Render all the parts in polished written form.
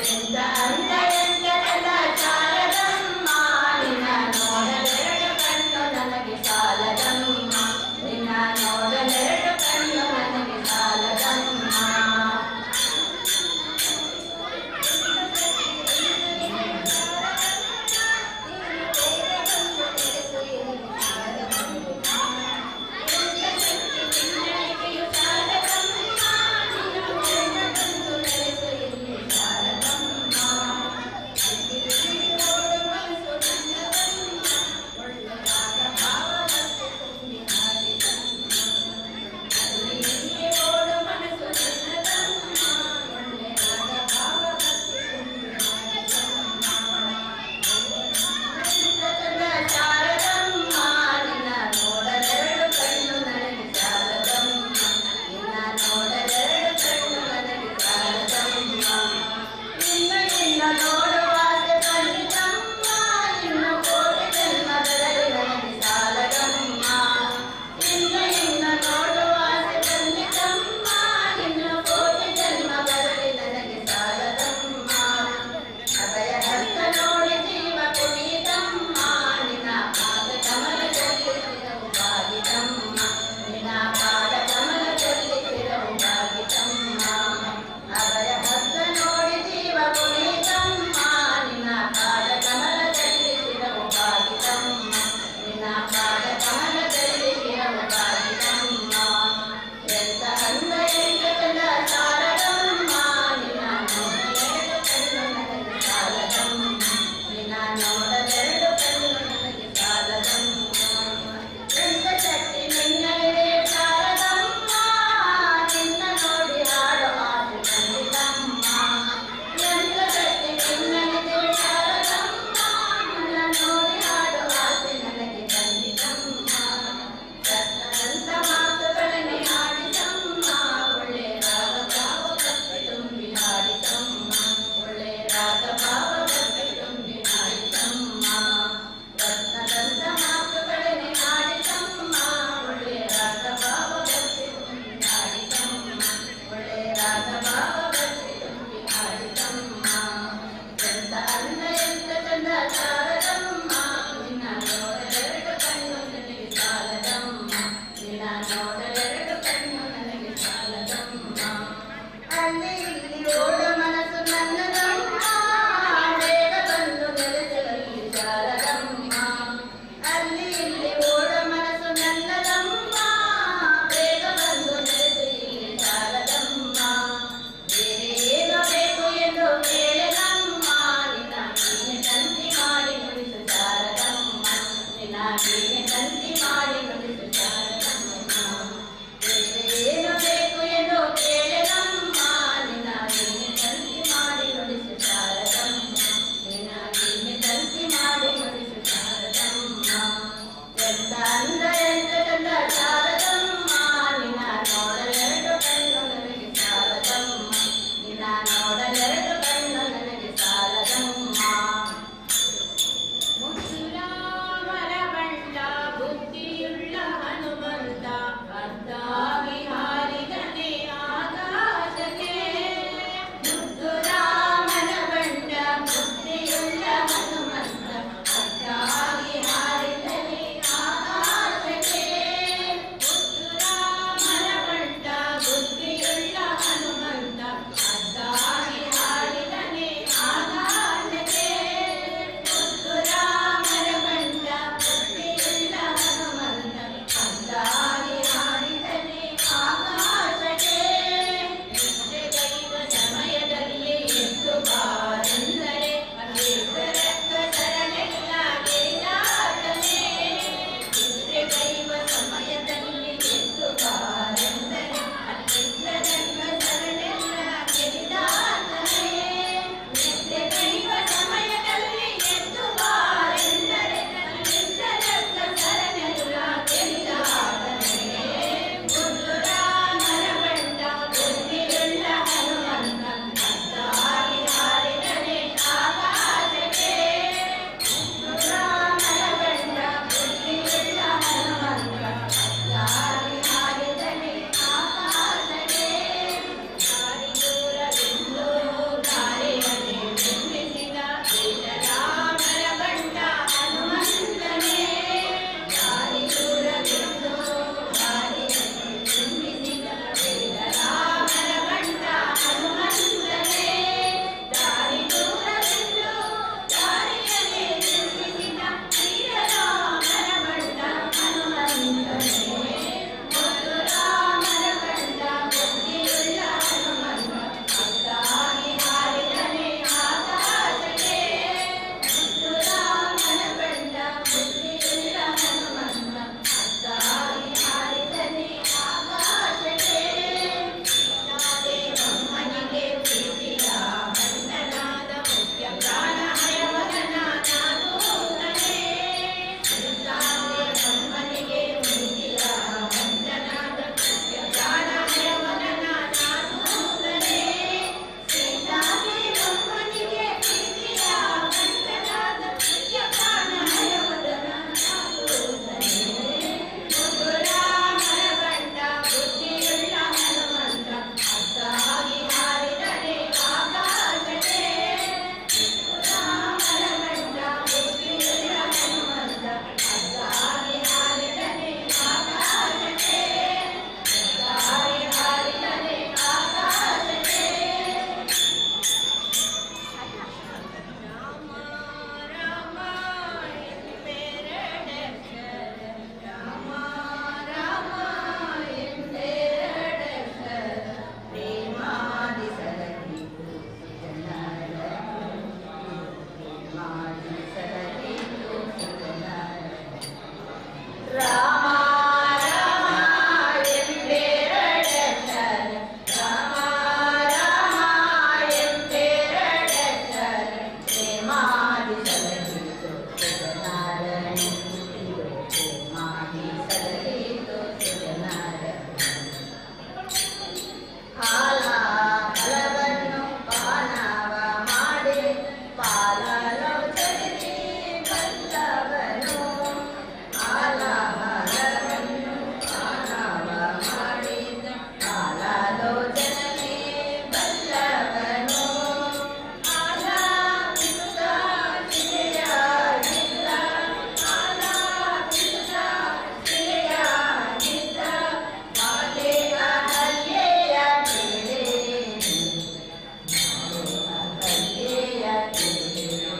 ಎಂತ ಅಂದ ಎಂತದೆಲ್ಲ ಶಾರದಮ್ಮ ನಿನ್ನ ನೋಡಲೆರಡು ಕಣ್ಣು ನನಗೆ ಸಾಲದಮ್ಮ ನಿನ್ನ ನೋಡಲೆರಡು ಕಣ್ಣು ನನಗೆ ಸಾಲದಮ್ಮ ಪಾಲಾಲೋಚನೆ ಬಲ್ಲವನು ಆಲಮರವನ್ನು ಮಾನವ ಮಾಡಿದ ಪಾಲಾಲೋಚನೆ ಬಲ್ಲವನು ಆಲಾಪಿಸುತ್ತ ತಿಳಿಯಾಗಿದ್ದ ಆಲಾಪಿಸುತ್ತ ತಿಳಿಯಾಗಿದ್ದ ಮಾತೆಯ ಹಲ್ಲೆಯ ಕೇಳಿ ಮಾತೆಯ ಹಲ್ಲೆಯ ಕೇಳಿ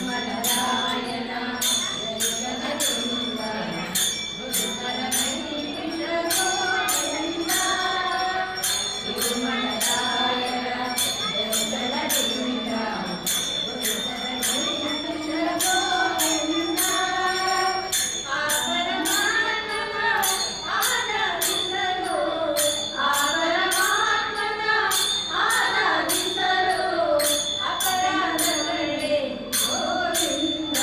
ತಿರುಮಲರಾಯನ ದರ್ಶನದಿಂದ ಗುರುತರ ವೆಂಕಟ ಗೋವಿಂದ. ತಿರುಮಲರಾಯನ ದರ್ಶನದಿಂದ ಗುರುತರ ವೆಂಕಟ ಗೋವಿಂದ. ಆ ಪರಮಾತ್ಮನ ಆರಾಧಿಸಲು, ಆ ಪರಮಾತ್ಮನ ಆರಾಧಿಸಲು ಅಪರಾಧಗಳೇ ಗೋವಿಂದ.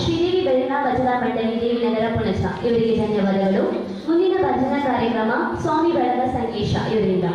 ಶ್ರೀದೇವಿ ಬೆಳನ ಭಜನಾ ಮಂಡಳಿ ದೇವಿನಗರ ಪುಣಚ ಇವರಿಗೆ ಧನ್ಯವಾದಗಳು. ಮುಂದಿನ ಭಜನಾ ಕಾರ್ಯಕ್ರಮ ಸ್ವಾಮಿ ಬೆಳಗ ಸಂಕೇಶ ಇವರಿಂದ.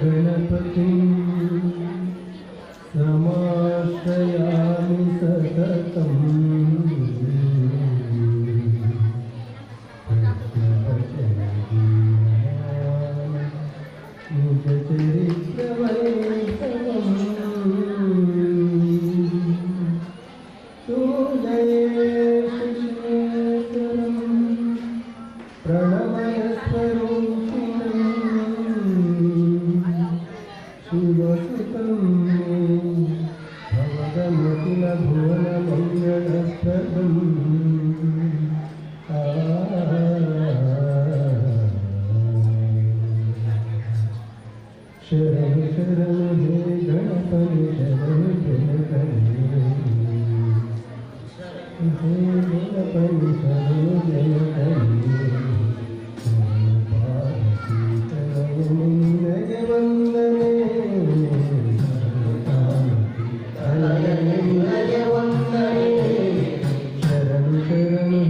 गणपति समाश्रयामि सततम् शरण शरण हे गणपति शरण गणपति हे गणपति शरण गणपति भारती तनय वंदने तनय वंदने शरण शरण हे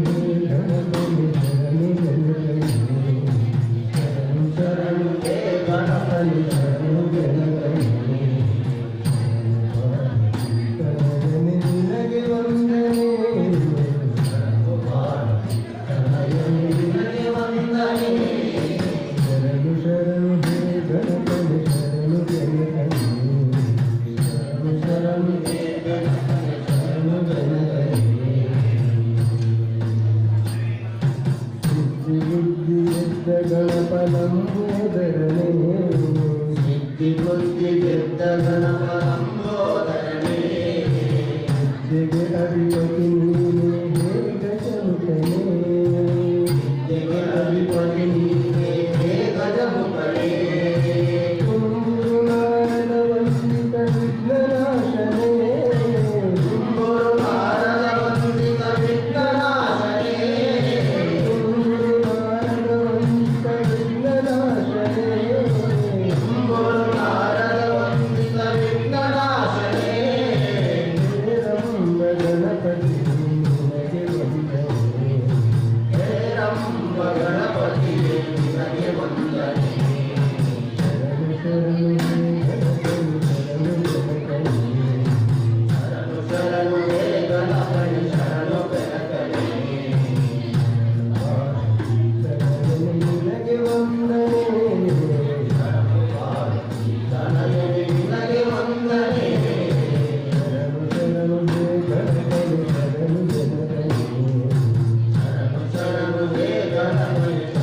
गणपति शरण गणपति शरण शरण हे गणपति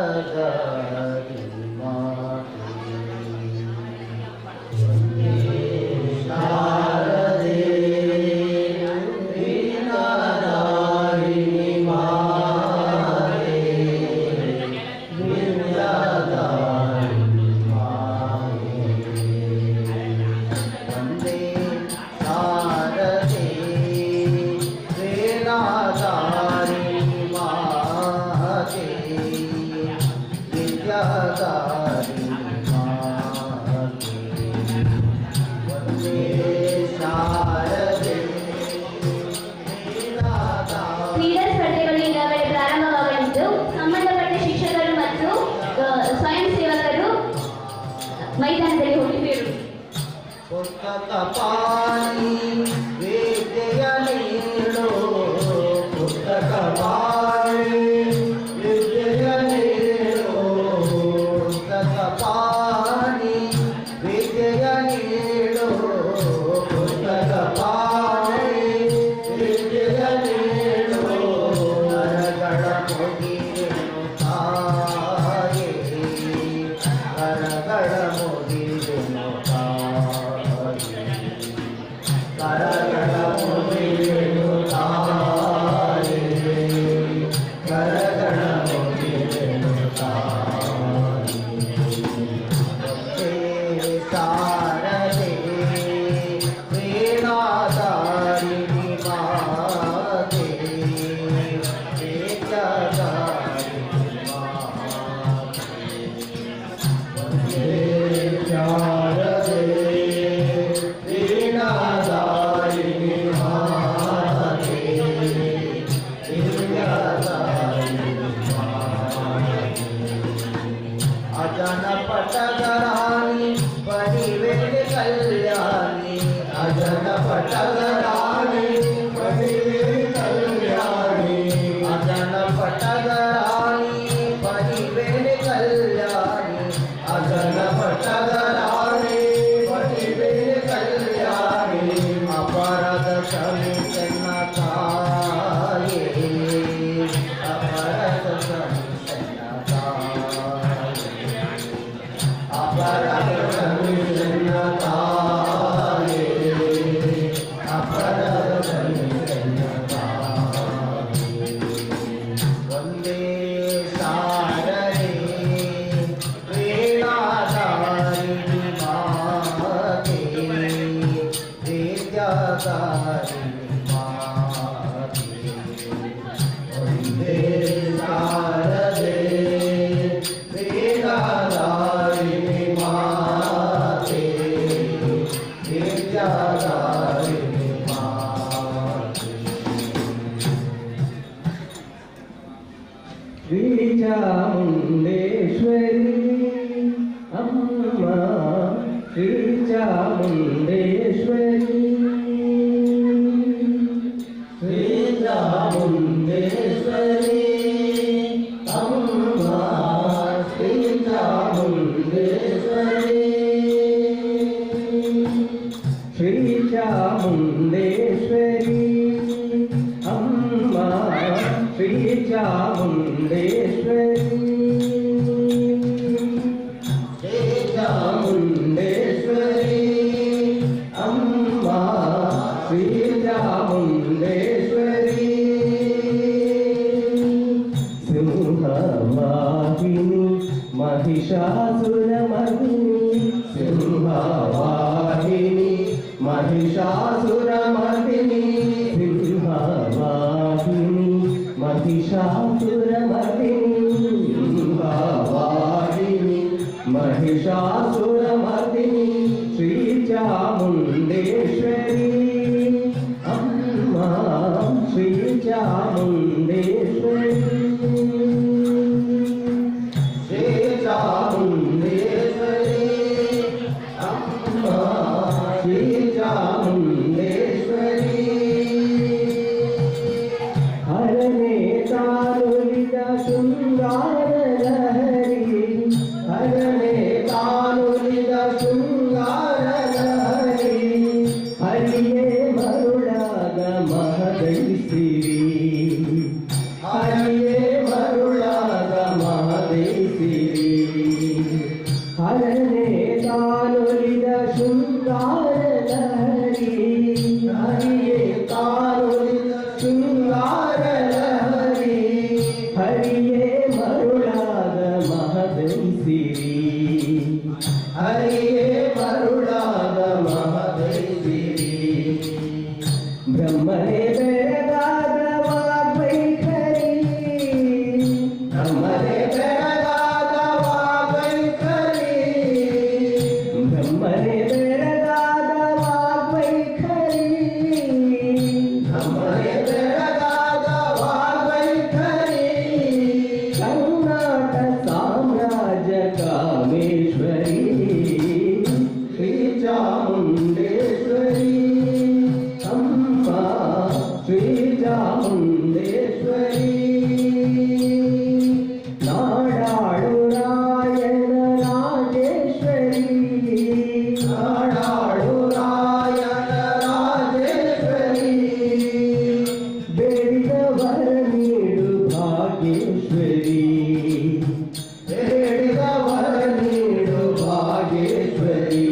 विद्यादारी माते वन्दे शारदे वीणाधारिणी माते विद्यादारिणी माते वन्दे शारदे वीणाधारिणी माते विद्यादारिणी माते वन्दे शारदे वीणाधारिणी ಕ್ರೀಡಾ ಸ್ಪರ್ಧೆಗಳು ಈಗಾಗಲೇ ಪ್ರಾರಂಭವಾಗಲಿದ್ದು ಸಂಬಂಧಪಟ್ಟ ಶಿಕ್ಷಕರು ಮತ್ತು ಸ್ವಯಂ ಸೇವಕರು ಮೈದಾನದಲ್ಲಿ ಹೋಗಿ ಬೀಳು. ಪುಸ್ತಕ ಪಾಣಿ ವಿದ್ಯೆಯ ನೀಡು ಪುಸ್ತಕ ಪಾಣಿ ವಿದ್ಯೆಯ ನೀಡು ಪುಸ್ತಕ ಪಾಣಿ ವಿದ್ಯೆಯ ನೀಡು ಪುಸ್ತಕ ಪಾಣಿ ವಿದ್ಯೆಯ ನೀಡು ಕರಗಳ ಮುಗಿದೆನು ತಾಯೇ ಕರಗಳ ಮುಗಿದೆನು ತಾಯೇ ಕರಗಳ ಮುಗಿದೆನು ತಾಯೇ ಕರಗಳ ಮುಗಿದೆನು ತಾಯೇ ಶಾರದೆ ವೇಣಾಧಾರಿಣಿ ಮಾತೆ ವೇದಧಾರಿಣಿ ಮಾತೆ ವಂದೇ ಶಾರದೆ ವೇಣಾಧಾರಿಣಿ ಮಾತೆ ವೇದಧಾರಿಣಿ ಮಾತೆ ಅಜನ ಪಟಗರಾಣಿ ಪರಿವೇದ ಕಲ್ಯಾಣಿ ಅಜನ ಪಟಗರಾಣಿ ಪರಿವೇದ ಕಲ್ಯಾಣಿ ಅಜನ ಪಟಗರಾಣಿ ಪರಿವೇದ ಕಲ್ಯಾಣಿ ಅಜನ ಪಟಗರಾಣಿ ಪರಿವೇದ ಕಲ್ಯಾಣಿ ಅಪರದ ಕ್ಷಮಿಸನ್ನ ತಾಯೇ ಅಪರದ ಕ್ಷಮಿಸನ್ನ ತಾಯೇ ಅಪರದ ಕ್ಷಮಿಸನ್ನ ತಾಯೇ ಅಪರದ ಕ್ಷಮಿಸನ್ನ ತಾಯೇ ವಂದೇ ಶಾರದೆ ವೇಣಾಧಾರಿಣಿ ಮಾತೆ ವಿದ್ಯಾಧಾರಿಣಿ ಮಾತೆ ವಂದೇ ಶಾರದೆ ವೇಣಾಧಾರಿಣಿ ಮಾತೆ ವಿದ್ಯಾಧಾರಿಣಿ ಮಾತೆ ಶ್ರೀ ಚಾಮುಂಡೇಶ್ವರಿ ಅಮ್ಮ ಶ್ರೀ ಚಾಮುಂಡೇಶ್ವರಿ ಶ್ರೀ ಚಾಮುಂಡೇಶ್ವರಿ ಅಮ್ಮ ಶ್ರೀ ಚಾಮುಂಡೇಶ್ವರಿ ಶ್ರೀ ಚಾಮುಂಡೇಶ್ವರಿ ಅಮ್ಮ ಶ್ರೀ ಚಾಮುಂಡೇಶ್ವರಿ ಶ್ರೀ ಚಾಮುಂಡೇಶ್ವರಿ ಅಮ್ಮ ಶ್ರೀ ಚಾಮುಂಡೇಶ್ವರಿ ಸಿಂಹವಾಹಿನಿ ಮಹಿಷಾಸುರಮರ್ದಿನಿ ಸಿಂಹವಾಹಿನಿ ಮಹಿಷಾಸುರಮರ್ದಿನಿ ಸಿಂಹವಾಹಿನಿ ಮಹಿಷಾಸುರಮರ್ದಿನಿ ಸಿಂಹವಾಹಿನಿ ಮಹಿಷಾಸುರಮರ್ದಿನಿ ಶ್ರೀ ಚಾಮುಂಡೇಶ್ವರಿ ಅಮ್ಮ ಶ್ರೀ ಚಾಮುಂಡೇಶ್ವರಿ ಶ್ರೀ ಚಾಮುಂಡೇಶ್ವರಿ ಅಮ್ಮ ಶ್ರೀ ಚಾಮುಂಡೇಶ್ವರಿ ಹರನೇ ತಾನುಲಿದ ಶೃಂಗಾರ ಲಹರಿ ಹರನೇ ತಾನುಲಿದ ಶೃಂಗಾರ ಲಹರಿ ಹರಿಯೇ ಮರುಳಾಗ ಮಹದೈಸಿರಿ ಹರಿಯೇ ಮರುಳಾಗ ಹರಿಯೇ ಮರುಳಾದ ಮಹದೈಸಿರಿ ಹರಿಯೇ ಮರುಳಾದ ಮಹದೈಸಿರಿ ಬ್ರಹ್ಮನೇ ಬೆಳಗಾದ ವಾಗ್ವೈಖರಿ ಬ್ರಹ್ಮನೇ ಬೆಳಗಾದ ವಾಗ್ವೈಖರಿ ಬ್ರಹ್ಮನೇ ಬೆಳಗಾದ ವಾಗ್ವೈಖರಿ ಬ್ರಹ್ಮನೇ ಬೆಳಗಾದ ವಾಗ್ವೈಖರಿ ಕರ್ನಾಟಕ ಸಾಮ್ರಾಜ್ಯ ಕಾಮೇಶ್ವರಿ ಶ್ರೀ ಚಾಮುಂಡೇಶ್ವರಿ ಅಮ್ಮ ಶ್ರೀ ಚಾಮುಂಡೇಶ್ವರಿ ನಾಡಾಳು ರಾಯಣ ರಾಜೇಶ್ವರಿ ನಾಡಾಳು ರಾಯಣ ರಾಜೇಶ್ವರಿ ಬೇಡಿದ ವರ ನೀಡು ಭಾಗ್ಯೇಶ್ವರಿ ಬೇಡಿದ ವರ ನೀಡು ಭಾಗ್ಯೇಶ್ವರಿ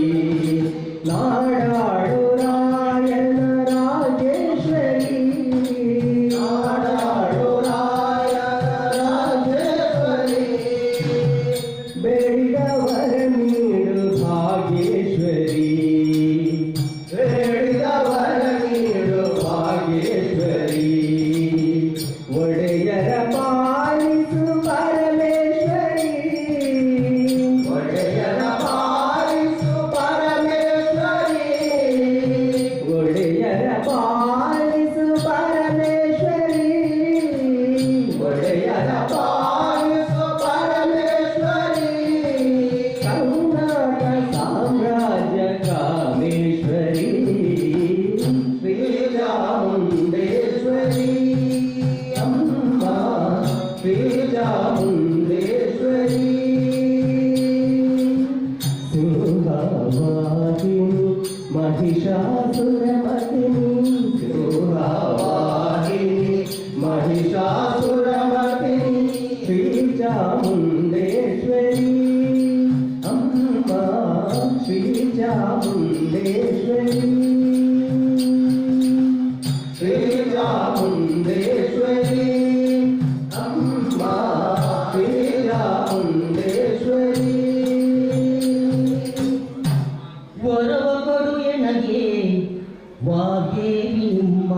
ನಾಡಾಳು ರಾಯಣ ರಾಜೇಶ್ವರಿ ನಾಡಾಳು ರಾಯಣ ರಾಜೇಶ್ವರಿ ಬೇಡಿದ ವರ ನೀಡು ಭಾಗ್ಯೇಶ್ವರಿ ಬೇಡಿದ ವರ ನೀಡು ಭಾಗ್ಯೇಶ್ವರಿ ಒಡೆಯರ ಪಾಲಿಸು ಪರಮೇಶ್ವರಿ ಒಡೆಯರ ಪಾಲಿಸು ಪರಮೇಶ್ವರಿ ಒಡೆಯರ ಪಾಲಿಸು ಪರಮೇಶ್ವರಿ ಒಡೆಯರ ಪಾಲಿಸು ಪರಮೇಶ್ವರಿ ಕರ್ನಾಟಕ ಸಾಮ್ರಾಜ್ಯ ಕಾಮೇಶ್ವರಿ ಶ್ರೀ ಚಾಮುಂಡೇಶ್ವರಿ ಅಮ್ಮ ಶ್ರೀ ಚಾಮುಂಡೇಶ್ವರಿ ಸಿಂಹವಾಹಿನಿ ಮಹಿಷಾಸುರಮರ್ದಿನಿ ಸಿಂಹವಾಹಿನಿ ಮಹಿಷಾಸುರಮರ್ದಿನಿ ಶ್ರೀ ಚಾಮುಂಡೇಶ್ವರಿ ಅಮ್ಮ ಶ್ರೀ ಚಾಮುಂಡೇಶ್ವರಿ ಶ್ರೀ ಚಾಮುಂಡೇಶ್ವರಿ ಅಮ್ಮ ಶ್ರೀ ಚಾಮುಂಡೇಶ್ವರಿ ವರವ ಕೊಡು ಎನಗೆ ವಾಗೇವಿ ನಿಮ್ಮ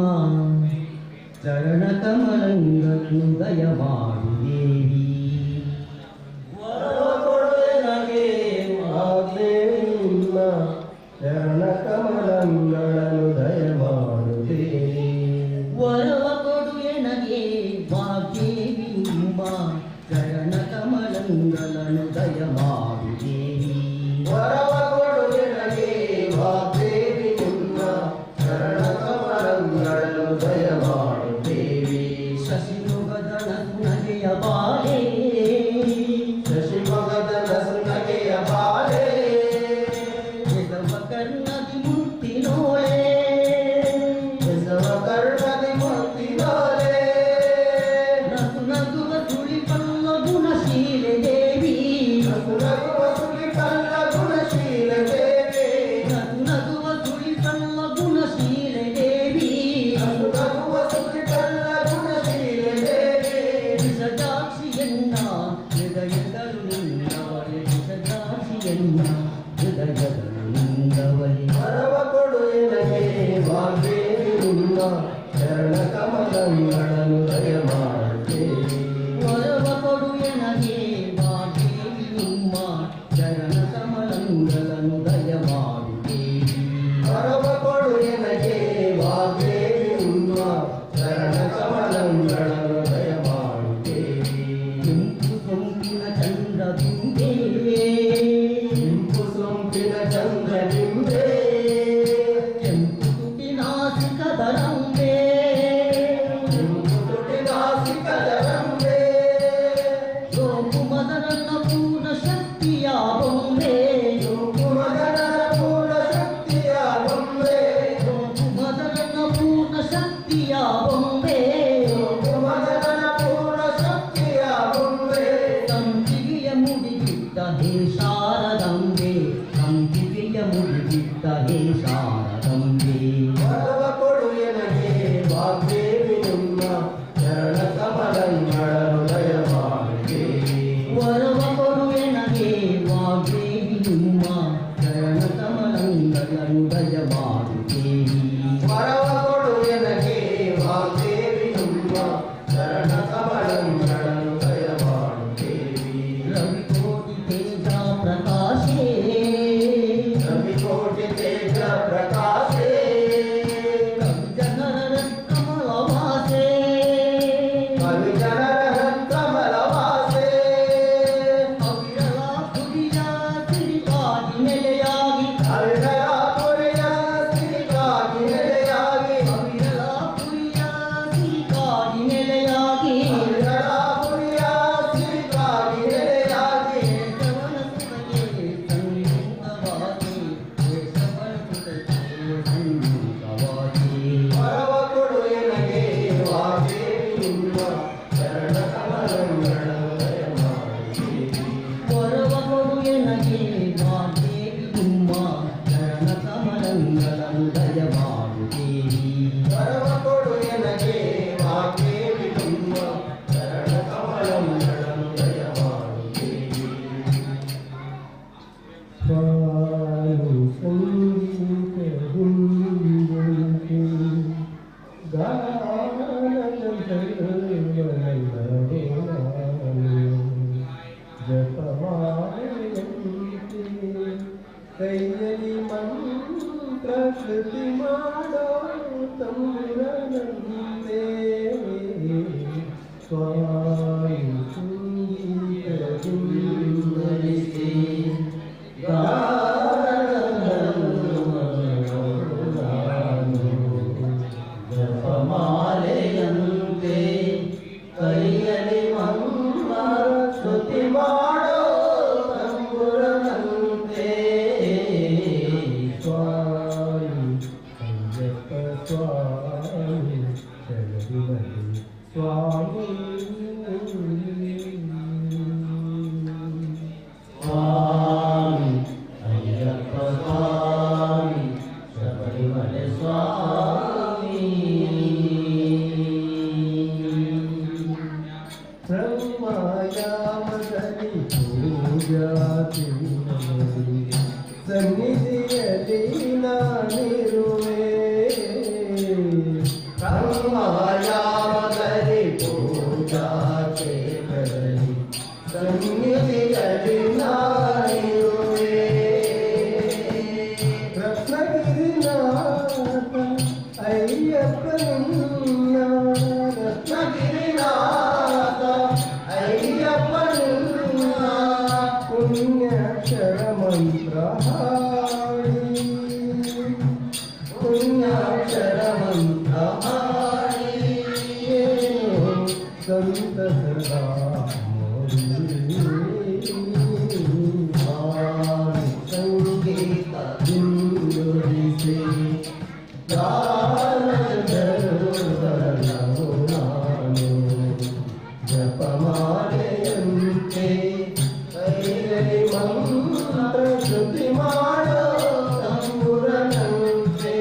ಚರಣ ಕಮಲಂಗನು ದಯಮಾಡು ದೇವಿ ವರವ ಕೊಡು ನನಗೆ ವಾಗ್ದೇವಿ ನಿಮ್ಮ ಚರಣ ಕಮಲಂಗಳನ್ನು ದಯಮಾಡು ದೇವಿ ವರವ ಕೊಡು ಎನಗೆ ವಾಗೇವಿ ನಿಮ್ಮ ಚರಣ ಕಮಲಂಗನು ದಯಮಾಡು ದೇವಿ ವರವ ಕೊಡು ನನಗೆ ವಾಗ್ದೇವಿ ನಿಮ್ಮ ಚರಣ ಕಮಲಗಳನ್ನು ದಯಮಾಡು ದೇವಿ ಶಶಿಮುಖದ ನಗೆಯ ಬಾಲೆ ಶಶಿಮಗದ ನಸುನಗೆಯ ಬಾಲೆ ಎದವ ಕರ್ಣದಿ ಮುತ್ತಿನೋಳೆ ಎಸವ ಕರ್ಣದಿ ಮುತ್ತಿನೋಲೆ ನಗು ನಗುವ ತುಳಿಪಲ್ಲ ಗುಣಶೀಲೆ ದೇವಿ ನಗುವ ಸುಲಿಪಲ್ಲ ಗುಣಶೀಲ ದೇವಿ ನಗು ನಗುವ ತುಳಿಪಲ್ಲ ಗುಣಶೀಲೆ ದೇವಿ ನಗುವ ಸುಲಿಪಲ್ಲ ಗುಣಶೀಲ ದೇವಿ ವಿಷದಾಕ್ಷಿಯನ್ನ ಹೃದಯಗಳು ನಿಂದವಳೆ ವಿಷದಾಕ್ಷಿಯನ್ನ ಹೃದಯಗಳು ನಿಂದವಳೆ ವರವ ಕೊಡು ನನಗೆ ವಾಗ್ದೇವಿ ನಿಮ್ಮ ಚರಣ ಕಮಲಗಳನ್ನು ದಯಮಾಡು ದೇವಿ ವರವ ಕೊಡು ಎನಗೆ ವಾಗೇವಿ ನಿಮ್ಮ ಚರಣ ಕಮಲಂಗಳನ್ನು ದಯಮಾಡು ದೇವಿ ವರವ ಕೊಡು ನನಗೆ ವಾಗ್ದೇವಿ ನಿಮ್ಮ ಚರಣ ಕಮಲಗಳನ್ನು ದಯಮಾಡು ದೇವಿ ಕೆಂಪು ಸೊಂಪಿನ ಚಂದ್ರಬಿಂಬೆ ಕೆಂಪು ಸೊಂಪಿನ ಚಂದ್ರಬಿಂಬೆ ಕೆಂಪು ತುಟಿನಾಸಿಕದ ರಂಬೆ ಕೆಂಪು ತುಟಿನಾಸಿಕದ ರಂಬೆ ಸೋಪು ಮದರನ್ನ ಪೂರ್ಣ ಶಕ್ತಿಯ ಬೊಂಬೆ ಕೆಂಪು ಮದನ ಪೂರ್ಣ ಶಕ್ತಿಯ ಬೊಂಬೆ ಸೋಪು ಮದರನ್ನ ಪೂರ್ಣ ಶಕ್ತಿಯ ಬೊಂಬೆ ಕೆಂಪು ಮದನ ಪೂರ್ಣ ಶಕ್ತಿಯ ಬೊಂಬೆ ತಂತಿಗೆಯ ಮುಡಿಗಿಟ್ಟ ಹೇ ಶಾರದಂಬೆ ತಂತಿಗೆಯ ಮುಡಿಗಿಟ್ಟ ಹೇ ಶಾರದಂಬೆ ವರವ ಕೊಡು ನನಗೆ ವಾಗ್ದೇವಿ ನಿಮ್ಮ ಚರಣ ಕಮಲಗಳನ್ನು ದಯಮಾಡು ಹಿಂಬಲಿಸಿ ಜಪಮಾಲೆಯಂತೆ ಕೈಯಲ್ಲಿ ಮಂಗಳ ಸ್ತುತಿ ಮಾಡೋ ತಂಬುರನಂತೆ ಸ್ವಾಮಿ ಅಯ್ಯಪ್ಪ ಸ್ವಾಮಿ ಶರಣಮಲೆ ಸ್ವಾಮಿ ಸ್ವಾಮಿ ಅಯ್ಯಪ್ಪ ಸ್ವಾಮಿ ಶಬರಿಮಲೆ ಸ್ವಾಮಿ ಬ್ರಹ್ಮಯಾಮದಲ್ಲಿ ಪೂಜಾತಿನಲ್ಲಿ ಸನ್ನಿಧಿಯಲ್ಲಿ ನಾನಿರುವೆ ಬ್ರಹ್ಮಯಾಮದಲ್ಲಿ ಪೂಜಾತಿನಲ್ಲಿ ಸನ್ನಿಧಿಯಲ್ಲಿ ನಾನಿರುವೆ ರತ್ನಗಿರಿನಾಥ ಅಯ್ಯಪ್ಪನಿನ್ನ ರತ್ನಗಿರಿನಾಥ ಅಯ್ಯಪ್ಪನಿನ್ನ ಪುಣ್ಯಾಕ್ಷರ ಮಂತ್ರ ಹಾಡಿ ಪುಣ್ಯಾಕ್ಷರ ಮಂತ್ರ ಹಾಡಿ ಸಂತಸದ ಸಂಗೀತ ಹಿಂದುಳಿಸಿ ನಾನು ಜಪಮಾಲೆಯಂತೆ ಕೈಯಲ್ಲಿ ಮಂತ್ರ ಶ್ರುತಿ ಮಾಡೋ ತಂಬುರನಂತೆ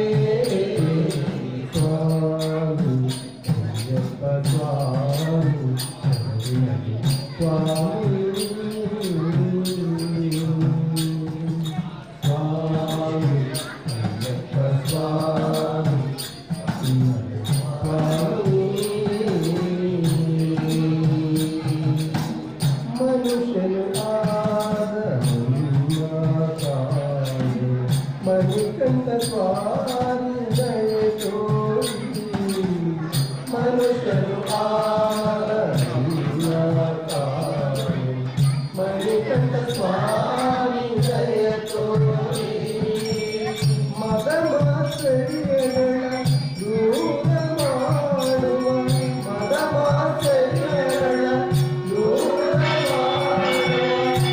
ಸ್ವಾಮಿ ಅಯ್ಯಪ್ಪ ಸ್ವಾಮಿ ಶರಣಮಲೆ ಸ್ವಾಮಿ ಸ್ವಾಮಿ ಅಯ್ಯಪ್ಪ ಸ್ವಾಮಿ ಸ್ವಾಮಿ ಮನುಷ್ಯನು ಆದ ಮಣಿಕಂಠ ಸ್ವಾಮಿ ದಯೆ ತೋರಿ ಮನುಷ್ಯನು ಆದ ಮಣಿಕಂಠ ಸ್ವಾಮಿ ದಯೆ ತೋರಿ ಮದ ಮಾತ್ಸರ್ಯಗಳ ದೂರ ಮಾಡುವ ಮದ ಮಾತ್ಸರ್ಯಗಳ ದೂರ ಮಾಡುವ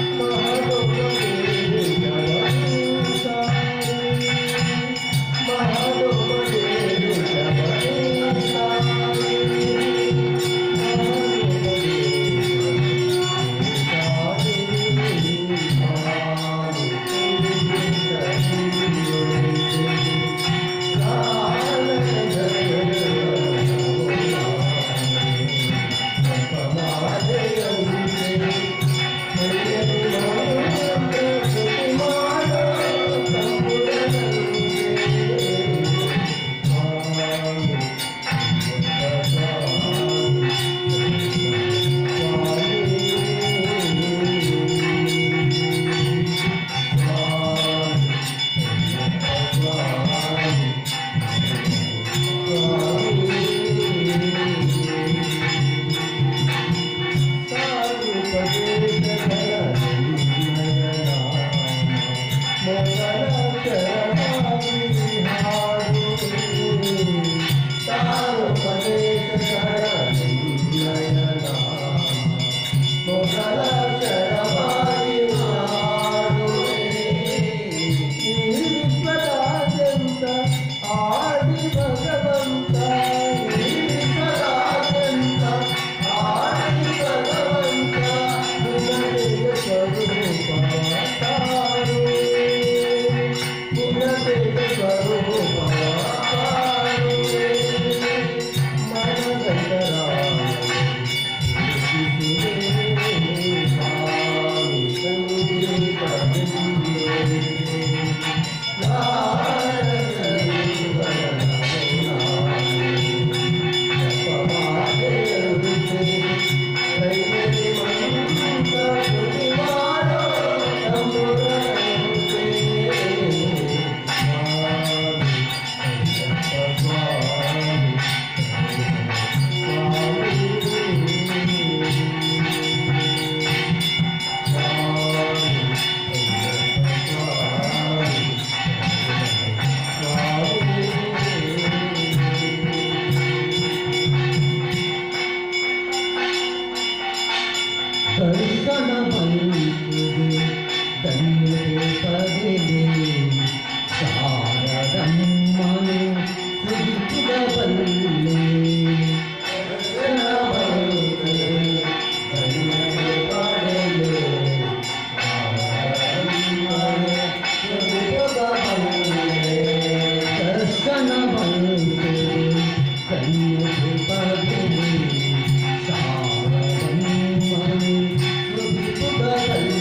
ದರ್ಶನ ಬಂದಿದೆ ಧನ್ಯತೆ ಪಡೆದೆ ಶಾರದಮ್ಮನು ಸುರಿಸುಗಬಲ್ಲೆ ದರ್ಶನ ಬಂದಿದೆ ಧನ್ಯತೆ ಪಡೆದೆ ಶಾರದಮ್ಮನು ಸುರಿಸುಗಬಲ್ಲೆ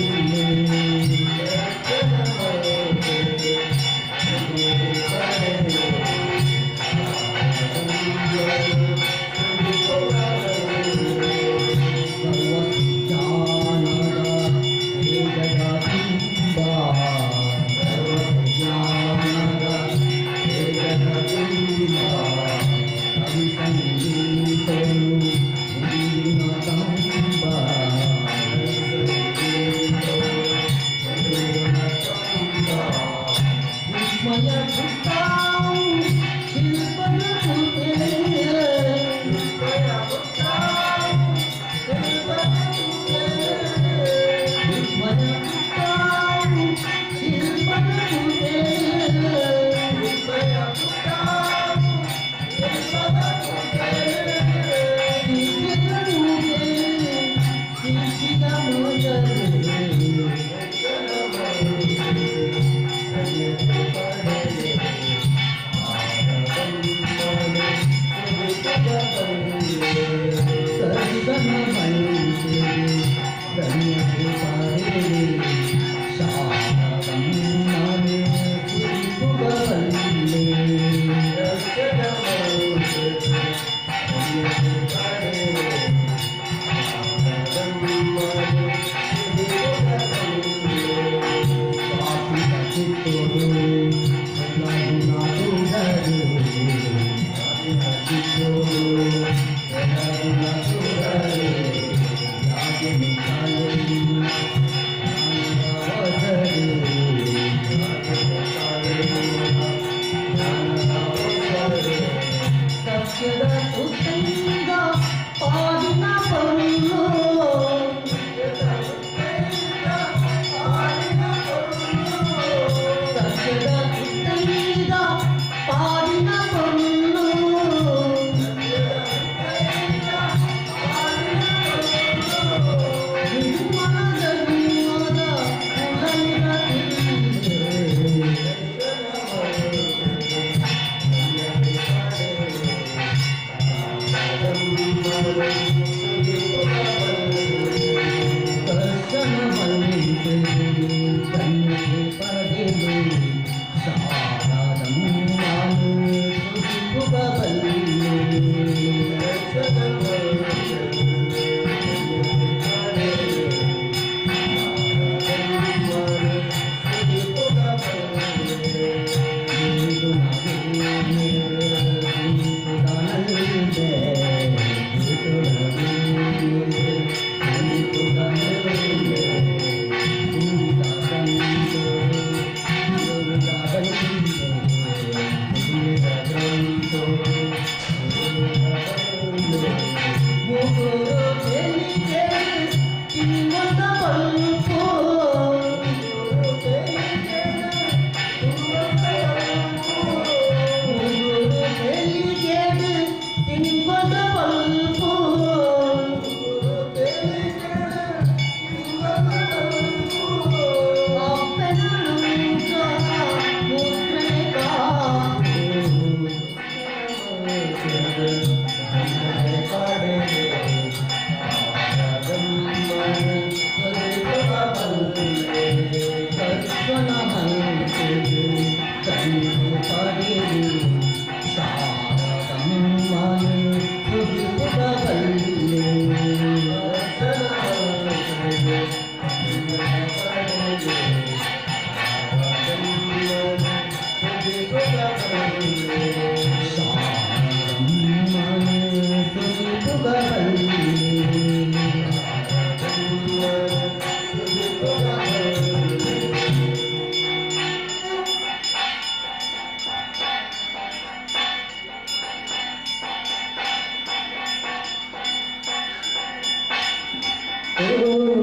Oh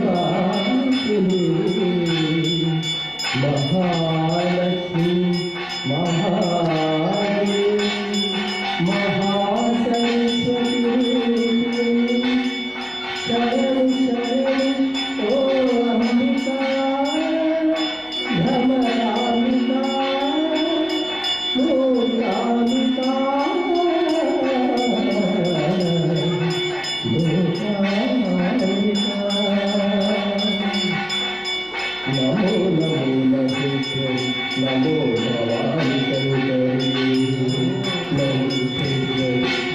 कैलासवासिनी महालक्ष्मी महादेवी महासरस्वती शरण शरण ओ अंबिका भ्रमराम्बिका मूकाम्बिका नमो नमो महेश्वरी नमो भवानी शंकरी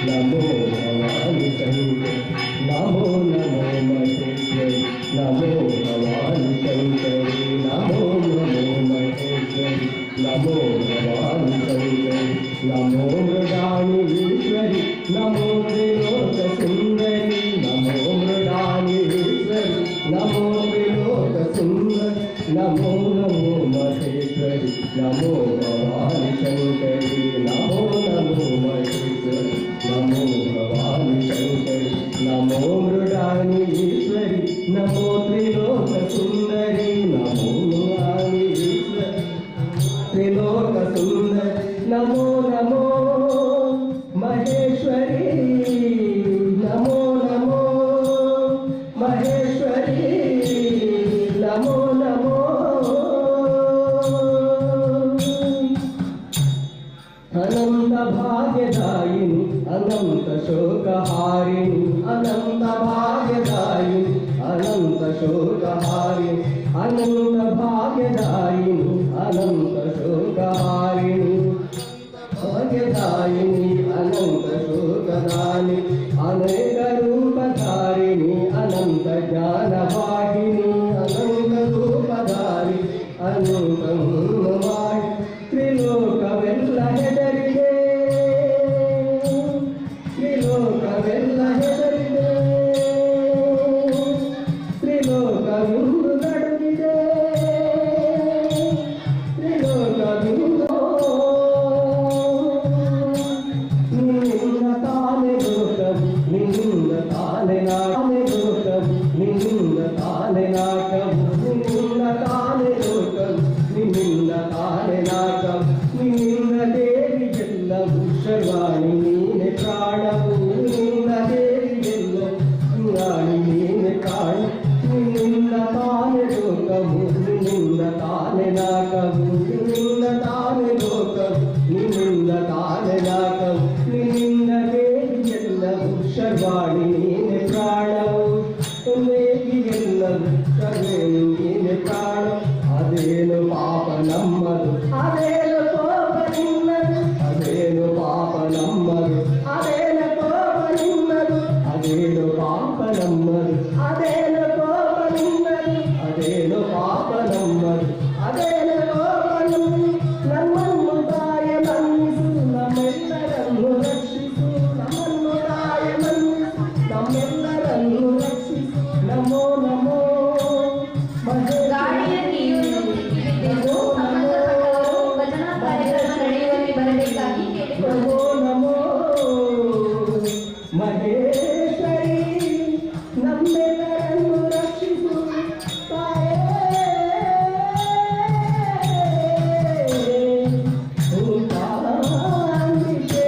नमो भवानी शंकरी नमो नमो महेश्वरी नमो भवानी शंकरी नमो नमो महेश्वरी नमो भवानी शंकरी नमो मृडानी ईश्वरी नमो त्रिलोक सुंदरी नमो मृडानी ईश्वरी नमो त्रिलोक सुंदरी नमो नमो महेश्वरी नमो भवानी शंकरी नमो नमो महेश्वरी नमो भवानी शंकरी नमो मृडानी ईश्वरी नमो त्रिलोक सुंदरी नमो मृडानी ईश्वरी त्रिलोक सुंदरी नमो नमो महेश्वरी नमो नमो महेश्वरी नमो नमो अनंत भाग्यदायिनी अनंत शोकहारिणी अनंत भाग्यदायिनी अनंत शोकहारिणी अनंत भाग्यदायिनी अनंत शोकहारिणी भाग्यदायिनी अनंत शोकदायिनी अनेक रूपधारिणी अनंत ज्ञानवाहिनी अनंत रूपधारि अनंत मूलवाहि त्रिलोकವೆಲ್ಲ ಹೆದರಿದೆ ತ್ರಿಲೋಕವೆಲ್ಲ ಹೆದರಿದೆ ತ್ರಿಲೋಕವಿಂದು ನಡುಗಿದೆ ತ್ರಿಲೋಕವಿಂದು ನಿನ್ನಿಂದ ತಾನೇ ಲೋಕವು ನಿನ್ನಿಂದ ತಾನೇ ಲೋಕವು ನಿನ್ನಿಂದ ತಾನೇ ನಾಟವು ನಿನ್ನಿಂದ ತಾನೇ ಲೋಕವು ನಿನ್ನಿಂದ ತಾನೇ ನಾಟವು ನಿನ್ನಿಂದ ದೇವಿಗೆಲ್ಲವೂ ಶರ್ವಾಣಿ ನೀನೆ ಪ್ರಾಣವು ನಿನ್ನಿಂದ ದೇವಿಗೆಲ್ಲವೂ ರಾಣಿ ನೀನೆ ಪ್ರಾಣ ನಿನ್ನಿಂದ ತಾನೇ ಲೋಕವು ನಿನ್ನಿಂದ ತಾನೇ ನಾಟವು ನಿನ್ನಿಂದ ತಾನೇ ಲೋಕವು ನಿನ್ನಿಂದ ತಾನೇ ನಾಟವು ನಿನ್ನಿಂದ ದೇವಿಗೆಲ್ಲವೂ ಶರ್ವಾಣಿ ನೀನೆ ಪ್ರಾಣವು ದೇವಿಗೆಲ್ಲವೂ ಶರ್ವೇಣಿ ನೀನೆ ಪ್ರಾಣ ಅದೇನು ಪಾಪ ನಮ್ಮದು ಅದೇನು ಕೋಪ ನಿನ್ನದು ಅದೇನು ಪಾಪ ನಮ್ಮದು ಅದೇನು ಕೋಪ ನಿನ್ನದು ಅದೇನು ಪಾಪ ನಮ್ಮದು ಅದೇನು ಕೋಪ ನಿನ್ನದು ಅದೇನು ಪಾಪ ನಮ್ಮದು ಅದೇನು ಕೋಪ ನಿನ್ನದು ನಮ್ಮನ್ನು ತಾಯ ಮನ್ನಿಸು ನಮ್ಮೆಲ್ಲರನ್ನು ರಕ್ಷಿಸು ನಮ್ಮನ್ನು ತಾಯ ಮನ್ನಿಸು ನಮ್ಮೆಲ್ಲರನ್ನು ರಕ್ಷಿಸು ನಮೋ ನಮೋ ಗಾಳಿಯ ನೀರನ್ನು ಕಿಕ್ಕಿಬಿದ್ದಿದ್ದು ಸಂಬಂಧಪಟ್ಟವರು ಭಜನಾ ಕಾರ್ಯಕ್ರಮ ನಡೆಯುವಲ್ಲಿ ಬರಬೇಕಾಗಿ ನಮೋ ಕೇಳಿಕೊಳ್ಳುವುದು. ನಮೋ ಮಹೇಶ್ವರಿ ನಮ್ಮೆಲ್ಲರನ್ನು ರಕ್ಷಿಸು ತಾಯೇ ಮೂಕಾಂಬಿಕೆ.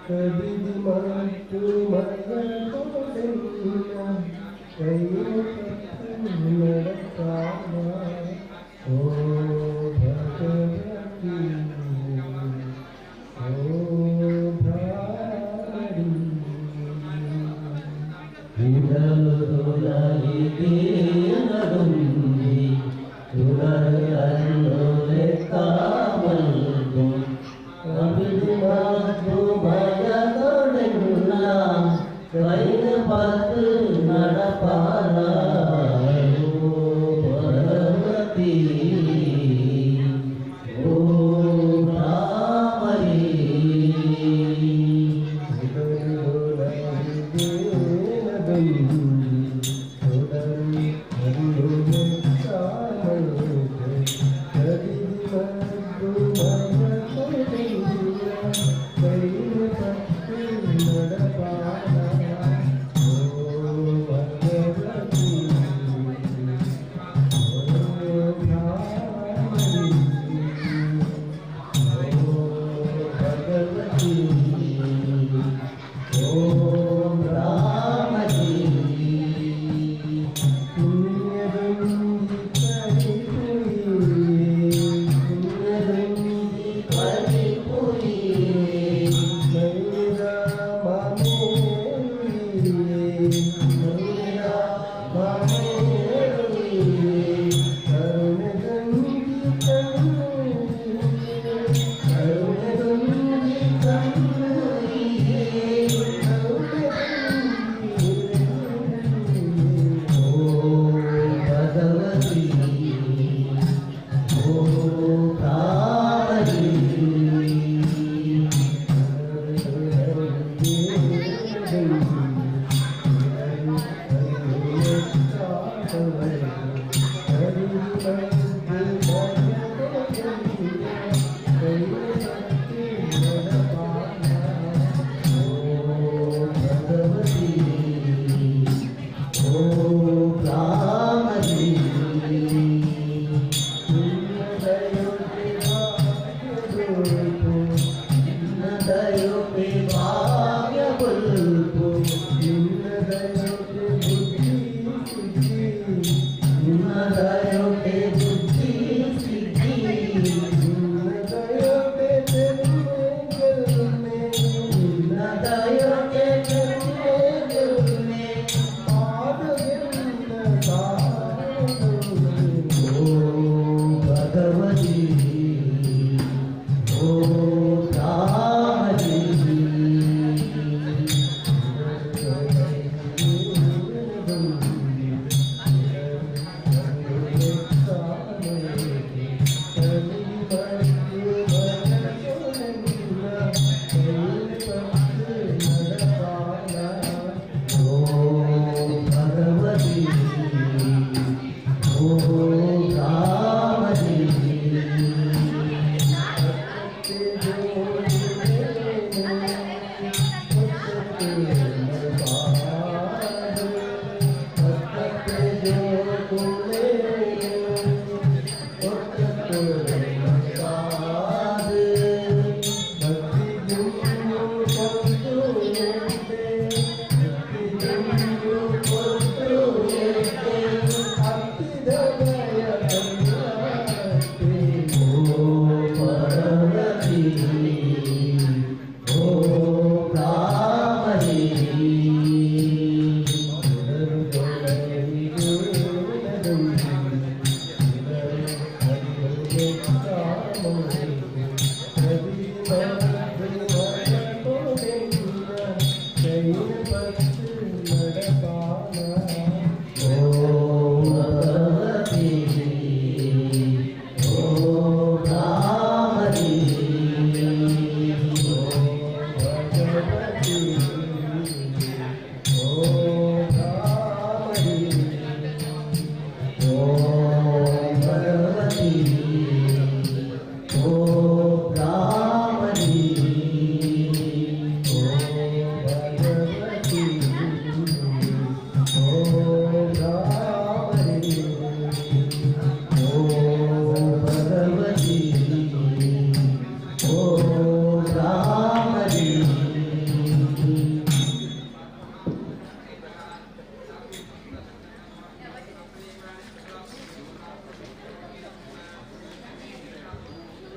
ಕದಿದಿ ಮತ್ತು ಕೈ ನಡತಾವ ಓ ಭಗವತಿ ಓ ಭಾರಿ ಇದಲು ತುಲಗಿಗೆ ನಡುಂಬಿ ತುಲಗನ್ನು ಲೆಕ್ಕಬಲ್ಲು ಕವಿದು ಮಾತು ಭಯದೊಡೆಲ್ಲ ಕೈನ ಪತ್ತು ನಡಪಾಲ ಭಗವತಿ ಓ ರಾಮರಿ ಇದೊಂದು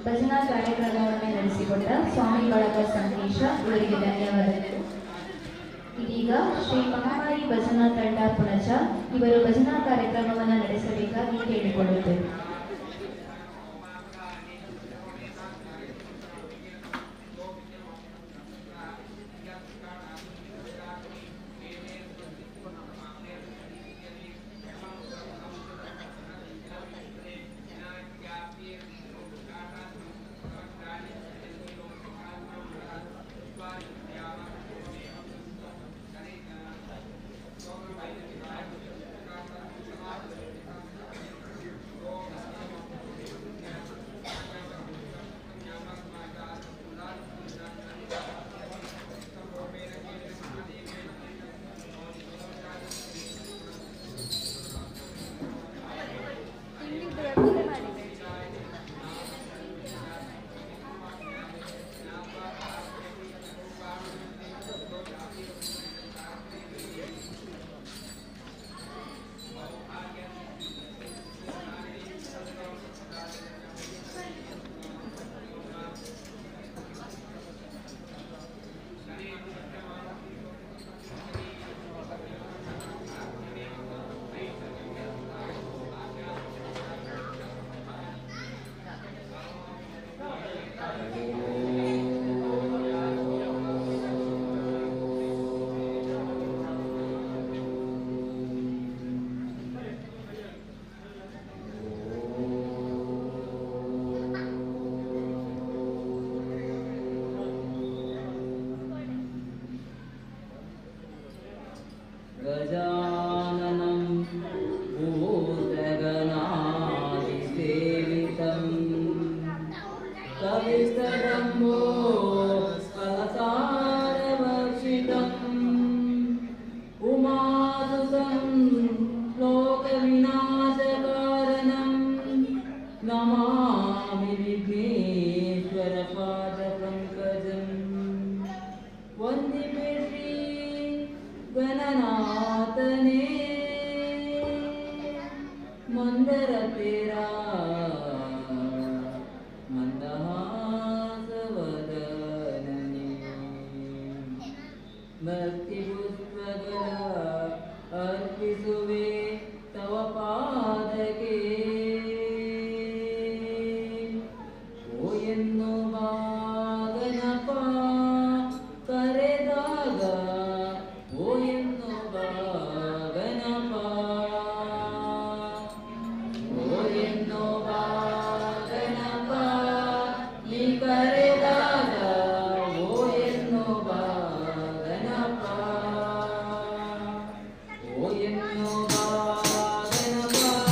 ಭಜನಾ ಕಾರ್ಯಕ್ರಮವನ್ನು ನಡೆಸಿಕೊಟ್ಟ ಸ್ವಾಮಿ ಬಳಗ ಸಂದೇಶ ಇವರಿಗೆ ಧನ್ಯವಾದಗಳು. ಇದೀಗ ಶ್ರೀ ಮಹಾಮಾರಿ ಭಜನಾ ತಂಡ ಪುಣಚ ಇವರು ಭಜನಾ ಕಾರ್ಯಕ್ರಮವನ್ನು ನಡೆಸಬೇಕಾಗಿ ಕೇಳಿಕೊಳ್ಳುತ್ತೇವೆ. सुंदर तेरा मंदहास वदनने भक्ति पुष्पಗಳ अर्पिಸುವೆ तव पादके ओ ಎನ್ನುವ ಗಣಪ ಕರೆದಾಗ ಓ ಎನ್ನುವ ಗಣಪ ಓ ಎನ್ನುವ ಗಣಪ ನೀ ಕರೆದಾಗ ಓ ಎನ್ನುವ ಗಣಪ ಓ ಎನ್ನುವ ಗಣಪ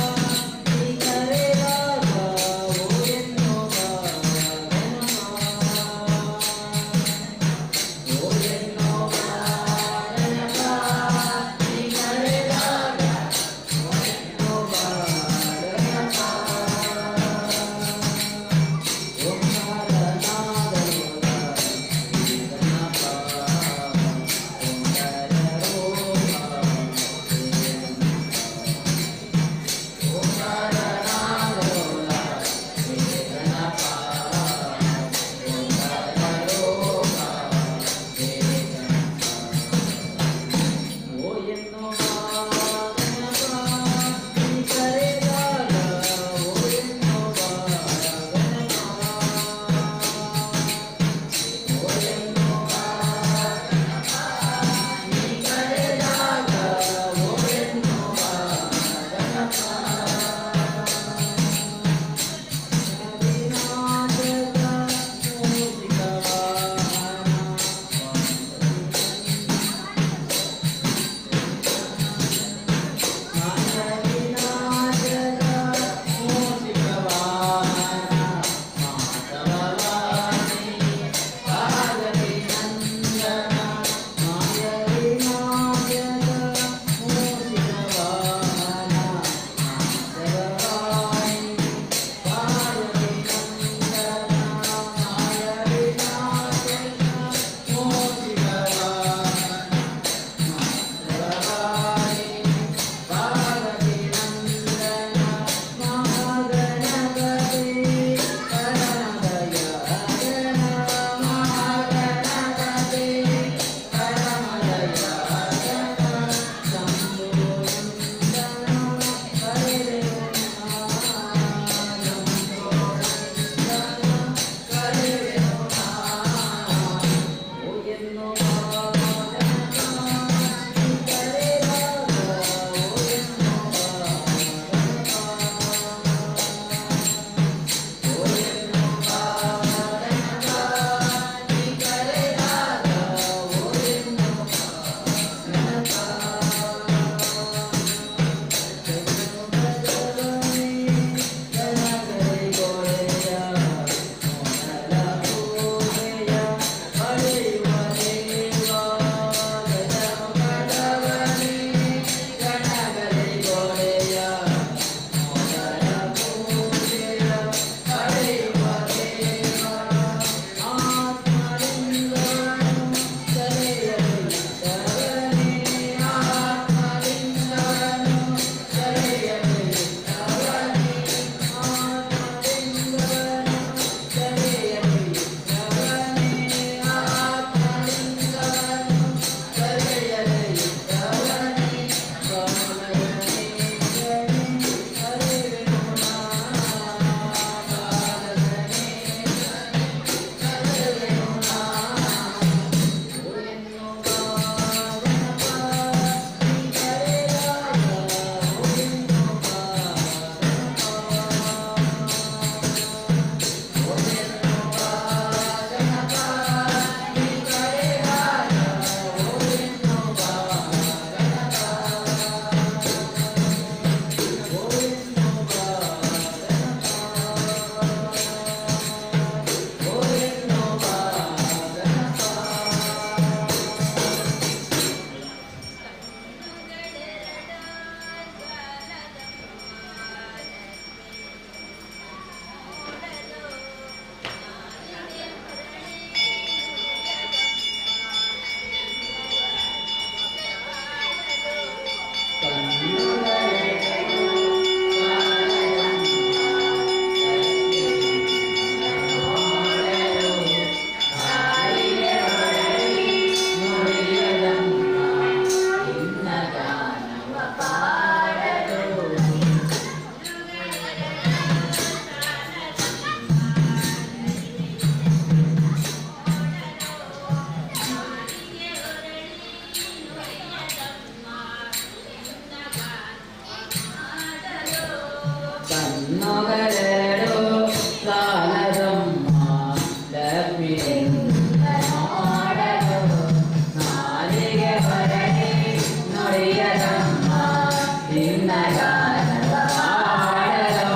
ಕಣ್ಣುಗಳೆರಡು ಸಾಲದಮ್ಮ ಲಕ್ಷ್ಮಿಯಿಂದ ನೋಡಲು ನಾಲಿಗೆ ಹೊರಗೆ ನುಡಿಯದಮ್ಮ ನಿನ್ನ ಗಾನವ ಹಾಡಲು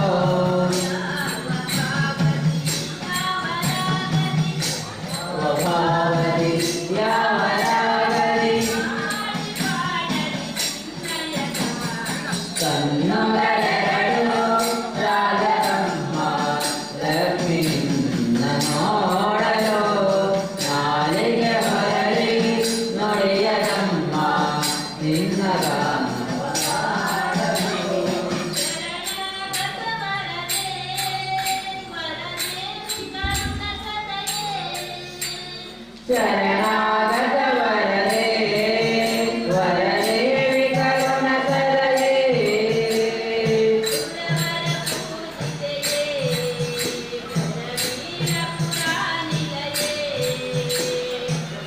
ಸ್ವಭಾವದಿ ಯಾವರಾಗಲಿ ಕಣ್ಣುಗಳೆರಡು ಸಾಲದಮ್ಮ ಲಕ್ಷ್ಮಿಯಿಂದ ನೋಡಲು ನಾಲಿಗೆ ಹೊರಳಿ ನುಡಿಯದಮ್ಮ ನಿನ್ನ ಗಾನವ ಹಾಡಲು ಶರಣಾಗತ ವರದೆ ವರದೇವಿ ಕರುಣ ಸರಳೆ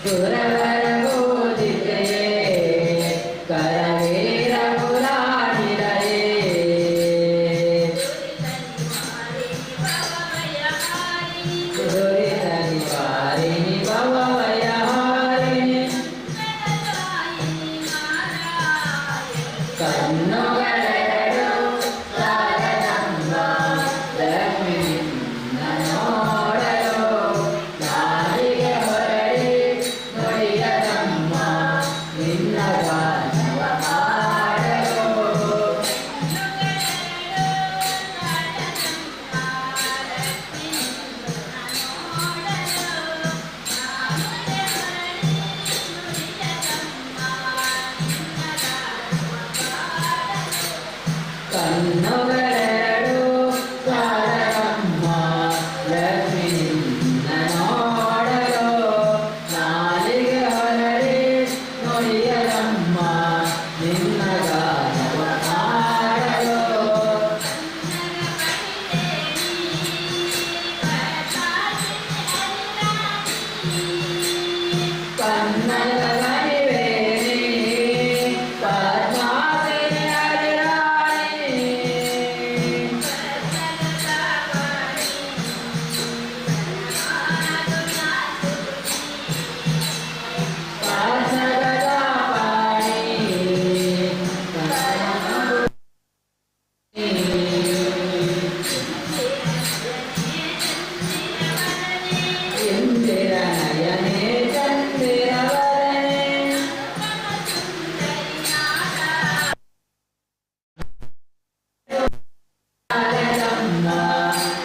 ಸುರವರ ಬೋಧಿತೆಯೇ ಕರವೀರ ಪುರಾಣಿರಯೇ ಸುರಿತ ನಿವಾರಿಣಿ ಭವವಯ ಹಾರಿಣಿ ಕಣ್ಣುಗಳೆರಡು ಸಾಲದಮ್ಮ ಲಕ್ಷ್ಮಿಯಿಂದ ನೋಡಲು ನಾಲಿಗೆ ಹೊರಳಿ ನುಡಿಯದಮ್ಮ ನಿನ್ನ ಗಾನವ ಹಾಡಲು ಕಣ್ಣುಗಳೆರಡು ಸಾಲದಮ್ಮ ಲಕ್ಷ್ಮಿಯಿಂದ ನೋಡಲು ನಾಲಿಗೆ ಹೊರಳಿ ನುಡಿಯದಮ್ಮ ನಿನ್ನ ಗಾನವ ಹಾಡಲು ಕನ್ನಡ ಮಣಿವೇಣಿ ಪದ್ಮಾಸಿನಿ ಹರಿರಾಣಿ ಪಾರ್ಶ್ವದ ಪಾಣಿ ಇಂದಿರ ನಯನೆ ಚಂದಿರ ವರನೆ ಸಾಲದಮ್ಮ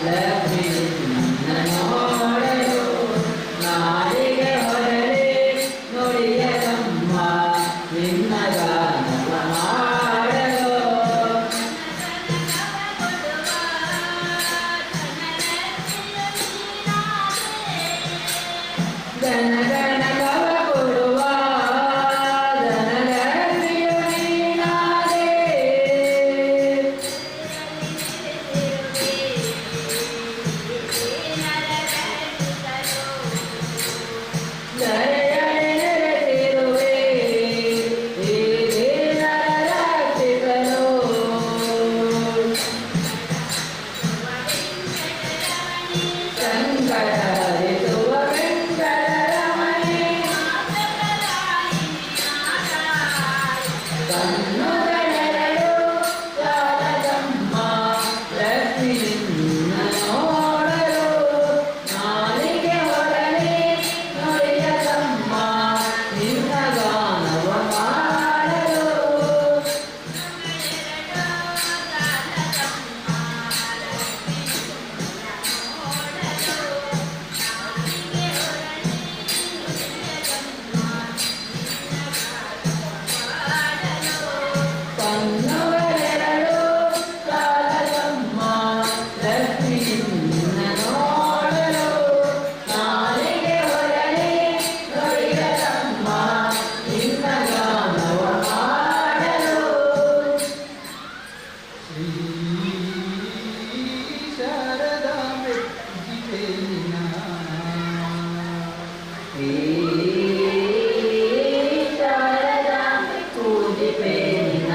ಲಕ್ಷ್ಮಿಯಿಂದ ನೋಡಲು ನಾಲಿಗೆ ಹೊರಳಿ ನುಡಿಯದಮ್ಮ ನಿನ್ನ ಗಾನವ ಹಾಡಲು ಗಣಗಣ ಗವ ಕೊಡುವ ಧನಲಕ್ಷ್ಮಿಯು ನೀನಾದೆ ದರೆಯಳೆ ನೆಲೆಸಿರುವೆ ಈ ದೀನರ ರಕ್ಷಿಸಲು ಸಂಕಟ ಹರಿಸುವ ವೆಂಕಟರಮಣಿ ಕಣ್ಣುಗಳೆರಡು ಸಾಲದಮ್ಮ ಲಕ್ಷ್ಮಿಯಿಂದ ನೋಡಲು ನಾಲಿಗೆ ಹೊರಳಿ ನುಡಿಯದಮ್ಮ ನಿನ್ನ ಗಾನವ ಮಾಡಲು ಕಣ್ಣುಗಳೆರಡು ಸಾಲದಮ್ಮ ಲಕ್ಷ್ಮಿಯಿಂದ ನೋಡಲು ನಾಲಿಗೆ ಹೊರಳಿ ನುಡಿಯದಮ್ಮ ನಿನ್ನ ಗಾನವ ಮಾಡಲು ಶಾರದಾಂಬೆ ಶಾರದಾಂಬೆ ಪೂಜಿಪೆ ನಿನ್ನ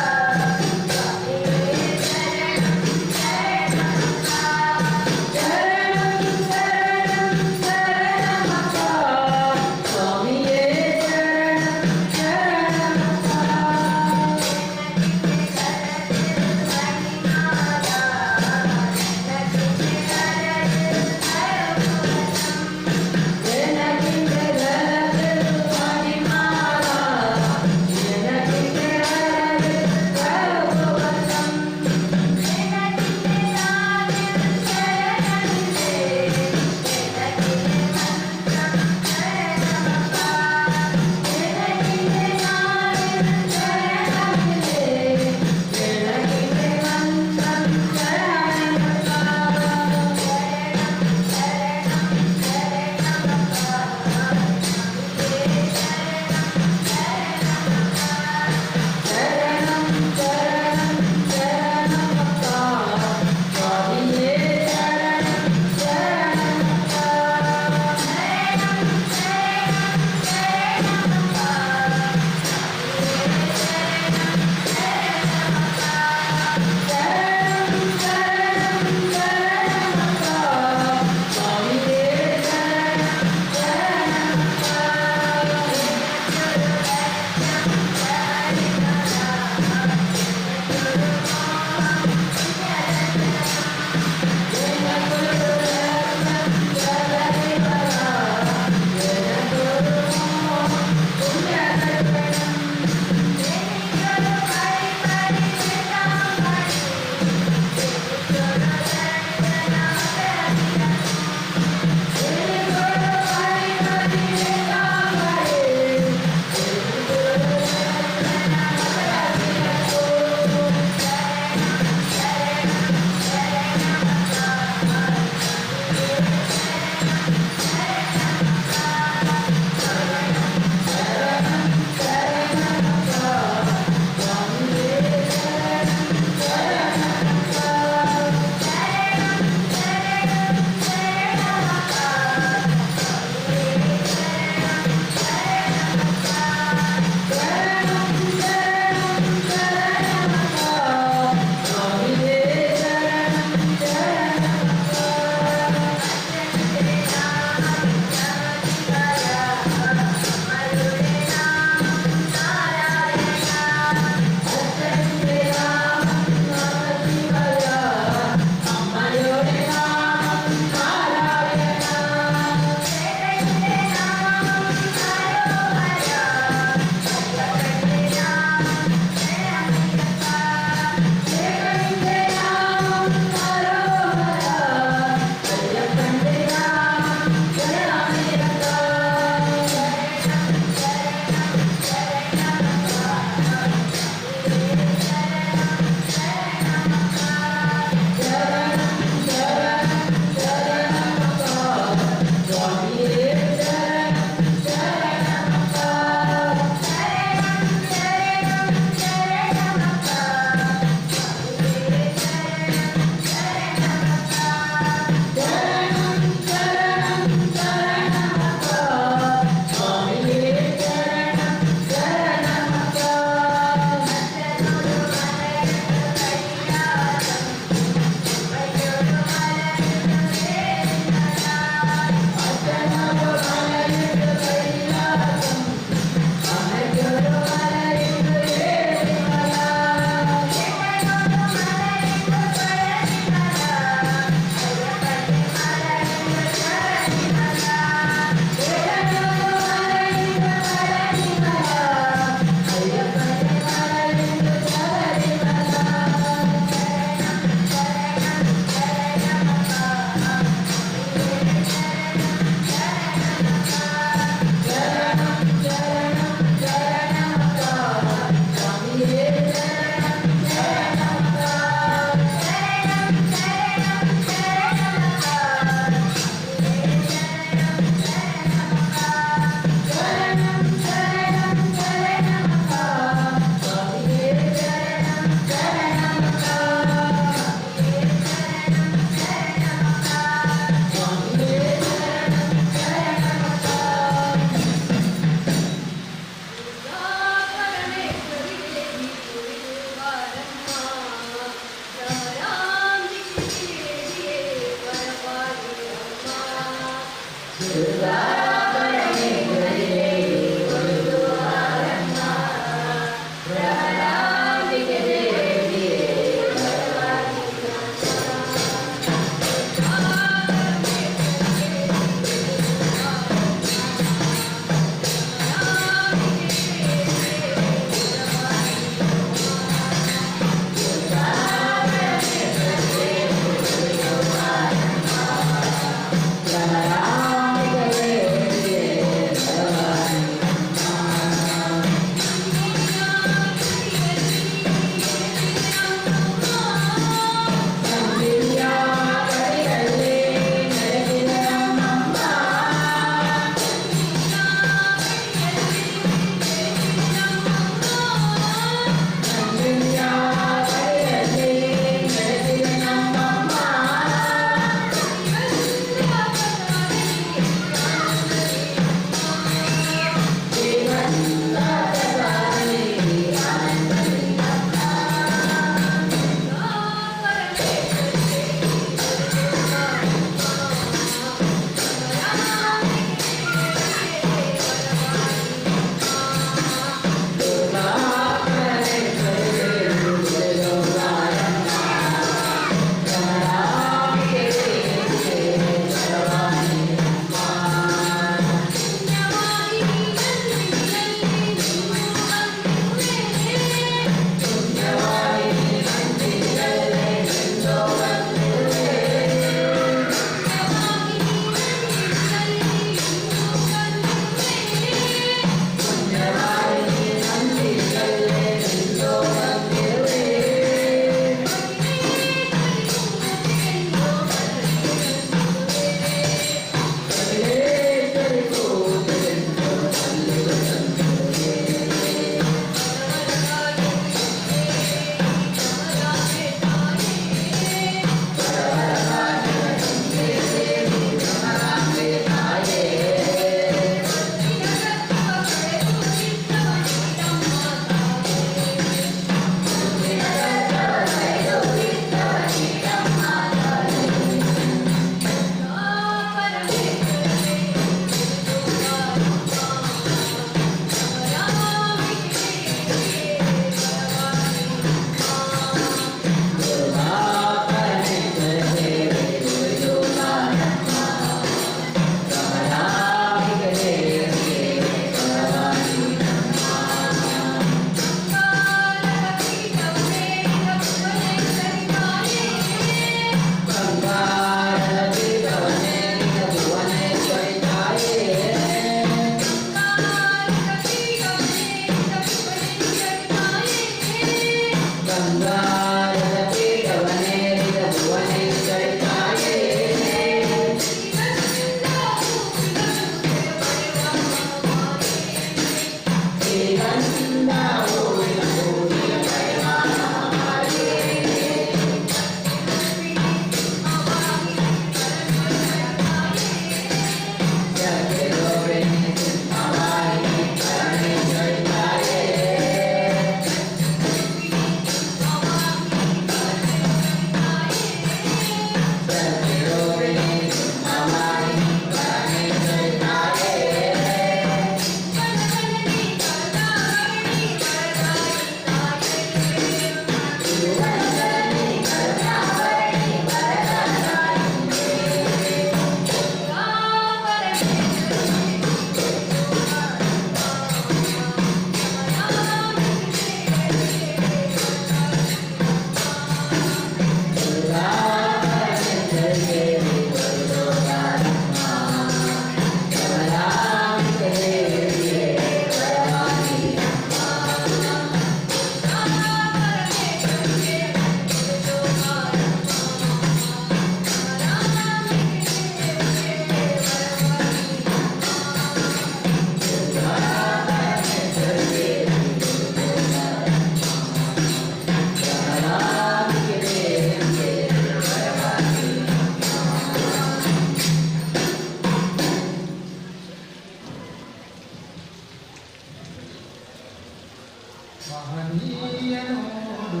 ಮಹನೀಯನೋಡು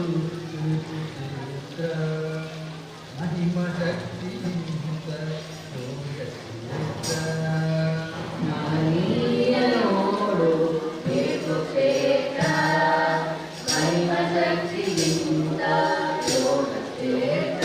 ಕ್ಷೇತ್ರ ಮಹಿಮ ಶಕ್ತಿಯಿಂದ ಕ್ಷೇತ್ರ ಮಹನೀಯನೋಡು ಕ್ಷೇತ್ರ ಮಹಿಮ ಶಕ್ತಿಯಿಂದ ಕ್ಷೇತ್ರ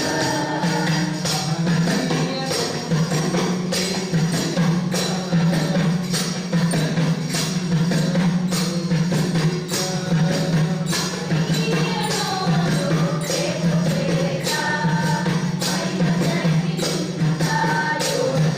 Thank you.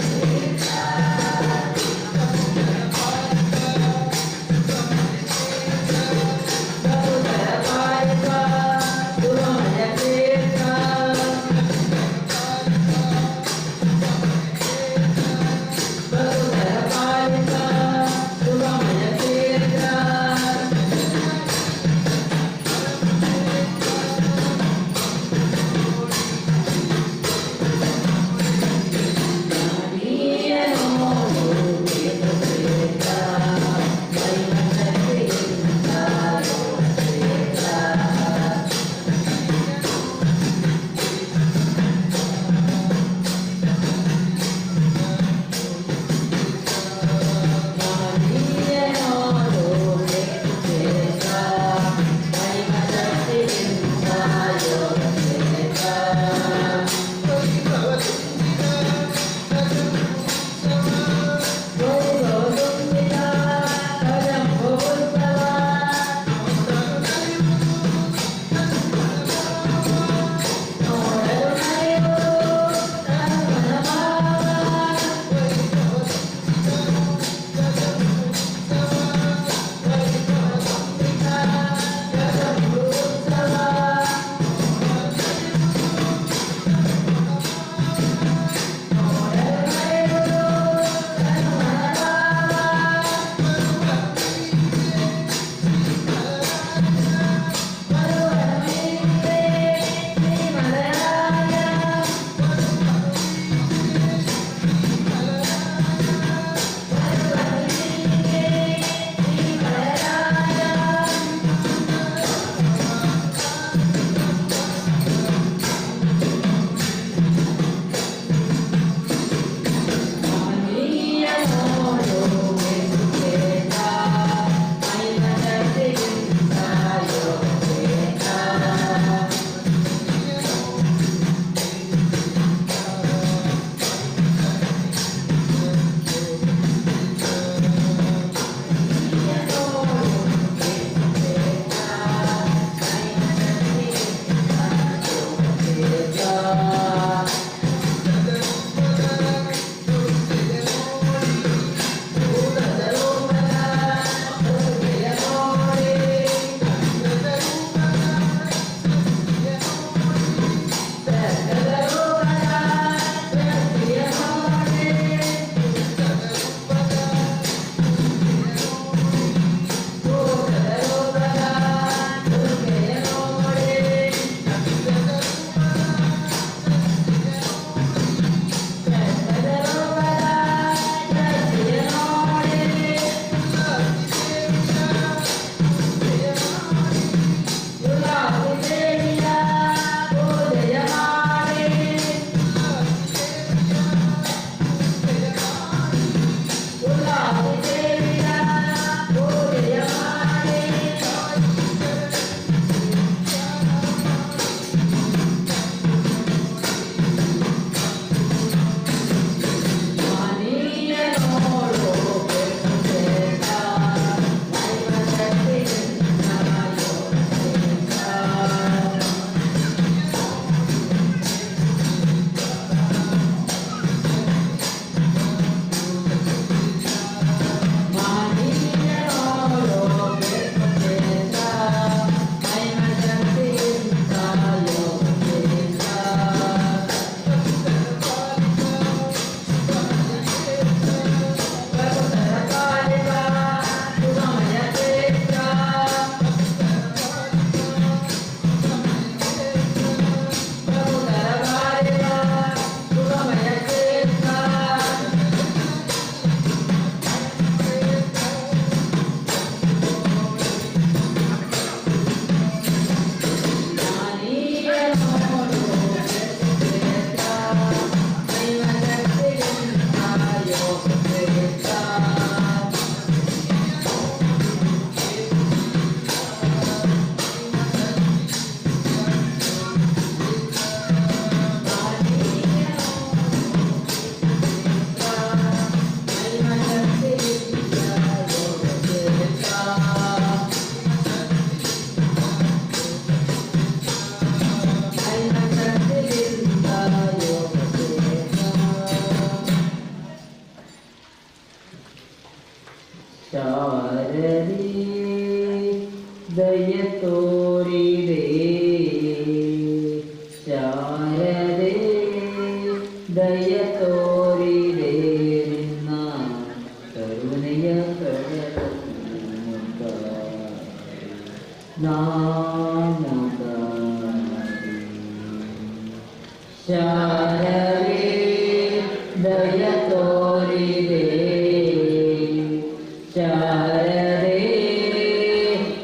ದಯ ತೋರಿದೆ ಶಾರದೆ ದಯ ತೋರಿದೆ ನಿನ್ನ ಕರುಣೆಯ ಕಡಲುತ್ತ ನಾನು ಶಾರದೆ ದಯ ತೋರಿದೆ ಶಾರದೆ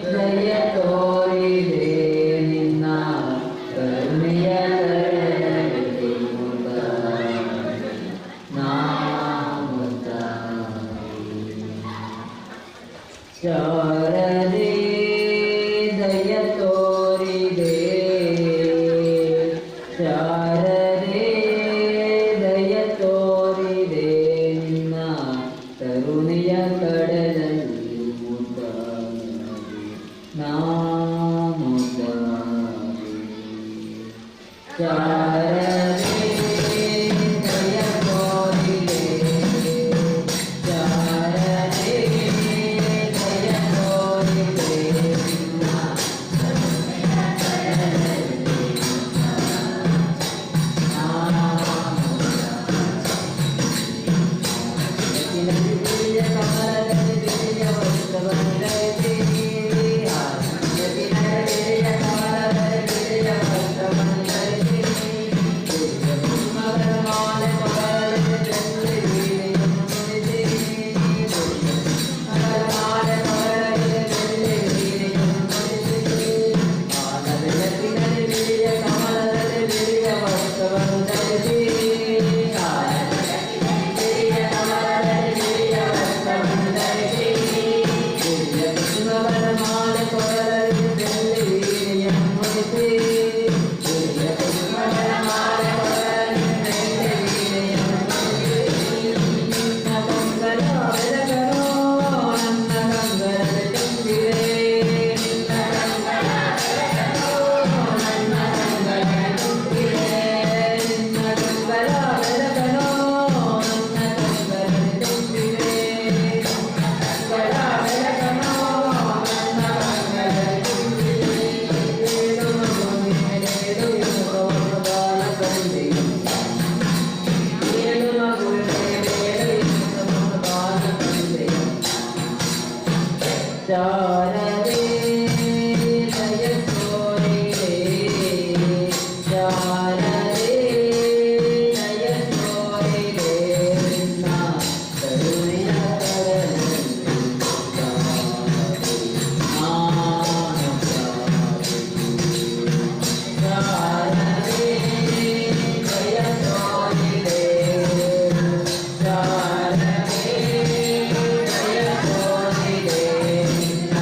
ದಯ ತೋರಿದೆ ನಿನ್ನ ಕರುಣೆಯ ಶಾರದೆ ದಯ ತೋರಿದೆ ಶಾರದೆ ದಯ ತೋರಿದೆ ನಿನ್ನ ಕರುಣೆಯ ಕಡಲಲ್ಲಿ ನಾಮುದಾರಿ ಶಾರದೆ ದಯ ತೋರಿದೆ ಶಾರದೆ ದಯ ತೋರಿದೆ ನಿನ್ನ ಕರುಣೆಯ ಕಡಲಲ್ಲಿ ಶಾರದೆ ದಯ ತೋರಿದೆ ಶಾರದೆ ದಯ ತೋರಿದೆ ನಿನ್ನ ಕರುಣೆಯ ಶಾರದೆ ದಯ ತೋರಿದೆ ಶಾರದೆ ದಯ ತೋರಿದೆ ನಿನ್ನ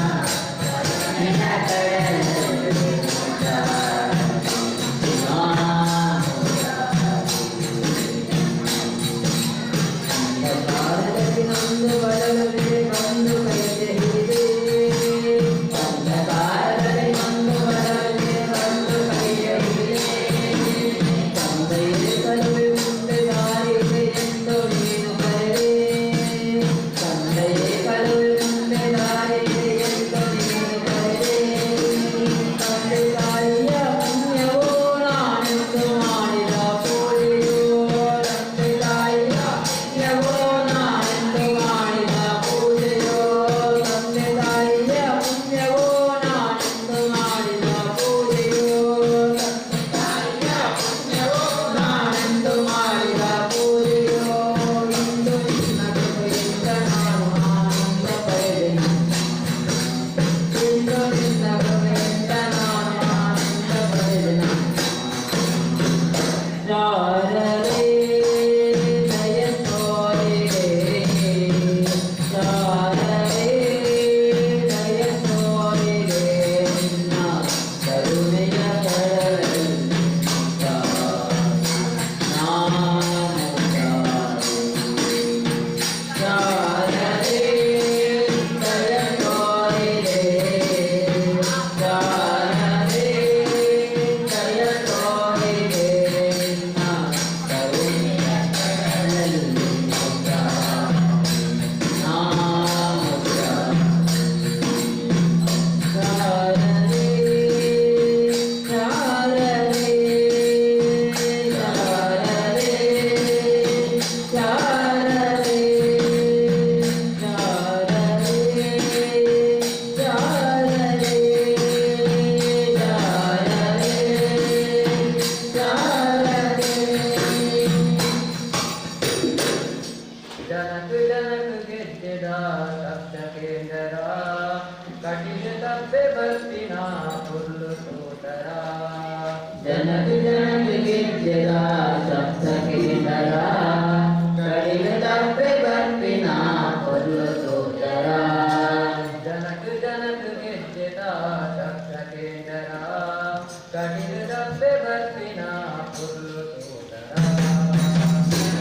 डब्बे बर्फिना फुल्लु तोतरा जनक जनक गिज्जरा सप्तकेतरा कडिल दब्बे बर्पिना फुल्लु तोतरा जनक जनक गिज्जता सप्तकेतरा कडिल डब्बे बर्फिना फुल्लु तोतरा जनक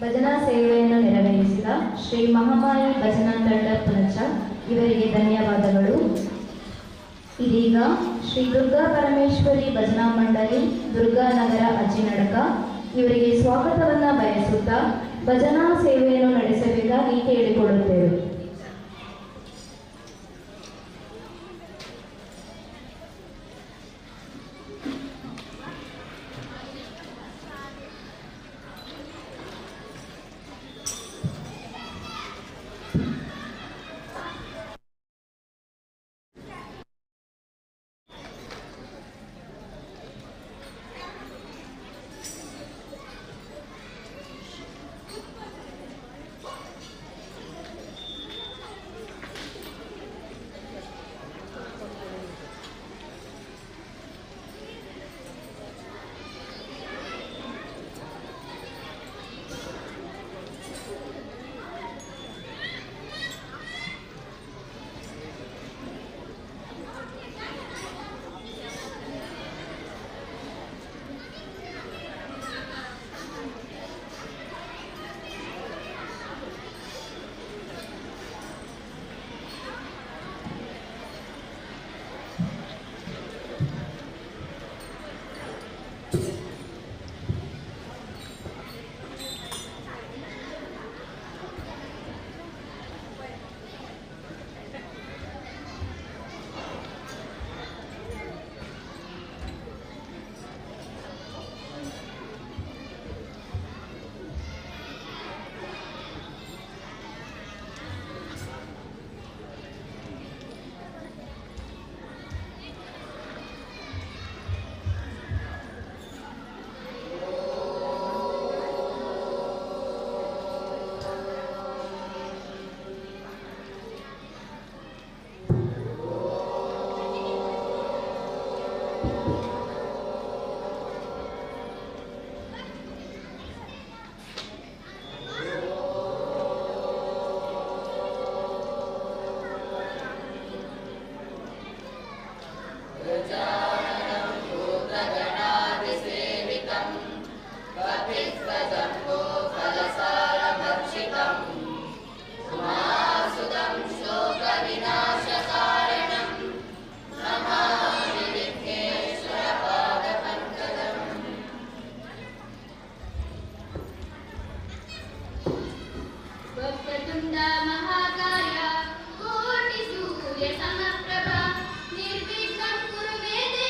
ಭಜನಾ ಸೇವೆಯನ್ನು ನೆರವೇರಿಸಿದ ಶ್ರೀ ಮಹಾಮಾಯಿ ಭಜನಾ ತಂಡ ಪುಣಚ ಇವರಿಗೆ ಧನ್ಯವಾದಗಳು. ಇದೀಗ ಶ್ರೀ ದುರ್ಗಾ ಪರಮೇಶ್ವರಿ ಭಜನಾ ಮಂಡಳಿ ದುರ್ಗಾನಗರ ಅಜ್ಜಿನಡಕ ಇವರಿಗೆ ಸ್ವಾಗತವನ್ನ ಬಯಸುತ್ತಾ ಭಜನಾ ಸೇವೆಯನ್ನು ನಡೆಸಬೇಕಾಗಿ ಕೇಳಿಕೊಳ್ಳುತ್ತೇವೆ. महाकाय कोटि सूर्य समप्रभा निर्विघ्नं कुरु मे देव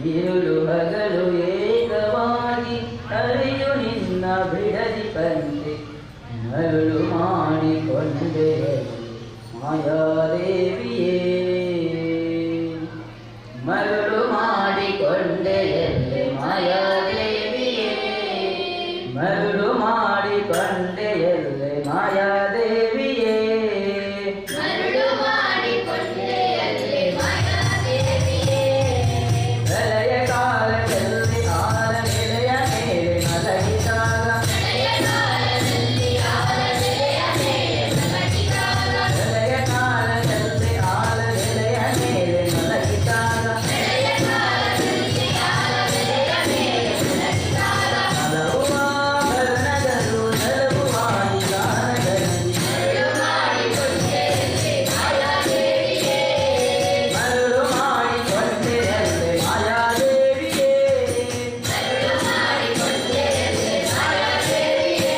ഇരുಳು ಹಗಲು ಏಕವಾಗಿ ಹರಿಯು ನಿನ್ನ ಬಿಡದಿ ಬಂದೆ ಮರುಳು ಮಾಡಿಕೊಂಡೆ ಮಾಯಾದೇವಿಯೇ ಮರುಳು ಮಾಡಿಕೊಂಡೆ ಎಲ್ಲಿ ಮಾಯಾದೇವಿಯೇ ಮರುಳು ಮಾಡಿಕೊಂಡೆ ಎಲ್ಲಿ ಮಾಯಾದೇವಿಯೇ ಮರುಳು ಮಾಡಿಕೊಂಡೆಯಲ್ಲಿ ಮಾಯಾದೇವಿಯೇ ಪ್ರಳಯ ಕಾಲದಲ್ಲಿ ಆಲ ನೆಲೆಯ ಮೇಲೆ ಮಲಗಿದಾಗ ಪ್ರಳಯ ಕಾಲದಲ್ಲಿ ಆಲ ನೆಲೆಯ ಮೇಲೆ ಮಲಗಿದಾಗ ಪ್ರಳಯ ಕಾಲದಲ್ಲಿ ಆಲ ನೆಲೆಯ ಮೇಲೆ ಮಲಗಿದಾಗ ಪ್ರಳಯ ಕಾಲದಲ್ಲಿ ಆಲ ನೆಲೆಯ ಮೇಲೆ ಮಲಗಿದಾಗ ಹಲವು ಆಭರಣಗಳು ಹಲವು ಮಾಡಿ ಗಾನಗಳಲ್ಲಿ ಮರುಳು ಮಾಡಿಕೊಂಡೆಯಲ್ಲಿ ಮಾಯಾದೇವಿಯೇ ಮರುಳು ಮಾಡಿಕೊಂಡೆಯಲ್ಲೇ ಮಾಯಾದೇವಿಯೇ ಮರುಳು ಮಾಡಿಕೊಂಡೆಯಲ್ಲಿ ಮಾಯಾದೇವಿಯೇ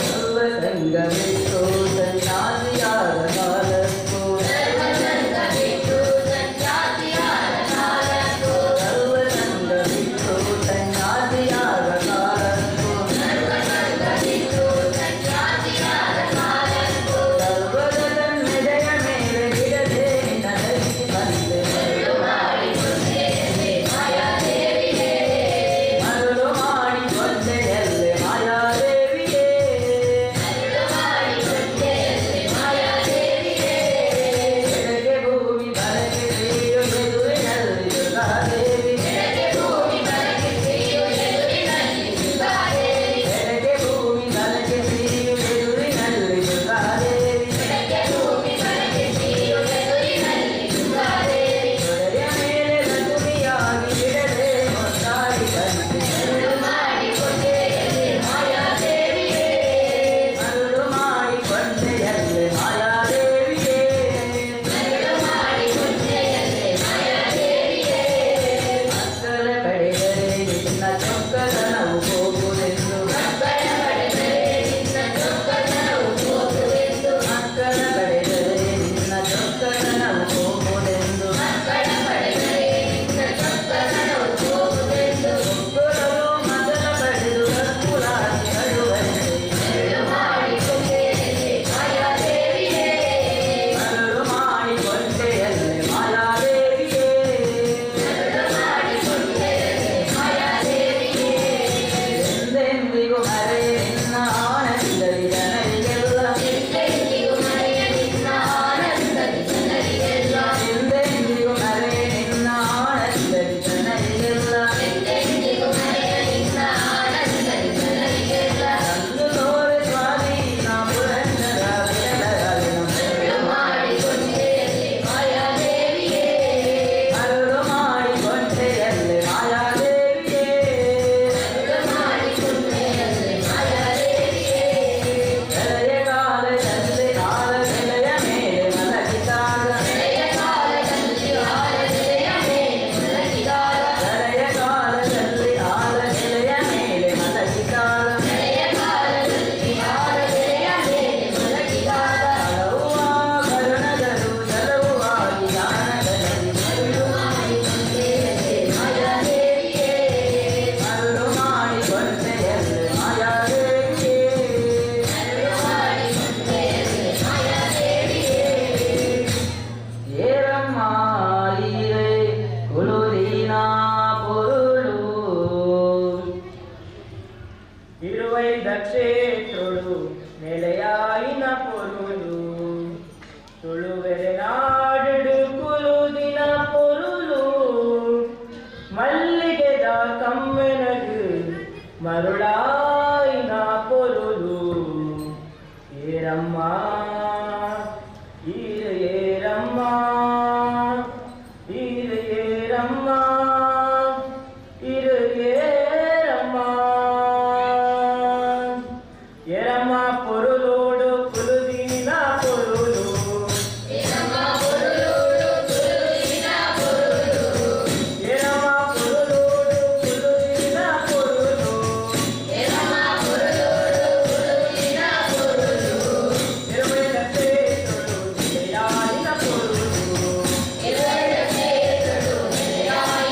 ಸರ್ವ ಸಂಗಮಿತ್ತು ಸನ್ಯಾಸಿಯಾದ ಕಾಲಕ್ಕೂ ಸರ್ವಸಂಗ ಬಿಟ್ಟು ಸನ್ಯಾಸಿಯಾದ ಕಾಲಕ್ಕೂ ಸರ್ವ ಸಂಗಮಿತ್ತು ಸನ್ಯಾಸಿಯಾದ ಕಾಲಕ್ಕೂ ಸರ್ವಸಂಗ ಬಿಟ್ಟು ಸನ್ಯಾಸಿಯಾದ ಕಾಲಕ್ಕೂ ಸರ್ವದ ತನ್ನೆದೆಯ ಮೇಲೆ ಬಿಡದೆ ನನಗೆ ಬಂದೆ ಮರುಳು ಮಾಡಿಕೊಂಡೆಯಲ್ಲಿ ಮಾಯಾದೇವಿಯೇ ಮರುಳು ಮಾಡಿಕೊಂಡೆಯಲ್ಲೇ ಮಾಯಾದೇವಿಯೇ ಮರುಳು ಮಾಡಿಕೊಂಡೆಯಲ್ಲಿ ಮಾಯಾದೇವಿಯೇ ಎಡಗೆ ಭೂಮಿ ಬಲಗೆ ಶ್ರೀಯು ಎದುರಿನಲ್ಲಿ ದುರ್ಗಾದೇವಿ ಎಡಗೆ ಭೂಮಿ ಬಲಗೆ ಶ್ರೀಯು ಎದುರಿನಲ್ಲಿ ದುರ್ಗಾದೇವಿ ಎಡಗೆ ಭೂಮಿ ಬಲಗೆ ಶ್ರೀಯು ಎದುರಿನಲ್ಲಿ ದುರ್ಗಾದೇವಿ ಎಡಗೆ ಭೂಮಿ ಬಲಗೆ ಶ್ರೀಯು ಎದುರಿನಲ್ಲಿ ದುರ್ಗಾದೇವಿ ತೊಡೆಯ ಮೇಲೆ ಲಕ್ಷ್ಮಿಯಾಗಿ ಬಿಡದೆ ಮುದ್ದಾಡಿ ಬಂದೆ ಮರುಳು ಮಾಡಿಕೊಂಡೆಯಲ್ಲಿ ಮಾಯಾದೇವಿಯೇ ಮರುಳು ಮಾಡಿಕೊಂಡೆಯಲ್ಲೇ ಮಾಯಾದೇವಿಯೇ ಮರುಳು ಮಾಡಿಕೊಂಡೆಯಲ್ಲಿ ಮಾಯಾದೇವಿಯೇ ಮಕ್ಕಳ ಪಡೆದರೆ ನಿನ್ನ ಚೊಕ್ಕದನವು ಹೋಗುವುದೆಂದು ಮಕ್ಕಳ ಪಡೆದರೆ ನಿನ್ನ ಚೊಕ್ಕತನವು ಹೋಗುವೆಂದು ಮಕ್ಕಳ ಪಡೆದರೆ ನಿನ್ನ ಚೊಕ್ಕದನವು ಹೋಗುವುದೆಂದು ಮಕ್ಕಳ ಪಡೆದರೆ ನಿನ್ನ ಚೊಕ್ಕತನವು ಹೋಗುವೆಂದು ಒಬ್ಬರು ಮಗನ ಪಡೆದು ಕರ್ಪೂರಾಗಿ ಅಳುವಂತೆ ಮರುಳು ಮಾಡಿಕೊಂಡೆಯಲ್ಲಿ ಮಾಯಾದೇವಿಯೇ ಮರುಳು ಮಾಡಿಕೊಂಡೆಯಲ್ಲೇ ಮಾಯಾದೇವಿಯೇ ಮರುಳು ಮಾಡಿಕೊಂಡೆಯಲ್ಲಿ ಮಾಯಾದೇವಿಯೇ ಎಂದೆಂದಿಗೂ ಮರೆಯ ನಿನ್ನ ಆನಂದದಿ ಜನರಿಗೆಲ್ಲ ಎಂದೆಂದಿಗೂ ಮರೆಯ ನಿನ್ನ ಆನಂದದಿ ಜನರಿಗೆಲ್ಲ ಎಂದೆಂದಿಗೂ ಮರೆಯ ನಿನ್ನ ಆನಂದದಿ ಜನರಿಗೆಲ್ಲ ಎಂದೆಂದಿಗೂ ಮರೆಯ ನಿನ್ನ ಆನಂದದಿ ಜನರಿಗೆಲ್ಲ ಅಂದು ತೋರೆ ಸ್ವಾಮಿ ನಾ ಪುರಂದರ ವಿಠಲರಾಯನ ಮರುಳು ಮಾಡಿಕೊಂಡೆಯಲ್ಲಿ ಮಾಯಾದೇವಿಯೇ ಮರುಳು ಮಾಡಿಕೊಂಡೆಯಲ್ಲೇ ಮಾಯಾದೇವಿಯೇ ಮರುಳು ಮಾಡಿಕೊಂಡೆಯಲ್ಲಿ ಮಾಯಾದೇವಿಯೇ ಪ್ರಳಯ ಕಾಲದಲ್ಲಿ ಆಲ ನೆಲೆಯ ಮೇಲೆ ಮಲಗಿದಾಗ ಪ್ರಳಯ ಕಾಲದಲ್ಲಿ ಆಲ ನೆಲೆಯ ಮೇಲೆ ಮಲಗಿದಾಗ ಪ್ರಳಯ ಕಾಲದಲ್ಲಿ ಆಲ ನೆಲೆಯ ಮೇಲೆ ಮಲಗಿದಾಗ ಪ್ರಳಯ ಕಾಲದಲ್ಲಿ ಆಲ ನೆಲೆಯ ಮೇಲೆ ಮಲಗಿದಾಗ ಹಲವು ಆಭರಣಗಳು ಹಲವು ಆಗಿ ಗಾನಗಳಲ್ಲಿ ಮರುಳು ಮಾಡಿಕೊಂಡೆಯಲ್ಲಿ ಮಾಯಾದೇವಿಯೇ ಮರುಳು ಮಾಡಿಕೊಂಡೆಯಲ್ಲೇ ಮಾಯಾದೇವಿಯೇ ಮರುಳು ಮಾಡಿಕೊಂಡೆಯಲ್ಲಿ ಮಾಯಾದೇವಿಯೇ ಏರಮ್ಮ ಈರೆ ಕುಲುದೀನ ಪೊರುಳು ಇರುವೈದ ಕ್ಷೇತ್ರಳು ನೆಲೆಯಾಯಿನ ಪೊರುಳು ತುಳುವೆರೆ ನಾಡು ಕುಲುದಿನ ಪೊರುಳು ಮಲ್ಲಿಗೆದ ಕಮ್ಮೆನಗು ಮರುಳಾಯಿನ ಪೊರುಳು ಏರಮ್ಮ ಏರಮ್ಮ ಏರಮ್ಮ ಏರಮ್ಮ ಎರಮ್ಮ ಪೊರುಳೋಡು ಕುಲುದಿನ ಪೊರುಳು ನಮ್ಮ ಪೊರುಳೋಡು ಕುಲುವಿನ ಪೊರುಳು ಎರಮ್ಮ ಪೊರುಳೋಡು ಕುಲುದಿನ ಪೊರುಳು ನಮ್ಮ ಪೊರುಳೋಡು ಕುಲುವಿನ ಪೊರುಳು ಇರುವೆದ ಕ್ಷೇತ್ರಳು ನೆಲೆಯಾಯಿನ ಪೊರುಳು ಇವೆರಡ ಕ್ಷೇತ್ರಗಳು ನೆಲೆಯಾಯಿನ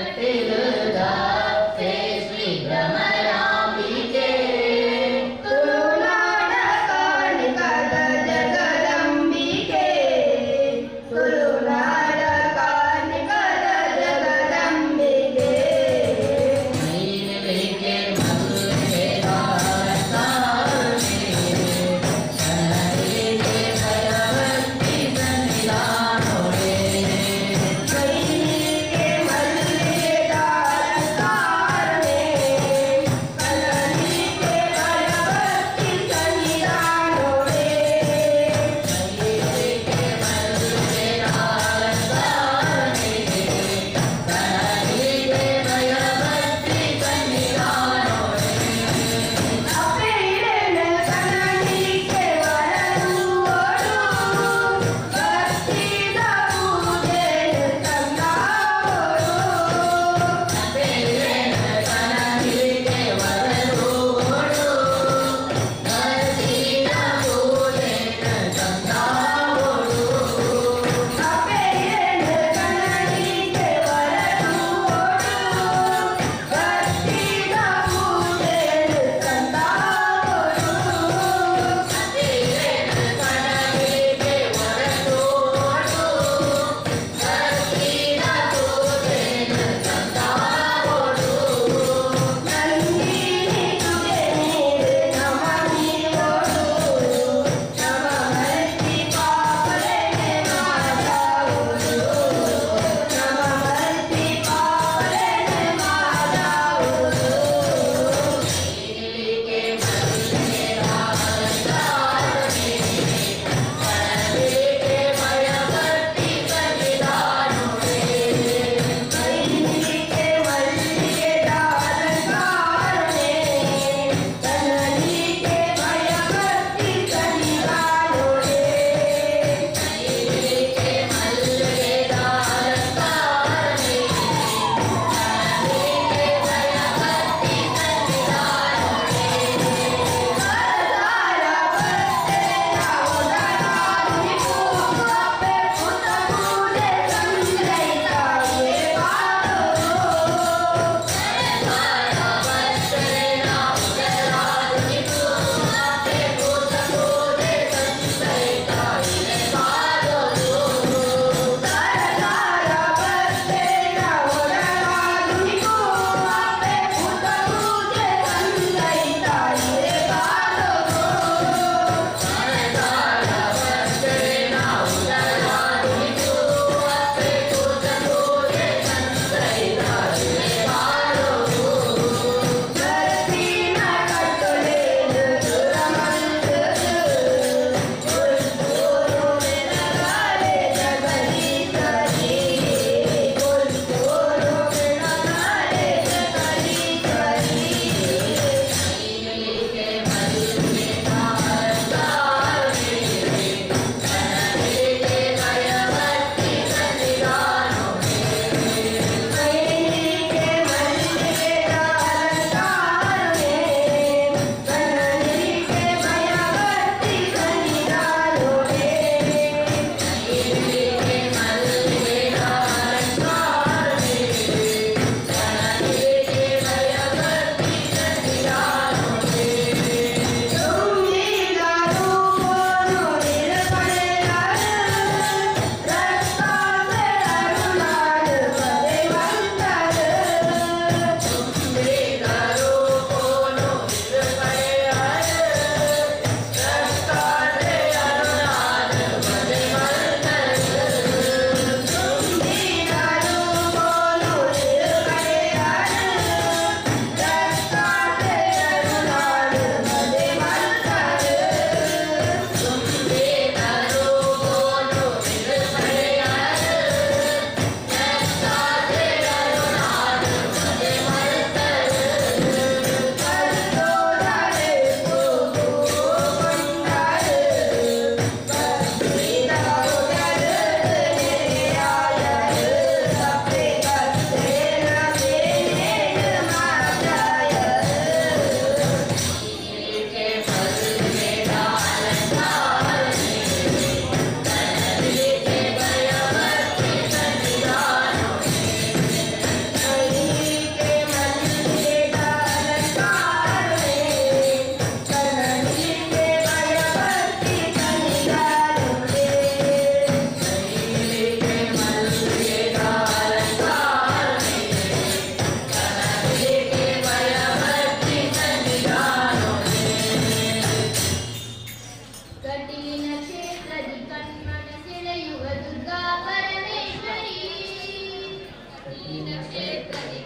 ಕಟ್ಟಿರುದಾತೆ ಶ್ರೀ ಭ್ರಮರಾಂಬಿಕೆ ತುಳುನಾಡ ಕಾಣಿಕದ ಜಗದಂಬಿಕೆ ತುಳುನಾಡ ಕಾಣಿಕದ ಜಗದಂಬಿಕೆ ನೀನಿಗೆ ಮಧುರೆ ದಾಸಾನೆ ಕನಲಿಗೆ ಭಯವಂತಿ ಸನ್ನಿಧಾನೋಡೆ ಕೈಗೆ ಮಲ್ಲಿಗೆ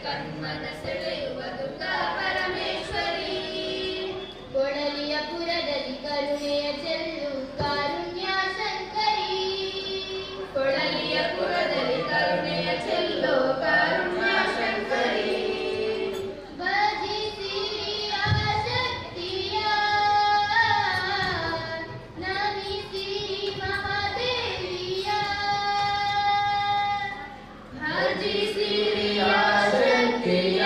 ಕಣ್ಮನ ಸೆಳೆಯುವ ದುರ್ಗಾ ಪರಮೇಶ್ವರಿ ಕೊಡಲಿಯ ಪುರದಲ್ಲಿ ಕರುಣೆಯ ಚೆಲ್ಲು ಕಾರುಣ್ಯ ಶಂಕರಿ ಕೊಡಲಿಯ ಪುರದಲ್ಲಿ ಕರುಣೆಯ ಚೆಲ್ಲು ಕಾರುಣ್ಯ ಶಂಕರಿ ಭಜಿಸಿರಿಯ ಶಕ್ತಿಯ ನಮಿಸಿರಿ ಮಹಾದೇವಿಯ ಭಜಿಸಿರಿಯ ಶಕ್ತಿಯ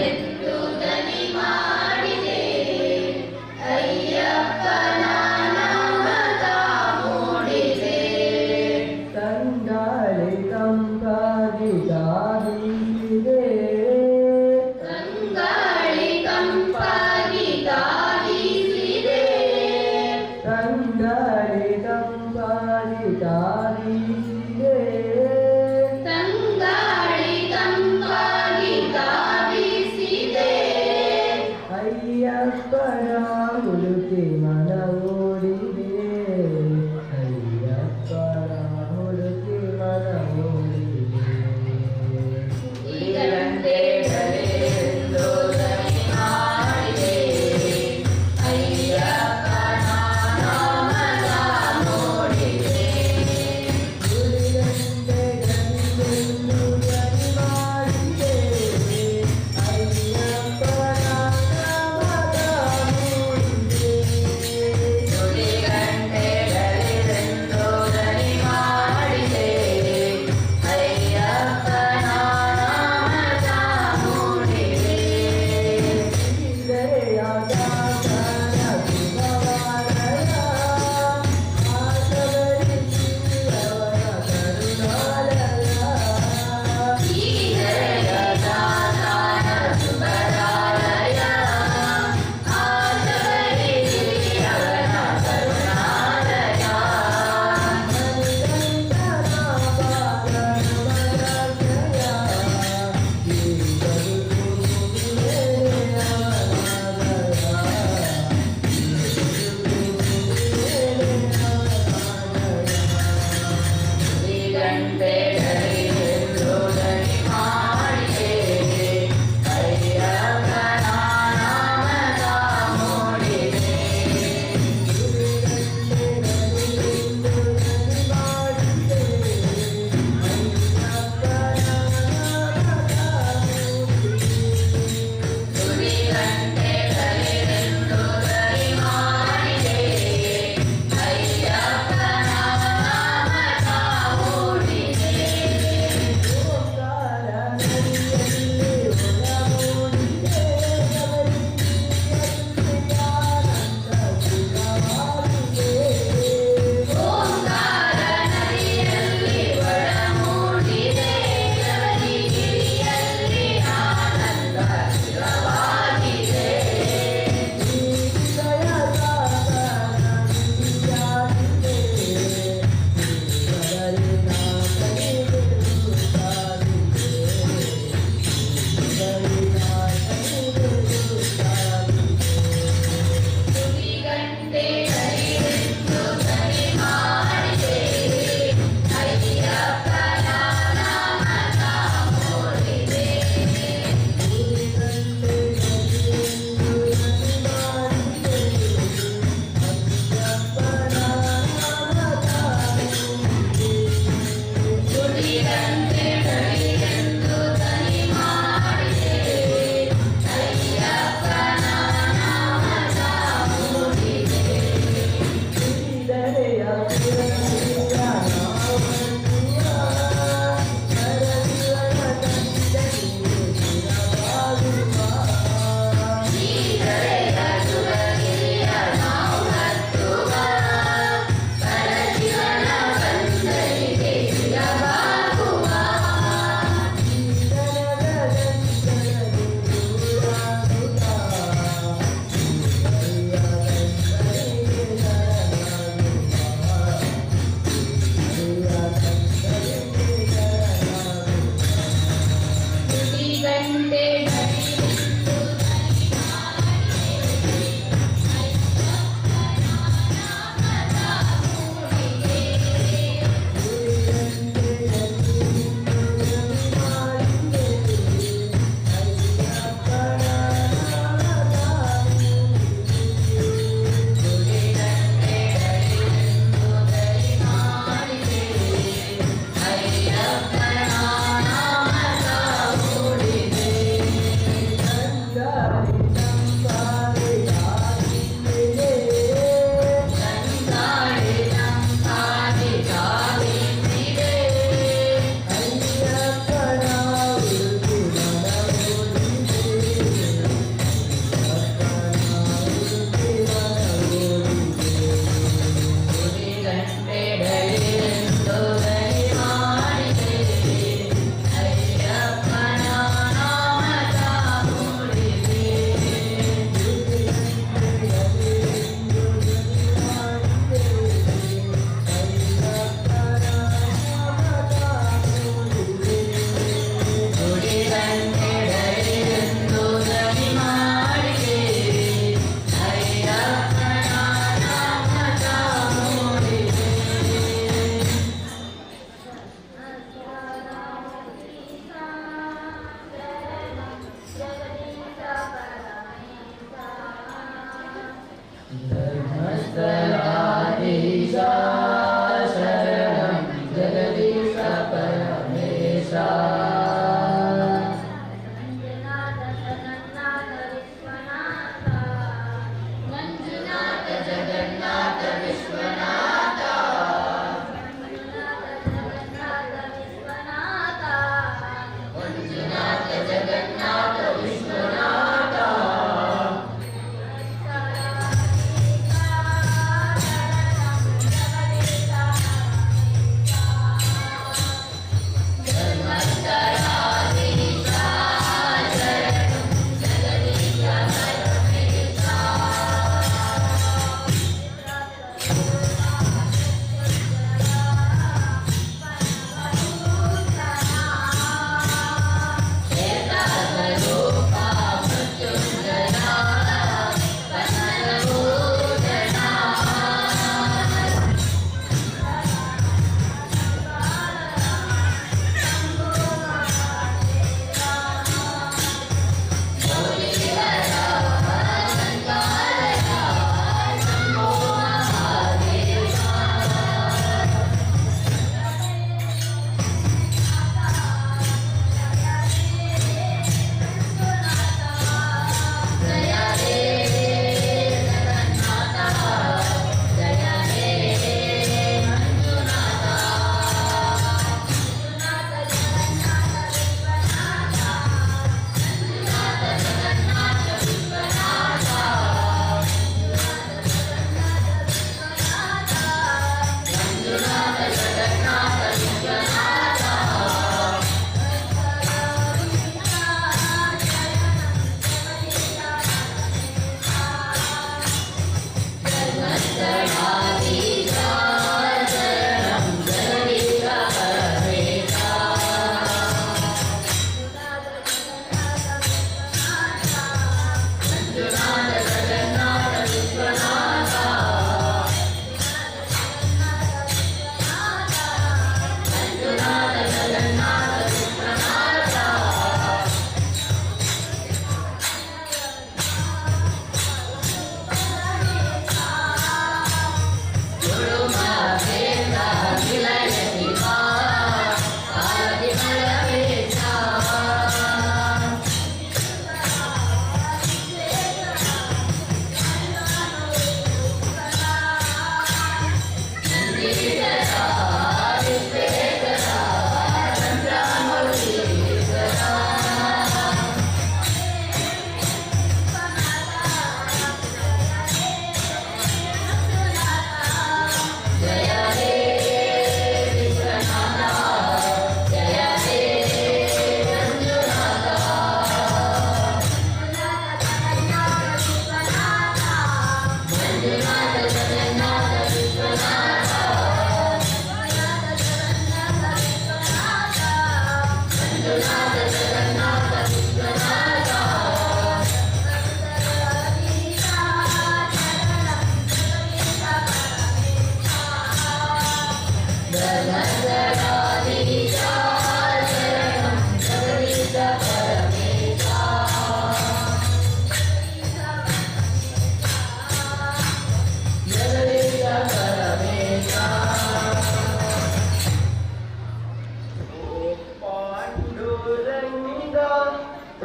ಎಂದು ದನಿ ಮಾಡಿದೆ ಅಯ್ಯಪ್ಪನ ನಾಮದ ಮೂಡಿದೆ ತಂಗಾಳಿ ತಂಪಾಗಿ ಗಾಳಿಸಿದೆ ತಂಗಾಳಿ ತಂಪಾಗಿ ಗಾಳಿಸಿದೆ ತಂಗಾಳಿ ತಂಪಾಗಿ ಗಾಳಿಸಿದೆ ತಂಗಾಳಿ ತಂಪಾಗಿ ಗಾಳಿಸಿದೆ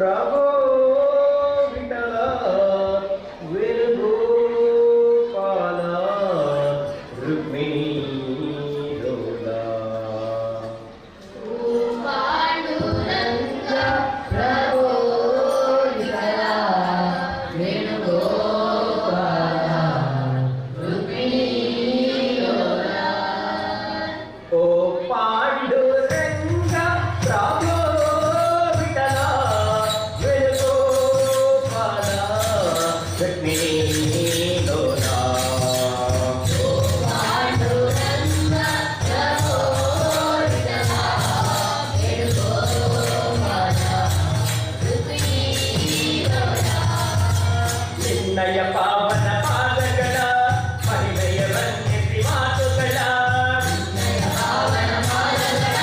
ಪ್ರಭೋ ವಿಠಲ ವೇಣುಗೋಪಾಲ ರುಕ್ಮಿಣಿ ಲೋಲ ಪಾಂಡುರಂಗ ಪ್ರಭೋ ವಿಠಲ ವೇಣುಗೋಪಾಲ ರುಕ್ಮಿಣಿ ಲೋಲ ಓ ಪಾಂಡುರಂಗ ಪ್ರಭೋ ವಿಠಲ ವೇಣುಗೋಪಾಲ ರುಕ್ಮಿಣಿ ಲೋಲ ಪಾಂಡುರಂಗ ಪ್ರಭೋ ವಿಠಲ ವೇಣುಗೋಪಾಲ ರುಕ್ಮಿಣಿ ಲೋಲ ನಿನ್ನಯ ಪಾವನ ಪಾದಗಳ ಮಹಿಮೆಯ ವರ್ಣಿಸಿ ಮಾತುಗಳ ಪಾವನ ಪಾದಗಳ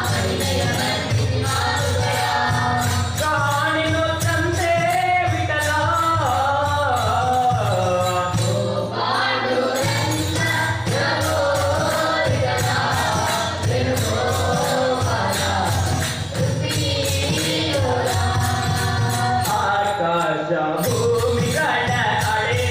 ಮಹಿಮೆಯ ವರ್ಣಿಸಿ ಮಾತುಗಳ ಕಾಣಿನು ತಂದೆ ವಿಠಲ ಪಾಂಡುರಂಗ ಪ್ರಭೋ ವಿಠಲ ವೇಣುಗೋಪಾಲ ರುಕ್ಮಿಣಿ ಲೋಲ ಆಕಾಶ ಭೂಮಿಗಳ ಅಳೆಯ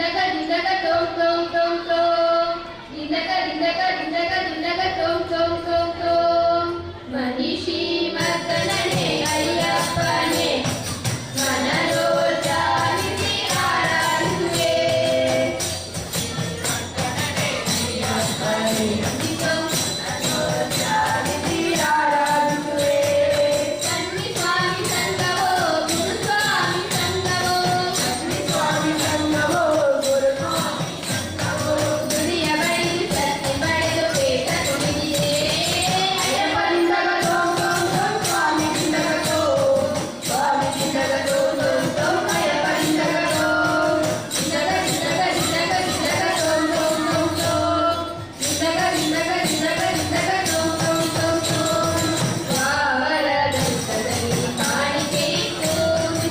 ದಿಂದಗ ದಿಂದಗ ತೋಂ ತೋಂ ತೋಂ ತೋಂ ದಿಂದಗ ದಿಂದಗ ದಿಂದಗ ದಿಂದಗ ತೋಂ ತೋಂ ತೋಂ ತೋಂ ಮಹಿಷಿ ಮರ್ದನನೇ ಅಯ್ಯಪ್ಪನೇ ಮನರೋಜಾನಿಸಿ ಆರಾಧಿಸುವೆ ಕನ್ನಿ ಸ್ವಾಮಿ ಸಂಗವೋ ಗುರುಸ್ವಾಮಿ ಸಂಗವೋ ದುಡಿಯ ಬಳಿ ಸತ್ತಿ ಬಳೆದು ಪೇಟ ತುಳಿದಿದೆ ಅಯ್ಯಪ್ಪನಿಂದಗ ತೋಂ ತೋಂ ತೋಂ ಸ್ವಾಮಿಯಿಂದಗ ತೋಂ ಸ್ವಾಮಿಯಿಂದಗ ತೋಂ ತೋಂ ತೋಂ ಅಯ್ಯಪ್ಪನಿಂದಗ ತೋಂ ದಿಂದಗ ದಿಂದಗ ದಿಂದಗ ದಿಂದಗ ತೋಂ ತೋಂ ತೋಂ ತೋಂ ದಿಂದಗ ದಿಂದಗ ದಿಂದಗ ದಿಂದಗ ತೋಂ ತೋಂ ತೋಂ ತೋಂ ಸ್ವಾವರ ದಂತದಲ್ಲಿ ಕಾಣಿಕೆ ಇಟ್ಟು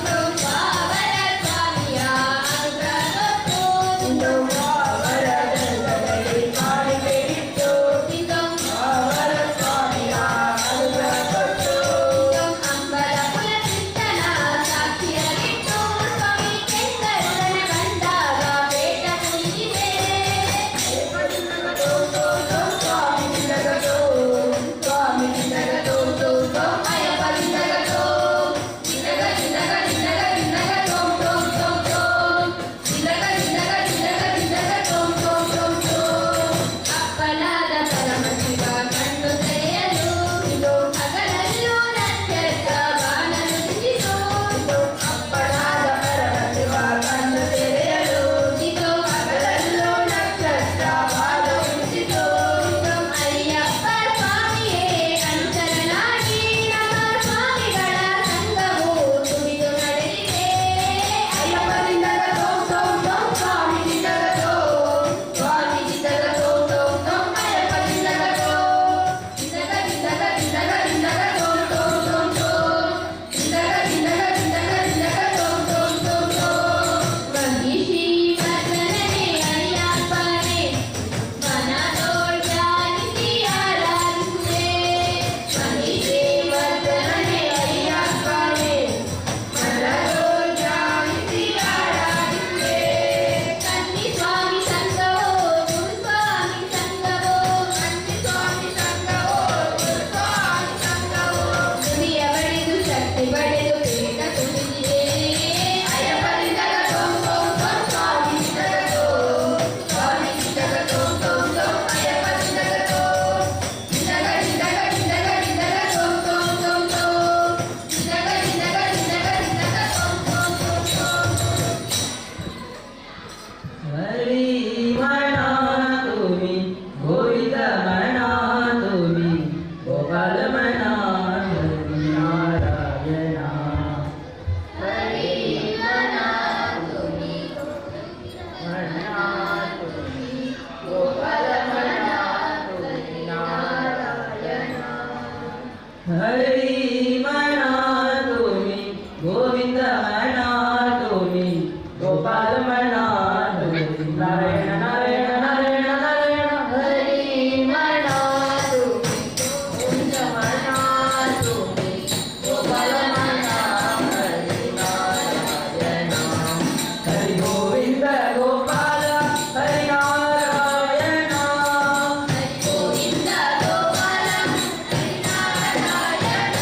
ತೋಂ ಸ್ವಾವರ ಸ್ವಾಮಿಯ ಅನುಗ್ರಹ ಕೊಟ್ಟು ಸ್ವಾವರ ದಂತದಲ್ಲಿ ಕಾಣಿಕೆ ಇಟ್ಟು ತೋಂ ಸ್ವಾವರ ಸ್ವಾಮಿಯ ಅನುಗ್ರಹ ಕೊಟ್ಟು ಅಂಬರ ಕುಲಕೃಷ್ಣನ ಸಾಕ್ಷಿಯಾಗಿಟ್ಟು ಸ್ವಾಮಿ ಕೆಂಗರುಡನ ಕಂಡಾಗ ಪೇಟ ಕುಣಿದಿದೆ ಸ್ವಾಮಿಯಿಂದಗ ತೋಂ ಸ್ವಾಮಿಯಿಂದಗ ತೋಂ ತೋಂ ತೋಂ ಅಯ್ಯಪ್ಪನಿಂದಗ ತೋಂ ದಿಂದಗ ದಿಂದಗ ದಿಂದಗ ದಿಂದಗ ತೋಂ ತೋಂ ತೋಂ ತೋಂ ದಿಂದಗ ದಿಂದಗ ದಿಂದಗ ದಿಂದಗ ತೋಂ ತೋಂ ತೋಂ ತೋಂ ಅಪ್ಪನಾದ ಪರಮಶಿವ ಕಣ್ಣು ತೆರೆಯಲು ಹಗಲಲ್ಲೂ ನಕ್ಷತ್ರ ಬಾಣನು ದಿಸಿತು ಅಪ್ಪನಾದ ಪರಮಶಿವ ಕಣ್ಣು ತೆರೆಯಲು ಹಗಲಲ್ಲೂ ನಕ್ಷತ್ರ ಬಾಣನು ದಿಸಿತು ಅಯ್ಯಪ್ಪ ಸ್ವಾಮಿಯೇ ಅಂಚಲನಾಗಿ ನಮ್ಮ ಸ್ವಾಮಿಗಳ ಸಂಘವು ತುಡಿದು ನಡೆದಿದೆ ಅಯ್ಯಪ್ಪನಿಂದಗ ತೋಂ ತೋಂ ತೋಂ ಸ್ವಾಮಿಯಿಂದಗ ತೋಂ ಸ್ವಾಮಿಯಿಂದಗ ತೋಂ ತೋಂ ತೋಂ ಅಯ್ಯಪ್ಪನಿಂದಗ ತೋಂ ದಿಂದಗ ದಿಂದಗ ದಿಂದಗ ದಿಂದಗ ತೋಂ ತೋಂ ತೋಂ ತೋಂ ದಿಂದಗ ದಿಂದಗ ದಿಂದಗ ದಿಂದಗ ತೋಂ ತೋಂ ತೋಂ ತೋಂ ಮಹಿಷಿ ಮರ್ದನನೇ ಅಯ್ಯಪ್ಪನೇ ಮನದೋಳ್ಜಾನಿಸಿ ಆರಾಧಿಸುವೆ ಮಹಿಷಿ ಮರ್ದನನೇ ಅಯ್ಯಪ್ಪನೇ ಮನದೋಳ್ಜಾನಿಸಿ ಆರಾಧಿಸುವೆ ಕನ್ನಿ ಸ್ವಾಮಿ ಸಂಗವೋ ಗುರುಸ್ವಾಮಿ ಸಂಗವೋ ಕನ್ನಿ ಸ್ವಾಮಿ ಸಂಗವೋ ಗುರುಸ್ವಾಮಿ ಸಂಗವೋ ದುಡಿಯ ಬಳಿದು ಶಕ್ತಿ ಬಳೆದು ಪೀಠ ತುಳಿದಿದೆ ಅಯ್ಯಪ್ಪನಿಂದಗ ತೋಂ ತೋಂ ತೋಂ ಸ್ವಾಮಿಯಿಂದಗ ತೋಂ ಸ್ವಾಮಿಯಿಂದಗ ತೋಂ ತೋಂ ತೋಂ ಅಯ್ಯಪ್ಪನಿಂದಗ ತೋಂ ದಿಂದಗ ದಿಂದಗ ದಿಂದಗ ದಿಂದಗ ತೋಂ ತೋಂ ತೋಂ ತೋಂ ದಿಂದಗ ದಿಂದಗ ದಿಂದಗ ದಿಂದಗ ತೋಂ ತೋಂ ತೋಂ ತೋಂ ಹರಿ ಮಣ ತುಮಿ ಗೋವಿಂದ ಮಣ ತುಮಿ ಗೋಪಾಲ ಮಣ ಹರಿ ನಾರಾಯಣ ಹರಿ ಮನ ತುಮಿ ಮಣ ತುಮಿ ಗೋಪಾಲ ಮನ ಹರಿ ನಾರಾಯಣ ಹರಿ ಮಣ ತುಮಿ ಗೋವಿಂದ ಮಣ ತುಮಿ ಗೋಪಾಲ ಮಣ ಹರಿ ನಾರಾಯಣ ನಾರಾಯಣ ನಾರಾಯಣ ನಾರಾಯಣ ಹರಿ ಮನ ತುಮಿ ಗೋವಿಂದ ಮನ ತುಮಿ ಗೋಪಾಲ ಮನ ಹರಿ ನಾರಾಯಣ ಹರಿ ಗೋವಿಂದ ಗೋಪಾಲ ಹರಿ ನಾರಾಯಣ ಹರಿ ಗೋವಿಂದ ಗೋಪಾಲ ಹರಿ ನಾರಾಯಣ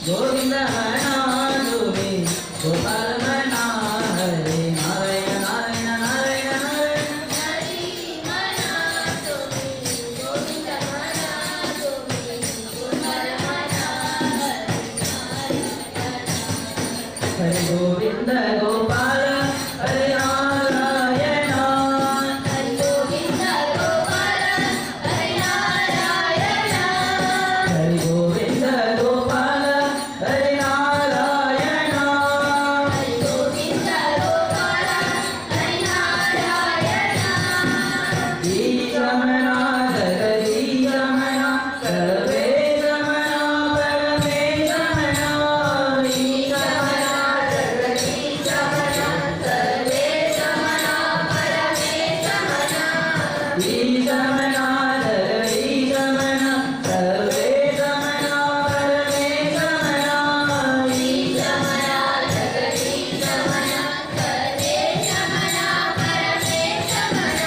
ಗೋವಿಂದ ಮನ ತುಮಿ ಗೋಪಾಲ ಮನ ಹರಿ ನಾರಾಯಣ ನಾರಾಯಣ ನಾರಾಯಣ ನಾರಾಯಣ ಹರಿ ಮನ ತುಮಿ ಗೋವಿಂದ ಮನ ತುಮಿ ಗೋಪಾಲ ಮನ ಹರಿ ಗೋವಿಂದ ಗೋಪಾಲ ಹರಿ ನಾರಾಯಣ ಹರಿ ಗೋವಿಂದ ಗೋಪಾಲ ಹರಿ ನಾರಾಯಣ ಹರಿ ಗೋವಿಂದ ಗೋಪಾಲ ಹರಿ ನಾರಾಯಣ ಹರಿ ಗೋವಿಂದ ಗೋಪಾಲ ಹರಿ ನಾರಾಯಣ ಈ ರಮಣ ಜಗದೀ ರಮಣ ಸರ್ವೇ ರಮಣ ಪರಮೇ ರಮಣ ಈ ರಮಣ ಜಗದೀಶ ರಮಣ ಸರ್ವೇ ರಮಣ ಪರಮೇ ರಮಣ ಈ ರಮಣ ಜಗದೀ ರಮಣ ಸರ್ವೇ ರಮಣ ಪರಮೇ ರಮಣ ಈ ರಮಣ ಜಗದೀಶ ರಮಣ ಸರ್ವೇ ರಮಣ ಪರಮೇ ರಮಣ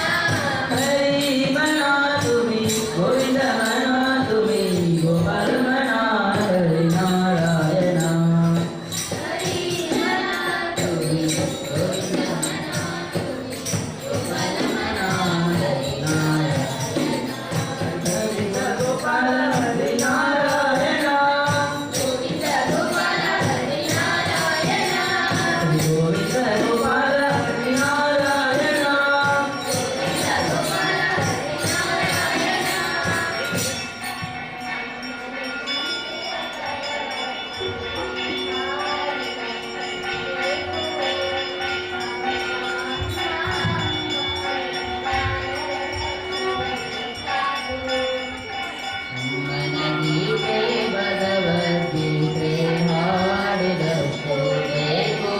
ಹರಿ ಮನ ತುಮಿ ಗೋವಿಂದ ಮನ ತುಮಿ ಗೋಪಾಲ ಮನ ಹರಿ ನಾರಾಯಣ ಹರಿ ಮನ ತುಮಿ ಗೋವಿಂದ ಮನ ತುಮಿ ಗೋಪಾಲ ಮನ ಹರಿ ಗೋವಿಂದ ಗೋಪಾಲ ಹರಿ ನಾರಾಯಣ ಗೋವಿಂದ ಗೋಪಾಲ ಹರಿ ನಾರಾಯಣ ಹರಿ ಗೋವಿಂದ ಗೋಪಾಲ ಹರಿ ನಾರಾಯಣ ಗೋವಿಂದ ಗೋಪಾಲ ಹರಿ ನಾರಾಯಣ ಗೀತೆ ಭಗವದ್ಗೀತೆ ಹಾಡಿದಷ್ಟು ಬೇಕು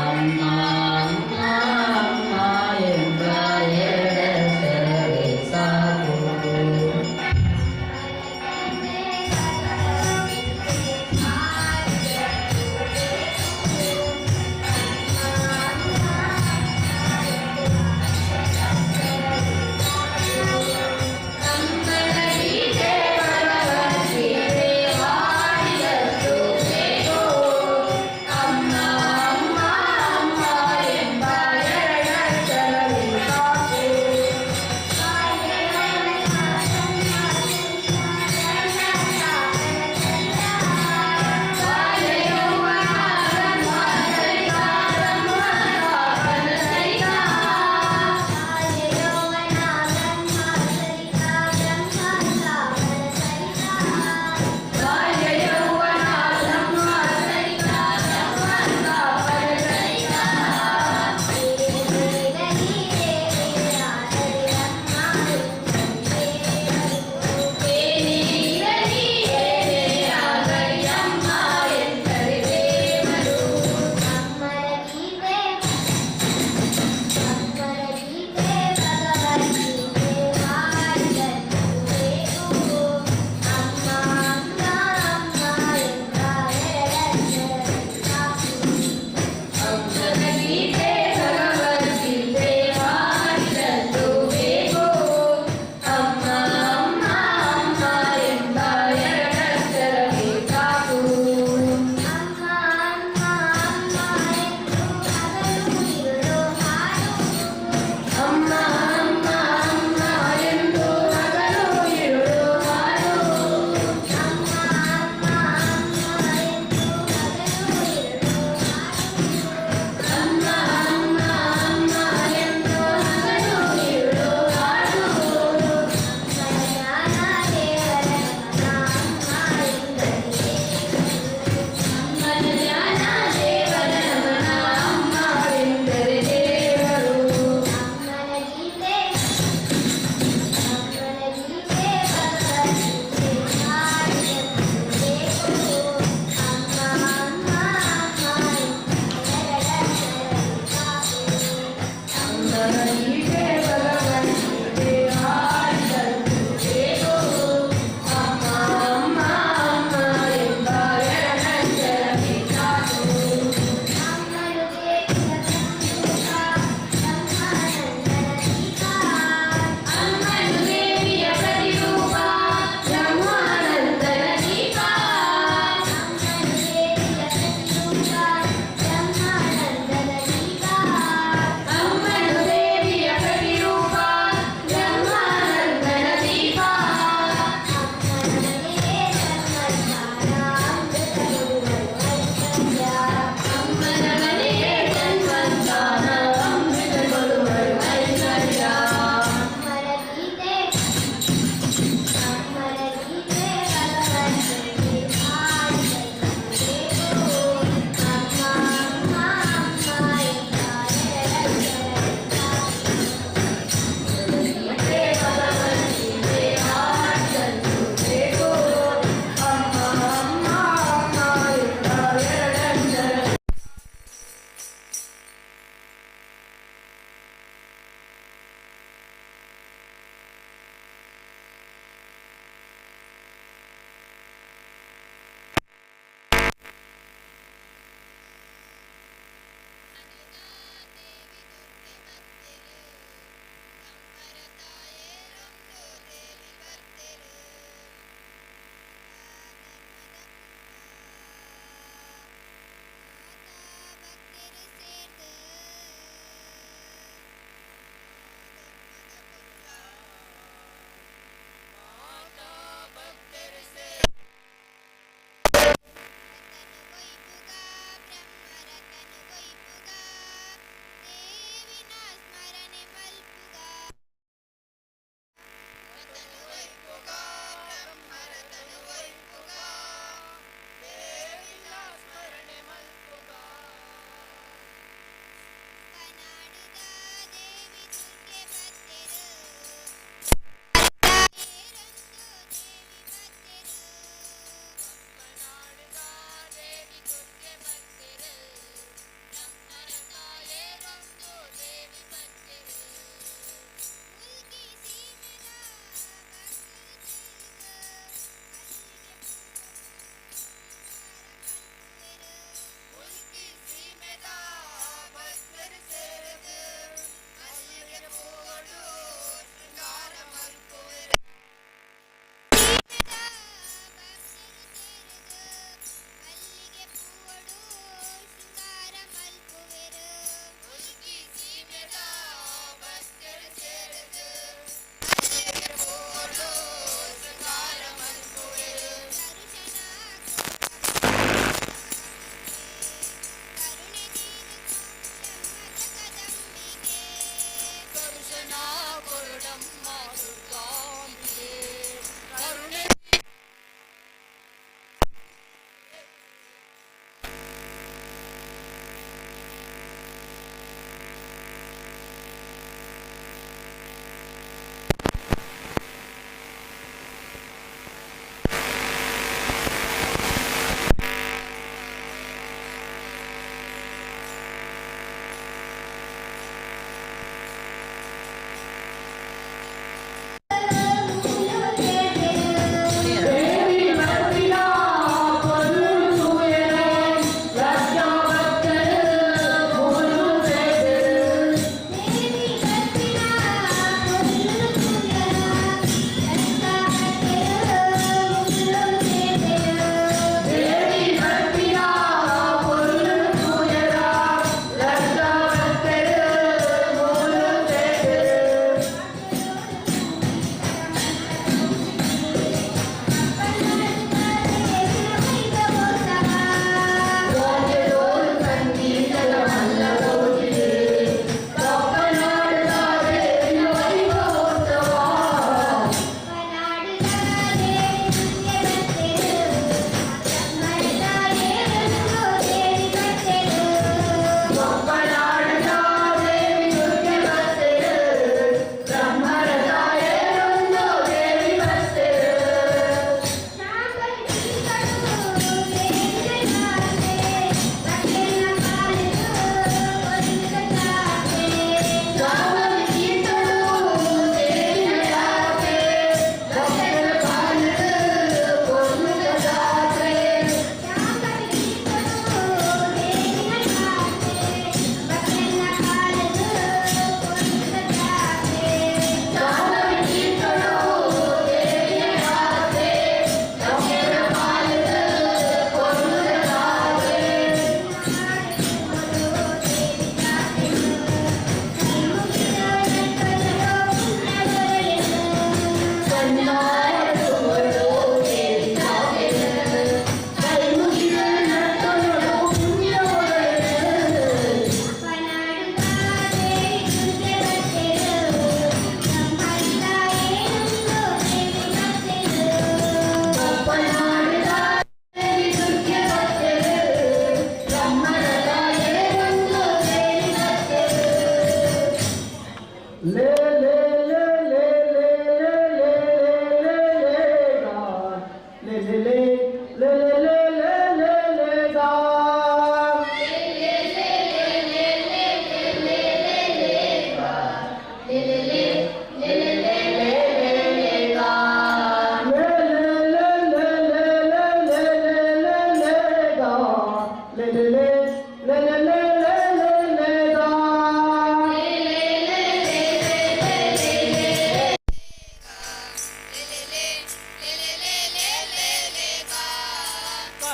ಅಮ್ಮ ಅಮ್ಮ ಅಮ್ಮ ಎಂಬ ಎರಡಕ್ಷರವೇ ಸಾಕು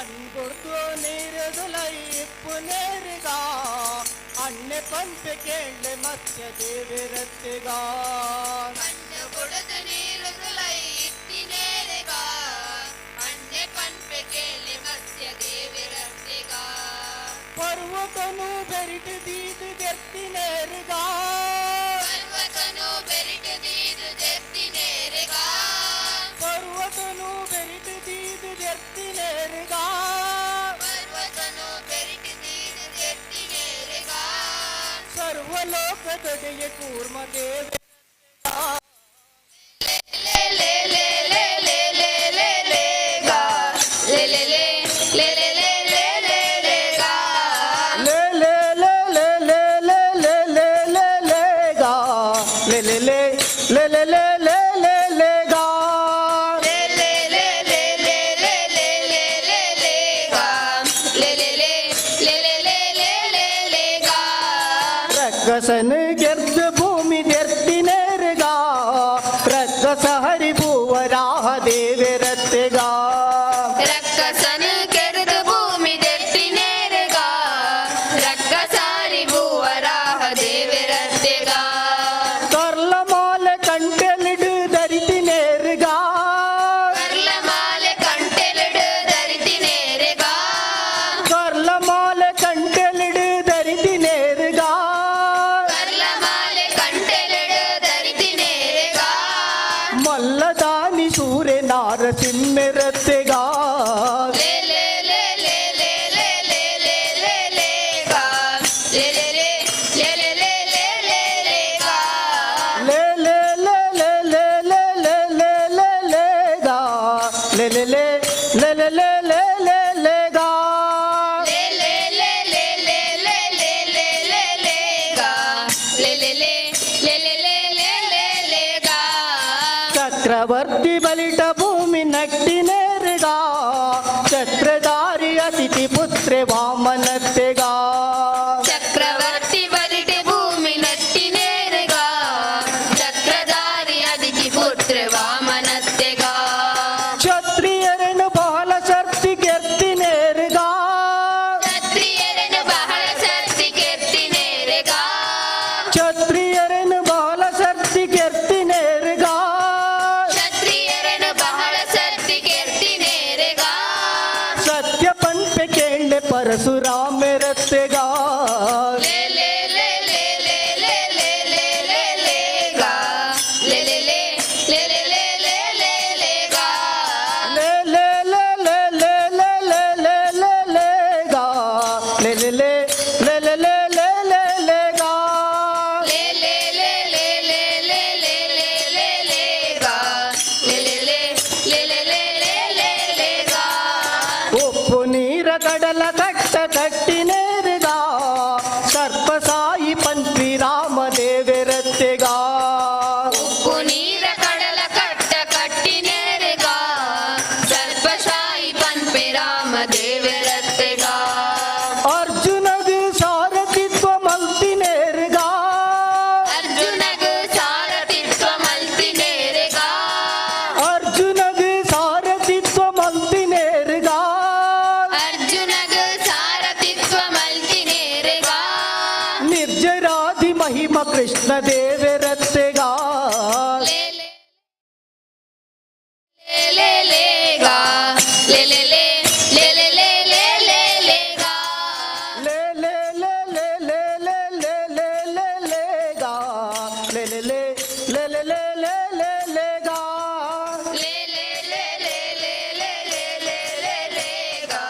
കൺകൊടുത്തു നീരതുലയിപ്പുനേരുക അന്നെ പമ്പ് കേള് മത്സ്യദേവിരത്തുക കണ്ണു കൊടുത്ത് നീരുതുലയിത്തിനേരുക അന്നെ പൺപെ കേളി മത്സ്യദേവിരത്തുക പർവ്വതನು ಬೆರಿಟು ದೀದು ದೆರ್ತಿನೇರುಗ ಪರ್ವತನು ಬೆರಿಟು ದೀದು ದೆರ್ತಿನೇರುಗ ಪರ್ವತನು ಬೆರಿಟು ದೀದು ದೆರ್ತಿನೇರುಗ ಪರ್ವತನು ಬೆರಿಟು ದೀದು ದೆರ್ತಿನೇರುಗ ಸರ್ವಲೋಕದೊಡೆಯ ಕೂರ್ಮ ದೇವ ಲೇ ಲೇ ಲೇ ಲೇ ಲೇ ಲೇ ಲೇ ಲೇ ಗಾ ಲೇ ಲೇ ಲೇ ಲೇ ಲೇ ಲೇ ಲೇ ಲೇ ಲೇ ಗಾ ಲೇ ಲೇ ಲೇ ಲೇ ಲೇ ಲೇ ಲೇ ಲೇ ಲೇ ಲೇ ಗಾ ಲೇ ಲೇ ಲೇ ಲೇ ಲೇ ಲೇ ಲೇ ಲೇ ಲೇ ಗಾ ಲೇ ಲೇ ಲೇ ಲೇ ಲೇ ಲೇ ಲೇ ಲೇ ಲೇ ಲೇ ಗಾ ಲೇ ಲೇ ಲೇ ಲೇ ಲೇ ಲೇ ಲೇ ಲೇ ಲೇ ಗಾ ರಕ್ಕಸನ ಗೆದ್ದ ಭೂಮಿ ದೆರ್ತಿನೇರುಗ ರಕ್ಕಸ ಹರಿಭುವರಾಹ ದೇವಿರತ್ತೆಗ ರಕ್ಕಸನ ಕೆರೆದು ಭೂಮಿ ದೆರ್ತಿನೇರುಗ ರಕ್ಕಸಾರಿ ಭೂವರಾಹ ದೇವಿರತ್ತೆಗ ಕರ್ಲ ಮಾಲ ಕಂಟೆಲಿಡು ಧರಿತಿನೇರುಗ ಕರ್ಲ ಮಾಲೆ ಕಂಟೆಲಿಡು ಧರಿತಿನೇರುಗ ಕರ್ಲ ಮಾಲ ಕಂಟೆಲಿಡು ಧರಿತಿನೇರುಗ ಕರ್ಲ ಮಾಲೆ ಕಂಟೆಲಿಡು ಧರಿತಿನೇರುಗ ಮಲ್ಲದಾನಿ ಸೂರ್ಯ ನಾರಸಿಂಹರತ್ತೆಗ ಲೇ ಲೇ ಲೇ ಲೇ ಲೇ ಲೇ ಲೇ ಲೇ ಲೇ ಲೇ ಗಾ ಲೇ ಲೇ ಲೇ ಲೇ ಲೇ ಲೇ ಲೇ ಲೇ ಲೇ ಗಾ ಲೇ ಲೇ ಲೇ ಲೇ ಲೇ ಲೇ ಲೇ ಲೇ ಲೇ ಲೇ ಗಾ ಲೇ ಲೇ ಲೇ ಲೇ ಲೇ ಲೇ ಲೇ ಲೇ ಲೇ ಗಾ ಲೇ ಲೇ ಲೇ ಲೇ ಲೇ ಲೇ ಲೇ ಲೇ ಲೇ ಲೇ ಗಾ ಲೇ ಲೇ ಲೇ ಲೇ ಲೇ ಲೇ ಲೇ ಲೇ ಲೇ ಗಾ ಚಕ್ರವರ್ತಿ ಬಲಿಟ ಭೂಮಿ ನಟ್ಟಿನೇರುಗ ಛತ್ರಧಾರಿ ಅತಿಥಿ ಪುತ್ರೆ ವಾಮನತ್ತೆಗ ಚಕ್ರವರ್ತಿ ಬಲಿಟೆ ಭೂಮಿ ನಟ್ಟಿನೇರುಗ ಚಕ್ರಧಾರಿ ಅದಿತಿ ಪುತ್ರ ವಾಮನತ್ತೆಗ ಕ್ಷತ್ರಿಯರನ್ನು ಬಹಳ ಸರ್ತಿ ಕೆರ್ತಿನೇರುಗ ಕ್ಷತ್ರಿಯರನ್ನು ಬಹಳ ಸರ್ತಿ ಕೆತ್ತಿನೇರುಗ ಕ್ಷತ್ರಿಯರನ್ನು ಬಹಳ ಸರ್ತಿ ಕೆರ್ತಿನೇರುಗ ಕ್ಷತ್ರಿಯರನ್ನು ಬಹಳ ಸರ್ತಿ ಕೆತ್ತಿನೇರುಗ ಸತ್ಯ ಪಂಪೆ ಕೇಳೆ ಪರಶುರಾಮರತ್ತೆಗ ಲೇ ಲೇ ಲೇ ಲೇ ಲೇ ಲೇ ಲೇ ಲೇ ಲೇ ಲೇ ಗಾ ಲೇ ಲೇ ಲೇ ಲೇ ಲೇ ಲೇ ಲೇ ಲೇ ಲೇ ಗಾ ಲೇ ಲೇ ಲೇ ಲೇ ಲೇ ಲೇ ಲೇ ಲೇ ಲೇ ಲೇ ಗಾ ಲೇ ಲೇ ಲೇ ಲೇ ಲೇ ಲೇ ಲೇ ಲೇ ಲೇ ಗಾ ಲೇ ಲೇ ಲೇ ಲೇ ಲೇ ಲೇ ಲೇ ಲೇ ಲೇ ಲೇ ಗಾ ಲೇ ಲೇ ಲೇ ಲೇ ಲೇ ಲೇ ಲೇ ಲೇ ಲೇ ಗಾ ಉಪ್ಪು ನೀರ ಕಡಲ ಕಟ್ಟ ಕಟ್ಟಿನೇರುಗ ಸರ್ಪಸಾಯಿ ಪಂತ್ರಿ ರಾಮದೇವರತ್ತೆಗ ಉಪ್ಪು ನೀರ ಕಡಲ ಕಟ್ಟ ಕಟ್ಟಿನೇರುಗ ಸರ್ಪಶಾಹಿ ಪನ್ಪೆ ರಾಮ ದೇವರತ್ತೆಗ ಅರ್ಜುನಗ ಸಾರಥಿತ್ವ ಮಲ್ತಿನೇರುಗ ಅರ್ಜುನಗ ಸಾರಥಿತ್ವ ಮಲ್ತಿನೇರುಗ ಅರ್ಜುನಗ ಸಾರಥಿತ್ವ ಮಲ್ತಿನೇರುಗ ಅರ್ಜುನಗ ಸಾರಥಿತ್ವ ಮಲ್ತಿನೇರುಗ ನಿರ್ಜರಾಧಿ ಮಹಿಮ ಕೃಷ್ಣ ದೇವರತ್ತೆಗ ಲೇ ಲೇ ಲೇ ಲೇ ಗಾ ಲೇ ಲೇ ಲೇ ಲೇ ಲೇ ಲೇ ಲೇ ಲೇ ಲೇ ಗಾ ಲೇ ಲೇ ಲೇ ಲೇ ಲೇ ಲೇ ಲೇ ಲೇ ಲೇ ಲೇ ಗಾ ಲೇ ಲೇ ಲೇ ಲೇ ಲೇ ಲೇ ಲೇ ಲೇ ಲೇ ಗಾ ಲೇ ಲೇ ಲೇ ಲೇ ಲೇ ಲೇ ಲೇ ಲೇ ಲೇ ಲೇ ಗಾ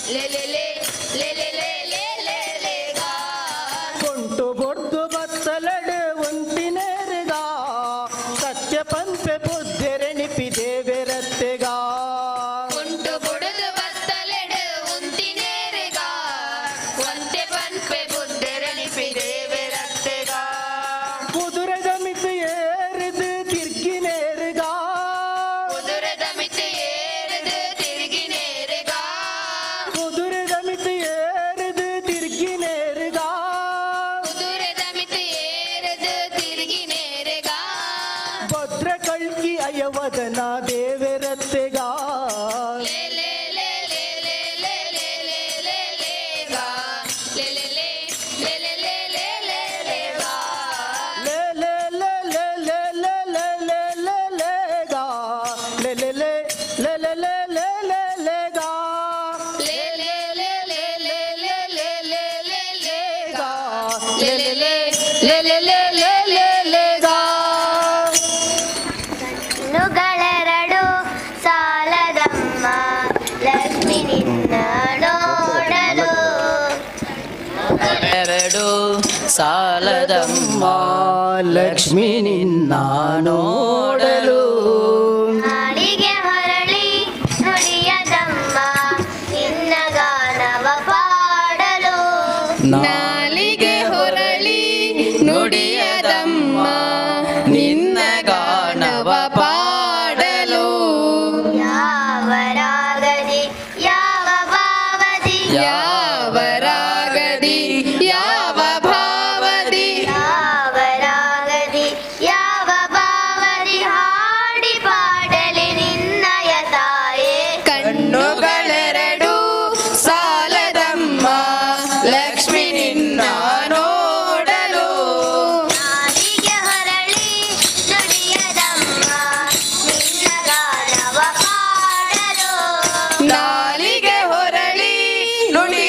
ಲೇ ಲೇ ಲೇ ಲೇ ಲೇ ಲೇ ಲೇ ಲೇ ಲೇ ಗಾ ಕೊಂಟು ಬೊಡ್ದು ಬತ್ತಲಡೆ ಒಂಟಿನೇರುಗ ಸತ್ಯ ಪಂಪೆ ಬುದ್ಧೆರೆಣಿಪಿ ದೇವರತ್ತೆಗ ಕುಂಟು ಬುಡದು ಬತ್ತಲೆಡು ಉಂತಿನೇರುಗ ಒಂತೆ ಪನ್ಪೆ ಬುದ್ಧೆರಣಿಪಿ ದೇವರತ್ತೆಗ ಕುದುರೆದ ಮಿತಿ ಏರಿದು ತಿರ್ಗಿನೇರುಗ ಕುದುರೆದ ಮಿತಿ ಏರಿದು ತಿರುಗಿನೇರುಗ ಕುದುರೆದ ಲೇ ಲೇ ಲೇ ಲೇ ಲೇ ಲೇ ಗಾ. ಕಣ್ಣುಗಳೆರಡು ಸಾಲದಮ್ಮ ಲಕ್ಷ್ಮಿ ನಿನ್ನ ನೋಡಲು. ಎರಡು ಸಾಲದಮ್ಮ ಲಕ್ಷ್ಮಿ ನಿನ್ನ ನೋಡಲು. ನಾಲಿಗೆ ಹೊರಳಿ ನುಡಿಯದಮ್ಮ ನಿನ್ನ ಗಾನವ ಪಾಡಲು. ನಾಲಿಗೆ ಹೊರಳಿ ನುಡಿಯದಮ್ಮ ನಿನ್ನ ಗಾನವ ಪಾಡಲು. ಯಾವ ರಾಗದಿ ಯಾವ ಭಾವದಿ ಯಾವ ರಾಗದಿ ಯಾವ ಭಾವದಿ ಯಾವ ರಾಗದಿ ಯಾವ ಭಾವದಿ ಹಾಡಿ ಪಾಡಲಿ ನಿನ್ನಯ ತಾಯೇ. ಕಣ್ಣುಗಳೆರಡು ಸಾಲದಮ್ಮ ಲಕ್ಷ್ಮಿ ನಿನ್ನ ನೋಡಲು. ನಾಲಿಗೆ ಹೊರಳಿ ನುಡಿಯದಮ್ಮ ನಿನ್ನ ಗಾನವ ಪಾಡಲು. ನಾಲಿಗೆ ಹೊರಳಿ ನುಡಿ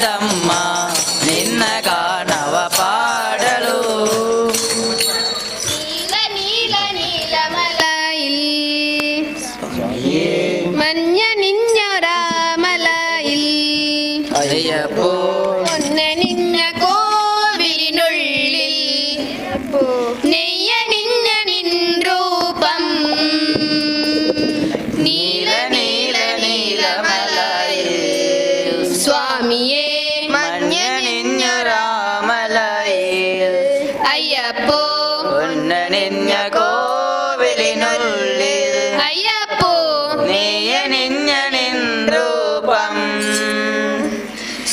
ಸಾಲದಮ್ಮ ನಿನ್ನ ಗಾನವ ಪಾಡಲು. ನೀಲ ನೀಲ ನೀಲಮಲയിൽ മഞ്ഞ നിഞ്ഞൊരാമലയിൽ ಅಯ್ಯಪ್ಪೋ പൊന്ന നിഞ്ഞ കോവിലിനുള്ളിൽ നെയ്യ നിഞ്ഞ നിൻ രൂപം നീല നീല നീലമലയിൽ സ്വാമിയേ മഞ്ഞ നിഞ്ഞൊരാമലയിൽ അയ്യപ്പോ പൊന്ന നിഞ്ഞ കോവിലിനുള്ളിൽ അയ്യപ്പോ നീയ നിഞ്ഞ നിൻ രൂപം.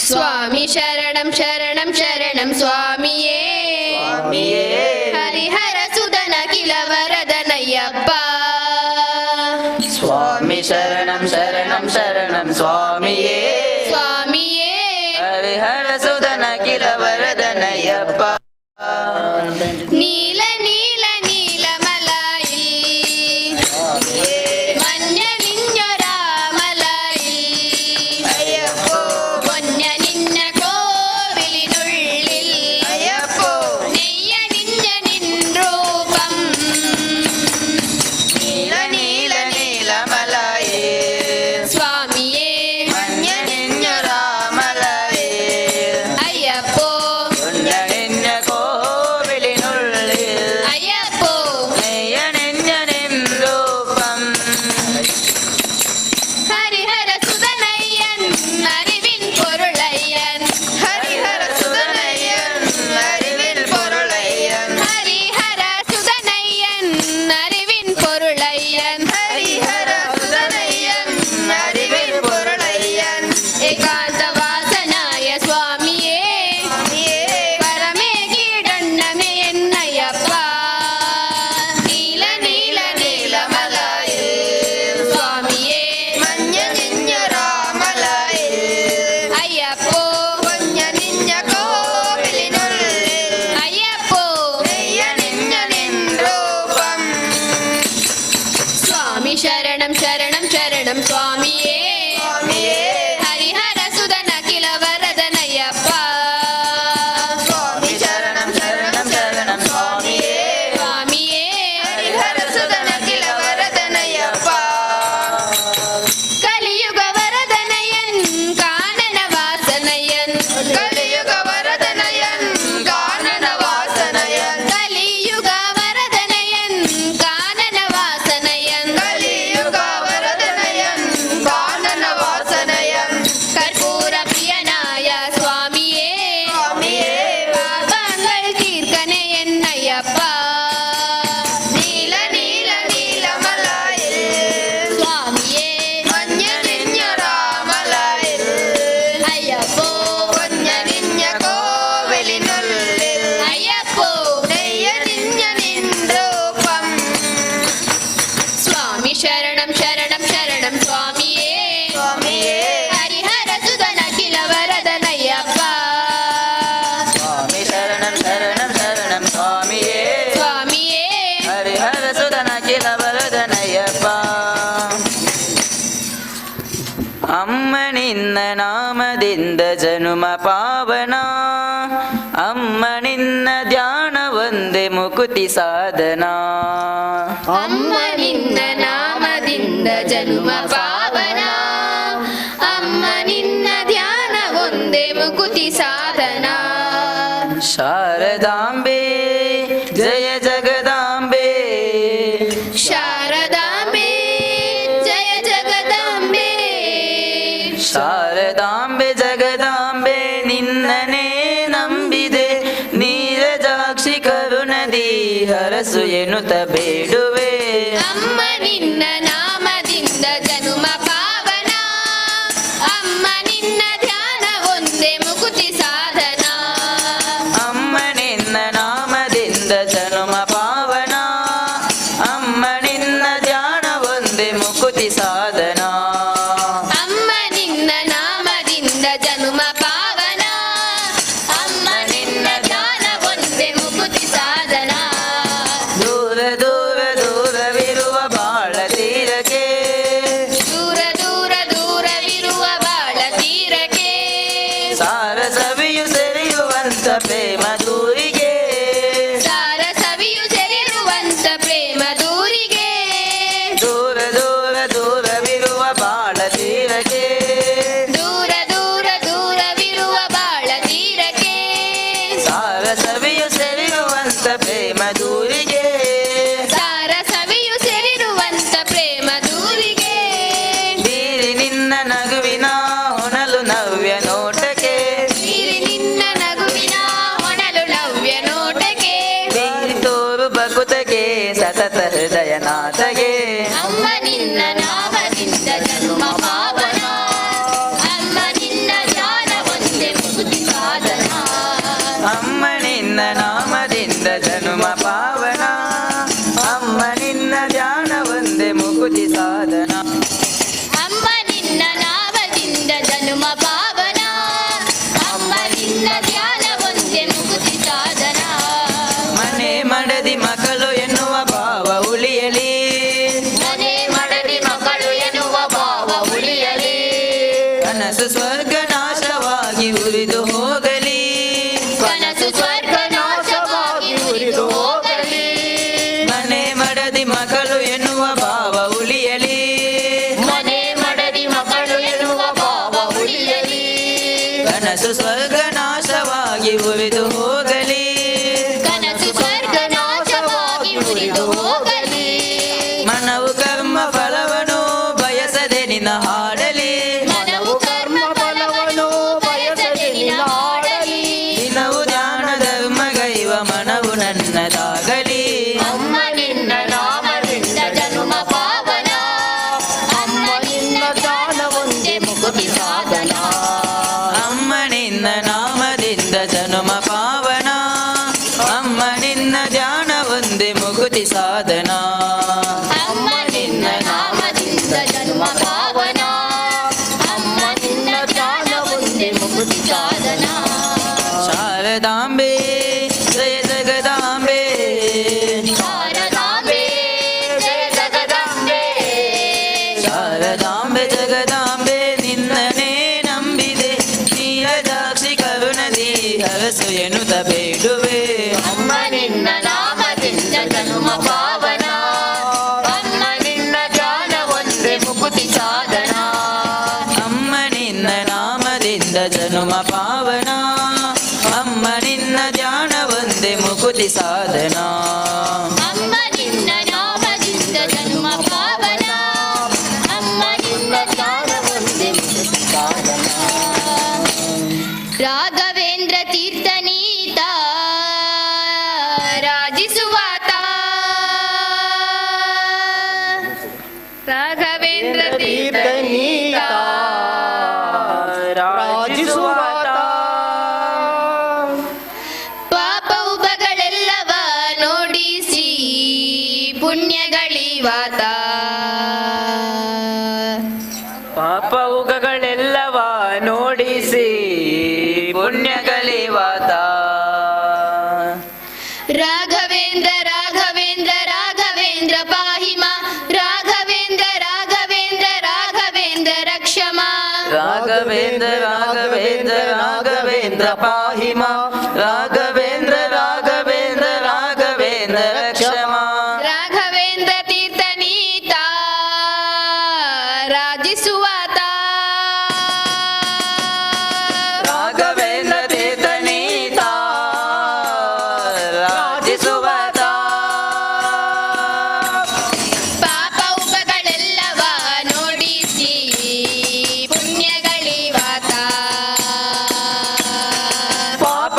സ്വാമി ശരണം ശരണം ശരണം സ്വാമിയേ സ്വാമിയേ ഹരിഹര സുതന കില വരദനയ്യപ്പ സ്വാമി ശരണം ശരണം ശരണം സ്വാമിയേ സ്വാമിയേ ഹരിഹര സുതന കില വരദനയ്യപ്പ. നീല നീല നീലമലയിൽ മഞ്ഞ നിഞ്ഞൊരാമലയിൽ അയ്യപ്പോ പൊന്ന നിന്ന കോവിലിനുള്ളിൽ അയ്യപ്പോ നെയ്യ നിഞ്ഞ നിൻ രൂപം നീല നീല നീലമലയിൽ സ്വാമിയേ മഞ്ഞ നിഞ്ഞൊരാമലയിൽ അയ്യപ്പോ പൊന്ന നിഞ്ഞ കോവിലിനുള്ളിൽ അയ്യപ്പോ നെയ്യ നിഞ്ഞ നിൻ രൂപം. ഹരിഹര സുതനയ്യൻ അറിവിൻ പൊരുളയ്യൻ ഹരിഹര സുതനയ്യൻ അറിവിൽ പൊരുളയ്യൻ ഹരിഹര സുതനയ്യൻ അറിവിൻ പൊരുളയ്യൻ ഹരിഹര സുതനയ്യൻ അറിവിൽ പൊരുളയ്യൻ. ഏകാന്തവാസനായ സ്വാമിയേ പരമേ കീടണ്ണമേ എന്നയ്യപ്പ നീല നീല നീലമലയിൽ സ്വാമിയേ മഞ്ഞ നിഞ്ഞൊരാമലയിൽ അയ്യപ്പോ പൊന്ന നിഞ്ഞ കോവിലിനുള്ളിൽ അയ്യപ്പോ നെയ്യ നിഞ്ഞ നിൻ രൂപം. സ്വാമി ശരണം ശരണം ശരണം സ്വാമിയേ സ്വാമിയേ ഹരിഹര സുതന കില വരദനയ്യപ്പ സ്വാമി ശരണം ശരണം ശരണം സ്വാമിയേ സ്വാമിയേ ഹരിഹര സുതന കില വരദനയ്യപ്പ. കലിയുഗ വരദനയൻ കാനന വാസനയൻ കലിയുഗ വരദനയൻ കാനന വാസനയൻ കലിയുഗ വരദനയൻ കാനന വാസനയൻ കലിയുഗ വരദനയൻ കാനന വാസനയൻ. കർപ്പൂര പ്രിയനായ സ്വാമിയേ സ്വാമിയേ പാപങ്ങൾ തീർക്കണേ എന്നയ്യപ്പ നീല നീല നീലമലയിൽ സ്വാമിയേ മഞ്ഞ നിഞ്ഞൊരാമലയിൽ അയ്യപ്പോ പൊന്ന നിഞ്ഞ കോവിലിനുള്ളിൽ അയ്യപ്പോ നെയ്യ നിഞ്ഞ നിൻ രൂപം. സ്വാമി ശരണം ശരണം ശരണം സ്വാമിയേ സ്വാമിയേ ഹരിഹര സുതന കില വരദനയ്യപ്പ സ്വാമി ശരണം ശരണം ശരണം സ്വാമിയേ സ്വാമിയേ ಹರಿಹರ ಸುತನ ಕಿಲ ವರದನಯ್ಯಪ್ಪ. ಅಮ್ಮ ನಿನ್ನ ನಾಮದಿಂದ ಜನುಮ ಪಾವನ, ಅಮ್ಮ ನಿನ್ನ ಧ್ಯಾನ ಒಂದೇ ಮುಕುತಿ ಸಾಧನ. ಅಮ್ಮ ನಿನ್ನ ನಾಮದಿಂದ ಜನುಮ ಪಾವನ ಅಮ್ಮ ನಿನ್ನ ಧ್ಯಾನ ಒಂದೇ ಮುಕುತಿ ಸಾಧನ ಶಾರದಾಂಬೆ ಜಯ ಜಗದಾಂಬೆ, ಶಾರದಾಂಬೆ ಜಯ ಜಗದಾಂಬೆ ಶಾರದಾಂಬೆ ಜಗದಾಂಬೆ ನಿನ್ನನೇ ನಂಬಿದೆ, ನೀರಜಾಕ್ಷಿ ಕರುಣದಿ ಹರಸು ಎನ್ನುತ್ತ ಬೇಡುವೆ. ಅಮ್ಮ ನಿನ್ನ ನಾಮದಿಂದ ಜನುಮ ಪಾವನ ಅಮ್ಮ ನಿನ್ನ ಧ್ಯಾನ ಒಂದೇ ಮುಕುತಿ ಸಾಧನ ಅಮ್ಮ ನಿನ್ನ ನಾಮದಿಂದ ಜನುಮ ಪಾವನ, ಅಮ್ಮ ನಿನ್ನ ಧ್ಯಾನ ಒಂದೇ ಮುಕುತಿ ಸಾಧನ. ಅಮ್ಮ ನಿನ್ನ ನಾಮದಿಂದ ಜನುಮ ಪಾವನ ಅಮ್ಮ ನಿನ್ನ ಧ್ಯಾನ ಒಂದೇ ಮುಕುತಿ ಸಾಧನ ದೂರ ದೂರ ದೂರವಿರುವ ಬಾಳ ತೀರಕ್ಕೆ, ದೂರ ದೂರ ದೂರವಿರುವ ಬಾಳ ತೀರಕ್ಕೆ ಸಾ ಜಯನಾಥಗೆ ಅಮ್ಮ ನಿನ್ನ ನಾಮದಿಂದ ಜನ್ಮ ಪಾವನ ಅಮ್ಮ ನಿನ್ನ ಧ್ಯಾನ ಒಂದೇ ಮುಕ್ತಿ ಸಾಧನ ಅಮ್ಮ ನಿನ್ನ ನಾಮದಿಂದ ಜನುಮ ಪಾವನ ಅಮ್ಮ ನಿನ್ನ ಧ್ಯಾನ ಒಂದೇ ಮುಕುತಿ ಸಾಧನ ಅಮ್ಮ ನಿನ್ನ ನಾಮದಿಂದ ಜನ್ಮ ಪಾವನ ಅಮ್ಮ ನಿನ್ನ ಧ್ಯಾನ ಒಂದೇ ಮುಕ್ತಿ ಸಾಧನ ಮನೆ ಮಡದಿ ಮಕ್ಕಳು ಎನ್ನುವ ಭಾವ ಉಳಿಯಲಿ ಮನೆ ಮಡದಿ ಮಕ್ಕಳು ಎನ್ನುವ ಭಾವ ಉಳಿಯಲಿ ಕನಸು ಸ್ವರ್ಗ ನಾಶವಾಗಿ ಉರಿದು ಹೋಗಲಿ ಕನಸು ಸ್ವರ್ಗ ನಾಶವಾಗಿ ಉರಿದು ಹೋಗಲಿ ಮನೆ ಮಡದಿ ಮಕ್ಕಳು ಎನ್ನುವ ಭಾವ ಉಳಿಯಲಿ ಮನೆ ಮಡದಿ ಮಕ್ಕಳು ಎನ್ನುವ ಭಾವ ಉಳಿಯಲಿ ಕನಸು ಸ್ವರ್ಗ ನಾಶವಾಗಿ ಉರಿದು ಹೋಗಲಿ ಕನಸು ಸ್ವರ್ಗ ನಾಶವಾಗಿ ಉರಿದು ಹೋಗಲಿ ಮನವು ಕರ್ಮ ಫಲವನು ಬಯಸದೆ ನಿನ್ನ ಹಾಡಲಿ ಮನವು ಕರ್ಮ ಫಲವನ್ನು ಬಯಸದೆ ನಿನ್ನ ಹಾಡಲಿ ದಿನವು ಧ್ಯಾನ ಧರ್ಮಗೈವ ಮನವು ನನ್ನದಾಗಲಿ ಅಮ್ಮ ನಿನ್ನ ನಾಮದಿಂದ ಜನುಮ ಪಾವನ ಅಮ್ಮ ನಿನ್ನ ಧ್ಯಾನ ಒಂದೇ ಮುಕ್ತಿ ಸಾಧನ ಅಮ್ಮ ನಿನ್ನ ನಾಮದಿಂದ ಜನುಮ ಪಾವನ ಅಮ್ಮ ನಿನ್ನ ಧ್ಯಾನ ಒಂದೇ ಮುಕುತಿ ಸಾಧನ ಅಮ್ಮ ನಿನ್ನ ನಾಮದಿಂದ ಜನುಮ ಪಾವನ ಅಮ್ಮ ನಿನ್ನ ಧ್ಯಾನ ಒಂದೇ ಮುಕ್ತಿ ಸಾಧನ ಶಾರದಾಂಬೆ ಜಯ ಜಗದಾಂಬೆ ಶಾರದಾಂಬೆ ಜಯ ಜಗದಾಂಬೆ ಶಾರದಾಂಬೆ ಜಗದಾಂಬೆ ನಿನ್ನನೇ ನಂಬಿದೆ ನೀರಜಾಕ್ಷಿ ಕರುಣದಿ ಹರಸು ಎನ್ನುತ್ತ ಬೇಡುವೆ ಅಮ್ಮ ನಿನ್ನ ನಾಮದಿಂದ ಜನುಮ ಪಾವನ ಅಮ್ಮ ನಿನ್ನ ಧ್ಯಾನ ಒಂದೇ ಮುಕ್ತಿ ಸಾಧನ ಅಮ್ಮ ನಿನ್ನ ನಾಮದಿಂದ ಜನುಮ ಪಾವನ ಅಮ್ಮ ನಿನ್ನ ಧ್ಯಾನ ಒಂದೇ ಮುಕುತಿ ಸಾಧನ ಅಮ್ಮ ನಿನ್ನ ನಾಮದಿಂದ ಜನುಮ ಪಾವನ ಅಮ್ಮ ನಿನ್ನ ಧ್ಯಾನ ಒಂದೇ ಮುಕ್ತಿ ಸಾಧನ ರಾಘವೇಂದ್ರ ತೀರ್ಥನೀತ ರಾಜಿಸುವಾತ ರಾಘವೇಂದ್ರ ತೀರ್ಥನೀತ ರಾಜಿಸುವಾತ ಪಾಪ ಉಪಗಳೆಲ್ಲವ ನೋಡಿಸಿ ಪುಣ್ಯಗಳಿವಾತ ಪಾಪ ಉಗಗಳೆಲ್ಲವ ನೋಡಿಸಿ ಪುಣ್ಯಗಳಿವಾತ ರಾಘವೇಂದ್ರ ರಾಘವೇಂದ್ರ ರಾಘವೇಂದ್ರ ಪಾಹಿಮ ರಾಘವೇಂದ್ರ ರಾಘವೇಂದ್ರ ರಾಘವೇಂದ್ರ ರಕ್ಷಮ ರಾಘವೇಂದ್ರ ರಾಘವೇಂದ್ರ ರಾಘವೇಂದ್ರ ಪಾಹಿಮ ರಾಘವೇಂದ್ರ ರಾಘವೇಂದ್ರ ರಾಘವೇಂದ್ರ ರಕ್ಷಮ ರಾಘವೇಂದ್ರ ತೀರ್ಥನೀತ ರಾಜಿಸುವಾತ ರಾಘವೇಂದ್ರ ತೀರ್ಥನೀತ ರಾಜಿಸುವಾತ ಪಾಪ ಉಪಗಳೆಲ್ಲವ ನೋಡಿಸಿ ಪುಣ್ಯಗಳಿವಾತ ಪಾಪ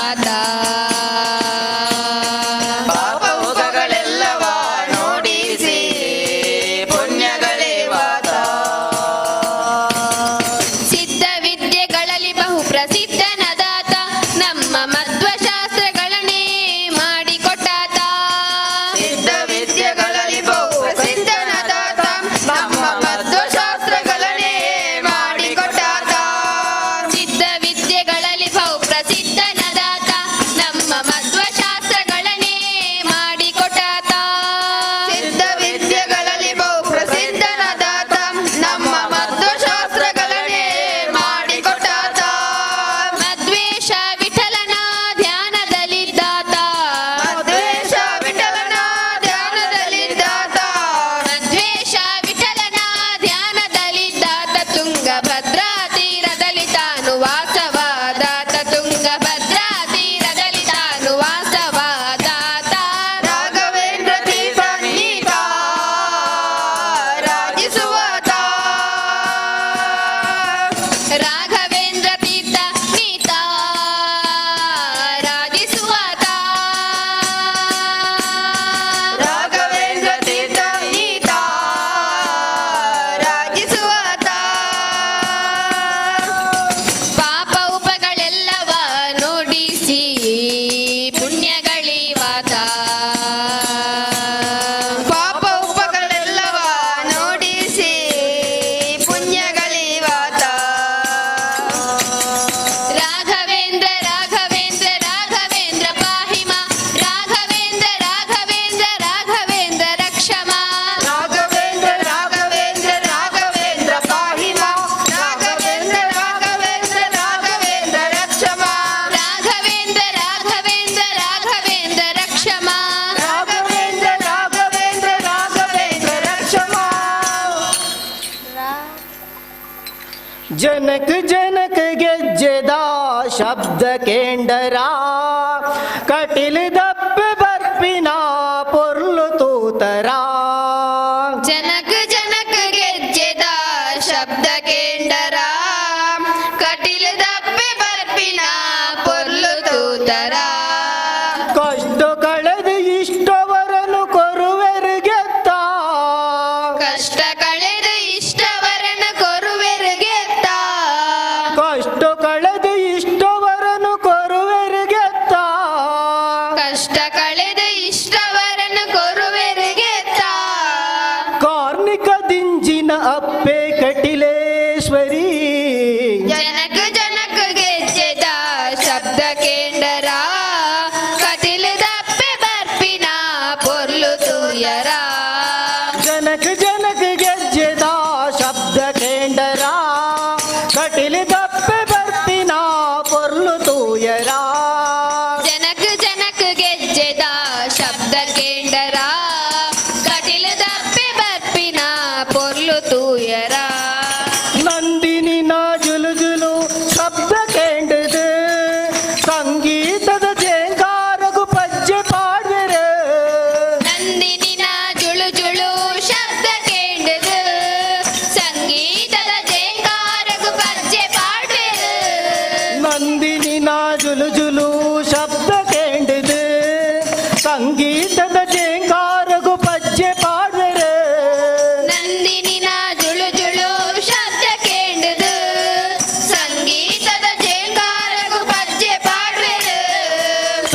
ವಾತ ಪಾಪಗಳೆಲ್ಲವ ನೋಡಿಸಿ ಪುಣ್ಯಗಳೇ ವಾತ ಸಿದ್ಧ ವಿದ್ಯೆಗಳಲ್ಲಿ ಬಹು ಪ್ರಸಿದ್ಧನದಾತ ನಮ್ಮ ಮಧ್ವಶಾಸ್ತ್ರಗಳನ್ನೇ ಮಾಡಿಕೊಟ್ಟಾತ ಸಿದ್ಧ ವಿದ್ಯೆಗಳಲ್ಲಿ ಬಹು ಪ್ರಸಿದ್ಧನಾದಾತ ನಮ್ಮ ಮಧ್ವಶಾಸ್ತ್ರಗಳನ್ನೇ ಮಾಡಿಕೊಟ್ಟಾತ ಸಿದ್ಧ ವಿದ್ಯೆಗಳಲ್ಲಿ ಬಹು ಪ್ರಸಿದ್ಧನದಾತ ನಮ್ಮ ಮಧ್ವಶಾಸ್ತ್ರಗಳನ್ನೇ ಮಾಡಿಕೊಟ್ಟಾತ ಸಿದ್ಧ ವಿದ್ಯೆಗಳಲ್ಲಿ ಬಹು ಪ್ರಸಿದ್ಧನಾದಾತ ನಮ್ಮ ಮಧ್ವಶಾಸ್ತ್ರಗಳನ್ನೇ ಮಾಡಿಕೊಟ್ಟಾತ ಮದ್ವೇಷ ವಿಠಲನ ಧ್ಯಾನದಲ್ಲಿದ್ದಾತ ಮಧ್ವೇಷ ವಿಠಲನ ಧ್ಯಾನದಲ್ಲಿದ್ದಾತ ಮದ್ವೇಷ ವಿಠಲನ ಧ್ಯಾನದಲ್ಲಿದ್ದಾತ ತುಂಗಭದ್ರಾ ತೀರದಲ್ಲಿ ತಾನು ವಾಸವಾದಾತ ತುಂಗಭದ್ರಾ ತೀರದಲ್ಲಿ ತಾನು ವಾಸವಾದಾತ ರಾಘವೇಂದ್ರ ತೀರ್ಥ ನೀತ ರಾಜಿಸುವಾತ ರಾಘವೇಂದ್ರ ತೀರ್ಥ ನೀತ ರಾಜಿಸುವಾತ ರಾಘವೇಂದ್ರ ತೀರ್ಥ ನೀತ ರಾಜಿಸುವಾತ ಪಾಪ ಉಪಗಳೆಲ್ಲವ ನೋಡಿಸಿ ಪುಣ್ಯಗಳಿವಾತ ಪಾಪ ಉಪಗಳೆಲ್ಲವ ನೋಡಿಸಿ ಪುಣ್ಯಗಳಿವಾತ ರಾಘವೇಂದ್ರ ರಾಘವೇಂದ್ರ ರಾಘವೇಂದ್ರ ಪಾಹಿಮ ರಾಘವೇಂದ್ರ ರಾಘವೇಂದ್ರ ರಾಘವೇಂದ್ರ ರಕ್ಷಮ ರಾಘವೇಂದ್ರ ರಾಘವೇಂದ್ರ ರಾಘವೇಂದ್ರ ಪಾಹಿಮ ರಾಘವೇಂದ್ರ ರಾಘವೇಂದ್ರ ರಾಘವೇಂದ್ರ ರಕ್ಷಮ ರಾಘವೇಂದ್ರ ರಾಘವೇಂದ್ರ ರಾಘವೇಂದ್ರ ರಕ್ಷಮ ರಾಘವೇಂದ್ರ ರಾಘವೇಂದ್ರ ರಾಘವೇಂದ್ರ ರಕ್ಷಮ ಜನಕ ಜನಕ ಗೆಜ್ಜೆದ ಶಬ್ದ ಕೇಂಡರ ಕಟಿಲ್ ದಪ್ಪೆ ಬರ್ಪಿನ ಪೊರ್ಲು ತೂತರ ಜನಕ ಜನಕ ಗೆಜ್ಜೆದ ಶಬ್ದ ಕೇಂಡರ ಕಟಿಲ ದಪ್ಪೆ ಬರ್ಪಿನ ಪೊರ್ಲು ತೂತರ ಕಷ್ಟ ಕಳೆದು ಇಷ್ಟವರನ್ನು ಕೊರುವೆರಿಗೆತ್ತ ಕಷ್ಟ ಕಳೆದು ಇಷ್ಟವರನ ಕೊರುವೆರುಗೆತ್ತ ಕಷ್ಟ ಕಳೆದು ಇಷ್ಟವರನ್ನು ಕೊರುವೆರಿಗೆತ್ತ ಕಷ್ಟ ಕಳೆದು ಇಷ್ಟವರನ ಕೊರುವೆರುಗೆತ್ತ ಕಾರ್ಣಿಕ ದಿಂಜಿನ ಅಪ್ಪೆ ಕಟಿಲೇಶ್ವರಿ ಜನಕ ಜನಕ ಗೆಜ್ಜೆದ ಶಬ್ದ ಕೇಂಡರ ಕಟಿಲ ದಪ್ಪೆ ಬರ್ಪಿನ ಪೊರ್ಲು ತೂಯರ ಜನಕ ಜನಕ ಗೆಜ್ಜೆದ ಶಬ್ದ ಕೇಂಡರ ಕಟಿಲ್ ದಪ್ಪೆ ಬರ್ತಿನ ಪೊರ್ಲು ತೂಯರ ಜನಕ ಜನಕ ಗೆಜ್ಜೆದ ಶಬ್ದ ಕೇಂಡರ ಕಟಿಲ ದಪ್ಪೆ ಬರ್ಪಿನ ಪೊರ್ಲು ತೂಯರ ನಂದಿನಿ ಜುಲು ಜುಲು ಶಬ್ದ ಕೇಂಡದು ಸಂಗೀತದ ಜೇಂಗಾರಗು ಪಜ್ಜೆ ಪಾಡ್ವೆರೆ ನಂದಿನಿನ ಜುಳು ಜುಳು ಶಬ್ದ ಕೇಂಡದು ಸಂಗೀತದ ಜೇಂಗಾರಗು ಪಜ್ಜೆ ಪಾಡ್ವೆರು ನಂದಿನಿ ಜುಲು ಜುಲು ಶಬ್ದ ಕೇಂಡದು ಸಂಗೀತದ ಜೇಂಗಾರಗು ಪಜ್ಜೆ ಪಾಡ್ವೆರೆ ನಂದಿನಿನ ಜುಳು ಜುಳು ಶಬ್ದ ಕೇಂಡದು ಸಂಗೀತದ ಜೇಂಗಾರಗು ಪಜ್ಜೆ ಪಾಡ್ವೆರು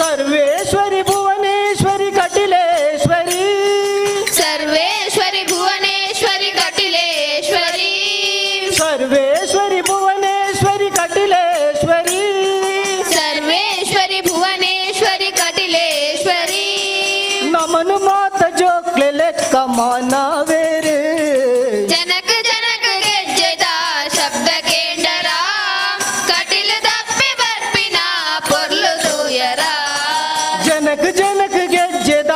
ಸರ್ವೇಶ್ವರಿ ಭುವನೇಶ್ವರಿ ಕಟಿಲೇಶ್ವರಿ ಸರ್ವೇಶ್ವರಿ ಭುವನೇಶ್ವರಿ ಕಟಿಲೇಶ್ವರಿ ಸರ್ವೇಶ್ವರಿ ಭುವನೇಶ್ವರಿ ಕಟಿಲೇಶ್ವರಿ ಸರ್ವೇಶ್ವರಿ ಭುವನೇಶ್ವರಿ ಕಟಿಲೇಶ್ವರಿ ನಮನು ಮಾತ ಜೋಕ್ಲೆ ಲೆಕ್ಕ ಮಾನವೇರೆ ಜನಕ ಜನಕ ಗೆಜ್ಜೆದ ಶಬ್ದ ಕೇಂಡರ ಕಟಿಲ ದಪ್ಪೆ ಬರ್ಪಿನ ಪೊರ್ಲು ತೂಯರ ಜನಕ ಜನಕ ಗೆಜ್ಜೆದ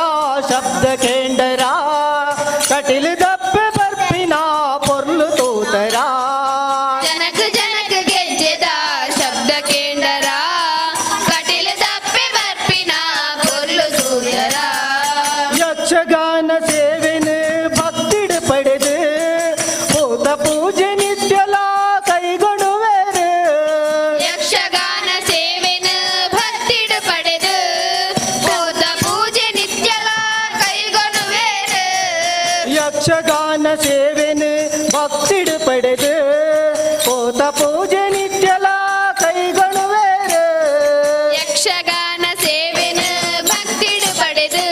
ಶಬ್ದ ಕೇಂಡರ ಕಟಿಲ್ ದಪ್ಪೆ ಬರ್ಪಿನ ಪೊರ್ಲು ತೂತರ ಜನಕ ಜನಕ ಗೆಜ್ಜೆದ ಶಬ್ದ ಕೇಂಡರ ಕಟಿಲ ದಪ್ಪೆ ಬರ್ಪಿನ ಪೊರ್ಲು ತೂಯರ ಯಕ್ಷಗಾನ ಸೇವೆನ ಭಕ್ತಿಡ್ ಪಡೆದು ಭೂತ ಪೂಜೆ ನಿತ್ಯಲ ಕೈಗೊಳ್ಳುವೇರು ಯಕ್ಷಗಾನ ಸೇವೆನ ಭಕ್ತಿಡು ಸೇವೆನು ಭಕ್ತಿಡು ಪಡೆದು ಪೋತ ಪೂಜೆ ನಿತ್ಯಲ ಕೈಗೊಳ್ಳುವೇರು ಯಕ್ಷಗಾನ ಸೇವೆನ ಭಕ್ತಿಡು ಪಡೆದು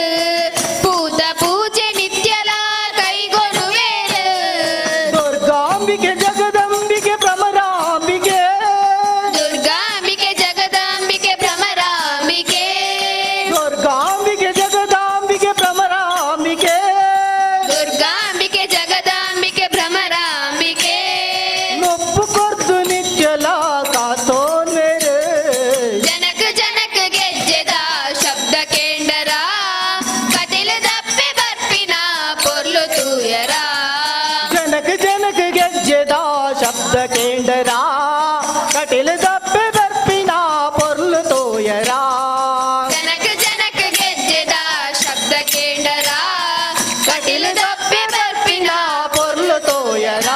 ಪೂತ ಪೂಜೆ ನಿತ್ಯಲ ಕೈಗೊಳ್ಳುವೇರು ದುರ್ಗಾಂಬಿಕೆ ಜಗದಂಬಿಕೆ ಭ್ರಮರಾಂಬಿಕೆ ದುರ್ಗಾಂಬಿಕೆ ಜಗದಾಂಬಿಕೆ ಭ್ರಮರಾಂಬಿಕೆ ದುರ್ಗಾಂಬಿಕೆ ಜಗದಾಂಬಿಕೆ ಭ್ರಮರಾಂಬಿಕೆ ದುರ್ಗಾಂಬಿಕೆ ಜಗದಾಂಬಿಕೆ ಭ್ರಮರಾಂಬಿಕೆ ನೊಪ್ಪು ಕೊರ್ದು ನಿತ್ಯಲ ಕಾತೋನ್ವೇರು ಜನಕ ಜನಕ ಗೆಜ್ಜೆದ ಶಬ್ದ ಕೇಂಡರ ಕತಿಲು ದಪ್ಪೆ ಬರ್ಪಿನ ಪೊರ್ಲು ತೂಯರ ಜನಕ ಜನಕ ಗೆಜ್ಜೆದ ಶಬ್ದ ಕೇಂಡರ ಕಟಿಲು ದಪ್ಪೆ ಬರ್ಪಿನ ಪೊರ್ಲು ತೋಯರ ಜನಕ ಜನಕ ಗೆಜ್ಜೆದ ಶಬ್ದ ಕೇಂಡರ ಕಟಿಲು ದಪ್ಪೆ ಬರ್ಪಿನ ಪೊರ್ಲು ತೋಯರ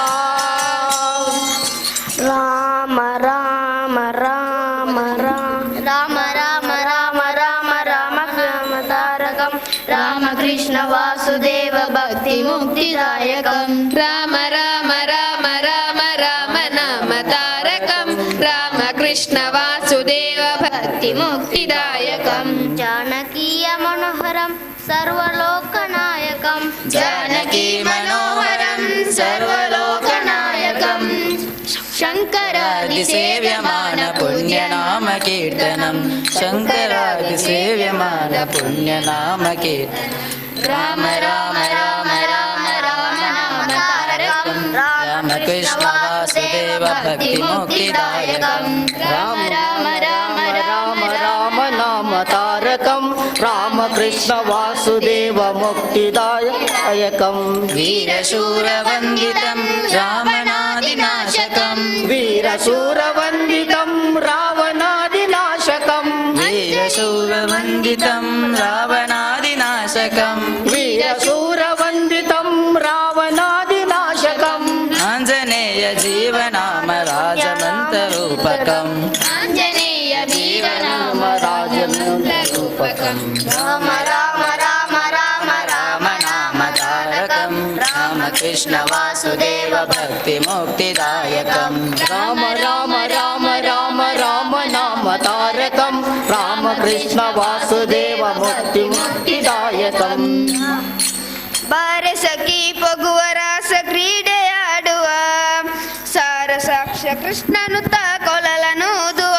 ರಾಮ ರಾಮ ರಾಮ ರಾಮ ರಾಮ ರಾಮ ರಾಮ ರಾಮ ರಾಮ ರಾಮ ತಾರಕಂ ರಾಮಕೃಷ್ಣ ವಾಸುದೇವ ಭಕ್ತಿ ಮುಕ್ತಿದಾಯಕಂ ರಾಮ ರಾಮ ರಾಮ ರಾಮ ರಾಮ ನಾಮ ತಾರಕಂ ರಾಮಕೃಷ್ಣ ವಾಸುದೇವ ಭಕ್ತಿ ಮುಕ್ತಿದಾಯಕಂ ಜಾನಕೀಯ ಮನೋಹರಂ ಸರ್ವಲೋಕನಾಯಕಂ ಜಾನಕಿ ಮನೋಹರಂ ಸರ್ವಲೋಕನಾಯಕಂ ಶಂಕರಾದಿ ಸೇವ್ಯಮಾನ ಪುಣ್ಯನಾಮ ಕೀರ್ತನಂ ಶಂಕರಾದಿ ಸೇವ್ಯಮಾನ ಪುಣ್ಯನಾಮ ಕೀರ್ತನಂ ರಾಮ ರಾಮ ರಾಮ ರಾಮ ರಾಮ ನಾಮ ತಾರಕಂ ರಾಮಕೃಷ್ಣ ವಾಸುದೇವ ಭಕ್ತಿ ಮುಕ್ತಿದಾಯಕಂ ರಾಮ ರಾಮ ರಾಮ ರಾಮ ರಾಮ ನಾಮ ತಾರಕಂ ರಾಮಕೃಷ್ಣ ವಾಸುದೇವ ಮುಕ್ತಿದಾಯಕಂ ವೀರಶೂರವಂದಿತಂ ರಾವಣಾದಿನಾಶಕಂ ವೀರಶೂರವಂದಿತಂ ರಾವಣಾದಿನಾಶಕಂ ವೀರಶೂರವಂದಿತಂ ರಾವಣಾದಿನಾಶಕಂ ವೀರಶೂರವಂದಿತಂ ರಾವಣಾದಿನಾಶಕಂ ಆಂಜನೇಯ ಜೀವನಾಮ ರಾಜಮಂತ್ರರೂಪಕಂ ಆಂಜನೇಯ ಜೀವನಾಮ ರಾಜಮಂತ್ರರೂಪಕಂ ರಾಮ ರಾಮ ರಾಮ ರಾಮ ರಾಮ ನಾಮ ತಾರಕಂ ರಾಮಕೃಷ್ಣ ವಾಸುದೇವ ಭಕ್ತಿ ಮುಕ್ತಿದಾಯಕಂ ರಾಮ ರಾಮ ರಾಮ ರಾಮ ರಾಮ ನಾಮ ತಾರಕಂ ರಾಮಕೃಷ್ಣ ವಾಸುದೇವ ಮುಕ್ತಿದಾಯಕಂ ಬಾರೆ ಸಖಿ ಪಗುವ ರಾಸ ಕ್ರೀಡೆಯಾಡುವ ಸಾರ ಸಾಕ್ಷ ಕೃಷ್ಣನುತ ಕೊಲಲನೂದುವ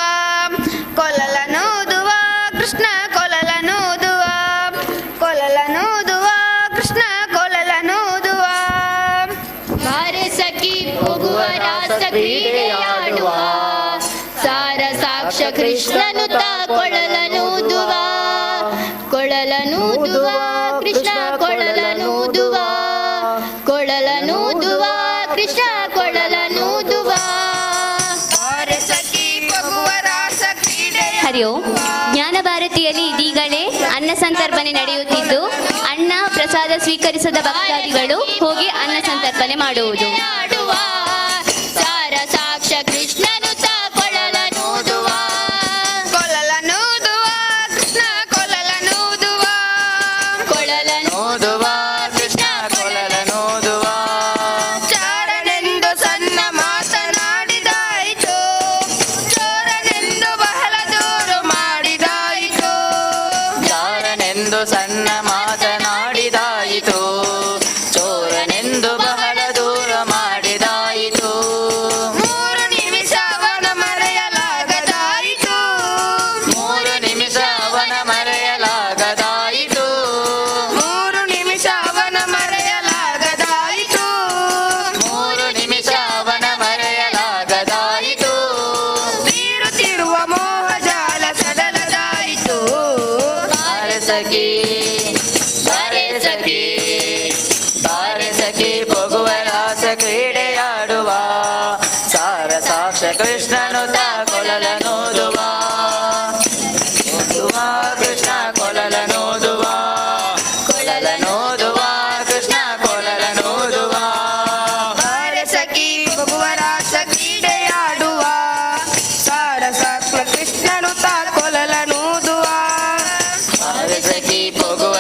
ಕೊಲಲನೂದುವ ಕೃಷ್ಣ ಕೊಲಲನೂದುವ ಕೊಲಲನೂದುವ ಕೃಷ್ಣ ಕೊಲಲನೂದುವ ಬಾರೆ ಸಖಿ ಹೋಗುವ ರಾಸ ಕ್ರೀಡೆಯಾಡುವ ಸಾರ ಸಾಕ್ಷ ಕೃಷ್ಣನುತ ಕೊಳಲನೂದುವ ಕೊಳಲನೂದುವ ಕೃಷ್ಣ ಕೊಳಲನೂದುವ ಕೊಳಲನೂದುವ ಕೃಷ್ಣ ಕೊಳಲನೂದುವ ಬಾರೆ ಸಖಿ ಪಗುವ ರಾಸ ಕ್ರೀಡೆಯ ಹರಿ ಓಂ. ಜ್ಞಾನ ಭಾರತಿಯಲ್ಲಿ ಇದೀಗಲೇ ಅನ್ನ ಸಂತರ್ಪಣೆ ನಡೆಯುತ್ತಿದ್ದು ಅನ್ನ ಪ್ರಸಾದ ಸ್ವೀಕರಿಸದ ಭಕ್ತಾದಿಗಳು ಹೋಗಿ ಅನ್ನ ಸಂತರ್ಪಣೆ ಮಾಡುವುದು. ಆಡುವ ಸಾರ ಸಾಕ್ಷ ಕೃಷ್ಣನುತ ಕೊಳಲನೂದುವ ಕೊಲಲನೂದುವ ಕೃಷ್ಣ ಕೊಲಲನೂದುವ ಕೊಳಲನೂದುವ ಕೃಷ್ಣ ಕೊಳಲನೂದುವ ಚಾರನೆಂದು ಸಣ್ಣ ಮಾತನಾಡಿದಾಯಿತು ಚೋರನೆಂದು ಬಹಳ ದೂರು ಮಾಡಿದಾಯಿತು ಚಾರನೆಂದು ಸಣ್ಣ ಮಾತನಾಡಿದಾಯಿತು ಚೋರನೆಂದು ಬಹಳ ದೂರ ಮಾಡಿದಾಯಿತು 3 ನಿಮಿಷ ಅವನ ಮರೆಯಲಾಗದಾಯಿತು 3 ನಿಮಿಷ ಅವನ ಮರೆಯಲಾಗದಾಯಿತು 3 ನಿಮಿಷ ಅವನ ಮರೆಯಲಾಗದಾಯಿತು 3 ನಿಮಿಷ ಅವನ ಮರೆಯಲಾಗದಾಯಿತು ಬೀರುತ್ತಿರುವ ಮೋಹಜಾಲ ಸಡಲದಾಯಿತು ಬಾರೆ ಸಖಿ ಬಾರೆ ಸಖಿ ಬಾರೆ ಸಖಿ ಪೊಗುವ ರಾಸ ಕ್ರೀಡೆಯಾಡುವ ಸಾರ ಸಾಕ್ಷ ಕೃಷ್ಣನುತ ಕೊಳಲನೂದುವ ಓದುವ ಕೃಷ್ಣ ಕೊಳಲನೂದುವ ಕೊಳಲನೂದುವ ಕೃಷ್ಣ ಕೊಳಲನೂದುವ ಬಾರೆ ಸಖಿ ಬಗುವ ರಾಸ ಕ್ರೀಡೆಯಾಡುವ ಸಾರ ಸಾತ್ವ ಕೃಷ್ಣನು ತಾ ಕೊಲಲನೂದುವ ಬಾರೆ ಸಖಿ ಪೊಗುವ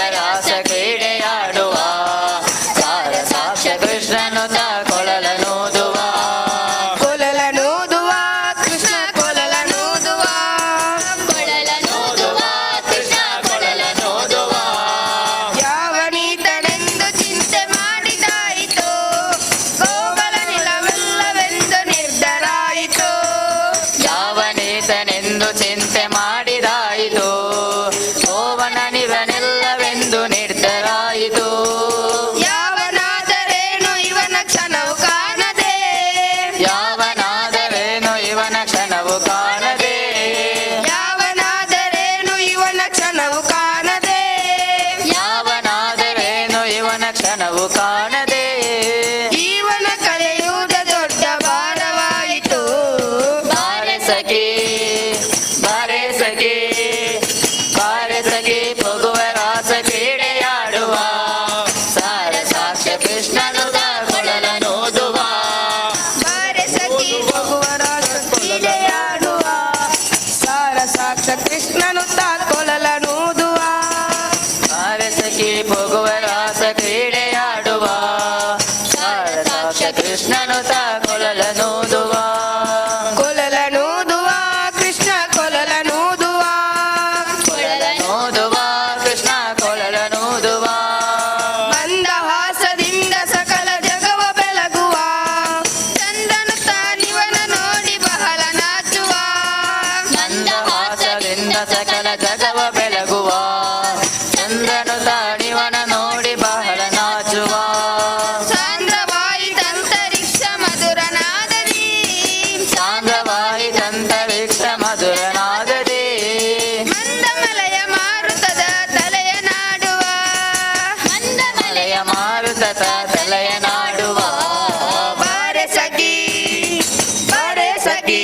ಸತತ ತಲೆಯ ನಾಡುವ ಬಾರೆ ಸಖಿ ಬಾರೆ ಸಖಿ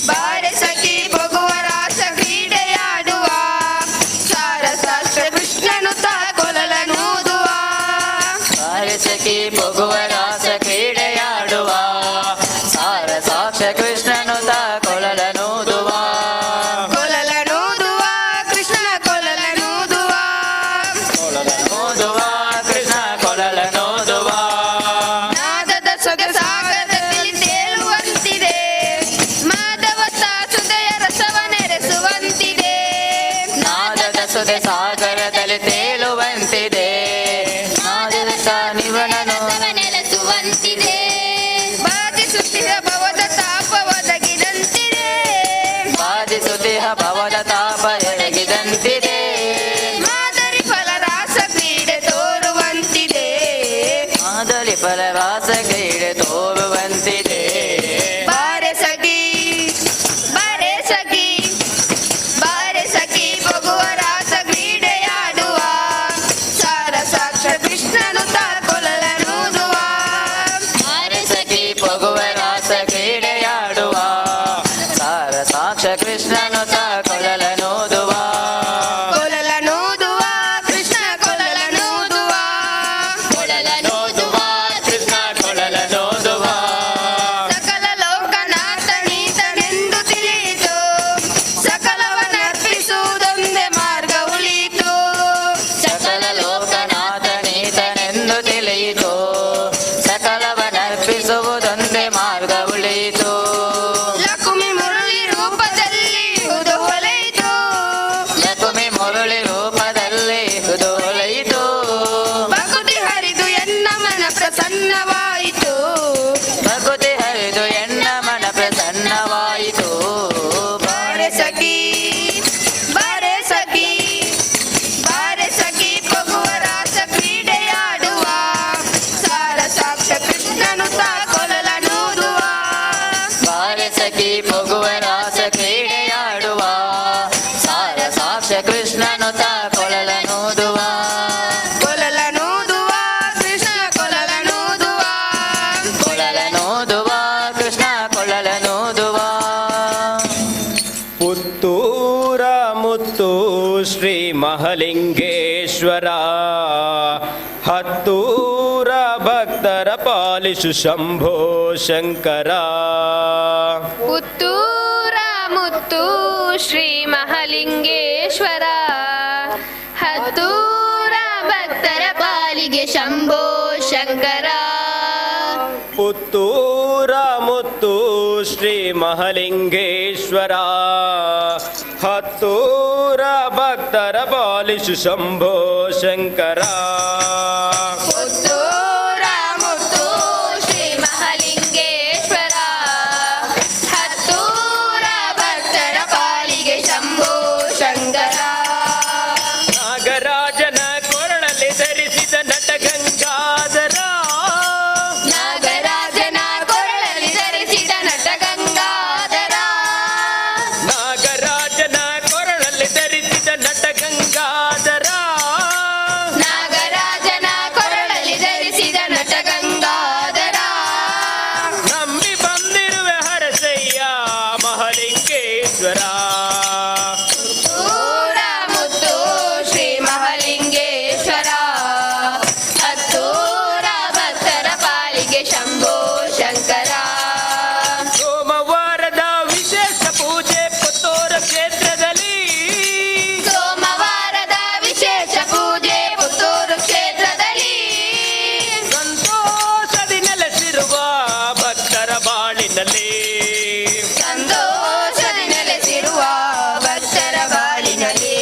ಬಾರೆ ಸಖಿ ಬಗುವ ರಾಸ ಕ್ರೀಡೆಯಾಡುವ ಸಾರಸಾಕ್ಷ ಕೃಷ್ಣನು ತಾ ಕೊಲಲನೂದುವ ಬಾರೆ ಸಖಿ ಬಗುವ ರಾಸ ಕ್ರೀಡೆಯಾಡುವ ಸಾರ ಸಾಕ್ಷ ಕೃಷ್ಣನು ತಾ ಕೊಳಲನೂದುವ ಕೊಲಲನೂದುವ ಕೃಷ್ಣನ ಕೊಲಲನೂದುವ ಕೊಳಲನೂದುವ ಕೃಷ್ಣ ಕೊಳಲನೂದುವ ನಾದದ ಸೊಗಸಾಗರದಲ್ಲಿ ತೇಲುವಂತಿದೆ ಮಾಧವತ ಸುದಯ ರಸವ ನೆರೆಸುವಂತಿದೆ ನಾದದ ಸುದೆ ಸಾಗರದಲ್ಲಿ ತೇಲುವಂತಿದೆ ನಾದದ ನಿವನನು ನೆಲೆಸುವಂತಿದೆ ಬಾಧಿಸುತ್ತಿದ ಭವದ ತಾಪ ಒದಗಿದಂತಿದೆ ಬಾಧಿಸುತ್ತಿಹ ಭವದ ತಾಪ ಎಳಗಿದಂತಿದೆ ಮಾದರಿ ಫಲರಾಸ ಕ್ರೀಡೆ ತೋರುವಂತಿದೆ ಮಾದಲಿ ಫಲರಾಸ ಕ್ರೀಡೆ ತೋರುವಂತಿದೆ ಬಾರೆ ಸಖಿ ಬಾರೆ ಸಖಿ ಬಾರೆ ಸಖಿ ಬಗುವ ರಾಸ ಕ್ರೀಡೆಯಾಡುವ ಸಾರ ಸಾಕ್ಷ ಕೃಷ್ಣನು ತಾ ಕೊಲಲನೂದುವ ಬಾರೆ ಸಖಿ ಪಗುವ ರಾಸ ಕ್ರೀಡೆಯಾಡುವ ಸಾರ ಸಾಕ್ಷ ಕೃಷ್ಣನು ತಾ ಕೊಳಲನೂದುವ ಕೊಲಲನೂದುವ ಕೃಷ್ಣ ಕೊಲಲನೂದುವ ಕೊಳಲನೂದುವ ಕೃಷ್ಣ ಕೊಳಲನೂದುವ ಸಕಲ ಲೋಕನಾಥನೀತನೆಂದು ತಿಳಿಯಿತು ಸಕಲವನ್ನರ್ಪಿಸುವುದೊಂದೇ ಮಾರ್ಗ ಉಳಿಯಿತು ಸಕಲ ಲೋಕನಾಥನೀತನೆಂದು ತಿಳಿಯಿತು ಸಕಲವನರ್ಪಿಸುವುದೊಂದೇ ಮಾರ್ಗ ಉಳಿಯಿತು ಲಕುಮಿ ಮುರಳಿ ರೂಪದಲ್ಲಿ ಹುದು ಹೊಲೆಯಿತು ಲಕುಮಿ ಮುರಳಿ ರೂಪದಲ್ಲಿ ಹುದು ಹೊಳೆಯಿತು ಭಕುತಿ ಹರಿದು ಎನ್ನ ಮನ ಪ್ರಸನ್ನವಾಯಿತು ಭಕುತಿ ಹರಿದು ಎನ್ನ ಮನ ಪ್ರಸನ್ನವಾಯಿತು ಬಾರೆ ಸಖಿ ಬಾರೆ ಸಖಿ ಬಾರೆ ಸಖಿ ಬಗುವ ರಾಸ ಕ್ರೀಡೆಯಾಡುವ ಸಾರ ಸಾಕ್ಷ ಕೃಷ್ಣನು ತಾ ಕೊಲಲನೂದುವ ಬಾರೆ ಸಖಿ ಪಗುವ ರಾಸ ಕ್ರೀಡೆಯಾಡುವ ಸಾರ ಸಾಕ್ಷ ಕೃಷ್ಣನು ತಾ ಕೊಳಲನೂದುವ ಕೊಲಲನೂದುವ ಕೃಷ್ಣ ಕೊಲಲನೂದುವ ಕೊಳಲನೂದುವ ಕೃಷ್ಣ ಕೊಳಲನೂದುವ ಪುತ್ತೂರ ಮುತ್ತು ಶ್ರೀ ಮಹಲಿಂಗೇಶ್ವರ ಹತ್ತೂರ ಭಕ್ತರ ಪಾಲಿಸು ಶಂಭೋ ಶಂಕರ ಪುತ್ತೂರ ಮುತ್ತು ಶ್ರೀ ಮಹಾಲಿಂಗೇಶ್ವರ ಹತ್ತೂರ ಭಕ್ತರ ಪಾಲಿಗೆ ಶಂಭೋ ಶಂಕರ ಪುತ್ತೂರ ಮುತ್ತು ಶ್ರೀ ಮಹಲಿಂಗೇಶ್ವರ ಹತ್ತೂರ ಭಕ್ತರ ಪಾಲಿಸು ಶಂಭೋ ಶಂಕರ ಪುತ್ತೂರ ಮುತ್ತು ಶ್ರೀ ಮಹಾಲಿಂಗೇಶ್ವರ ಹತ್ತೂರ ಭಕ್ತರ ಪಾಲಿಗೆ ಶಂಭೋ ಶಂಕರ ನಾಗರಾಜನ ಕೊರಳಲ್ಲಿ ಧರಿಸಿದ ನಟ ಗಂಗಾಧರ ನಾಗರಾಜನ ಕೊರಳಲ್ಲಿ ಧರಿಸಿದ ನಟ ಗಂಗಾಧರ ನಾಗರಾಜನ ಕೊರಳಲ್ಲಿ ಧರಿಸಿದ ನಟ ಗಂಗಾಧರ ನಾಗರಾಜನ ಕೊರಳಲ್ಲಿ ಧರಿಸಿದ ನಟ ಗಂಗಾಧರ ನಂಬಿ ಬಂದಿರುವೆ ಹರಸಯ್ಯ ಮಹಲಿಂಗೇಶ್ವರ ಪುತ್ತೂರ ಮುತ್ತು ಶ್ರೀ ಮಹಾಲಿಂಗೇಶ್ವರ ಹತ್ತೂರ ಭಕ್ತರ ಪಾಲಿಗೆ ಶಂಭೋ ಶಂಕರ ಸೋಮವಾರದ ವಿಶೇಷ ಪೂಜೆ ಪುತ್ತೂರು ಕ್ಷೇತ್ರದಲ್ಲಿ ಸೋಮವಾರದ ವಿಶೇಷ ಪೂಜೆ ಪುತ್ತೂರು ಕ್ಷೇತ್ರದಲ್ಲಿ ಸಂತೋಷದಿ ನೆಲೆಸಿರುವ ಭಕ್ತರ ಬಾಳಿನಲ್ಲಿ ಸಂತೋಷದಿ ನೆಲೆಸಿರುವ ಭಕ್ತರ ಬಾಳಿನಲ್ಲಿ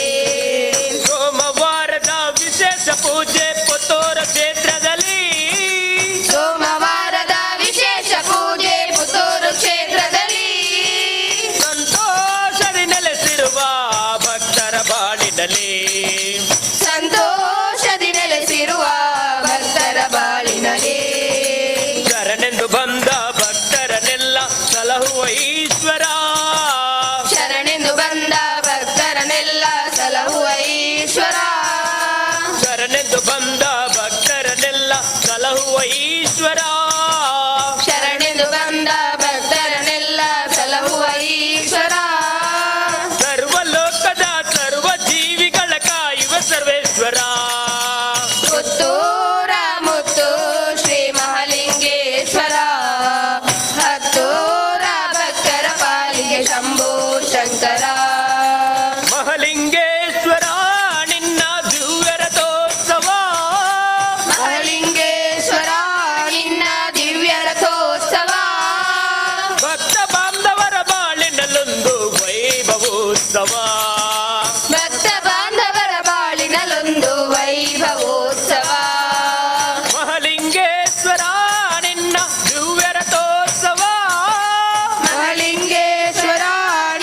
ಸೋಮವಾರದ ವಿಶೇಷ ಪೂಜೆ ಪುತ್ತೂರು ಕ್ಷೇತ್ರದಲ್ಲಿ ಸೋಮವಾರದ ವಿಶೇಷ ಪೂಜೆ ಪುತ್ತೂರು ಕ್ಷೇತ್ರದಲ್ಲಿ ಸಂತೋಷದಿ ನೆಲೆಸಿರುವ ಭಕ್ತರ ಬಾಳಿನಲ್ಲಿ ಸಂತೋಷದಿ ನೆಲೆಸಿರುವ ಭಕ್ತರ ಬಾಳಿನಲ್ಲಿ ಶರಣೆಂದು ಬಂದ ಭಕ್ತರನ್ನೆಲ್ಲ ಸಲಹುವ ಈಶ್ವರ ಶರಣೆಂದು ಬಂದ ಭಕ್ತರನ್ನೆಲ್ಲ ಸಲಹುವ ಈಶ್ವರ ಶರಣೆಂದು ಬಂದ ಭಕ್ತರನ್ನೆಲ್ಲ ವೈಭವೋತ್ಸವ ಭಕ್ತ ಬಾಂಧವರ ಬಾಳಿನಲ್ಲೊಂದು ವೈಭವೋತ್ಸವ ಮಹಲಿಂಗೇಶ್ವರ ನಿನ್ನ ದಿವ್ಯ ರಥೋತ್ಸವ ಮಹಲಿಂಗೇಶ್ವರ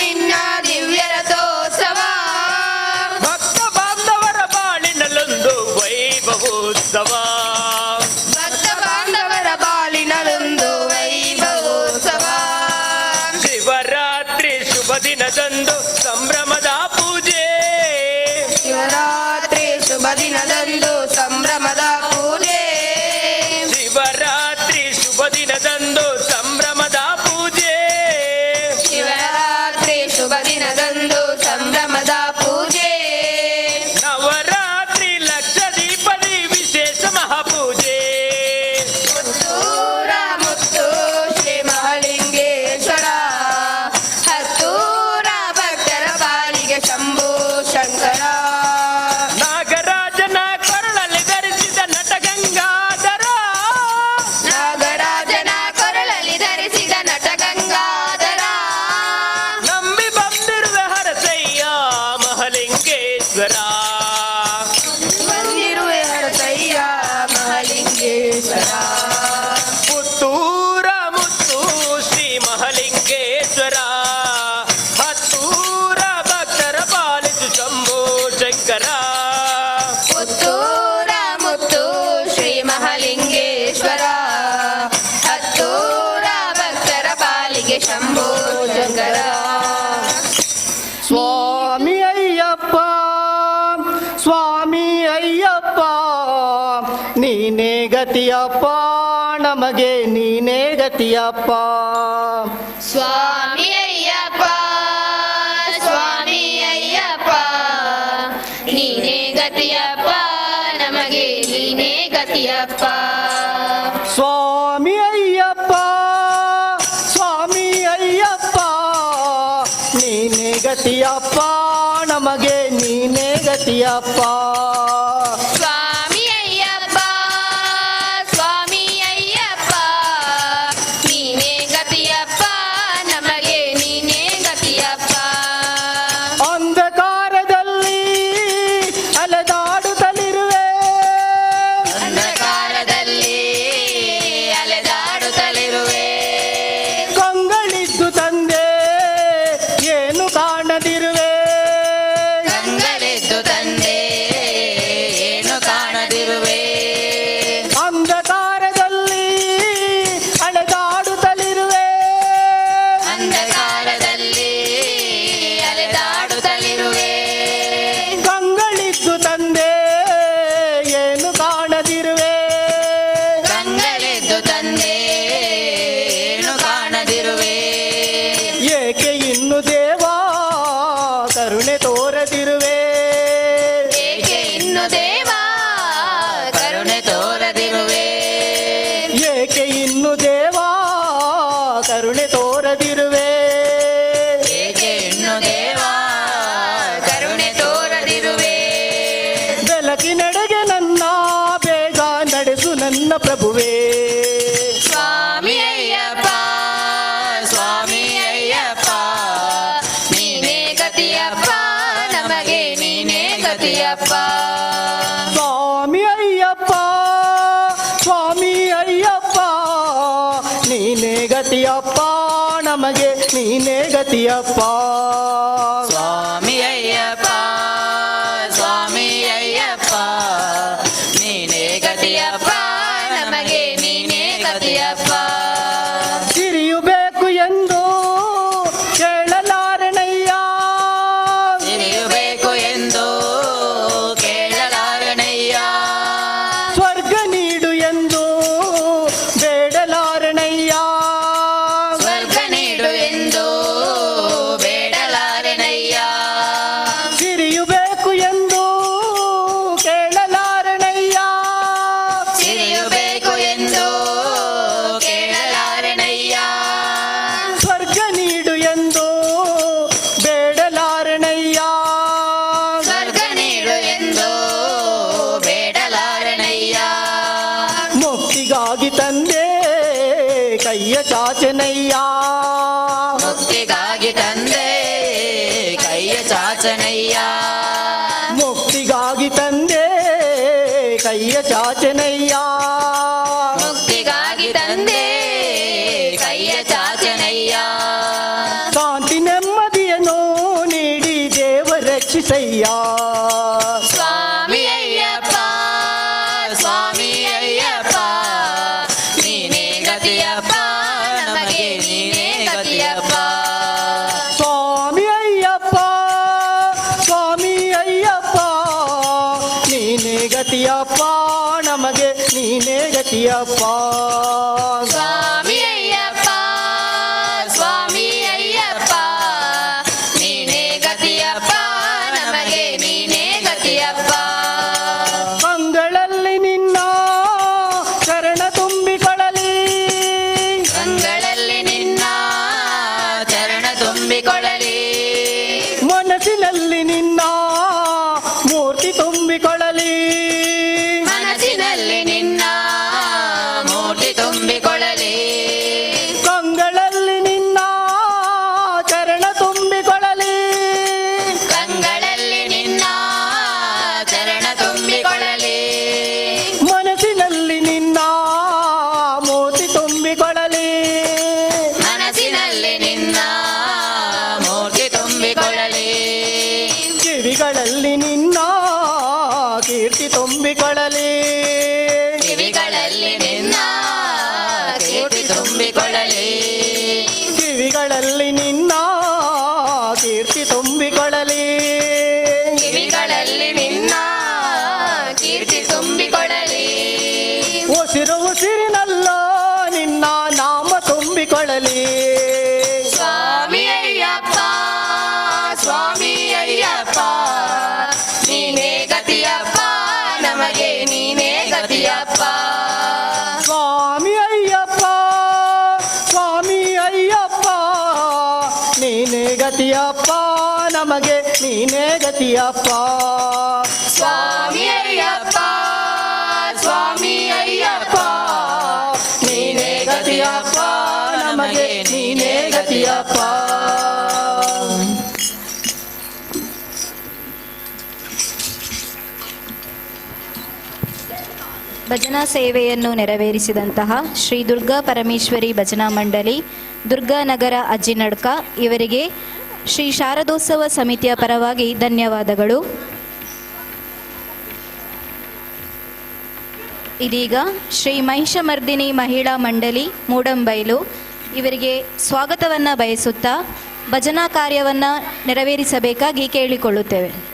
ನಿನ್ನ ದಿವ್ಯ ರಥೋತ್ಸವ ಭಕ್ತ ಬಾಂಧವರ ಬಾಳಿನಲ್ಲೊಂದು ವೈಭವೋತ್ಸವ ಭಕ್ತ ಬಾಂಧವರ ಬಾಳಿನಲ್ಲೊಂದು ವೈಭವೋತ್ಸವ ಶಿವರಾತ್ರಿ ಶುಭ ದಿನದಂದು ಸಂಭ್ರಮದ ಪೂಜೆ ಶಿವರಾತ್ರಿ ಶುಭ ದಿನದಂದು ಸಂಭ್ರಮದ ಪೂಜೆ ಶಿವರಾತ್ರಿ ಶುಭ ದಿನದಂದು ಸಂಭ್ರಮದ ಪೂಜೆ ಶಿವರಾತ್ರಿ ಶುಭ ದಿನದಂದು ಸಂಭ್ರಮದ ಪೂಜೆ ನವರಾತ್ರಿ ಲಕ್ಷ ದೀಪದಿ ವಿಶೇಷ ಮಹಾಪೂಜೆ ಪುತ್ತೂರ ಮುತ್ತು ಶ್ರೀ ಮಹಲಿಂಗೇಶ್ವರ ಹತ್ತೂರ ಭಕ್ತರ ಬಾಲಿಗೆ ಶಂಭು ಶಂಕರ ನಾಗರಾಜನ ಕೊರಳಲ್ಲಿ ಧರಿಸಿದ ನಟ ಗಂಗಾಧರ ನಾಗರಾಜನ ಕೊರಳಲ್ಲಿ ಧರಿಸಿದ ನಟ ಗಂಗಾಧರ ನಂಬಿ ಬಂದಿರುವೆ ಹರಸಯ್ಯ ಮಹಲಿಂಗೇಶ್ವರ ಬಂದಿರುವೆ ಹರಸಯ್ಯ ಮಹಲಿಂಗೇಶ್ವರ ಪುತ್ತೂರ ಮುತ್ತು ಶ್ರೀ ಮಹಲಿಂಗೇಶ್ವರ ಹತ್ತೂರ ಭಕ್ತರ ಪಾಲಿಸು ಶಂಭೋ ಶಂಕರ ಪುತ್ತೂರ ಮುತ್ತು ಶ್ರೀ ಮಹಲಿಂಗೇಶ್ವರ ಹತ್ತೂರ ಭಕ್ತರ ಪಾಲಿಗೆ ಶಂಭೋ ಶಂಕರ ಸ್ವಾಮಿ ಅಯ್ಯಪ್ಪ ಸ್ವಾಮಿ ಅಯ್ಯಪ್ಪ ನೀನೇ ಗತಿಯಪ್ಪ ನಮಗೆ ನೀನೇ ಗತಿಯಪ್ಪ ಸ್ವಾಮಿ ಅಯ್ಯಪ್ಪ ಸ್ವಾಮಿ ಅಯ್ಯಪ್ಪ ನೀನೇ ಗತಿಯಪ್ಪ ನಮಗೆ ನೀನೇ ಗತಿಯಪ್ಪ ಸ್ವಾಮಿ ಅಯ್ಯಪ್ಪ ಸ್ವಾಮಿ ಅಯ್ಯಪ್ಪ ನೀನೇ ಗತಿಯಪ್ಪ ನಮಗೆ ನೀನೇ ಗತಿಯಪ್ಪ ಸ್ವಾಮಿ ಅಯ್ಯಪ್ಪ ಸ್ವಾಮಿ ಅಯ್ಯಪ್ಪ ನೀನೇ ಗತಿಯಪ್ಪ ನಮಗೆ ನೀನೇ ಗತಿಯಪ್ಪ ಅಂಧಕಾರದಲ್ಲಿ ಅಲೆದಾಡುತ್ತಲಿರುವೆ ಅಂಧಕಾರದಲ್ಲಿ ಅಲೆದಾಡುತ್ತಲಿರುವೆ ಕಂಗಳಿದ್ದು ತಂದೆ ಏನು ಕಾಣದಿರುವೆ ಕಂಗಳೆದ್ದು ತಂದೆ ಏನು ಕಾಣದಿರುವೆ ಅಂಧಕಾರದಲ್ಲಿ ಅಲೆದಾಡುತ್ತಲಿರುವೆ ಅಂಧಕಾರದಲ್ಲಿ ಅಲೆದಾಡುತ್ತಲಿರುವೆ ಕಂಗಳಿದ್ದು ತಂದೆ ಏನು ಕಾಣದಿರುವೆ ಕಂಗಳೆದ್ದು ತಂದೆ ಏನು ಕಾಣದಿರುವೆ ಏಕೆ ಇನ್ನು ದೇವಾ ಕರುಣೆ ತೋರದಿರುವೆ ಏಕೆ ಇನ್ನು ದೇವ ಕರುಣೆ ತೋರದಿರುವೆ ಏಕೆ ಇನ್ನು ದೇವಾ ಕರುಣೆ ತೋರದಿರುವೆ ಏಕೆ ಇನ್ನು ದೇವ ಕರುಣೆ ತೋರದಿರುವೆ ಬೆಳಕಿನೆಡೆಗೆ ನನ್ನ ಬೇಗ ನಡೆಸು ನನ್ನ ಪ್ರಭುವೇ ಸ್ವಾಮಿ ಅಯ್ಯಪ್ಪ ಸ್ವಾಮಿ ಅಯ್ಯಪ್ಪ ನೀನೇ ಗತಿಯಪ್ಪ ನಮಗೆ ನೀನೇ ಗತಿಯಪ್ಪ ಸ್ವಾಮಿ ಅಯ್ಯಪ್ಪ ಸ್ವಾಮಿ ಅಯ್ಯಪ್ಪ ನೀನೇ ಗತಿಯಪ್ಪ ನಮಗೆ ನೀನೇ ಗತಿಯಪ್ಪ ಸ್ವಾಮಿ ಅಯ್ಯಪ್ಪ ಸ್ವಾಮಿ ಅಯ್ಯಪ್ಪ ನೀನೇ ಗತಿಯಪ್ಪ ನಮಗೆ ನೀನೇ ಗತಿಯಪ್ಪ ಸಿರಿಯು ಬೇಕು ಎಂದು ಕೇಳಲಾರಣಯ್ಯ ಸಿರಿಯಬೇಕು ಎಂದು ಕೇಳಲಾರಣಯ್ಯ ಸ್ವರ್ಗ ನೀಡು ಎಂದು ಬೇಡಲಾರಣಯ್ಯ ಸ್ವರ್ಗ ನೀಡು ಎಂದು ಬೇಡಲಾರಣಯ್ಯ ಸಿರಿಯು ಬೇಕು ಎಂದು ಕೇಳಲಾರಣಯ್ಯ ಸಿರಿಯಬೇಕು ಎಂದು ಕೇಳಲಾರಣಯ್ಯ ಸ್ವರ್ಗ ನೀಡು ಎಂದು ಬೇಡಲಾರಣಯ್ಯ ಸ್ವರ್ಗ ನೀಡು ಎಂದು ಬೇಡಲಾರಣಯ್ಯ ಮುಕ್ತಿಗಾಗಿ ತಂದೆ ಕೈಯ ಚಾಚನಯ್ಯ ಮುಕ್ತಿಗಾಗಿ ತಂದೆ ಕೈಯ ಮುಕ್ತಿಗಾಗಿ ತಂದೆ ಕೈಯ ಚಾಚನಯ್ಯ. ಮುಕ್ತಿಗಾಗಿ ತಂದೆ ಕೈಯ ಚಾಚನಯ್ಯ. ಶಾಂತಿ ನೆಮ್ಮದಿಯನ್ನು ನೀಡಿ ದೇವ ರಕ್ಷಿಸಯ್ಯ. ಸ್ವಾಮಿ ಅಯ್ಯಪ್ಪ ಸ್ವಾಮಿ ಅಯ್ಯಪ್ಪ ನೀನೇ ಗತಿಯಪ್ಪ ನಮಗೆ ನೀನೇ ಗತಿಯಪ್ಪ. ಸ್ವಾಮಿ ಅಯ್ಯಪ್ಪ ಸ್ವಾಮಿ ಅಯ್ಯಪ್ಪ ನೀನೇ ಗತಿಯಪ್ಪ ನಮಗೆ ನೀನೇ ಗತಿಯಪ್ಪ. ಸ್ವಾಮಿ ಅಯ್ಯಪ್ಪ ಸ್ವಾಮಿ ಅಯ್ಯಪ್ಪ ನೀನೇ ಗತಿಯಪ್ಪ ನಮಗೆ ನೀನೇ ಗತಿಯಪ್ಪ. ಅಂಗಳಲ್ಲಿ ನಿನ್ನ ಶರಣ ತುಂಬಿಕೊಳ್ಳಲಿ. ಅಂಗಳಲ್ಲಿ ನಿನ್ನ ಚರಣ ತುಂಬಿಕೊಳ್ಳಲಿ. ಮನಸ್ಸಿನಲ್ಲಿ ನಿನ್ನ ಮೂರ್ತಿ ತುಂಬಿಕೊಳ್ಳಲಿ. ಮನಸ್ಸಿನಲ್ಲಿ ನಿನ್ನ ಮೂರ್ತಿ ತುಂಬಿಕೊಳ್ಳಲಿ. ಕಂಗಳಲ್ಲಿ ನಿನ್ನ ಚರಣ ತುಂಬಿಕೊಳ್ಳಲಿ. ಕಂಗಳಲ್ಲಿ ನಿನ್ನ ಚರಣ ತುಂಬಿಕೊಳ್ಳಲಿ. ಮನಸ್ಸಿನಲ್ಲಿ ನಿನ್ನ ಮೂರ್ತಿ ತುಂಬಿಕೊಳ್ಳಲಿ. ಮನಸ್ಸಿನಲ್ಲಿ ನಿನ್ನ ಮೂರ್ತಿ ತುಂಬಿಕೊಳ್ಳಲಿ. ಕಿವಿಗಳಲ್ಲಿ ನಿನ್ನ ಕೀರ್ತಿ ತುಂಬಿಕೊಳ್ಳಲಿ. ಕಿವಿಗಳಲ್ಲಿ ನಿನ್ನ ಕೀರ್ತಿ ತುಂಬಿಕೊಳ್ಳಲಿ. ಕಿವಿಗಳಲ್ಲಿ ನಿನ್ನ ಕೀರ್ತಿ ತುಂಬಿಕೊಳ್ಳಲಿ. ಕಿವಿಗಳಲ್ಲಿ ನಿನ್ನ ಕೀರ್ತಿ ತುಂಬಿಕೊಳ್ಳಲಿ. ಉಸಿರು ಉಸಿರಿನಲ್ಲ ನಿನ್ನ ನಾಮ ತುಂಬಿಕೊಳ್ಳಲಿ. ಸ್ವಾಮಿ ಅಯ್ಯಪ್ಪ ಸ್ವಾಮಿ ಅಯ್ಯಪ್ಪ ನೀನೇ ಗತಿಯಪ್ಪ ನಮಗೆ ನೀನೇ ಗತಿಯಪ್ಪ. ಸ್ವಾಮಿ ಅಯ್ಯಪ್ಪ ಸ್ವಾಮಿ ಅಯ್ಯಪ್ಪ ನೀನೇ ಗತಿಯಪ್ಪ ನಮಗೆ ನೀನೇ ಗತಿಯಪ್ಪ. ಸ್ವಾಮಿ ಅಯ್ಯಪ್ಪ ಸ್ವಾಮಿ ಅಯ್ಯಪ್ಪ ನೀನೇ ಗತಿಯಪ್ಪ ನಮಗೆ ನೀನೇ ಗತಿಯಪ್ಪ. ಭಜನಾ ಸೇವೆಯನ್ನು ನೆರವೇರಿಸಿದಂತಹ ಶ್ರೀ ದುರ್ಗಾ ಪರಮೇಶ್ವರಿ ಭಜನಾ ಮಂಡಳಿ ದುರ್ಗಾನಗರ ಅಜ್ಜಿನಡ್ಕ ಇವರಿಗೆ ಶ್ರೀ ಶಾರದೋತ್ಸವ ಸಮಿತಿಯ ಪರವಾಗಿ ಧನ್ಯವಾದಗಳು. ಇದೀಗ ಶ್ರೀ ಮಹಿಷಮರ್ದಿನಿ ಮಹಿಳಾ ಮಂಡಳಿ ಮೂಡಂಬೈಲು ಇವರಿಗೆ ಸ್ವಾಗತವನ್ನು ಬಯಸುತ್ತಾ ಭಜನಾ ಕಾರ್ಯವನ್ನು ನೆರವೇರಿಸಬೇಕಾಗಿ ಕೇಳಿಕೊಳ್ಳುತ್ತೇವೆ.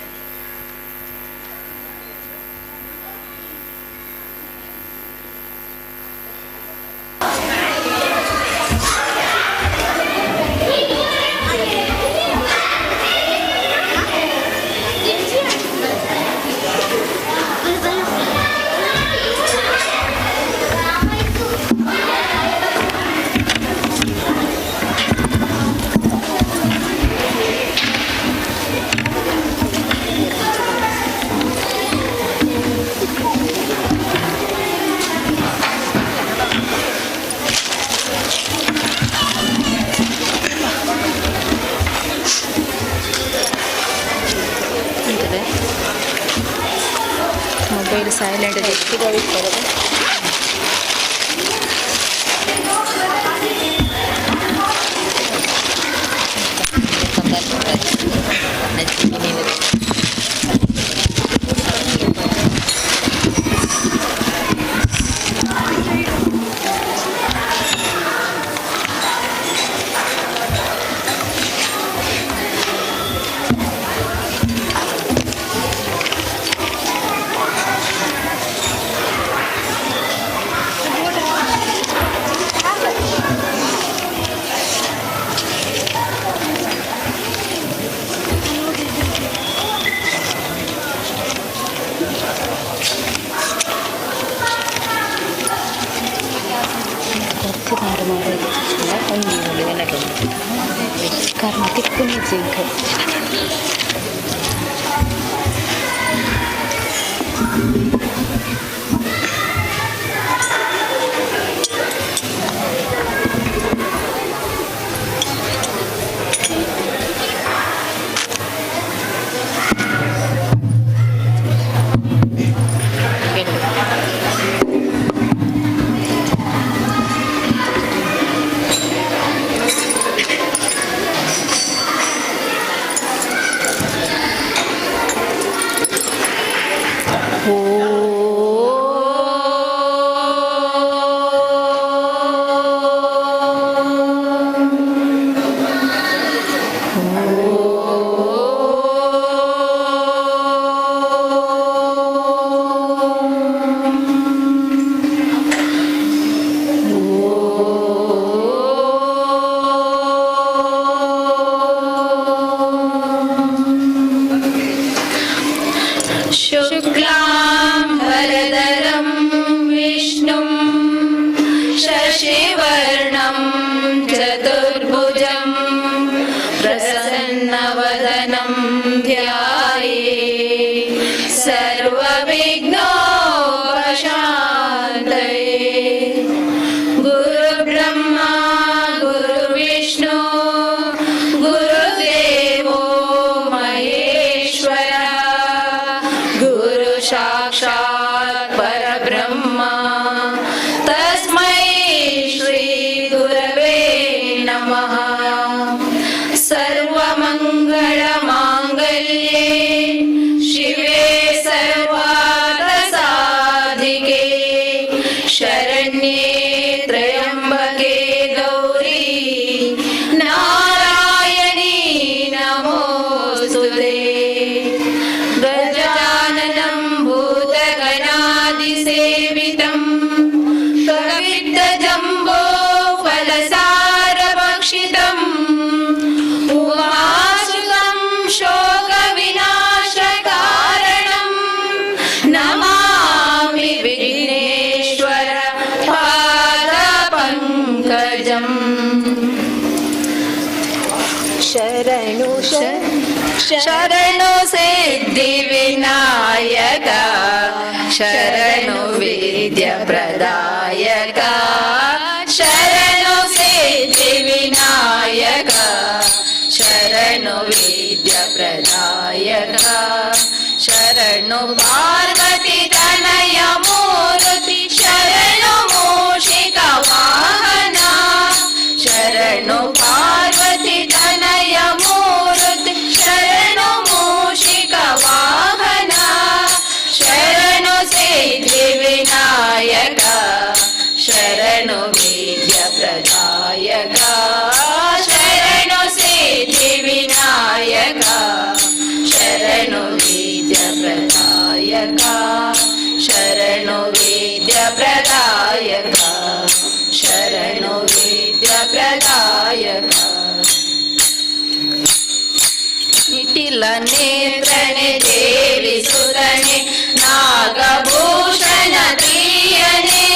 Mobile silent karena tipunya juga. शुक्लाम्बरधरं विष्णुं शशिवर्णं चतुर्भुजं प्रसन्नवदनं ध्यायेत् सर्वविघ्नोपशान्तये। गुरुब्रह्मा गुरुविष्णु गुरुदेवो महेश्वरः साक्षात् परब्रह्मा तस्मै श्री गुरवे नमः। सर्वमङ्गलमाङ्गल्ये शिवे सर्वार्थसाधिके शरण्ये त्र्यम्बके गौरी नारायणी नमोस्तुते। गजाननं भूतगणादिसेवितं कवित्तजम्बो फलसारभक्षितम् उमासुतं शोकविनाशकारणं नमामि विघ्नेश्वर पादपङ्कजम्। शरणु सिद्धिविनायक शरणु विद्याप्रदायक शरणु सिद्धिविनायक शरणु विद्याप्रदायक शरणु पार्वती तनय मूर्ति शरणु मूषिक वाहन शरणु पार्वती तनय मूर्ति शरणु मूषिक वाहन शरणु सिद्धिविनायक शरणु विद्याप्रदायक शरणु सिद्धिविनायक शरणु विद्याप्रदायक शरणु विद्याप्रदायक शरणु विद्याप्रदायक। निटिल नेत्रने देवी सुतने नागभूषण प्रियने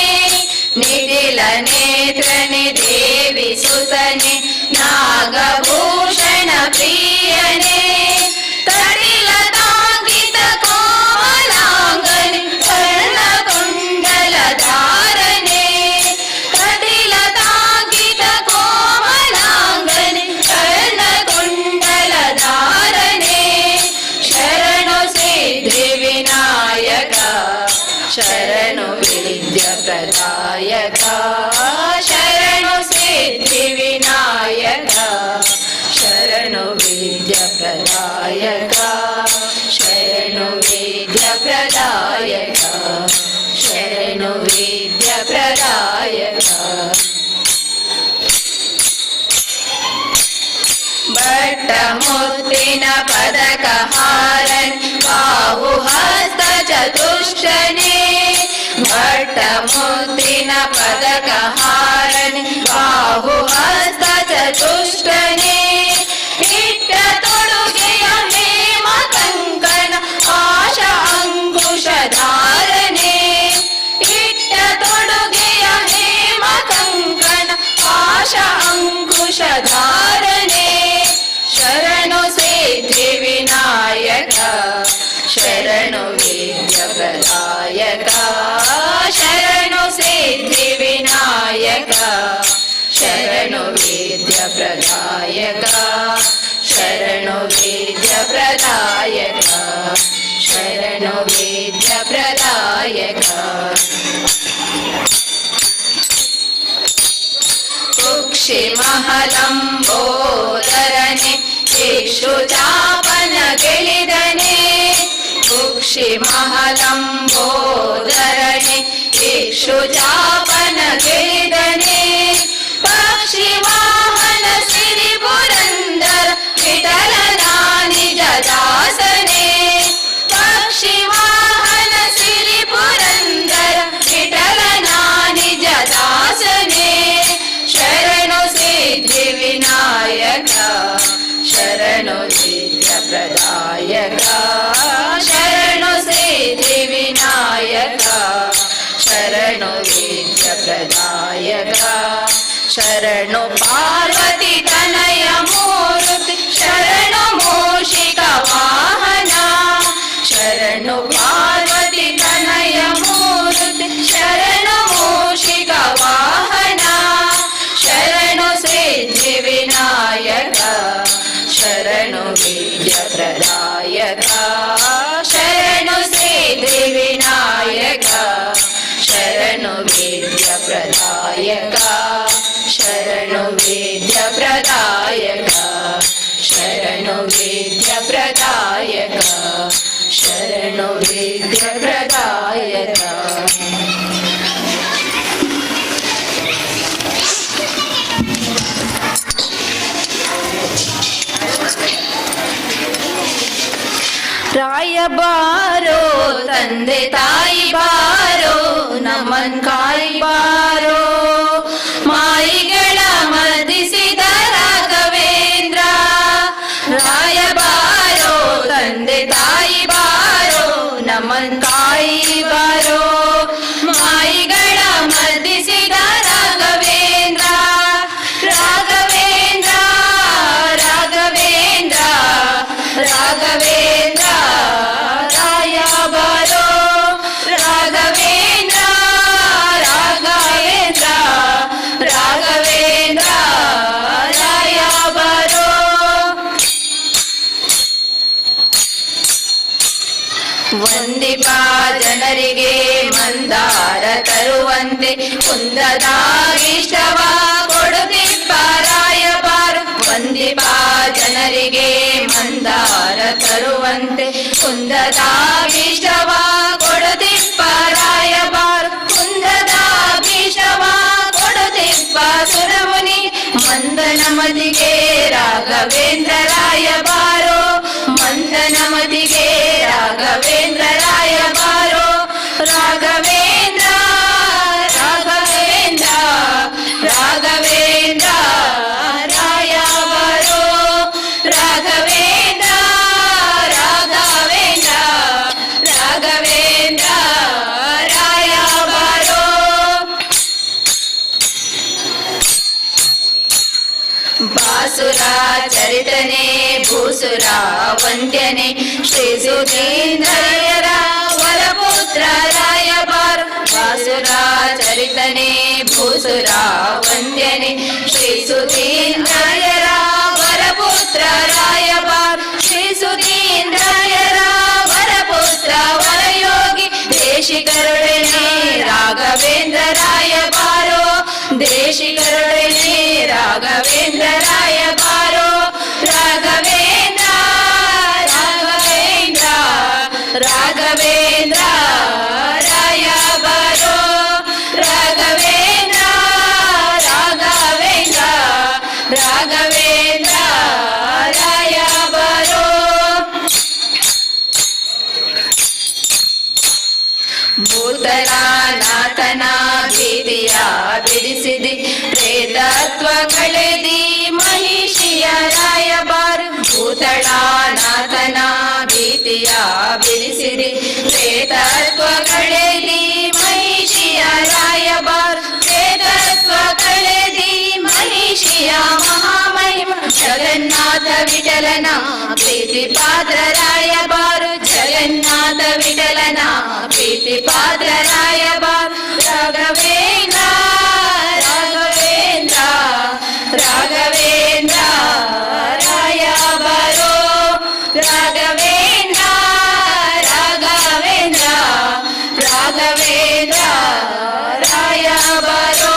निटिल नेत्रने देवी सुतने नागभूषण प्रियने तडिलतांकित कोमलांगने कर्णकुण्डल धारणे तडिलतांकित कोमलांगने कर्णकुण्डल धारणे शरणु सिद्धिविनायक शरणु विद्याप्रदायक शरणु सिद्धिविनायक शरणु विद्याप्रदायक शरणु विद्याप्रदायक शरणु विद्याप्रदायक। भट्टमुत्तिन पदकहारन् बाहुहस्त चतुष्टने भट्टमुत्तिन पदकहारन् बाहुहस्त चतुष्टने इट्ट तोडुಗೆಯ ಹೇಮ ಕಂಕಣ ಆಶಾ ಅಂಕುಶ ಧಾರಣೆ ಇಟ್ಟ ತೊಡುಗೆಯ ಹೇಮ ಕಂಕಣ ಆಶಾ ಅಂಕುಶ ಧಾರಣೆ शरणु सिद्धिविनायक शरणु विद्याप्रदायक शरणु सिद्धिविनायक शरणु विद्याप्रदायक शरणु विद्याप्रदायक शरणु विद्याप्रदायक। कुक्षिमहलम्बोदरने इक्षुचापन गिलिदने ऋषि महलंबोदरणे इक्षुचापन गिरिधने पक्षि वाहन सिरि पुरंदर विठलना निज दासने पक्षि वाहन सिरि पुरंदर विठलना निज दासने शरणु सिद्धि विनायक शरणु सिद्ध प्रदायक शरणु सिद्धि विनायक शरणु सिद्ध प्रदायक शरणु पार्वती तनय मूर्ति शरणु मूषिक वाहन शरणु पार्वती तनय मूर्ति शरणु मूषिक वाहन शरणु सिद्धि विनायक शरणु विद्य प्रदायक शरणु सिद्धि विनायक शरणु विद्य प्रदायक शरणु विद्य प्रदायक शरणु विद्य प्रदायक शरणु विद्य प्रदायक ರಾಯ ಬಾರೋ ತಂದೆ ತಾಯಿ ಬಾರೋ ನಮನ್ ಕಾಯಿ ಬಾರೋ ಮಾಯಿಗಳ ಮರ್ದಿಸಿದ ರಾಘವೇಂದ್ರ ರಾಯ ಬಾರೋ ತಂದೆ ತಾಯಿ ಬಾರೋ ನಮನ್ ಕಾಯಿ ಬಾರೋ ಮಾಯಿಗಳ ಮರ್ದಿಸಿದ ರಾಘವೇಂದ್ರ ರಾಘವೇಂದ್ರ ರಾಘವೇಂದ್ರ ರಾಘವೇಂದ್ರ ರಾಯ ಬಾರೋ ರಾಘವೇಂದ್ರ ರಾಘವೇಂದ್ರ ರಾಘವೇಂದ್ರ ರಾಯ ಬಾರೋ ವಂದಿಪ ಜನರಿಗೆ ಮಂದಾರ ತರುವಂತೆ ಕುಂದದ ಇಷ್ಟವ ಕೊಡುತ್ತಿಪ್ಪ ರಾಯ ಬಾರೋ ವಂದಿಪ ಜನರಿಗೆ ಮಂದಾರ ತರುವಂತೆ ಕುಂದದ ಇಷ್ಟವ ಕೊಡುತ್ತಿಪ್ಪ ರಾಯ ಬಾರೋ ಕುಂದದ ಇಷ್ಟವ ಕೊಡುತ್ತಿಪ್ಪ ಸುರಮುನಿ ಮಂದನ ಮದಿಗೆ ರಾಘವೇಂದ್ರ ರಾಯ ಬಾರೋ ಮಂದನ ಮದಿಗೆ ರಾಘವೇಂದ್ರ ರಾಯ ಬಾರೋ ರಾಘವೇಂದ್ರ ರಾಘವೇಂದ್ರ ರಾಘವೇಂದ್ರ ರಾಯ ಬಾರೋ ರಾಘವೇಂದ್ರ ರಾಘವೇಂದ್ರ ರಾಘವೇಂದ್ರ ರಾಯ ಬಾರೋ ಬಾಸುರ ಚರಿತನೆ ಭೂಸುರ ವಂದ್ಯನೆ ಶ್ರೀ ಸುಧೀಂದ್ರಯರ ವರಪುತ್ರ ರಾಯ ಬಾರೋ ಬಾಸುರ ಚರಿತನೆ ಭೂಸುರ ವಂದ್ಯನೆ ಶ್ರೀ ಸುಧೀಂದ್ರಯರ ವರಪುತ್ರ ರಾಯ ಬಾರೋ ಶ್ರೀ ಸುಧೀಂದ್ರಯರ ವರಪುತ್ರ ವರಯೋಗಿ ದೇಶಿಕರುಡನೆ ರಾಘವೇಂದ್ರ ರಾಯ ಬಾರೋ ದೇಶಿಕರುಡನೆ ರಾಘವೇಂದ್ರ ರಾಯ ಬಾರೋ ರಾಘವೇಂದ್ರ ರಾಘವೇಂದ್ರ ರಾಘವೇಂದ್ರ ರಾಯ ಬಾರೋ ರಾಘವೇಂದ್ರ ರಾಘವೇಂದ್ರ ರಾಘವೇಂದ್ರ ರಾಯ ಬಾರೋ ಭೂತಳ ನಾಥನ ಭೀತಿಯ ಬಿಡಿಸಿದಿ ಪ್ರೇತತ್ವ ಕಳೆದಿ ಮಹಿಷಿಯ ರಾಯ ಬಾರೋ ಭೂತಳ ನಾಥನ ಭೀತಿಯ ಬಿಡಿಸಿದಿ ಪ್ರೇತತ್ವ ಕಳೆದಿ ಮಹಿಷಿಯ ರಾಯ ಬಾರೋ ಪ್ರೇತತ್ವ ಕಳೆದಿ ಮಹಿಷಿಯ ಮಹಾಮಹಿಮ ಜಗನ್ನಾಥ ವಿಠಲನ ಪ್ರೀತಿ ಪಾತ್ರ ರಾಯ ಬಾರೋ ಜಗನ್ನಾಥ ವಿಠಲನ ಪ್ರೀತಿ ಪಾತ್ರ ರಾಯ ಬಾರೋ ರಾಘವೇಂದ್ರ ರಾಘವೇಂದ್ರ ರಾಘವೇಂದ್ರ ರಾಯ ಬಾರೋ ರಾಘವೇಂದ್ರ ರಾಘವೇಂದ್ರ ರಾಘವೇಂದ್ರ ರಾಯ ಬಾರೋ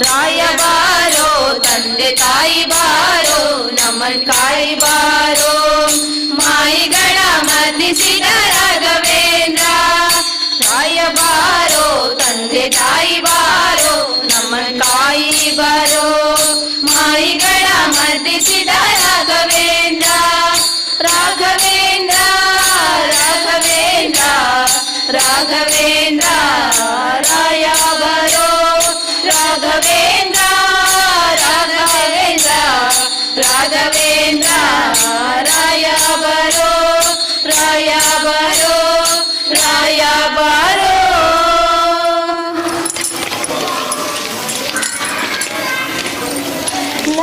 ರಾಯ ಬಾರೋ ತಂದೆ ತಾಯಿ ಬಾರೋ ನಮನ್ ಕಾಯಿ ಬಾರೋ ಮಾಯಿಗಳ ಮರ್ದಿಸಿದ ರಾಘವೇಂದ್ರ ವಂದಿಸಿದ ರಾಘವೇಂದ್ರ ರಾಘವೇಂದ್ರ ರಾಘವೇಂದ್ರ ರಾಘವೇಂದ್ರ ರಾಯ ಬರೋ ರಾಘವೇಂದ್ರ ರಾಘವೇಂದ್ರ ರಾಘವೇಂದ್ರ ರಾಯ ಬರೋ ರಾಯ ಬರೋ ರಾಯ ಬರೋ.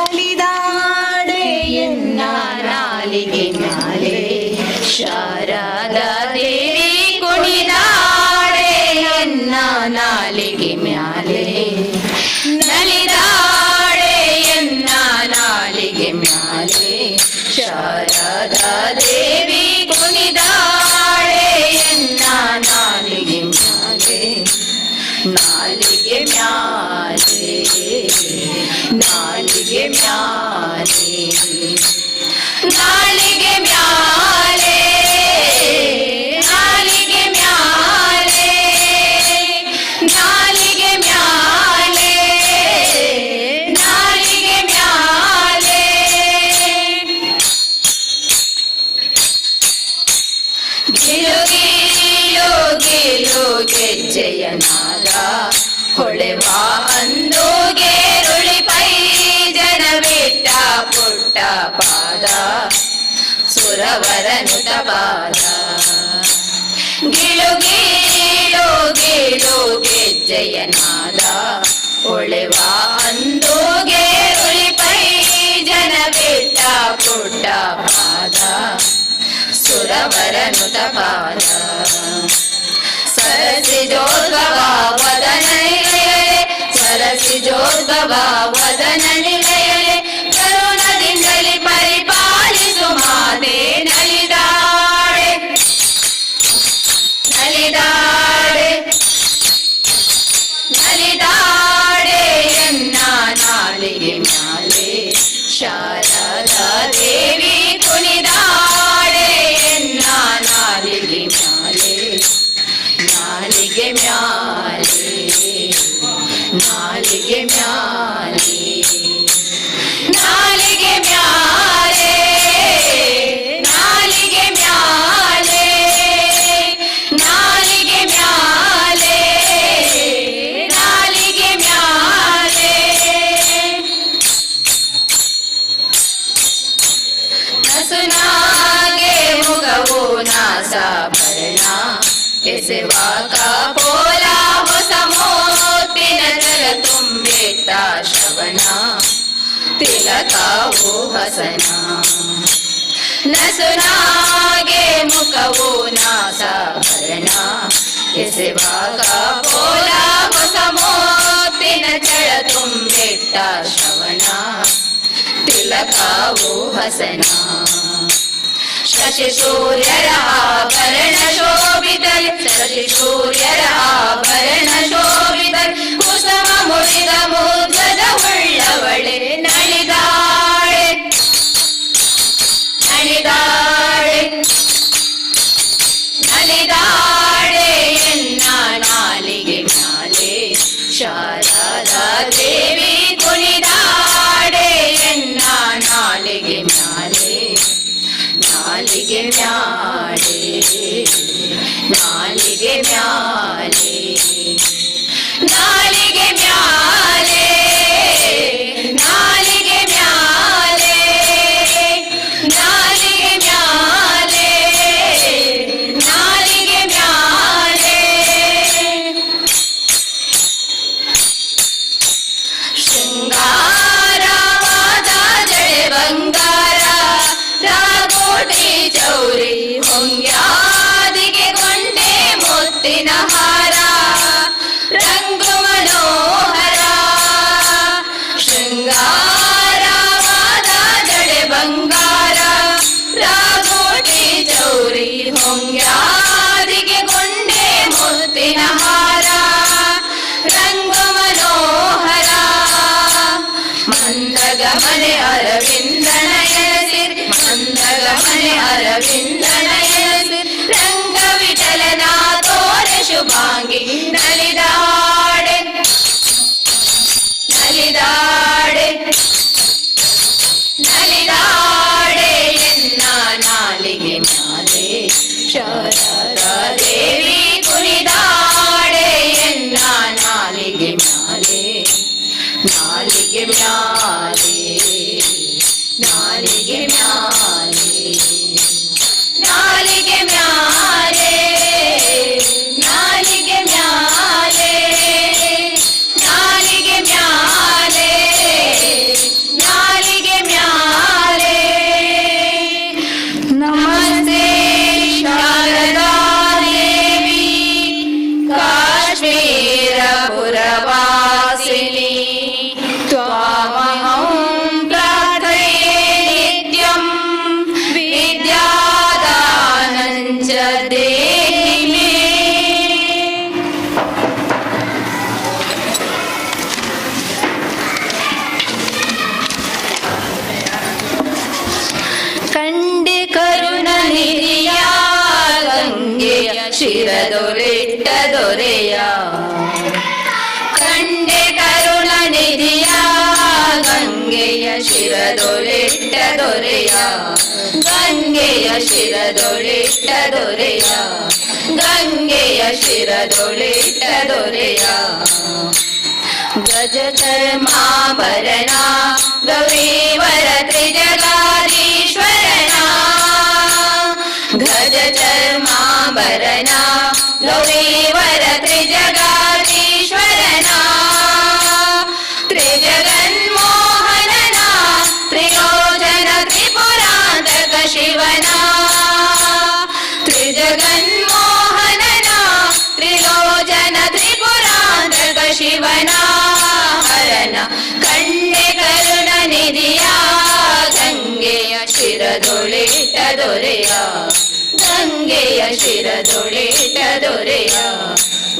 ನಲಿದಾಡೆ ಎನ್ನ ನಾಲಿಗೆ ಮ್ಯಾಲೆ ಶಾರದಾ ದೇವಿ ಕುಣಿದಾಡೆ ಎನ್ನ ನಾಲಿಗೆ ಮ್ಯಾಲೆ ನಲಿದಾಡೆ ಎನ್ನ ನಾಲಿಗೆ ಮ್ಯಾಲೆ ಶಾರದಾ ದೇವಿ ಕುಣಿದಾಡೆ ಎನ್ನ ನಾಲಿಗೆ ಮ್ಯಾಲೆ ನಾಲಿಗೆ ಮ್ಯಾಲೆ ನಾಲಿಗೆ ಮ್ಯಾಲೆ ನಾಲಿಗೆ ಮ್ಯಾಲೆ ನಾಲಿಗೆ ಮ್ಯಾಲೆ ನಾಲಿಗೆ ಮ್ಯಾಲೆ ನಾಲಿಗೆ ಮ್ಯಾಲೆ ಗಿಲು ಗಿಲು ಗಿಲು ಗೆಜ್ಜೆಯನಾದ ಹೊಳೆವ ಅಂದು ಗೇರುಳಿ ಪೈ ಜನವಿಟ್ಟ ಪುಟ್ಟ ಪಾದ ಸುರವರನುತ ಪಾದ ಗಿಳು ಗೀಳು ಗೀಳು ಗೆಜ್ಜೆಯನಾದ ಹೊಳೆವ ಅಂದು ಗೇರುಳಿ ಪೈ ಜನವಿಟ್ಟ ಪುಟ್ಟ ಪಾದ ಸುರವರನುತ ಪಾದ ಸರಸಿ ಜೋದ್ಭವ ವದನ ನಿಲಯಲೆ ಸರಸಿ ಜೋದ್ಭವ ವದನ ನಿಲಯಲೆ ಕರುಣದಿಂದಲಿ ಪರಿಪಾಲಿಸು ಮಾತೆ ನಲಿದಾಡೆ ನಲಿದಾಡೆ ನಲಿದಾಡೆ ಎನ್ನ ನಾಲಿಗೆ ಮ್ಯಾಲೆ ಶಾರದಾ ದೇವಿ ಕುಣಿದಾಡೆ ಎನ್ನ ನಾಲಿಗೆ ಮ್ಯಾಲೆ ನಾಲಿಗೆ ಮ್ಯಾಲೆ ನಾಲಿಗೆ ಮ್ಯಾಲೆ ನಾಲಿಗೆ ಮ್ಯಾಲೆ ನಾಲಿಗೆ ಮ್ಯಾಲೆ ನಾಲಿಗೆ ಮ್ಯಾಲೆ ನಾಲಿಗೆ ಮ್ಯಾಲೆ ನಸುನಾಗೆ ಮುಗವು ನಾಸಾಭರಣ ಎಸೆವಾಗ ಪೋಲ ಹೊಸ ಮೋತಿನ ಜಲ ತುಂಬಿಟ್ಟ ಶ್ರವಣ ತಿಲಕವು ಹಸನ ನಸುನಾಗೆ ಮುಖವು ನಾಸಾಭರಣ ಎಸೆವಾಗ ಪೋಲ ಹೊಸ ಮೋತಿನ ಜಲ ತುಂಬಿಟ್ಟ ಶ್ರವಣ ತಿಲಕವು ಹಸನ ಶಶಿ ಸೂರ್ಯರ ಆಭರಣ ಶೋಭಿತಲಿ ಶಶಿ ಸೂರ್ಯರ ಆಭರಣ ಶೋಭಿತಲಿ ಕುಸುಮ ಮುಡಿದ ಮುದ್ದದ ಉಳ್ಳವಳೆ ನಲಿದಾಳೆ ನಲಿದಾಳೆ ನಲಿದಾಳೆ ಎನ್ನ ನಾಲಿಗೆ ಮ್ಯಾಲೆ ಶಾರದಾ ದೇವಿ ಕುಣಿದಾಡೆ ಎನ್ನ ನಾಲಿಗೆ ಮ್ಯಾಲೆ ನಾಲಿಗೆ ಮ್ಯಾಲೆ ನಾಲಿಗೆ ಮ್ಯಾಲೆ ನಾಲಿಗೆ ಮ್ಯಾಲೆ ನಾಲಿಗೆ ಮ್ಯಾಲೆ ನಾಲಿಗೆ ಮ್ಯಾಲೆ ನಾಲಿಗೆ ಮ್ಯಾಲೆ ಶೃಂಗಾರವಾದ ಜಡೆ ಬಂಗಾರ ರಾಗೋಟಿ ಚೌರಿ ಹೊಂಗ್ಯಾದಿಗೆ ಗೊಂಡೆ ಮುತ್ತಿನ ಹಾರ ರಂಗು ಮನೋಹರ ಶೃಂಗಾರವಾದ ಜಡೆ ಬಂಗಾರ ರಾಗೋಟಿ ಚೌರಿ ಹೊಂಗ್ಯಾದಿಗೆ ಗೊಂಡೆ ಮುತ್ತಿನ ಹಾರ ರಂಗು ಮನೋಹರ ಮಂದಗಮನೆ ಅರವಿಂದನಯನ ಸಿರಿ ಮಂದಗಮನೆ ಅರವಿಂದನಯನ ಸಿರಿ ರಂಗ ವಿಠಲನ ತೋರೆ ಶುಭಾಂಗಿ ನಲಿದಾಡೆ ನಲಿದಾಡೆ ನಲಿ ದೇವಿ ಕುಣಿದಾಡೆ ಎನ್ನ ನಾಲಿಗೆ ಮ್ಯಾಲೆ ನಾಲಿಗೆ ಮ್ಯಾಲೆ ನಾಲಿಗೆ ಮ್ಯಾಲೆ ನಾಲಿಗೆ ಮ್ಯಾಲೆ ನಾಲಿಗೆ ಮ್ಯಾಲೆ ನಾಲಿಗೆ ಮ್ಯಾಲೆ ನಾಲಿಗೆ ಮ್ಯಾಲೆ ನಮಸ್ತೆ ಶಾರದಾ ದೇವಿ ಕಾಶ್ಮೀರ ಪುರವಾಸಿನಿ ತ್ವಾಮಹಂ ಪ್ರಾರ್ಥಯೇ ನಿತ್ಯಂ ವಿದ್ಯಾದಾನಂ ಚ ದೇಹಿ ಮೇ. ಕಂಡೆ ಕರುಣ ನಿಧಿಯ ಗಂಗೆಯ ಶಿರದೊಳಿಟ್ಟ ದೊರೆಯ ಕಂಡೆ ಕರುಣ ನಿಧಿಯ ಗಂಗೆಯ ಶಿರದೊಳಿಟ್ಟ ದೊರೆಯ ಗಂಗೆಯ ಶಿರದೊಳಿಟ್ಟ ದೊರೆಯ ಗಂಗೆಯ ಶಿರದೊಳಿಟ್ಟ ದೊರೆಯ ಗಜ ಚರ್ಮಾಭರಣ ಗೌರೀವರ ತ್ರಿಜಗಾಧೀಶ್ವರನ ಗಜ ಚರ್ಮಾಭರಣ ಗೌರೀವರ ತ್ರಿಜಗಾಧೀಶ್ವರನ ತ್ರಿಜಗನ್ಮೋಹನನ ತ್ರಿಯೋಜನ ತ್ರಿಪುರಾಂತಕ ಶಿವನ ತ್ರಿಜಗನ್ಮೋಹನನ ತ್ರಿಲೋಚನ ತ್ರಿಪುರಾಂತಕ ಶಿವನ ಹರನ ಕಂಡೆ ಕರುಣ ನಿಧಿಯ ಗಂಗೆಯ ಶಿರದೊಳಿಟ್ಟ ದೊರೆಯ ಗಂಗೆಯ ಶಿರದೊಳಿಟ್ಟ ದೊರೆಯ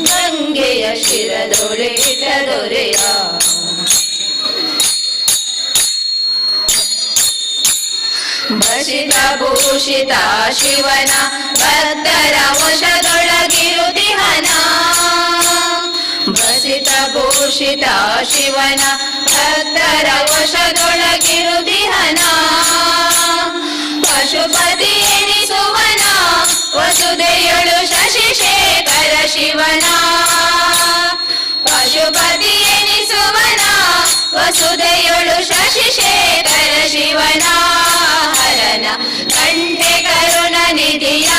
ಗಂಗೆಯ ಶಿರದೊಳಿಟ್ಟ ದೊರೆಯ ಭಸಿತ ಭೂಷಿತ ಶಿವನ ಭಕ್ತರ ವಶದೊಳಗಿರುದಿಹನ ಭಸಿತ ಭೂಷಿತ ಶಿವನ ಭಕ್ತರ ವಶದೊಳಗಿರುದಿಹನ ಪಶುಪತಿ ಎನಿಸುವನ ವಸುದೆಯೊಳು ಶಶಿಶೇಖರ ಶಿವನ ಪಶುಪತಿ ಎನಿಸುವನ ವಸುದೆಯೊಳು ಶಶಿಶೇಖರ ಶಿವನ ಹರನ ಕಂಡೆ ಕರುಣ ನಿಧಿಯ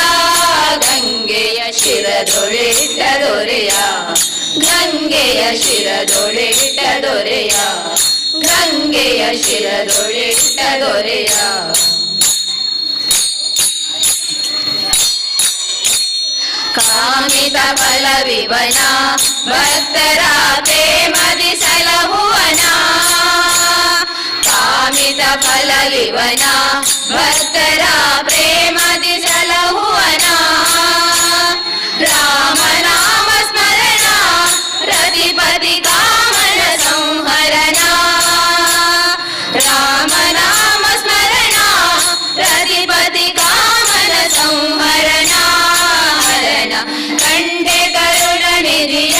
ಗಂಗೆಯ ಶಿರದೊಳಿಟ್ಟ ದೊರೆಯ ಗಂಗೆಯ ಶಿರದೊಳಿಟ್ಟ ದೊರೆಯ ಗಂಗೆಯ ಶಿರದೊಳಿಟ್ಟ ದೊರೆಯ ಕಾಮಿತ ಫಲ ವಿವನ ಭಕ್ತರ ಪ್ರೇಮದಿ ಸಲಹುವನ ಕಾಮಿತ ಫಲ ವಿವನ ಭಕ್ತರ ಪ್ರೇಮದಿ ಸಲಹುವನ ರಾಮನಾಮ ಸ್ಮರಣ ರತಿಪತಿ ಕಾಮನ ಸಂಹರಣ ರಾಮನಾಮ ಸ್ಮರಣ ರತಿಪತಿ ಕಾಮನ ಸಂಹರಣ ಹರಣ ಕಂಡೆ ಕರುಣ ನಿಧಿಯ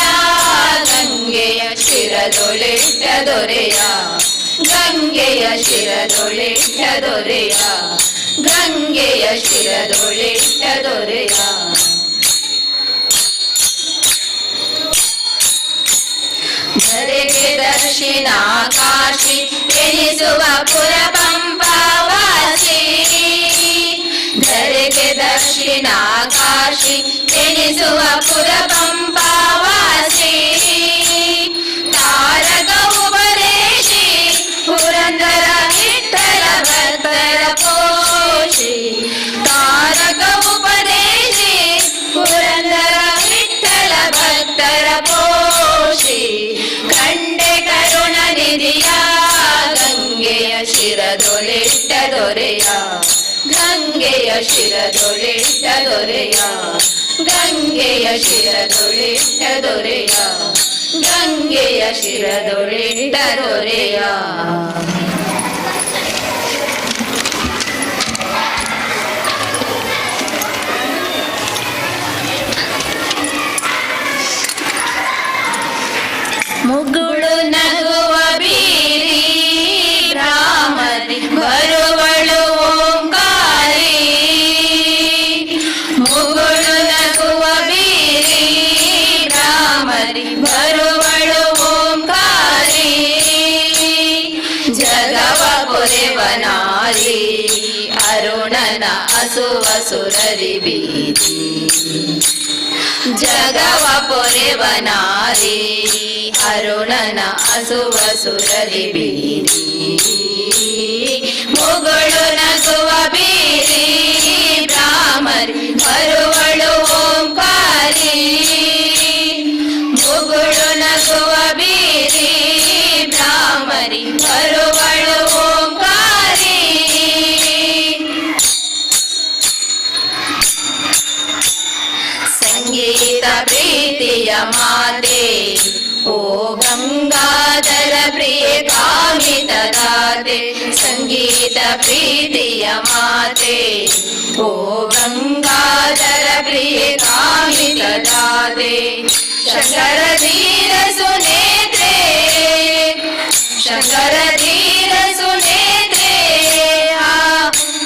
ಗಂಗೆಯ ಶಿರದೊಳಿಟ್ಟ ದೊರೆಯ ಗಂಗೆಯ ಶಿರದೊಳಿಟ್ಟ ದೊರೆಯ ಗಂಗೆಯ ಶಿರದೊಳಿಟ್ಟ ದೊರೆಯ ಧರೆಗೆ ದಕ್ಷಿಣ ಕಾಶಿ ಎನಿಸುವ ಪುರ ಪಂಪಾವಾಸಿ ಧರೆಗೆ ದಕ್ಷಿಣ ಕಾಶಿ ಎನಿಸುವ ಪುರ ಪಂಪಾವಾಸಿ ತಾರಕ ಉಪದೇಶಿ ಪುರಂದರ ವಿಠ್ಠಲ ಭಕ್ತರ ಪೋಷಿ ತಾರಕ ಉಪದೇಶಿ ಪುರಂದರ ವಿಠ್ಠಲ ಭಕ್ತರ ಪೋಷಿ ಕಂಡೆ ಕರುಣ ನಿಧಿಯ ಗಂಗೆಯ ಶಿರದೊಳಿಟ್ಟ ದೊರೆಯ ಗಂಗೆಯ ಶಿರದೊಳಿಟ್ಟ ದೊರೆಯ ಗಂಗೆಯ ಶಿರದೊಳಿಟ್ಟ ದೊರೆಯ ಗಂಗೆಯ ಶಿರದೊಳಿಟ್ಟ ದೊರೆಯ. ಮುಗುಳು ನಗುವ ಬೀರಿ ಭ್ರಾಮರಿ ಬರುವಳು ಓಂಕಾರಿ ಮುಗುಳು ನಗುವ ಅಸುವ ಸುರರಿ ಬೀರಿ ಜಗವ ಪೊರೆವನಾರಿ ಅರುಣನ ಅಸುವ ಸುರರಿ ಬೀರಿ ಮುಗುಳು ನಗುವ ಬೀರಿ ಬ್ರಾಹ್ಮರಿ ಬರುವಳು ಓಂಕಾರಿ ಮುಗುಳು ನಗುವ ಬೀರಿ ಬ್ರಾಹ್ಮರಿ ಬರುವಳು ಓಂಕಾರಿ ಸಂಗೀತ ಪ್ರೀತಿಯ ಮಾತೆ ಓ ಗಂಗಾಧರ ಪ್ರಿಯ ಕಾಮಿತ ದಾತೆ ಸಂಗೀತ ಪ್ರೀತಿಯ ಮಾತೆ ಓ ಗಂಗಾಧರ ಪ್ರಿಯ ಕಾಮಿತ ದಾತೆ ಶಂಕರ ಧೀರ ಸುನೇತ್ರೆ ಶಂಕರ ಧೀರ ಸುನೇತ್ರೆ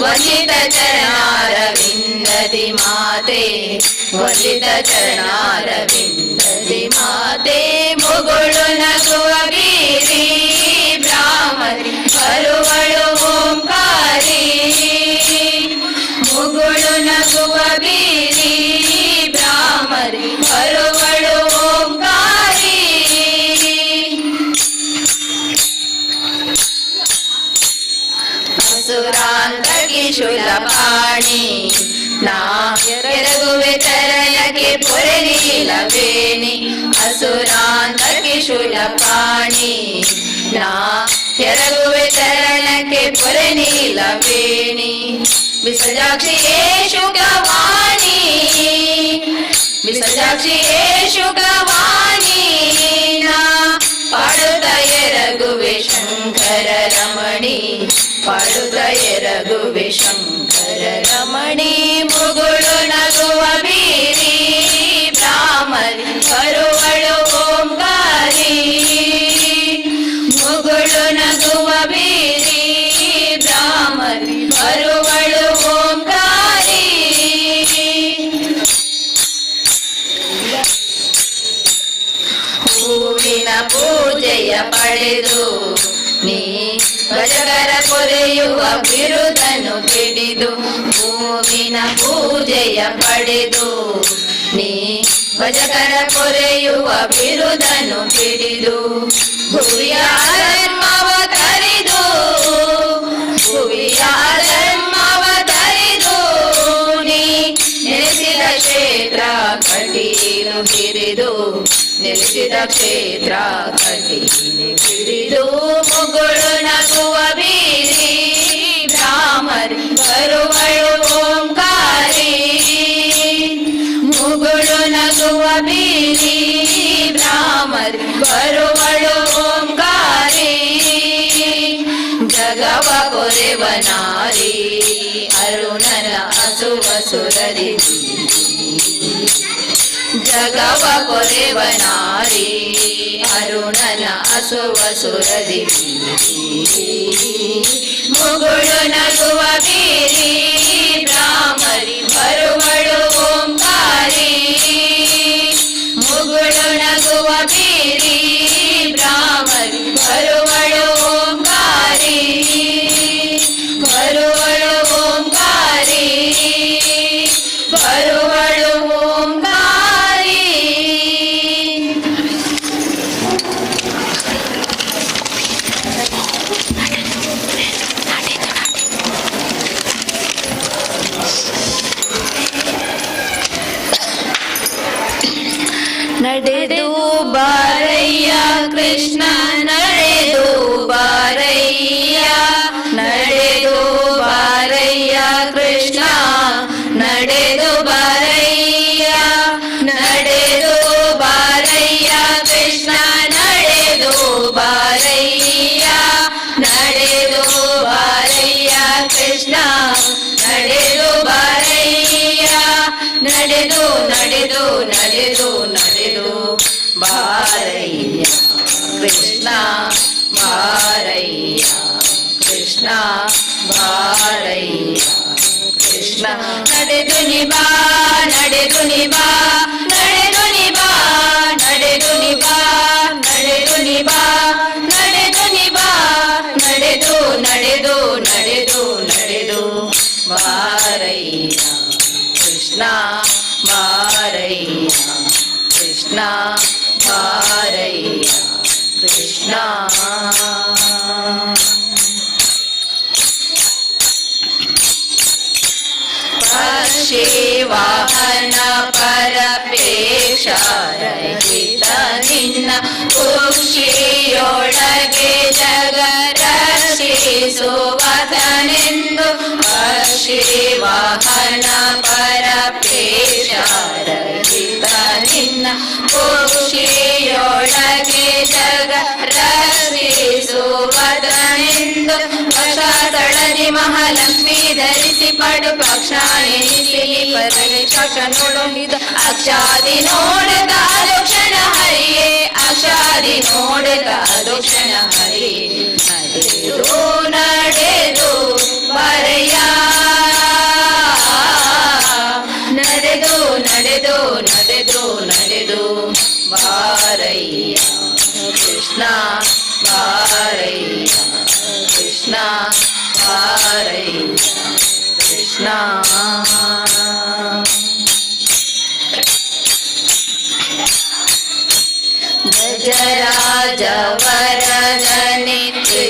ವಲಿತ ಚರಣಾರವಿಂದದಿ ಮಾತೆ ವಲಿತ ಚರಣಾರವಿಂದದಿ ಮಾತೆ ಮುಗುಳು ನಗುವ ಬೀರಿ ಬ್ರಾಹ್ಮರಿ ಬರುವಳು ಓಂಕಾರಿ ಮುಗುಳು ನಗುವ ಬೀರಿ ಬ್ರಾಹ್ಮರಿ ಬರುವಳು ಓಂಕಾರಿ ಅಸುರಾಂತಕಿ ಶೂಲಪಾಣಿ ನಾ ಎರಗುವೆ ಚರಣಕ್ಕೆ ಪೊರೆನೀಲವೇಣಿ ಅಸುರಾಂತಕಿ ಶೂಲಪಾಣಿ ನಾ ಎರಗುವೆ ಚರಣಕ್ಕೆ ಪೊರೆನೀಲವೇಣಿ ವಿಸಜಾಕ್ಷಿಯೇ ಶುಕವಾಣಿ ವಿಸಜಾಕ್ಷಿಯೇ ಶುಕವಾಣಿ ನಾ ಪಾಡುತ್ತ ಎರಗುವೆ ಶಂಕರ ರಮಣಿ ಪಾಡುತ್ತ ಎರಗುವೆ ಶಂಕರ ರಮಣಿ ಮುಗುಳು ನಗುವ ಬೀರಿ ಬ್ರಾಹ್ಮರಿ ಬರುವಳು ಓಂಕಾರಿ ಮುಗುಳು ನಗುವ ಬೀರಿ ಬ್ರಾಹ್ಮರಿ ಬರುವಳು ಓಂಕಾರಿ ಹೂವಿನ ಪೂಜೆಯ ಪಡೆದು ನೀ ಗಜಗರ ಪೊರೆಯುವ ಬಿರುದನ್ನು ಹಿಡಿದು ಹೂವಿನ ಪೂಜೆಯ ಪಡೆದು ನೀ ಗಜಗರ ಪೊರೆಯುವ ಬಿರುದನ್ನು ಹಿಡಿದು ಭುವಿಯ ಧರ್ಮವ ತರಿದು ಭುವಿಯ ಧರ್ಮವ ತರಿದು ನೀ ನೆಲೆಸಿದ ಕ್ಷೇತ್ರ ಕಟೀಲು ಹಿರಿದು ನೆಲೆಸಿದ ಕ್ಷೇತ್ರ ಕಟೀಲು ಹಿರಿದು ಮುಗುಳು ನಗುವ ಬೀರಿ ಬ್ರಾಹ್ಮರಿ ಬರುವಳು ಓಂಕಾರಿ ಮುಗುಳು ನಗುವ ಬೀರಿ ಬ್ರಾಹ್ಮರಿ ಬರುವಳು ಓಂಕಾರಿ ಜಗವ ಪೊರೆವನಾರಿ ಅರುಣನ ಅಸುವ ಸುರರಿ ಜಗವ ಪೊರೆವನಾರಿ ಅರುಣನ ಅಸುವ ಸುರರಿ ಮುಗುಳು ನಗುವ ಬೀರಿ ಬ್ರಾಹ್ಮರಿ ಬರುವಳು ಓಂಕಾರಿ ಮುಗುಳು ನಗುವ ಬೀರಿ ಬ್ರಾಹ್ಮರಿ ಬರುವಳು ಓಂಕಾರಿ ಬರುವಳು ಓಂಕಾರಿ ಬರುವಳು ಓಂಕಾರಿ ನಡೆದು ಬಾರಯ್ಯ ಕೃಷ್ಣ ನಡೆದು ಬಾರಯ್ಯ ನಡೆದು ಬಾರಯ್ಯ ಕೃಷ್ಣ ನಡೆದು ಬಾರಯ್ಯ ನಡೆದು ಬಾರಯ್ಯ ಕೃಷ್ಣ ನಡೆದು ಬಾರಯ್ಯ ನಡೆದು ಬಾರಯ್ಯ ಕೃಷ್ಣ ನಡೆದು ಬಾರಯ್ಯ ನಡೆದು ನಡೆದು ನಡೆದು ನಡೆದು ಬಾರಯ್ಯ ಕೃಷ್ಣ ಬಾರಯ್ಯ ಕೃಷ್ಣ ಬಾರಯ್ಯ ಕೃಷ್ಣ ನಡೆದು ನಿಬಾ ನಡೆದು ನಿಬಾ ನಡೆದು ನಿಬಾ ನಡೆದು ನಿಬಾ ನಡೆದು ನಿಬಾ ನಡೆದು ನಿಬಾ ನಡೆದು ನಡೆದು ನಡೆದು ನಡೆದು ಬಾರಯ್ಯ ಬಾರಯ್ಯ ಕೃಷ್ಣ. ಪಕ್ಷಿ ವಾಹನ ಪರಪೇಕ್ಷ ರಹಿತ ನಿನ್ನ ಕುಕ್ಷಿಯೊಳಗೆ ಜಗ ರಕ್ಷಿಸುವದನೆಂದು. ಪಕ್ಷಿ ವಾಹನ ಪರಪೇಕ್ಷ ರಹಿತ ನಿನ್ನ ಕುಕ್ಷಿಯೊಳಗೆ ಜಗ ರಕ್ಷಿಸುವದನೆಂದು. ಪಕ್ಷಾದಳದಿ ಮಹಾಲಕ್ಷ್ಮಿ ಧರಿಸಿ ಪಡು ಪಕ್ಷ ಎನಿಸಿ ಪರಮೇಶ ನೋಡಿದ ಅಕ್ಷಾದಿ ನೋಡದ ಅದುಕ್ಷಣ ಹರಿಯೇ. ಅಕ್ಷಾದಿ ನೋಡದ ಅದುಕ್ಷಣ ಹರಿಯೇ. ನಡೆದು ನಡೆದು ಬರೆಯ ನಡೆದು ನಡೆದು ನಡೆದು ನಡೆದು ಬಾರಯ್ಯ ಕೃಷ್ಣ ಬಾರಯ್ಯ ಕೃಷ್ಣ ಬಾರಯ್ಯ ಕೃಷ್ಣ. ಗಜರಾಜ ವರದನೆ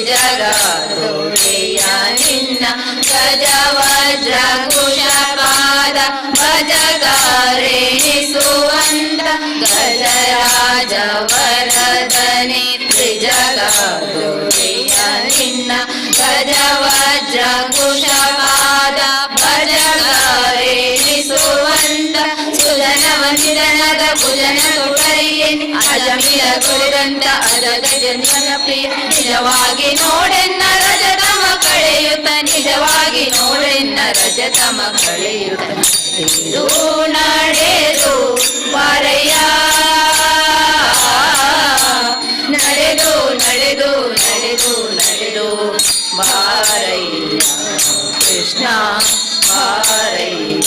ಜಗದೊಡೆಯ ನಿನ್ನ ಗಜವಜ್ರ ಕುಶಪಾದ ಭಜಗಾರೆನಿಸುವಂತ. ಗಜರಾಜ ವರದನೆ ಜಗದೊಡೆಯ ನಿನ್ನ ಗಜವಜ್ರ ಕುಶಪಾದ ಭಜಗಾರೆನಿಸುವಂತ. ಸುಜನ ವಂದಿತನದ ಭುಜನ ತುಟರಿಯೇನಿ ಅಜಮಿಲ ಗುರುದಂತ ಅಜಗ ಜನ ಪ್ರಿಯ. ನಿಜವಾಗಿ ನೋಡೆನ್ನ ರಜತಮ ಕಳೆಯುತ್ತ ನಿಜವಾಗಿ ನೋಡೆನ್ನ ರಜತಮ ಕಳೆಯುತ್ತ. ನಡೆದು ನಡೆದು ಬರೆಯ ನಡೆದು ನಡೆದು ನಡೆದು ನಡೆದು ಬಾರಯ್ಯ ಕೃಷ್ಣ ಬಾರಯ್ಯ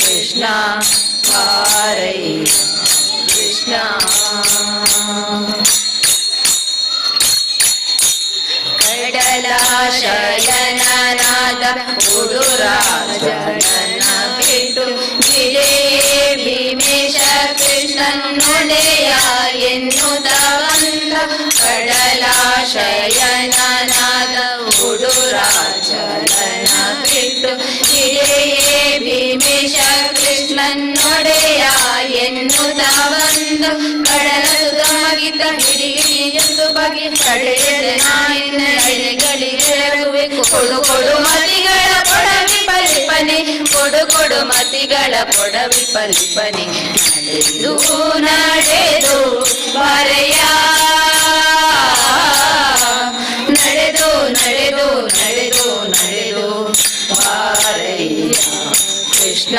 ಕೃಷ್ಣ ಬಾರಯ್ಯ ಕೃಷ್ಣ. ಕಡಲಾಶಯನನಾದ ಉಡುರಾಜನ ಬಿಟ್ಟು ವಿಜಯೇ ಭೀಮೇಶ ಕೃಷ್ಣನ್ನೊಡೆಯ ಎನ್ನುತ್ತ ಬಂದ. ಕಡಲಾಶಯನನಾದ ಉಡುರಾಜನ ಬಿಟ್ಟು ವಿಜಯೇ ಭೀಮೇಶ ಕೃಷ್ಣನ್ನೊಡೆಯ ಎನ್ನುತ್ತ ಬಂದು. ಕಡಲ ಸುಧಮಗಿತ ಹಿಡಿಗಿರಿಯೆಂದು ಬಗೆ ಕಡೆಯದೆ ನಾಯಿನ ಎಲೆಗಳಿಗೆರಗುವೆ. ಕೊಡು ಕೊಡು ಮತಿಗಳ ಕೊಡವಿ ಪರಿಪನೆ ಕೊಡು ಕೊಡು ಮತಿಗಳ ಕೊಡವಿ ಪರಿಪನೆ. ನಡೆದು ನಡೆದು ಬರೆಯ ನಡೆದು ನಡೆದು ನಡೆದು ನಡೆದು ಬಾರಯ್ಯ ಕೃಷ್ಣ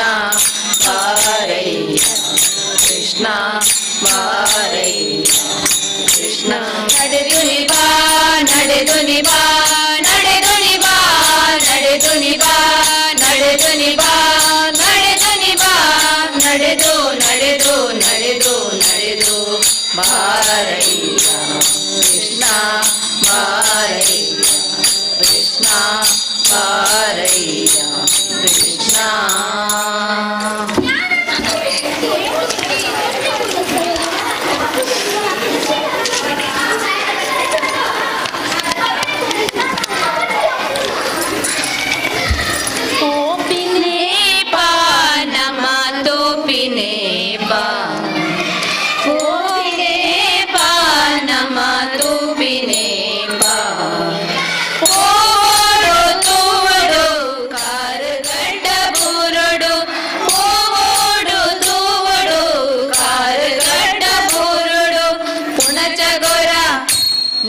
ಬಾರಯ್ಯ ಕೃಷ್ಣ ಬಾರಯ್ಯ ಕೃಷ್ಣ. ನಡೆದು ನಿಬಾ ನಡೆದು ನಿಬಾ ನಡೆದು ನಿಬಾ ನಡೆದು ನಿಬಾ ನಡೆದು ನಿಬಾ ನಡೆದು ನಿಬಾ ನಡೆದು ನಡೆದು ನಡೆದು ನಡೆದು ಬಾರಯ್ಯ ಕೃಷ್ಣ ಬಾರಯ್ಯ ಕೃಷ್ಣ ಬಾರಯ್ಯ ಕೃಷ್ಣ.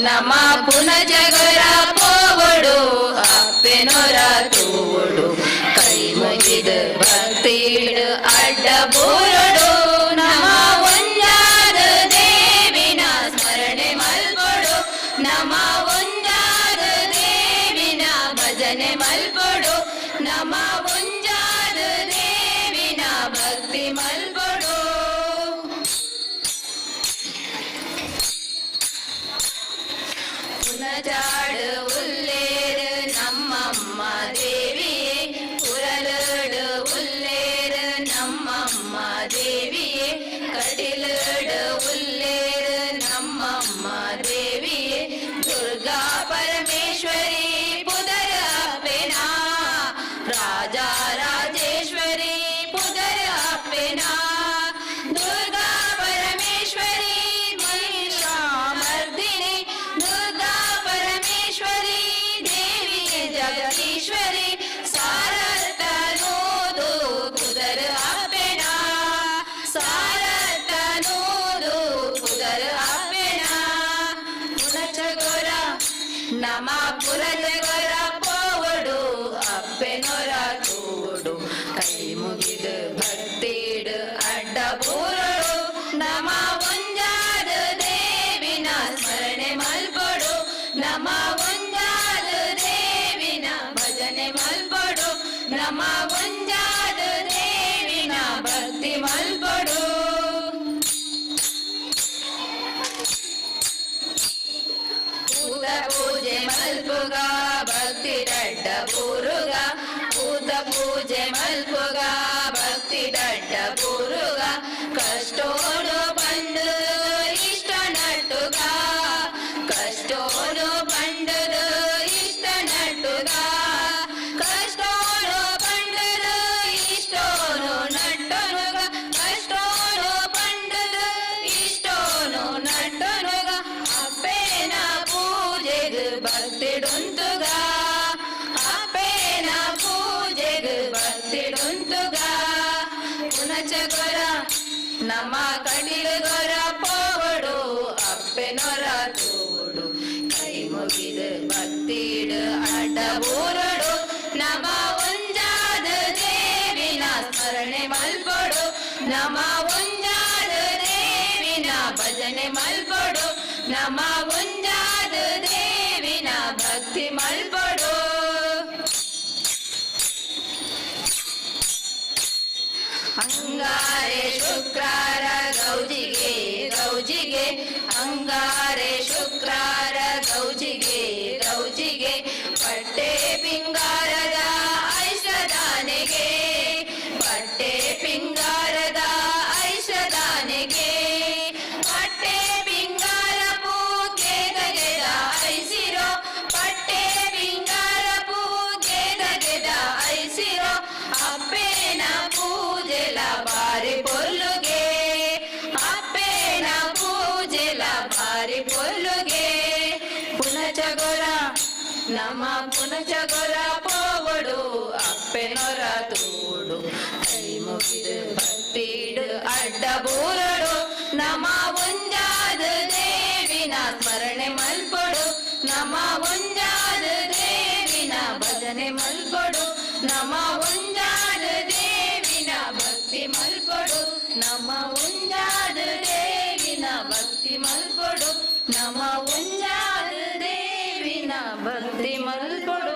ನಮ ಪುನಜಗರ ಪೋವಡು ಅಪ್ಪೆನೊರ ತೂವಡು. ಕೈ ಮುಗಿದ ಭಕ್ತಿಡು ಅಡ್ಡ ಬೋರಡು. ನಮ ಒಂಜಾದ ದೇವಿನ ಸ್ಮರಣೆ ಮಲ್ಪಡು. ನಮ ಒಂಜಾದ ದೇವಿನ ಭಜನೆ ಮಲ್ಪಡು. ನಮ ಒಂಜಾದ ದೇವಿನ ಭಕ್ತಿ ಮಲ್ಪಡು. புனஜாடு உள்ளேரு நம்மம்மா தேவியே. புரலோடு உள்ளேரு நம்மம்மா தேவியே. ಕಟಿಲಡು ಉಲ್ಲೇರು ನಮ್ಮಮ್ಮ ದೇವಿಯೇ ದುರ್ಗಾ ಪರಮೇಶ್ವರಿ ಪುದರ ಅಪ್ಪೆನಾ ರಾಜ ರಾಜೇಶ್ವರಿ ಪುದರ ಅಪ್ಪೆನಾ ದುರ್ಗಾ ಪರಮೇಶ್ವರಿ ಮಹಿಷಾಮರ್ದಿನಿ ದುರ್ಗಾ ಪರಮೇಶ್ವರಿ ದೇವಿಯೇ ಜಗದೀಶ್ವರಿ ಸಾರತನೋದು ಪುದರ ಅಪ್ಪೆನಾ ಸಾರತನೋದು ಪುದರ ಅಪ್ಪೆನಾ ಪುನಚಗೊರ ನಮ ಪುರಜಗೊರ ಪೋವಡು ಅಪ್ಪೆನೊರ ತೋಡು ಕೈ ಮುಗಿದು ಭಕ್ತಿಡು ಅಡ್ಡ ಪೂರಡು ನಮ ಒಂಜಾದ ದೇವಿನ ಸ್ಮರಣೆ ಮಲ್ಪಡು ನಮ ಒಂಜಾದ ದೇವಿನ ಭಜನೆ ಮಲ್ಪಡು ನಮ ಒಂಜಾದ ದೇವಿನ ಭಕ್ತಿ ಮಲ್ಪಡು ಪೂತ ಪೂಜೆ ಮಲ್ಪುಗ ಭಕ್ತಿ ಡಡ್ಡ ಪೂರುಗ ಪೂತ ಪೂಜೆ ಮಲ್ಪುಗ ಭಕ್ತಿ ಡಡ್ಡ ಪೂರುಗ ಕಷ್ಟೋನು ಪಂಡು ಇಷ್ಟ ನಟ್ಟುಗ ಕಷ್ಟೋನು ಪಂಡದು ಇಷ್ಟ ನಟ್ಟುಗ ಕಷ್ಟೋನು ಪಂಡದು ಇಷ್ಟೋನು ನಟ್ಟನುಗ ಕಷ್ಟೋನು ಪಂಡದು ಇಷ್ಟೋನು ನಟ್ಟನುಗ ಅಪ್ಪೇನ ಪೂಜೆಗೆ ಭಕ್ತಿಡುಂತುಗ ಅಪ್ಪೇನ ಪೂಜೆಗೆ ಭಕ್ತಿಡುಂತುಗ ಪುನಚಗೊರ ನಮ್ಮ ಕಡಿಲುಗೊರ ಪೋವಡು ಅಪ್ಪೆನೊರ ತೋಡು ಕೈ ಮುಗಿದು ಭಕ್ತಿಡು ಅಡ್ಡ ಊರಡು ನಮ ಒಂಜಾದ ದೇವಿನ ಸ್ಮರಣೆ ಮಲ್ಪಡು ನಮ ಒಂಜಾದ ದೇವಿನ ಭಜನೆ ಮಲ್ಪಡು ನಮ ಒಂಜಾದ ದೇವಿನ ಭಕ್ತಿ ಮಲ್ಪಡು ಅಂಗಾರೆ ಶುಕ್ರಾರ ಗೌಜಿಗೆ ಗೌಜಿಗೆ ಅಂಗಾರೆ ಶುಕ್ರಾರ ಗೌಜಿಗೆ ಗೌಜಿಗೆ ಪಟ್ಟೆ ಪಿಂಗಾರದ ಐಷದಾನೆಗೆ ಪಟ್ಟೆ ಪಿಂಗಾರದ ಐಷದಾನೆಗೆ ಪಟ್ಟೆ ಪಿಂಗಾರ ಪೂಗೆದ ಐಸಿರೋ ಪಟ್ಟೆ ಪಿಂಗಾರ ಪೂಗೆದ ಐಸಿರೋ ಅಪ್ಪೇನ ಪೂಜೆಲ ಬಾರಿ ಪೊಲ್ಲುಗೆ ಅಪ್ಪೇನ ಪೂಜೆಲ ಬಾರಿ ಪೊಲ್ಲುಗೆ ಪುನಚಗೊರ ನಮ್ಮ ಪುನಚಗೊರ ಪೋವಡು ಅಪ್ಪೆನೊರ ತೋಡು ಕೈ ಮುಗಿದು ಭಕ್ತಿಡು ಅಡ್ಡ ಬೂರಡು ನಮ ಒಂಜಾದ ದೇವಿನ ಸ್ಮರಣೆ ಮಲ್ಪಡು ನಮ ಒಂಜಾದ ದೇವಿನ ಭಜನೆ ಮಲ್ಪಡು ನಮ ಒಂಜಾದ ದೇವಿನ ಭಕ್ತಿ ಮಲ್ಪಡು ನಮ ಒಂಜಾದ ದೇವಿನ ಭಕ್ತಿ ಮಲ್ಪಡು ನಮ ಒಂಜಾದ ದೇವಿನ ಭಕ್ತಿ ಮಲ್ಪಡು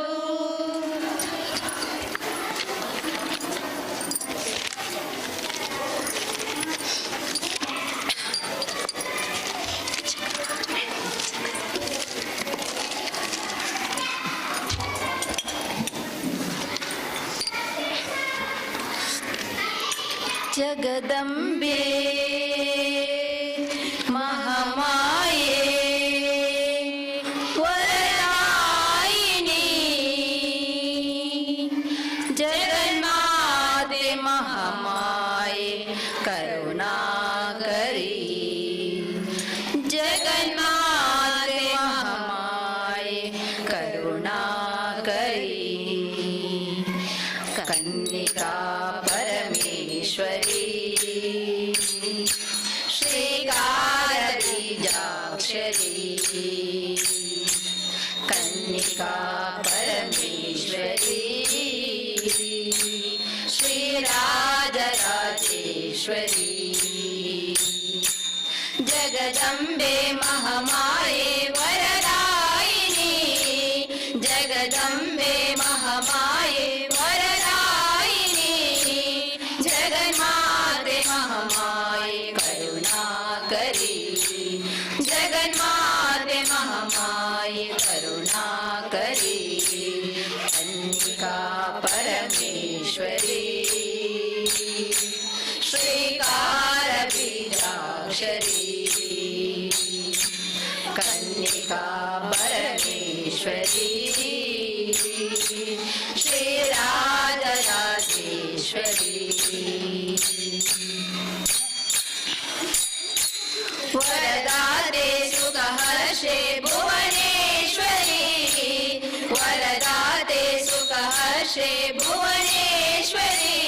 ಜಗದಂಬೆ ಮಹಾಮಾಯೆ ವರದಾಯಿನಿ ಜಗನ್ಮಾತೆ ಮಹಾಮಾಯೆ ಕರುಣಾಕರಿ ಜಗನ್ಮಾತೆ ಮಹಾಮಾಯೆ ಕರುಣಾಕರಿ ಕನ್ನಿಕಾ ಪರಮೇಶ್ವರಿ ಶ್ರೀಕಾರ ಬೀಜಾಕ್ಷರಿ ಕನ್ನಿಕಾ ಪರಮೇಶ್ವರಿ ಶ್ರೀರಾಜರಾಜೇಶ್ವರಿ ಜಗದಂಬೆ ಮಹಾಮಾಯೆ ವರದಾಯಿನಿ ಜಗದಂಬೆ ಮಹಾಮಾಯೆ ವರದಾಯಿನಿ ಜಗನ್ಮಾತೆ ಮಹಾಮಾಯೆ ಕರುಣಾಕರಿ ಜಗನ್ಮಾತೆ ಮಹಾಮಾಯೆ ಕರುಣಾಕರಿ ಕನ್ನಿಕಾ ಪರಮೇಶ್ವರಿ ಶ್ರೀಕಾರ ಬೀಜ राजराजेश्वरी श्री राजराजेश्वरी वरदाते सुखहर्षे भुवनेश्वरी वरदाते सुखहर्षे भुवनेश्वरी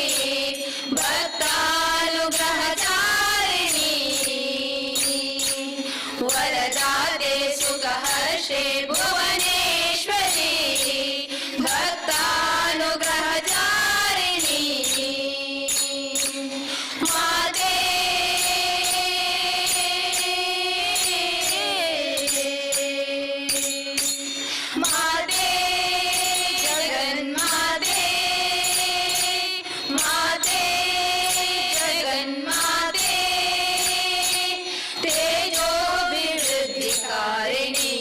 भक्तानुग्रहधारिणी वरदाते सुखहर्षे भुवनेश्वरी भक्तानुग्रहधारिणी माते माते जगन्माते माते जगन्माते तेजोभिवृद्धिकारिणी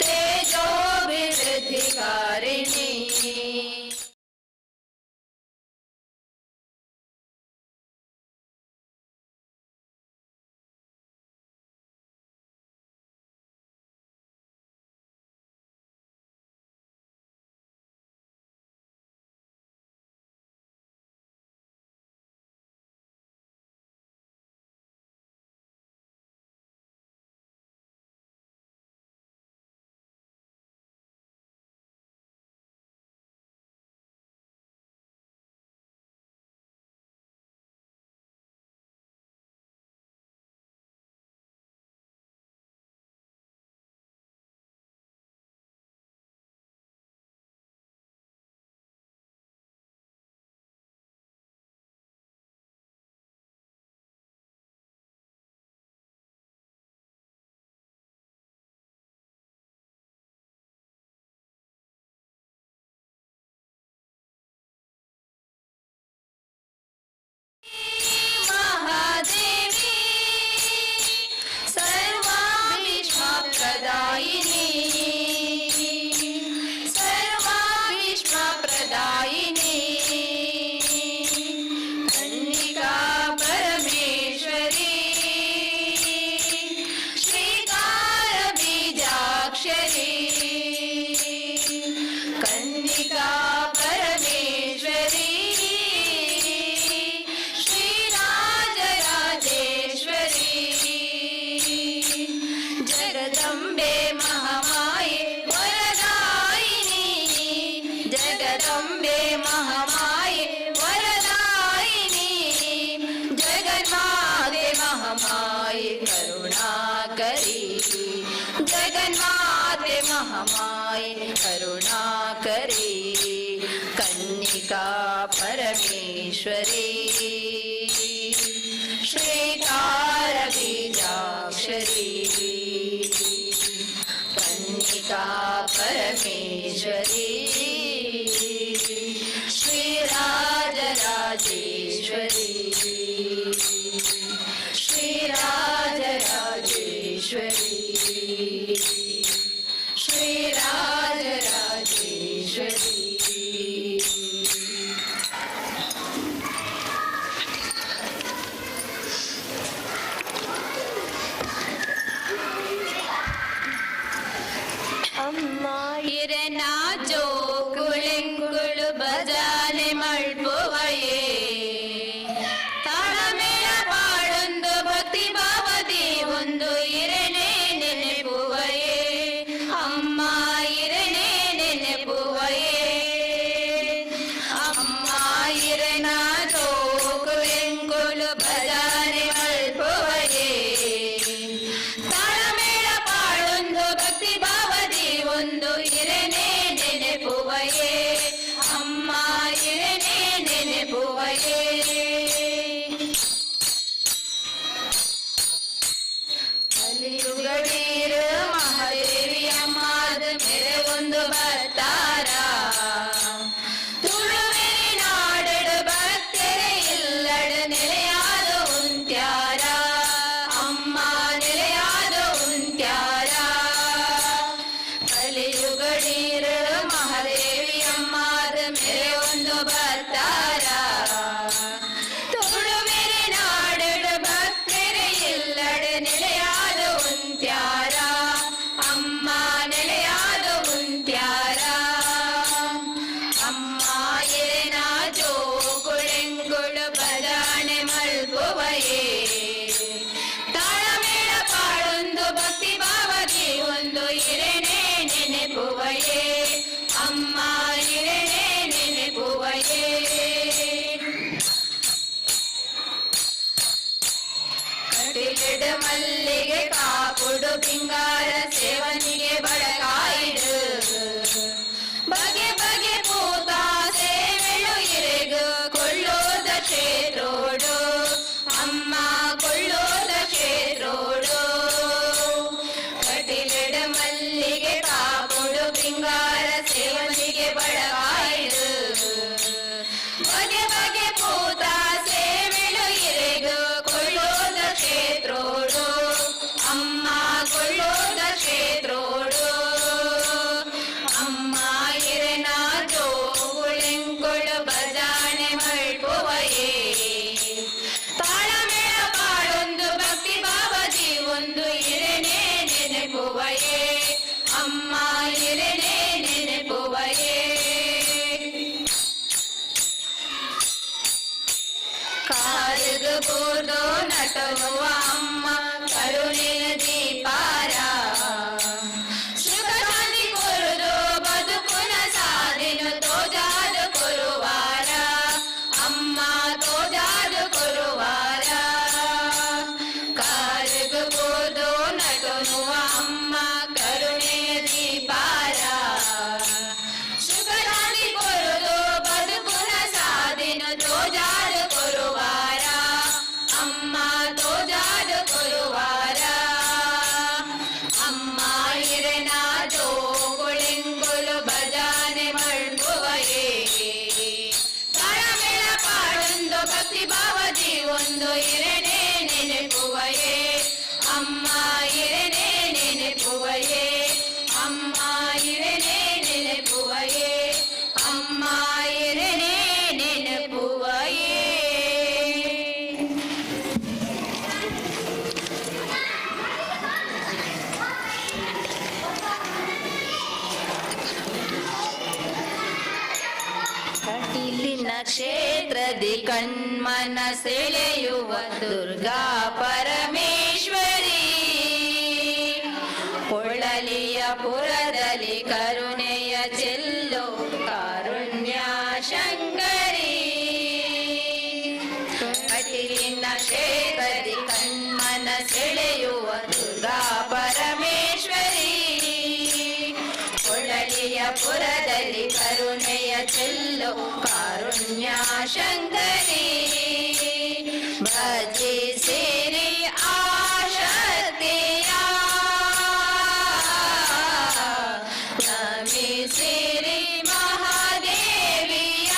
तेजोभिवृद्धिकारिणी महादेवी सर्वाभीष्मप्रदायिनी सर्वाभीष्मप्रदायिनी कन्निका परमेश्वरी श्रीकारबीजाक्षरी कन्निका परमेश्वरी जगदम्बे महामाये वरदायिनी जगदम्बे महामाये वरदायिनी जगन्माते महामाये करुणाकरी जगन्माते महामाये करुणाकरी कन्निका परमेश्वरी श्रीकारबीजाक्षरी कन्निका परमेश्वरी श्रीराजराजेश्वरी श्रीराजराजेश्वरी श्रीराजराजेश्वरी हिरना चोक ಕಟಿಲಿಡು ಮಲ್ಲಿಗೆ ಕಾಪುಡು ಪಿಂಗಾರ ಸೇವನಿಗೆ ಬಡಗಾಯಿಡು ಬಗೆ ಬಗೆ ಪೂತ ಸೇವೆಳು ಇರೆಗು ಕೊಳ್ಳೋದ ಕ್ಷೇತ್ರೋಡು ಅಮ್ಮ ಕೊಳ್ಳೋದ ಕ್ಷೇತ್ರೋಡು ಕಟಿಲಿಡು ಮಲ್ಲಿಗೆ ಕಾಪುಡು ಪಿಂಗಾರ ಸೇವನಿಗೆ ಬಡಗಾಯಿಡು ಬಗೆ ಬಗೆ ಪೂತ ಸೇವೆಳು ಇರೆಗು ಕೊಳ್ಳೋದ ಕ್ಷೇತ್ರೋಡು ಅಮ್ಮ ಕೊಳ್ಳೋದ ಕ್ಷೇತ್ರೋಡು ಅಮ್ಮ ಇರೆನ ಜೋಗುಳೆಂಕೊಳು ಬಜಾಣೆ ಮಳ್ಪುವಯೇ ತಾಳಮೇಳ ಪಾಡೊಂದು ಭಕ್ತಿ ಬಾಬಾಜಿ ಒಂದು ಇರೆನೇ ನೆನೆಪುವಯೇ ಅಮ್ಮ ಇರೆನೇ ನೆನೆಪುವಯೇ ಕಾರುಗು ಬೂರ್ದು ನಟನುವ ಅಮ್ಮ ಕರುಣಿನ ದೀಪಾರ ಸುಖ ಶಾಂತಿ ಕೊರುದು ಬದುಕುನ ಸಾಧಿನು ತೋಜಾದು ಕೊರುವಾರ ಅಮ್ಮ ತೋಜಾದು ಕೊರುವಾರ ಕಾರುಗು ಬೂರ್ದು ನಟನುವ ಅಮ್ಮ ಕರುಣಿನ ದೀಪಾರ ಸುಖ ಶಾಂತಿ ಕೊರುದು ಬದುಕುನ ಸಾಧಿನು ತೋಜಾದು ಕೊರುವಾರ ಅಮ್ಮ ತೋಜಾದು ಕೊರುವಾರ ಅಮ್ಮ ಇರೆನ ಜೋಗುಳೆಂಗುಲು ಭಜಾನೆ ಮಳ್ಪುವಯೇ ತಾಳಮೇಳ ಪಾಡೊಂದು ಭಕ್ತಿ ಭಾವಜಿ ಒಂದು ಇರೆನೇ ನೆನೆಪುವಯೇ ಅಮ್ಮ ಇರೆನೇ ನೆನೆಪುವಯೇ ಅಮ್ಮ ಇರೆನೇ ನೆನೆಪುವಯೇ ಅಮ್ಮ ಇರೆನೇ ನೆನೆಪುವಯೇ ಕಟೀಲಿನ ಕ್ಷೇತ್ರದಿ ಕಣ್ಮನ ಸೆಳೆಯುವ ದುರ್ಗಾ ಪರಮೇಶ್ವರಿ ಹೊಳಲಿಯ ಪುರದಲ್ಲಿ ಕರುಣೆಯ ಚೆಲ್ಲೋ ಕಾರುಣ್ಯ ಶಂಕರಿ ಕಟೀಲಿನ ಕ್ಷೇತ್ರದಿ ಕಣ್ಮನ ಸೆಳೆಯುವ ದುರ್ಗಾ ಪರಮೇಶ್ವರಿ ಹೊಳಲಿಯ ಪುರದಲ್ಲಿ ಕರುಣೆಯ ಚೆಲ್ಲೋ ಕಾರುಣ್ಯ ಶಂಕರಿ ಭಜಿಸಿರಿ ಆಶಕ್ತಿಯ ನಮಿಸಿರಿ ಮಹಾದೇವಿಯ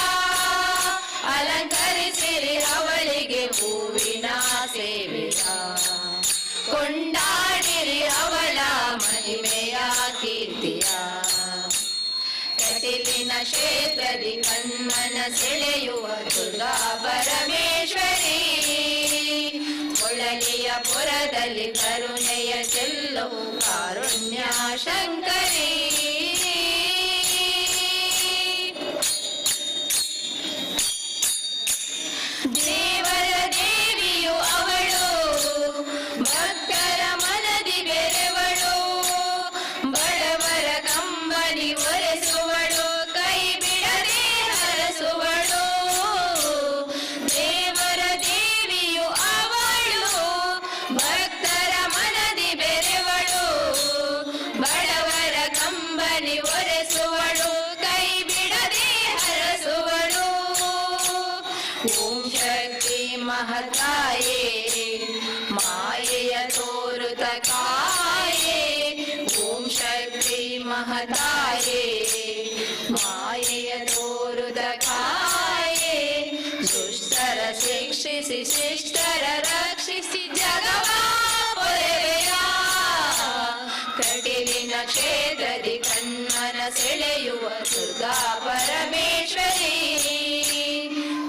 ಅಲಂಕರಿಸಿರಿ ಅವಳಿಗೆ ಹೂವಿನ ಸೇವೆಯ ಕೊಂಡಾಡಿರಿ ಅವಳ ಮಹಿಮೆಯ ಕೀರ್ತಿಯ ಕಟೀಲಿನ ಕ್ಷೇತ್ರದಿ ಕಣ್ಮನ ಸೆಳೆಯುವ ದುರ್ಗಾ ಪರಮೇಶ್ವರಿ ಹೊಳಲಿಯ ಪುರದಲ್ಲಿ ಕರುಣೆಯ ಚೆಲ್ಲೋ ಕಾರುಣ್ಯ ಶಂಕರಿ ದೇವರ ದೇವಿಯು ಅವಳು ಭಕ್ತರ ಮನದಿ ಬೆರೆವಳು ಬಡವರ ಕಂಬನಿ ಒರೆಸುವಳು ಕೈ ಬಿಡದೆ ಹರಸುವಳು ದೇವರ ದೇವಿಯು ಅವಳು ಭಕ್ತರ ಮನದಿ ಬೆರೆವಳು ಬಡವರ ಕಂಬನಿ ಒರೆಸುವಳು ಕೈ ಬಿಡದೆ ಹರಸುವಳು ಓಂ ಶಕ್ತಿ ಮಹತಾಯೇ ಮಾಯೆಯ ತೋರುತ ಕಾಯೇ ಓಂ ಶಕ್ತಿ ಮಹತಾಯೇ ಮಾಯೆಯ ತೋರುತ ಕಾಯೇ ದುಷ್ಟರ ಶಿಕ್ಷಿಸಿ ಶಿಷ್ಟರ ರಕ್ಷಿಸಿ ಜಗವಾ ಪೊರೆವೆಯ ಕಟೀಲಿನ ಕ್ಷೇತ್ರದಿ ಕಣ್ಮನ ಸೆಳೆಯುವ ದುರ್ಗಾ ಪರಮೇಶ್ವರಿ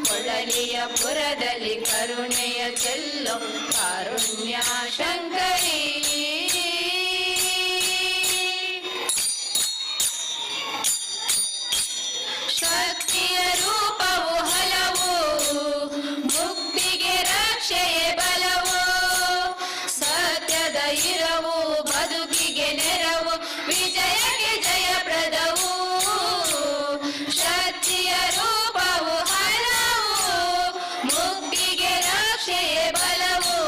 ಹೊಳಲಿಯ ಪುರದಲ್ಲಿ ಕರುಣೆಯ ಚೆಲ್ಲೋ ಕಾರುಣ್ಯ ಶಂಕರಿ ಶಕ್ತಿಯ ರೂಪವು ಹಲವು ಮುಕ್ತಿಗೆ ರಕ್ಷೆಯೇ ಬಲವು ಸತ್ಯದ ಇರವು ಬದುಕಿಗೆ ನೆರವು ವಿಜಯಕ್ಕೆ ಜಯಪ್ರದವು ಶಕ್ತಿಯ ರೂಪವು ಹಲವು ಮುಕ್ತಿಗೆ ರಕ್ಷೆಯೇ ಬಲವು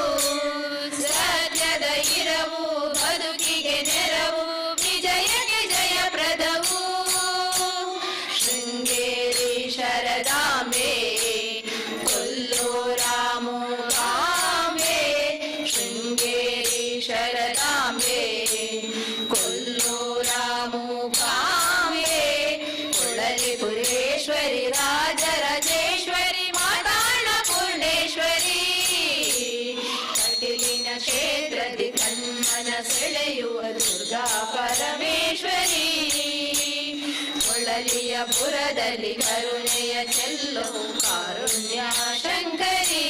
ಪುರದಲ್ಲಿ ಕರುಣೆಯ ಚೆಲ್ಲು ಕಾರುಣ್ಯ ಶಂಕರಿ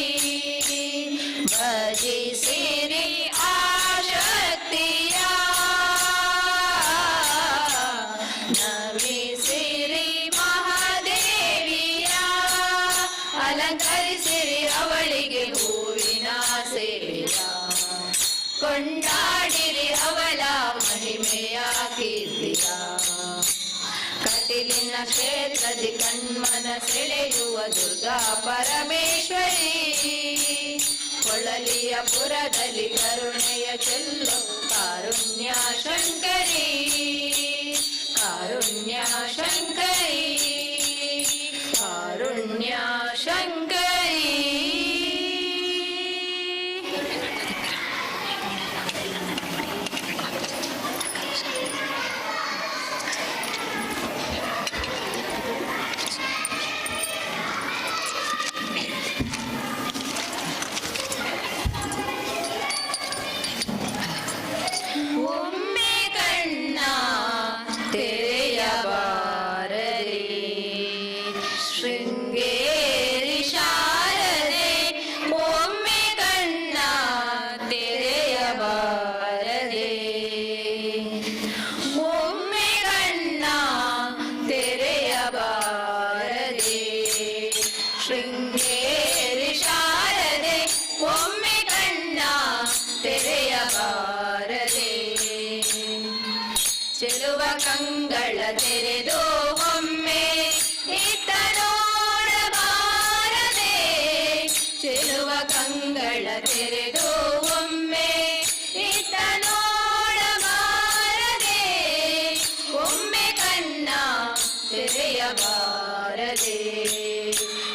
ಭಜಿಸಿರಿ ಆ ಶಕ್ತಿಯ ನಮಿಸಿರಿ ಮಹಾದೇವಿಯ ಅಲಂಕರಿಸಿರಿ ಅವಳಿಗೆ ಹೂವಿನ ಸೇವೆಯ ಕೊಂಡಾಡಿರಿ ಅವಳ ಮಹಿಮೆಯ ಕೀರ್ತಿಯ ಕಟೀಲಿನ ಕ್ಷೇತ್ರದಿ ಕಣ್ಮನ ಸೆಳೆಯುವ ದುರ್ಗಾ ಪರಮೇಶ್ವರಿ ಕೊಳಲಿಯ ಪುರದಲ್ಲಿ ಕರುಣೆಯ ಚೆಲ್ಲು ಕಾರುಣ್ಯ ಶಂಕರಿ ಕಾರುಣ್ಯ ಶಂಕರಿ ಕಾರುಣ್ಯ ಶಂಕರಿ ಒಮ್ಮೆ ಕಣ್ಣ ತೆರೆಯಬಾರದೆ ಶೃಂಗೇರಿ ಶಾರದೆ ಒಮ್ಮೆ ಕಣ್ಣ ತೆರೆಯಬಾರದೆ ಒಮ್ಮೆ ಕಣ್ಣ ತೆರೆಯಬಾರದೆ ಶೃಂಗೇರಿ ಶಾರದೆ ಒಮ್ಮೆ ಕಣ್ಣ ತೆರೆಯಬಾರದೆ ಚೆಲುವ ಕಂಗಳ ತೆರೆದು ಒಮ್ಮೆ ಇತ್ತ ನೋಡಬಾರದೆ ಚೆಲುವ ಕಂಗಳ ತೆರೆದು ಒಮ್ಮೆ ಇತ್ತ ನೋಡಬಾರದೆ ಒಮ್ಮೆ ಕಣ್ಣ ತೆರೆಯಬಾರದೆ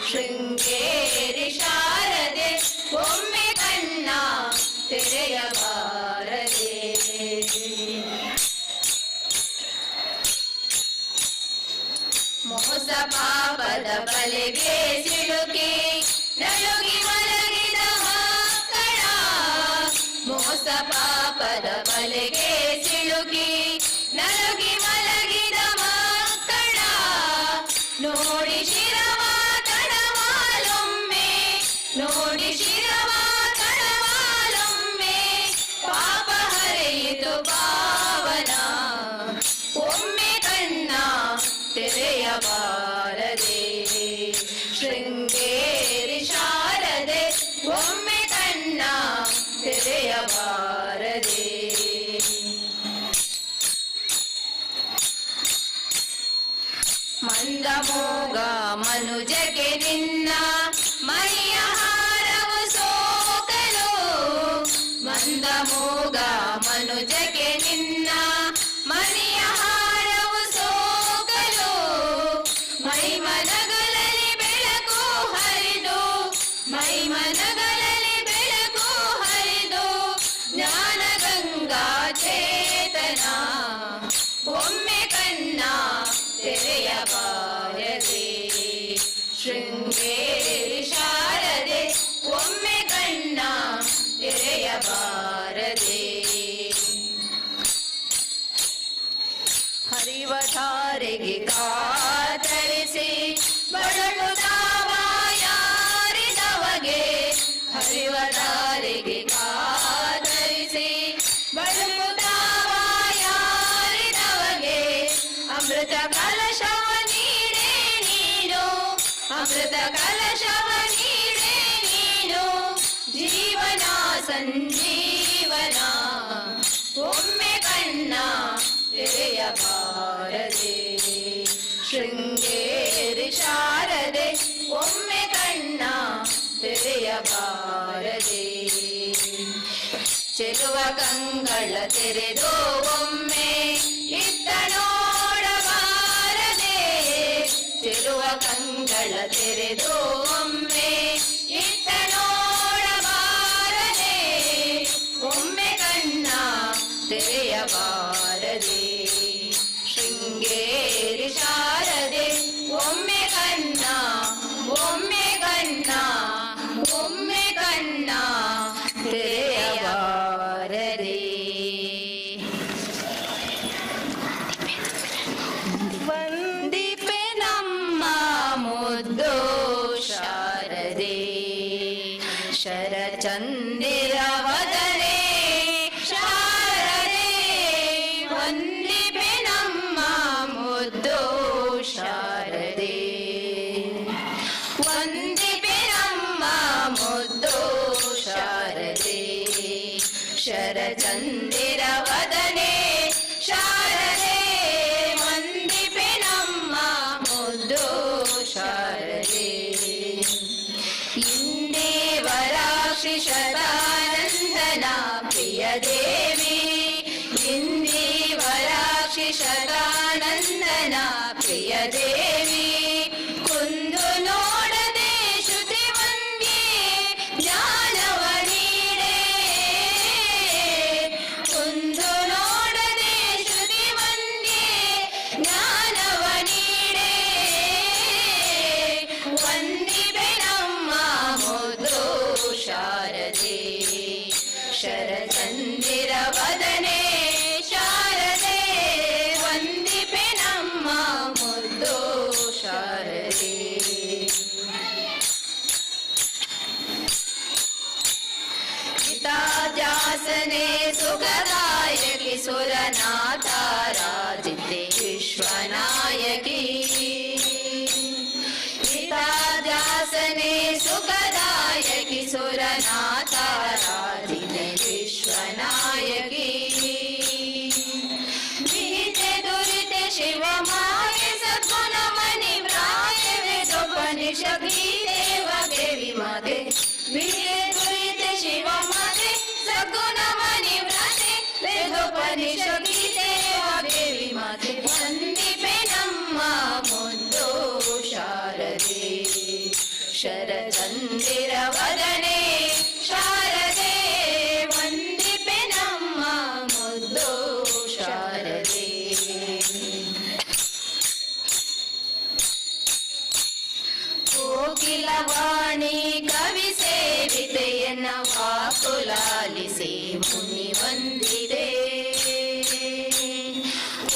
ಶೃಂಗೇರಿ ಶಾರದೆ ಒಮ್ಮೆ ಕಣ್ಣ ತೆರೆಯಬಾರದೆ ಮೋಸ ಪಾಪದ ಬಲೆಗೆ ಸಿಲುಕಿ ನಲುಗಿ ಮಲಗಿದ ಮಕ್ಕಳ ಮೋಸ ಪಾಪದ ಬಲೆಗೆ ಸಿಲುಕಿ ನಲುಗಿ ಮಲಗಿದ ಮಕ್ಕಳ ನೋಡಿ ಶಿರವ ತಡವಾಲೊಮ್ಮೆ ನೋಡಿ ಶಿರವ ತಡವಾಲೊಮ್ಮೆ ಪಾಪ ಹರಿಯಿತು ಪಾವನ ಒಮ್ಮೆ ಕಣ್ಣ ತೆರೆಯಬಾರದೆ ಶೃಂಗೇರಿ ಶಾರದೆ ಒಮ್ಮೆ ಕಣ್ಣ ತೆರೆಯಬಾರದೆ ಮಂದ ಮೋಗ ಮನುಜಗೆ ನಿನ್ನ ಮೈಯ ಹಾರವು ಸೋಕಲು ಮಂದ ಮೋಗ ಮನುಜಗೆ ನಿನ್ನ ಮನೆಯ ಹಾರವು ಸೋಕಲು ಮೈ ಮನಗಳಲ್ಲಿ ಬೆಳಕು ಹರಿದು ಮೈ ಮನಗಳಲ್ಲಿ ಬೆಳಕು ಹರಿದು ಜ್ಞಾನ ಗಂಗಾ ಚೇತನ ಒಮ್ಮೆ ಕಣ್ಣ ತೆರೆಯಬಾರದೆ ಶೃಂಗೇರಿ ಶಾರದೆ ಒಮ್ಮೆ ಕಣ್ಣ ತೆರೆಯಬಾರದೆ ಹರಿವ ಧಾರೆಗೆ ಕಾತರಿಸಿ ಬಳಲುತ್ತಾವ ಯಾರಿದವಗೆ ಹರಿವ ಧಾರೆಗೆ ಕಾತರಿಸಿ ಬಳಲುತ್ತಾವ ಯಾರಿದವಗೆ ಅಮೃತ ಕಲಶವ ನೀಡೆ ನೀನು ಅಮೃತ ಕಲಶವ ನೀಡೆ ನೀನು ಜೀವನ ಸಂಜೀವನ ಒಮ್ಮೆ ಕಣ್ಣ ತೆರೆಯಬಾರದೆ ಶೃಂಗೇರಿ ಶಾರದೆ ಒಮ್ಮೆ ಕಣ್ಣ ತೆರೆಯಬಾರದೆ ಚೆಲುವ ಕಂಗಳ ತೆರೆದು ಒಮ್ಮೆ ಇತ್ತ ನೋಡಬಾರದೆ ಚೆಲುವ ಕಂಗಳ ತೆರೆದು ಒಮ್ಮೆ ಇತ್ತ ನೋಡಬಾರದೆ ಒಮ್ಮೆ ಕಣ್ಣ ತೆರೆಯಬಾರದೆ ಶೃಂಗೇರಿ ಶಾರದೆ ಒಮ್ಮೆ ಕಣ್ಣ ಒಮ್ಮೆ ಕಣ್ಣ ಒಮ್ಮೆ ಕಣ್ಣ ತೆರೆಯಬಾರದೆ ವಂದಿಪೆ ನಮ್ಮ ಶರಚಂದಿರ ವದನೆ ಶಾರದೆ ವಂದಿಪೆ ನಮ್ಮ ಮುದ್ದು ಶಾರದೆ ವಂದಿಪೆ ನಮ್ಮ ಮುದ್ದು ಶಾರದೆ ಶರಚಂದಿರ ವದನೆ ಶಾರದೆ ವಂದಿಪೆ ನಮ್ಮ ಮುದ್ದು ಶಾರದೆ ಇಂದೇವರಾಕ್ಷಿ ಶತಾನಂದನ ಪ್ರಿಯ ದೇವಿ ಇಂದೇವರಾಕ್ಷಿ ಶತಾನಂದನ ಪ್ರಿಯ ದೇವಿ ಕುಂದು ನೋಡದೆ ಶ್ರುತಿ ವಂದ್ಯೆ ಜ್ಞಾನವ ನೀಡೆ ಕುಂದು ನೋಡದೆ ಶ್ರುತಿ ವಂದ್ಯೆ ಜ್ಞಾನವ ನೀಡೆ ವಂದಿಪೆ ನಮ್ಮ ಮುದ್ದು ಶಾರದೆ ಶರಚಂದಿರ ವದನೆ ಶಾರದೆ ವಂದಿಪೆ ನಮ್ಮ ಮುದ್ದು ಶಾರದೆ ಹಿತಾಜಾಸನೆ ಸುಖದಾಯಕಿ ಸುರನಾಥಾರಾಧಿತೆ ವಿಶ್ವನಾಯಕಿ ಹಿತಾಜಾಸನೆ ಸುಖದಾಯಕಿ ಸುರನಾಥಾರಾಧಿತೆ ವಿಶ್ವನಾಯಕಿ ವಿಹಿತೆ ದುರಿತೆ ಶಿವಮಾಯೆ ಸದ್ಗುಣ ಮಣಿ ವ್ರಾಯೆ ವೇದೋಪನಿಷದಿ ದೇವ ದೇವಿ ಮಾತೆ ವಿಹಿತೆ ದುರಿತೆ ಶಿವಮಾತೆ ಸದ್ಗುಣ ಮಣಿ ವ್ರಾತೆ ವೇದೋಪನಿಷದಿ ದೇವ ದೇವಿ ಮಾತೆ ವಂದಿಪೆ ನಮ್ಮ ಮುದ್ದು ಶಾರದೆ ಶರಚಂದಿರ ವದನೆ ಶಾರದೆ ವಂದಿಪೆ ನಮ್ಮ ಮುದ್ದು ಶಾರದೆ ಕೋಕಿಲವಾಣಿ ಕವಿ ಸೇವಿತೆಯನ್ನ ವಾಕುಲಾಲಿಸಿ ಮುನಿ ವಂದಿದೆ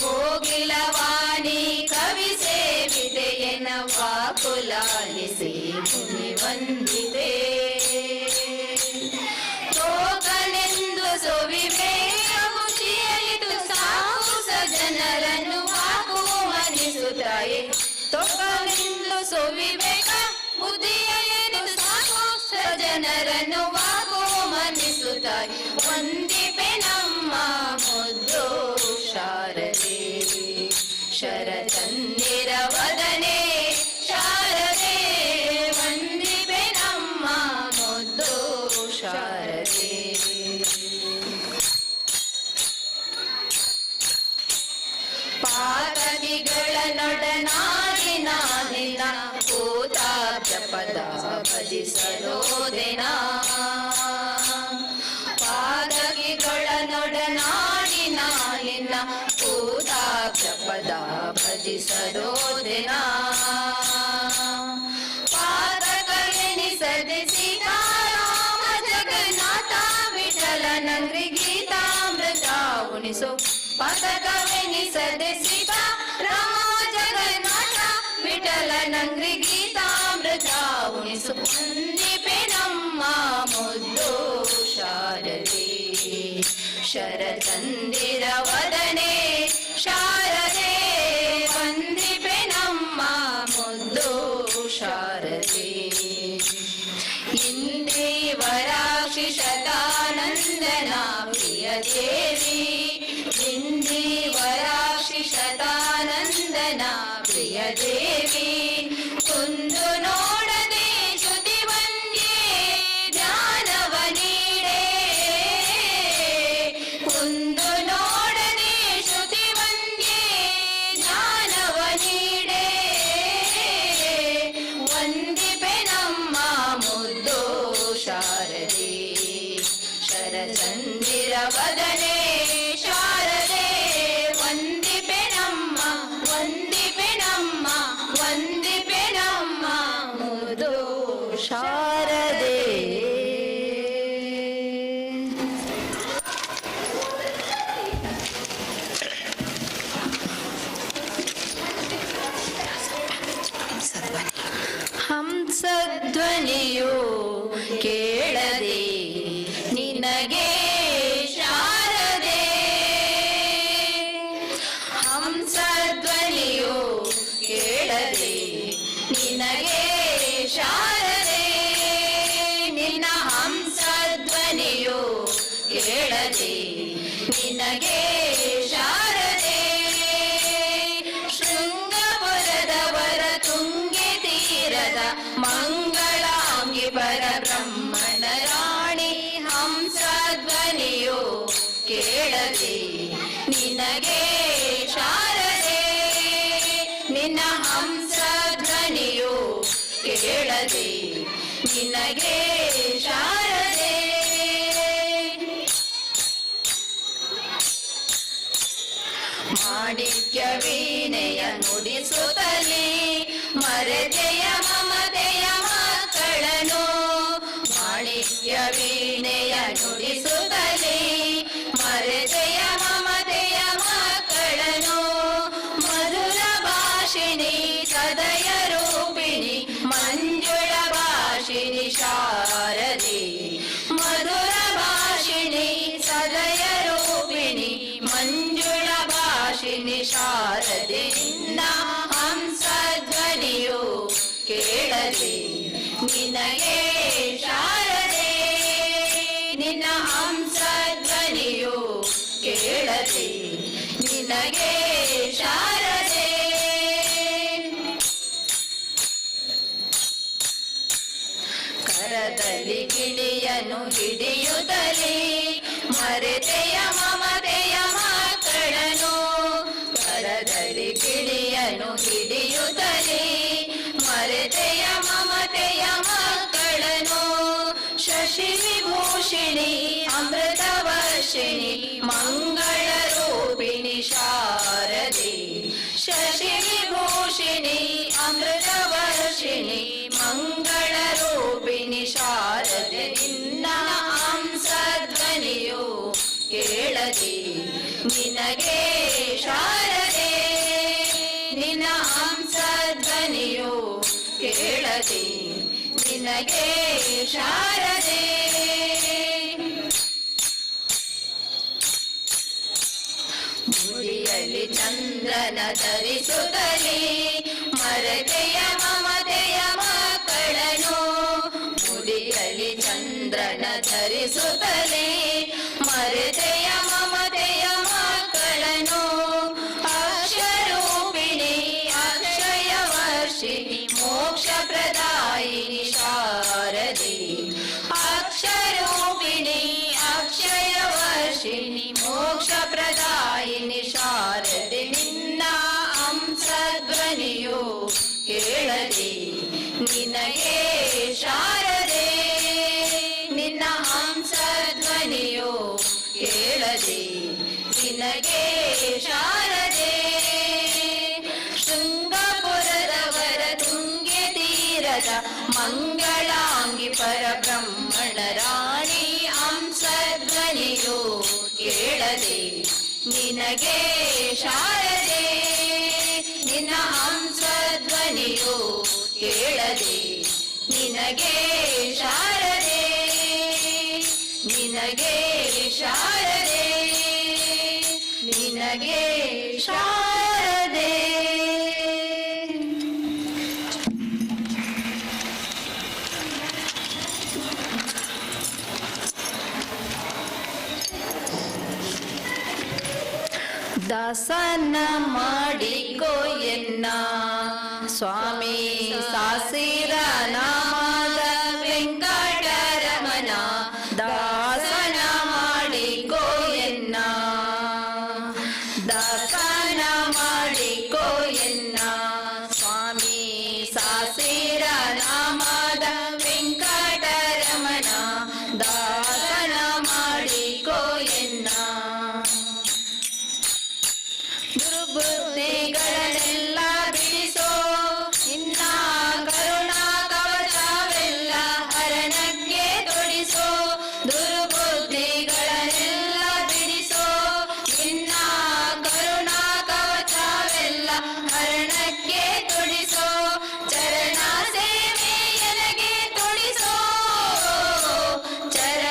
ಕೋಗಿಲವಾಣಿ ಕವಿ ಸೇವಿತೆಯನ್ನ ವಾಕುಲಾಲಿಸಿ ಮುನಿ ವಂದಿದೆ ತೋಕನೆಂದು ಸುವಿವೇಕ ಖುಷಿಯಲಿದು ಸಾಕು ಸಜ್ಜನರನ್ನು ವಾಕು ಮನಿಸುತ್ತಾಯೆ ತೋಕನೆಂದು ಸುವಿವೇಕ ಬುದ್ಧಿಯಲಿದು ಸಾಕು ಸಜ್ಜನರನ್ನು ವಾಕು ಮನಿಸುತ್ತಾಯೆ ವಂದಿಪೆ ನಮ್ಮ ಮುದ್ದು ಶಾರದೆ ಶರಚಂದಿರ ವದನೆ ಶಾರದೆ ವಂದಿಪೆ ನಮ್ಮ ಮುದ್ದು ಶಾರದೆ ಪಾತಕಿಗಳ ನೊಡನಾಡಿನ ದಿನ ಕೂತಾಬ್ಜ ಪದ ಭಜಿಸಲೋದೆನ ಪಾತಕಿಗಳ ನೊಡನಾಡಿನ ನಿನ್ನ ಕೂತಾಬ್ಜ ಪದ ಭಜಿಸಲೋದೆನ ಪಾದಕಲೆನಿಸದೆ ಸೀತಾರಾಮ ಜಗನ್ನಾಥ ವಿಠಲ ನಂಗ್ರಿ ಗೀತಾಮೃತ ಉಣಿಸೋ ಪಾದಕವೆನಿಸದೆ ಸೀತಾ ರಾಮ ಜಗನ್ನಾಥ ವಿಠಲ ನಂಗ್ರಿ ಗೀತಾಮೃತ ಉಣಿಸು ವಂದಿಪೆ ನಮ್ಮ ಮುದ್ದು ಶಾರದೆ ಶರಚಂದಿರ ವದನೆ ಶಾರದೆ ವಂದಿಪೆ ನಮ್ಮ ಮುದ್ದು ಶಾರದೆ ಇಂದೇವರಾಕ್ಷಿ ಶತಾನಂದನ ಪ್ರಿಯ ದೇವಿ ಇಂದೇವರಾಕ್ಷಿ ಶತಾನಂದನ ಪ್ರಿಯ ದೇವಿ ಕುಂದು ನೋಡದೆ ಶ್ರುತಿ ವಂದ್ಯೆ ಜ್ಞಾನವ ನೀಡೆ ಕುಂದು ನೋಡದೆ ಶ್ರುತಿ ವಂದ್ಯೆ ಜ್ಞಾನವ ನೀಡೆ ವಂದಿಪೆ ನಮ್ಮ ಮುದ್ದು ಶಾರದೆ ಶರಚಂದಿರ ವದನೆ ಶಾರದೆ ವಂದಿಪೆ ನಮ್ಮ ವಂದಿಪೆ ನಮ್ಮ ಮುದ್ದು ಶಾರದೆ ಹಂಸಧ್ವನಿಯು ಕೇಳ ಕೇಳದೆ ನಿನಗೆ ಶಾರದೆ ನಿನ್ನ ಹಂಸ ಧ್ವನಿಯು ಕೇಳದೆ ನಿನಗೆ ಶಾರದೆ ಮಾಣಿಕ್ಯ ವೀಣೆಯ ನುಡಿಸುತ್ತಲೇ ಮರೆತೆಯ ಮಮತೆಯ ಮಕ್ಕಳನು ಮಾಣಿಕ್ಯ ವೀಣೆಯ ನುಡಿಸುತ್ತಲೇ ಮರೆತೆಯ ಮಮತೆಯ ಮಕ್ಕಳನು ಮಧುರ ಭಾಷಿಣಿ ಸದಯ ರೂಪಿಣಿ ಮಂಜುಳ ಭಾಷಿಣಿ ಶಾರದೆ ಮಧುರ ಭಾಷಿಣಿ ಸದಯ ರೂಪಿಣಿ ಮಂಜುಳ ಭಾಷಿಣಿ ಶಾರದೆ ನಿನ್ನ ಹಂಸ ಧ್ವನಿಯು ಕೇಳದೆ ನಿನಗೆ ಶಾರದೆ ನಿನ್ನ ಹಂಸ ಧ್ವನಿಯು ಕೇಳದೆ ನಿನಗೆ ಶಾರದೆ ಕರದಲ್ಲಿ ಗಿಳಿಯನು ಹಿಡಿಯುತ್ತಲೇ ಮರೆತೆಯ ಮಮತೆಯ ಮಕ್ಕಳನು ಕರದಲ್ಲಿ ಗಿಳಿಯನು ಹಿಡಿಯುತ್ತಲೇ ಮರೆತೆಯ ಮಮತೆಯ ಮಕ್ಕಳನು ಶಶಿ ವಿಭೂಷಿಣಿ ಅಮೃತ ವರ್ಷಿಣಿ ಮಂಗಳ ರೂಪಿಣಿ ಶಾರದೆ ಶಶಿ ವಿಭೂಷಿಣಿ ಅಮೃತ ವರ್ಷಿಣಿ ಮಂಗಳ ರೂಪಿಣಿ ಶಾರದೆ ನಿನ್ನ ಹಂಸ ಧ್ವನಿಯು ಕೇಳದೆ ನಿನಗೆ ಶಾರದೆ ನಿನ್ನ ಹಂಸ ಧ್ವನಿಯು ಕೇಳದೆ ನಿನಗೆ ಶಾರದೆ ಮುಡಿಯಲ್ಲಿ ಚಂದ್ರನ ಧರಿಸುತ್ತಲೇ ಮರತೆಯ ಮಮತೆಯ ಮಕ್ಕಳನು ಮುಡಿಯಲ್ಲಿ ಚಂದ್ರನ ಧರಿಸುತ್ತಲೇ ಮರತೆಯ ಮಮತೆಯ ಮಕ್ಕಳನು ಅಕ್ಷರೂಪಿಣಿ ಅಕ್ಷಯ ವರ್ಷಿಣಿ ಮೋಕ್ಷ ಪ್ರದಾಯಿನಿ ಶಾರದೆ ಅಕ್ಷರೂಪಿಣಿ ಅಕ್ಷಯ ವರ್ಷಿಣಿ ಮೋಕ್ಷ ಪ್ರದಾಯಿನಿ ಶಾರದೆ ನಿನ್ನ ಹಂಸ ಧ್ವನಿಯು ಕೇಳದೆ ನಿನಗೆ ಶಾರದೆ ನಿನ್ನ ಹಂಸ ಧ್ವನಿಯು ಕೇಳದೆ ನಿನಗೆ ಶಾರದೆ ಶೃಂಗಪುರದವರ ತುಂಗೆ ತೀರದ ಮಂಗಳಾಂಗಿ ಪರಬ್ರಹ್ಮಣ ರಾಣಿ ಹಂಸ ಧ್ವನಿಯು ಕೇಳದೆ ನಿನಗೆ ಶಾರದೆ ನಿನ್ನ ಹಂಸ ಧ್ವನಿಯು ಕೇಳದೆ ನಿನಗೆ ಶಾರದೆ ನಿನಗೆ ಶಾರದೆ ನಿನಗೆ ಶಾರದೆ ದಾಸನ ಮಾಡಿಕೋ ಎನ್ನ ಸ್ವಾಮಿ ಸಾಸಿರ ನಾಮದ ವೆಂಕಟರಮಣ ದಾಸನ ಮಾಡಿಕೋ ಎನ್ನ ದಾಸನ ಮಾಡಿಕೋ ಎನ್ನ ಸ್ವಾಮಿ ಸಾಸಿರ ನಾಮದ ವೆಂಕಟರಮಣ ದಾಸನ ಮಾಡಿಕೋ ಎನ್ನ ದುರ್ಬುದ್ಧಿಗಳನ್ನೆಲ್ಲ ಬಿಡಿಸೋ ನಿನ್ನ ಕರುಣಾ ಕವಚವೆಲ್ಲ ಹರಣಕ್ಕೆ ತೊಡಿಸೋ ದುರ್ಬುದ್ಧಿಗಳನ್ನೆಲ್ಲ ಬಿಡಿಸೋ ನಿನ್ನ ಕರುಣಾ ಕವಚವೆಲ್ಲ ಹರಣಕ್ಕೆ ತೊಡಿಸೋ ಚರಣ ಸೇವೆ ಎನಗೆ ತೊಡಿಸೋ ಚರಣ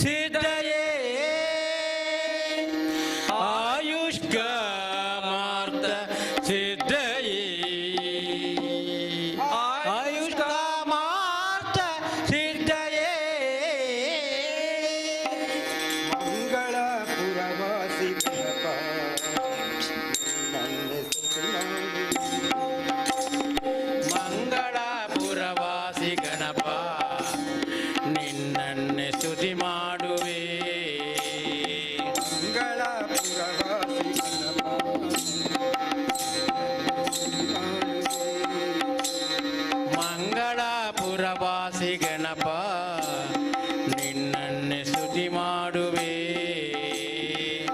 ಸಿದ್ಧಯೇ ಆಯುಷ್ಕಾಮಾರ್ಥ ಸಿದ್ಧಯೇ ಆಯುಷ್ಕಾಮಾರ್ಥ ಸಿದ್ಧಯೇ ಮಂಗಳ ಪುರವಾಸಿ ಗಣಪ ಮಂಗಳಪುರವಾಸಿ ಗಣಪ ನಿನ್ನನ್ನೇ ಸ್ತುತಿ ಮಾಡುವೆ ಮಂಗಳ ಪುರವಾಸಿ ಗಣಪ ಮಂಗಳಪುರವಾಸಿ ಗಣಪ ನಿನ್ನನ್ನೇ ಸ್ತುತಿ ಮಾಡುವೆ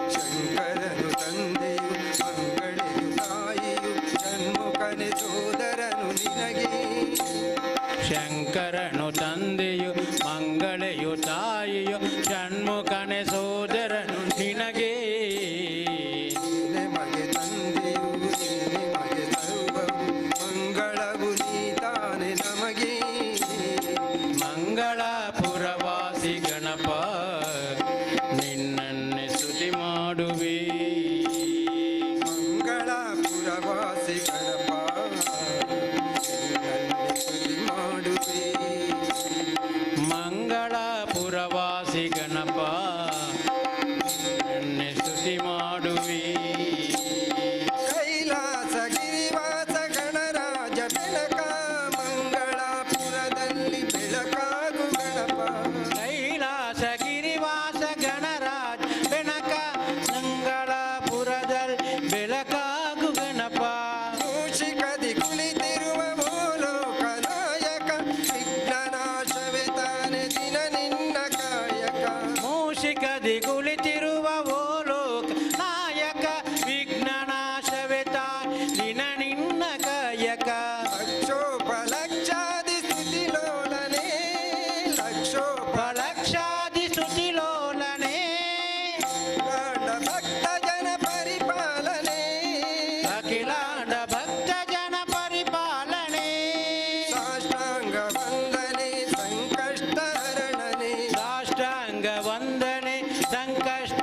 ಶಂಕರನು ತಂದೆಯು ಮಂಗಳೆಯು ತಾಯಿಯು ಷಣ್ಮುಖನೆ ಸೋದರನು ನಿನಗೆ ಶಂಕರನು ತಂದೆಯು ಮಂಗಳೆಯು ತಾಯಿಯು ಷಣ್ಮುಖನೆ ಸೋದರನು ನಿನಗೆ ಮಗೆ ತಂದೆಯು ನೀನೆ ಮಗೆ ಸರ್ವವು ಮಂಗಳವು ನೀ ತಾನೆ ನಮಗೆ ಮಂಗಳಪುರವಾಸಿ ಗಣಪ ನಿನ್ನನ್ನೇ ಸ್ತುತಿ ಮಾಡುವೆ ಮಂಗಳ ಪುರವಾಸಿ ಗಣಪ ಸ್ತುತಿ ಮಾಡುವೆ ಮಂಗಳಪುರವಾಸಿ ಗಣಪ ನಿನ್ನೆ ಸ್ತುತಿ ಮಾಡುವೆ ಕೈಲಾಸ ಗಿರಿವಾಸ ಗಣರಾಜ ಬೆಳಕ ಮಂಗಳಪುರದಲ್ಲಿ ಬೆಳಕಾಗು ಗಣಪ ಕೈಲಾಸ ಗಿರಿವಾಸ ಗಣರಾಜ ಬೆನಕ ಮಂಗಳಪುರದಲ್ಲಿ ಬೆಳಕಾಗು ಗಣಪ ಮೂಷಿಕದಿ ಕುಳಿತಿರುವ ಭೂಲೋಕ ನಾಯಕ ವಿಘ್ನನಾಶವೇ ತಾನೆ ದಿನ ನಿನ್ನ ಕಾಯಕ ಮೂಷಿಕದಿ ಕುಳಿತಿರುವ ಓ ಲೋಕ ನಾಯಕ ವಿಘ್ನನಾಶವೇ ದಿನ ನಿನ್ನ ಕಾಯಕ ಲಕ್ಷೋಪಲಕ್ಷಾದಿ ಸ್ತುತಿ ಲೋಲನೆ ಲಕ್ಷಾದಿ ಸ್ತುತಿ ಲೋಲನೆ ಅಖಿಲಾಂಡ ಭಕ್ತ ಜನ ಪರಿಪಾಲನೆ ಅಖಿಲಾಂಡ ಭಕ್ತ ಜನ ಪರಿಪಾಲನೆ ಸಾಷ್ಟಾಂಗ ವಂದನೆ ಸಂಕಷ್ಟ ಹರಣನೆ ಸಾಷ್ಟಾಂಗ ವಂದನೆ ಸಂಕಷ್ಟ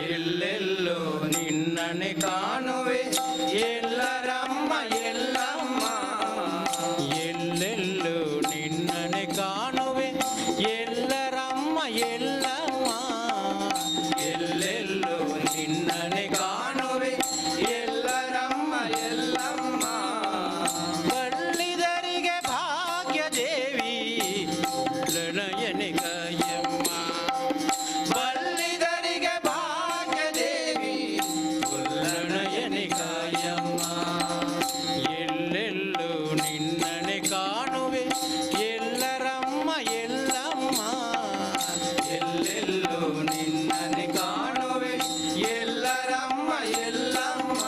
ಎಲ್ಲೆಲ್ಲೋ ನಿನ್ನನೆ ಕಾಣುವೆ ಎಲ್ಲರಮ್ಮ ಎಲ್ಲಮ್ಮ ಎಲ್ಲೆಲ್ಲೋ ನಿನ್ನನೆ ಕಾಣುವೆ ಎಲ್ಲರಮ್ಮ ಎಲ್ಲಮ್ಮ ಎಲ್ಲೆಲ್ಲೋ ನಿನ್ನನೆ ಕಾಣುವೆ ಎಲ್ಲರಮ್ಮ ಎಲ್ಲಮ್ಮ ಬಳ್ಳಿದರಿಗೆ ಭಾಗ್ಯ ದೇವಿ ನಯನೆ ಕಾಯಮ್ಮ ಬಳ್ಳಿದರಿಗೆ ಭಾಗ್ಯ ದೇವಿ ನಯನೆ ಕಾಯಮ್ಮ ಎಲ್ಲೆಲ್ಲೋ ನಿನ್ನನೆ ಕಾಣುವೆ ಎಲ್ಲರಮ್ಮ ಎಲ್ಲಮ್ಮ ಎಲ್ಲೆಲ್ಲೋ ನಿನ್ನನೆ ಕಾಣುವೆ ಎಲ್ಲರಮ್ಮ ಎಲ್ಲಮ್ಮ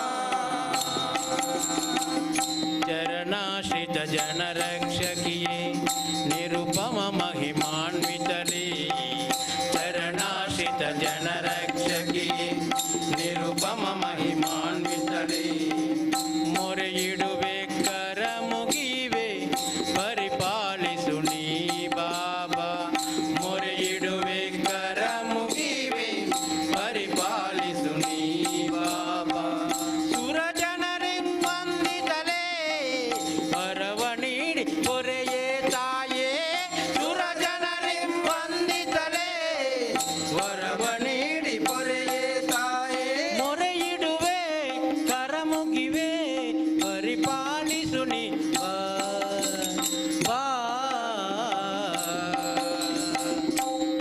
ಚರಣಾಶ್ರಿತ ಜನರಕ್ಷಕಿಯೇ ನಿರುಪಮ ಮಹಿಮಾನ್ವಿತಲೇ ಚರಣಾಶ್ರಿತ ಜನರಕ್ಷಕಿಯೇ ನಿರುಪಮ ಮಹಿಮಾನ್ವಿತಲೇ ಮೊರೆಯಿಡುವೆ ಕರ ಮುಗಿವೆ ಪರಿಪಾಲಿಸು ನೀ ಬಾಬಾ ಮೊರೆಯಿಡುವೆ ಕರ ಮುಗಿವೆ ಪರಿಪಾಲಿಸು ನೀ ಬಾಬಾ ಸುರ ಜನರಿಂಬಂದಿತಲೇ ವರವ ನೀಡಿ ಪೊರೆಯೇ ತಾಯೇ ಸುರ ಜನರಿಂಬಂದಿತಲೇ ವರವ ನೀಡಿ ಪೊರೆಯೇ ತಾಯೇ ಮೊರೆಯಿಡುವೆ ಕರ ಮುಗಿವೆ ಪರಿಪಾಲಿಸು ನೀ ಬಾ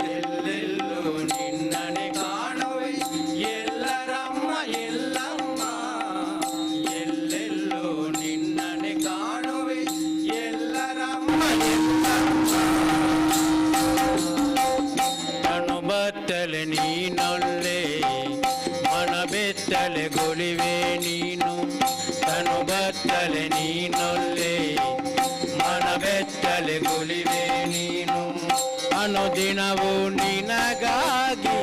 ಎಲ್ಲೆಲ್ಲೋ ನಿನ್ನನೆ ಕಾಣುವೆ ಎಲ್ಲರಮ್ಮ ಎಲ್ಲಮ್ಮ ಎಲ್ಲೆಲ್ಲೋ ನಿನ್ನನೆ ಕಾಣುವೆ ಎಲ್ಲರಮ್ಮ ಎಲ್ಲಮ್ಮ ಅಣುಬತ್ತಲೆ ನೀನೊಲ್ಲೆ ಮನಬೆತ್ತಲೆ ಗೊಳಿವೆ ನೀನು ತನುಬತ್ತಲೆ ನೀನೊಲ್ಲೆ ಮನಬೆತ್ತಲೆ ಗೊಳಿವೆ ನೀನು ಅನುದಿನವೂ ನಿನಗಾಗಿ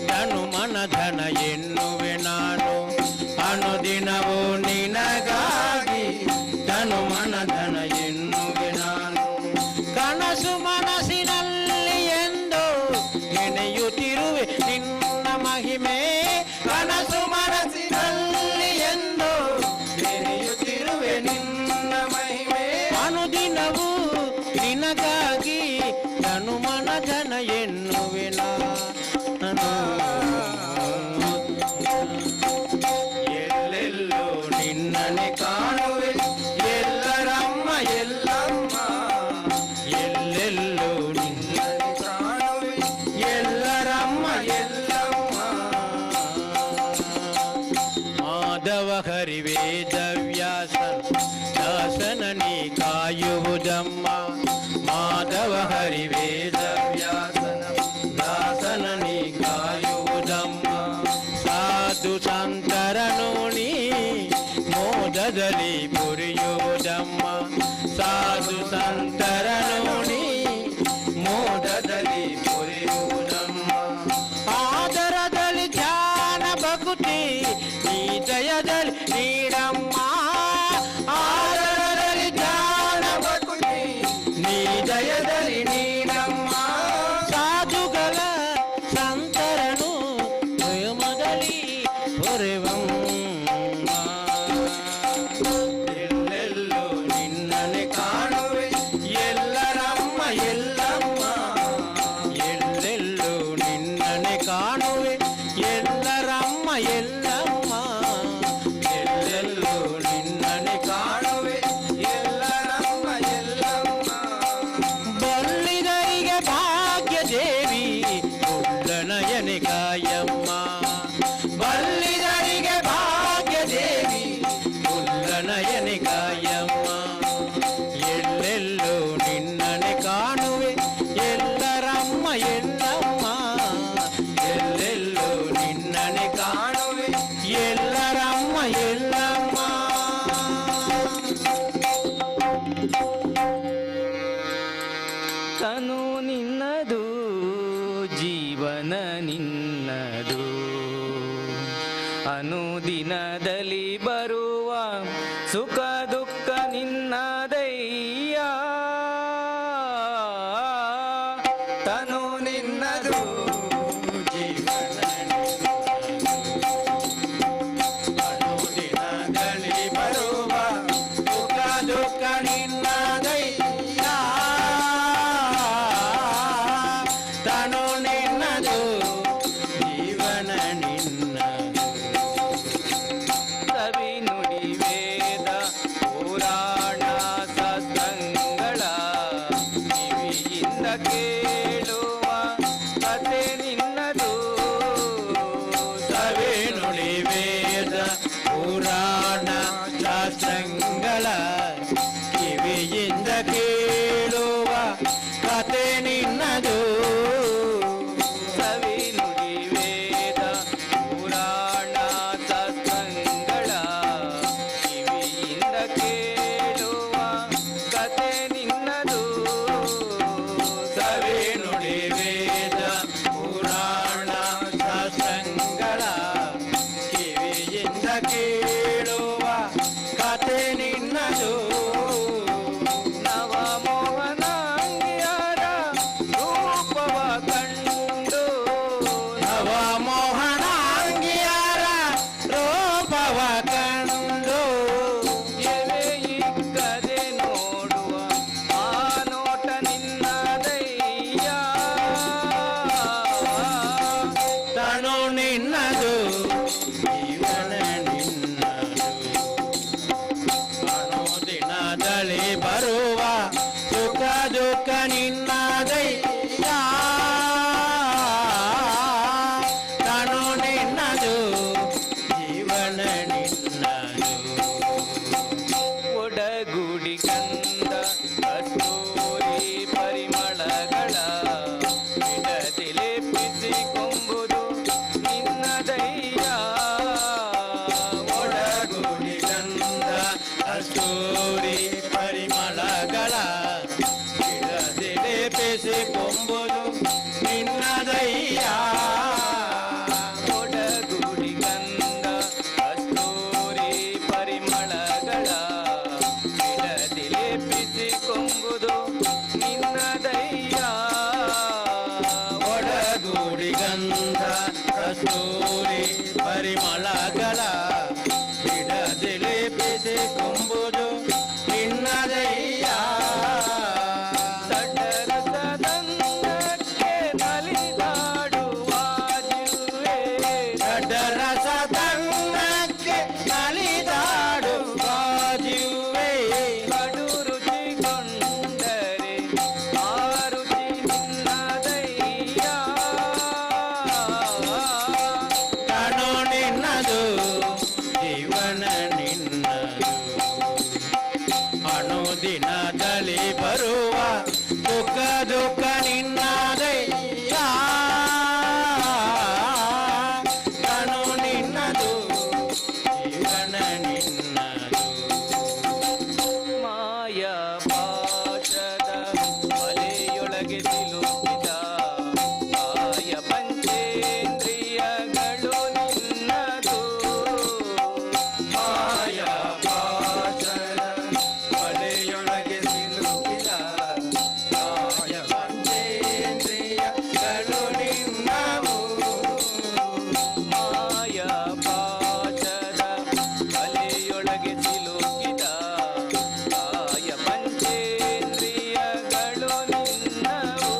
ತನು ಮನಧನ ಎನ್ನುವೆ ನಾನು ಅನುದಿನವೂ ನಿನಗಾಗಿ ತನು ಮನಧನ ಎನ್ನುವೆ ನಾನು ಕನಸು ಮನಸ್ಸಿನಲ್ಲಿ ಎಂದು ನೆನೆಯುತ್ತಿರುವೆ ನಿನ್ನ ಮಹಿಮೆ ಕನಸು ಮನಸ್ಸಿನಲ್ಲಿ ಎಂದು ನೆನೆಯುತ್ತಿರುವೆ ನಿನ್ನ ಮಹಿಮೆ ಅನುದಿನವೂ ನಿನಗಾಗಿ ತನು ಮನಧನ ಎನ್ನುವೆ ನಾನು ಎಲ್ಲೆಲ್ಲೋ ನಿನ್ನನೆ ಕಾಣುವೆ ಎಲ್ಲರಮ್ಮ ಎಲ್ಲಮ್ಮ ಎಲ್ಲೆಲ್ಲೋ ನಿನ್ನನೆ ಕಾಣುವೆ ಎಲ್ಲರಮ್ಮ ಎಲ್ಲಮ್ಮ ಮಾಧವ ಹರಿವೇದವ್ಯಾಸ ದಾಸನ ನೀ ಕಾಯುವುದಮ್ಮ ಮಾಧವ ಹರಿವೇದವ್ಯಾಸನ ದಾಸನ ನೀ ಕಾಯುವುದಮ್ಮ ಸಾಧು ಸಂತರನು ನೀ ಮೋದದಲ್ಲಿ ಪುರಿಯುವುದಮ್ಮ ಸಾಧು ಸಂತರನು ನೀ ಮೋದದಲ್ಲಿ ಪುರಿಯುವುದಮ್ಮ ಆದರದಲ್ಲಿ ಧ್ಯಾನ ಭಕ್ತಿ ನೀ ದಯದಲ್ಲಿ ನೀಡಮ್ಮ ಆದರದಲ್ಲಿ ಧ್ಯಾನ ಭಕ್ತಿ ನೀ ದಯದಲ್ಲಿ ನೀಡಮ್ಮ ಸಾಧುಗಳ ಸಂತರನು ಪ್ರೇಮದಲ್ಲಿ ಹೊರೆವಮ್ಮ ಎಲ್ಲೆಲ್ಲೋ ನಿನ್ನನೆ ಕಾಣುವೆ ಎಲ್ಲರಮ್ಮ ಎಲ್ಲಮ್ಮ ಎಲ್ಲೆಲ್ಲೋ ನಿನ್ನನೆ ಕಾಣುವೆ ಎಲ್ಲರಮ್ಮ ಎಲ್ಲಮ್ಮ ಎಲ್ಲೆಲ್ಲೋ ನಿನ್ನನೆ ಕಾಣುವೆ ಎಲ್ಲರಮ್ಮ ಎಲ್ಲಮ್ಮ ಬಲ್ಲಿದರಿಗೆ ಭಾಗ್ಯ ದೇವಿ ಉಳ್ಳನಯನೆ ಕಾಯಮ್ಮ ಬಲ್ಲಿದರಿಗೆ ಭಾಗ್ಯ ದೇವಿ ಉಳ್ಳನಯನೆ ಕಾಯಮ್ಮ ಎಲ್ಲೆಲ್ಲೋ ನಿನ್ನನೆ ಕಾಣುವೆ ಎಲ್ಲರಮ್ಮ ಎಲ್ಲಮ್ಮ ಎಲ್ಲೆಲ್ಲೋ ನಿನ್ನನೆ ಕಾಣುವೆ ಎಲ್ಲರಮ್ಮ ಎಲ್ಲಮ್ಮ ತನು ನಿನ್ನದು ಜೀವನ ನಿನ್ನದು ಅನುದಿನದಲ್ಲಿ ಬರುವ ಸುಖ ದುಃಖ ನಿನ್ನದಯ್ಯ ತನು ನಿನ್ನದು ಜೀವನ ಪರಿಮಳಗಳ ಬಿಡದೆ ಲೇಪಿಸಿಕೊಂಬುದು ನಿನ್ನದಯ್ಯ ಸಡರಸದಂಗಕ್ಕೆ ನಲಿದಾಡುವ ಜೀವೇ ರಸದಂಗಕ್ಕೆ ನಲಿದಾಡುವ ಜೀವೇ ಕಡು ರುಚಿಗೊಂಡರೆ ಆ ರುಚಿ ನಿನ್ನದಯ್ಯ ಕಣೋ ನಿನ್ನದು ಜೀವನ ನಿನ್ನದು ಅನುದಿನದಲ್ಲಿ ಬರುವ ಸುಖ ದುಃಖ ನಿನ್ನದಯ್ಯ ಕಣೋ ನಿನ್ನದು ಜೀವನ ನಿನ್ನದು ಮಾಯ ಪಾಶದ ಬಲೆಯೊಳಗೆ ಸಿಲುಕಿದ ಕಾಯ ಪಂಚೇಂದ್ರಿಯಗಳು ನಿನ್ನದು ಮಾಯ ಪಾಶದ ಬಲೆಯೊಳಗೆ ಸಿಲುಕಿದ ಕಾಯ ಪಂಚೇಂದ್ರಿಯಗಳು ನಿನ್ನವು ಮಾಯ ಪಾಶದ ಬಲೆಯೊಳಗೆ ಸಿಲುಕಿದ ಕಾಯ ಪಂಚೇಂದ್ರಿಯಗಳು ನಿನ್ನವು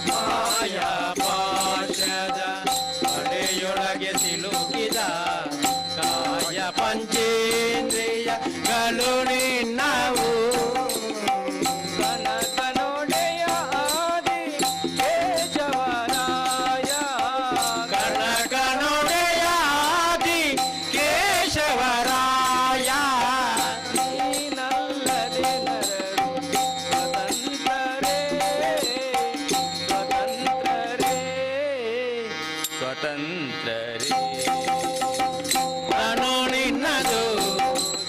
ಮಾಯ ಪಾಶದ ಬಲೆಯೊಳಗೆ ಸಿಲುಕಿದ ಕಾಯ ಪಂಚೇಂದ್ರಿಯಗಳು ನಿನ್ನವು ಕನಕನೊಡೆಯ ಆದಿ ಕೇಶವರಾಯ ಕನಕನೊಡೆಯಾದಿ ಕೇಶವರಾಯ ನೀನಲ್ಲದೆ ನರರು ಸ್ವತಂತ್ರರೇ ಸ್ವತಂತ್ರರೇ ಸ್ವತಂತ್ರರೇ ಕಣೋ ನಿನ್ನದು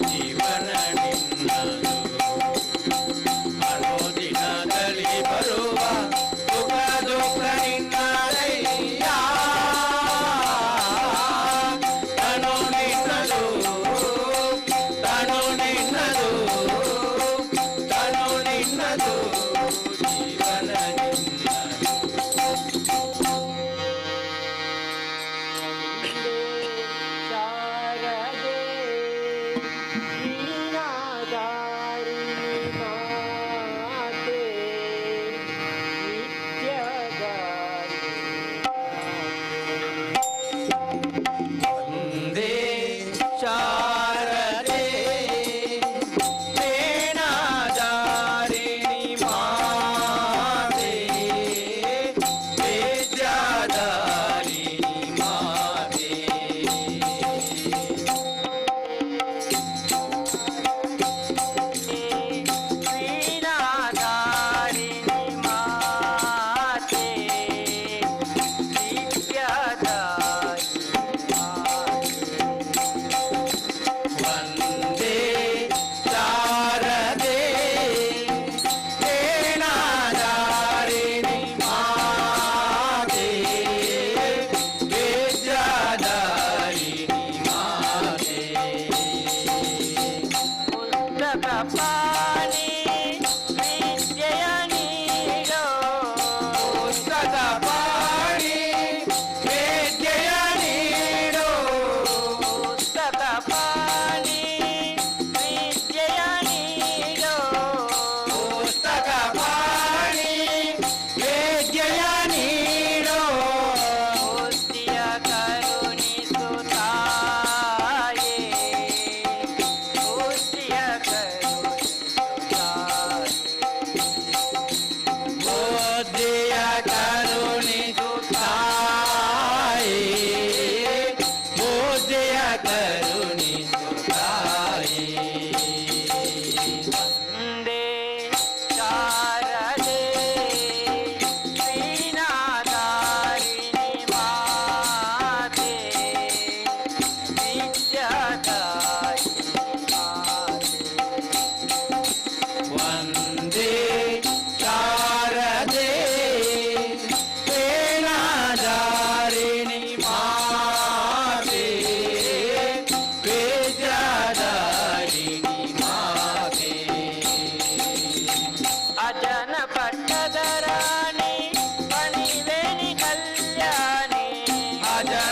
ಜೀವನ ನಿನ್ನದು ಅನುದಿನದಲ್ಲಿ ಬರುವ ಸುಖ ದುಃಖ ನಿನ್ನದಯ್ಯ ಕಣೋ ನಿನ್ನದು ಕಣೋ ನಿನ್ನದು ಕಣೋ ನಿನ್ನದು ಜೀವನ ನಿನ್ನದು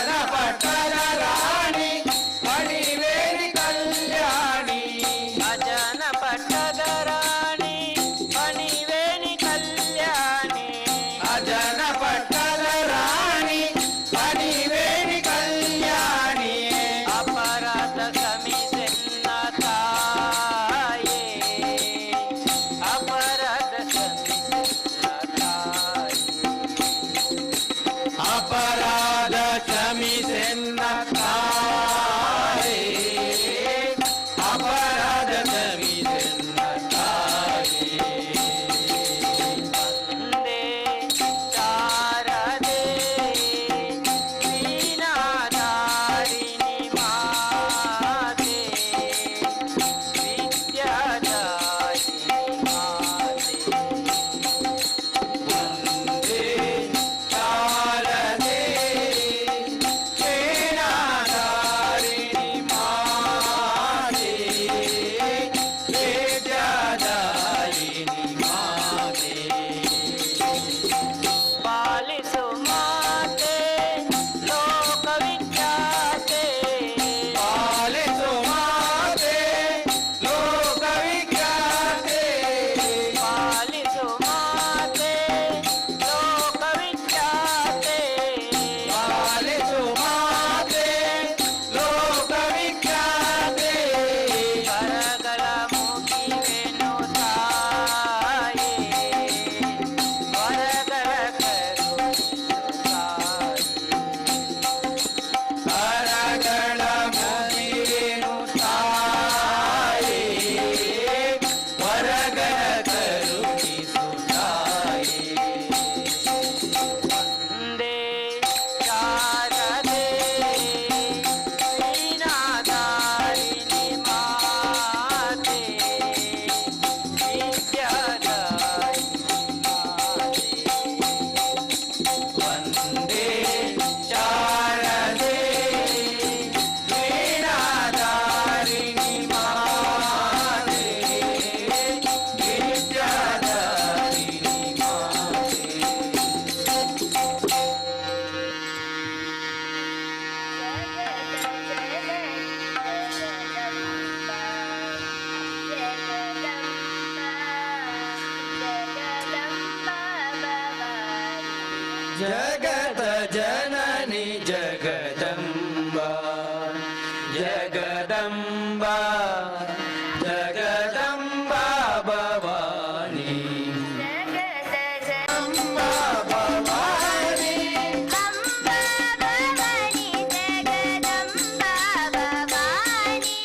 ಅಜನ ಪಟ್ಟದ ರಾಣಿ ಮಣಿವೇಣಿ ಕಲ್ಯಾಣಿ ಅಜನ ಪಟ್ಟದ ರಾಣಿ ಮಣಿವೇಣಿ ಕಲ್ಯಾಣಿ ಅಜನ ಪಟ್ಟದ ರಾಣಿ ಮಣಿವೇಣಿ ಕಲ್ಯಾಣಿ ಅಪರಾಧ ಕ್ಷಮಿಸೆನ್ನ ತಾಯೇ ಅಪರಾಧ ಕ್ಷಮಿಸೆನ್ನ ತಾಯೇ ಅಪರಾಧ ಕ್ಷಮಿಸೆನ್ನ ತಾಯೇ ಅಪರಾಧ ಕ್ಷಮಿಸೆನ್ನ ತಾಯೇ ವಂದೇ ಶಾರದೆ ವೀಣಾಧಾರಿಣಿ ಮಾತೆ ವಿದ್ಯಾದಾಯಿನಿ ಮಾತೆ ವಂದೇ ಶಾರದೆ ವೀಣಾಧಾರಿಣಿ ಮಾತೆ ವೇದ್ಯದಾಯಿನಿ ಮಾತೆ ಪಾಲಿಸು ಮಾತೆ ಲೋಕವಿಖ್ಯಾತೆ ಪಾಲಿಸು ಮಾತೆ ಲೋಕವಿಖ್ಯಾತೆ ಪಾಲಿಸು ಮಾತೆ ಲೋಕವಿಖ್ಯಾತೆ ಪಾಲಿಸು ಮಾತೆ ಲೋಕವಿಖ್ಯಾತೆ ಕರಗಳ ಮುಗಿವೆನು ತಾಯೇ ವರಗಳ ಕರುಣಿಸು ತಾಯೇ ಕರಗಳ ಮುಗಿವೆನು ತಾಯೇ ವರಗಳ ಕರುಣಿಸು ತಾಯೇ ವಂದೇ ಶಾರದೆ ವೀಣಾಧಾರಿಣಿ ಮಾತೆ ವಿದ್ಯಾದಾಯಿನಿ ಮಾತೆ ವಂದೇ ಶಾರದೆ ವೀಣಾಧಾರಿಣಿ ಮಾತೆ ವಿದ್ಯಾದಾಯಿನಿ ಮಾತೆ ಜಗತ ಜನನಿ ಜಗದಂಬಾ ಜಗದಂಬಾ ಜಗದಂಬಾ ಭವಾನಿ ಅಂಬಾ ಭವಾನಿ ಅಂಬಾ ಭವಾನಿ ಜಗದಂಬಾ ಭವಾನಿ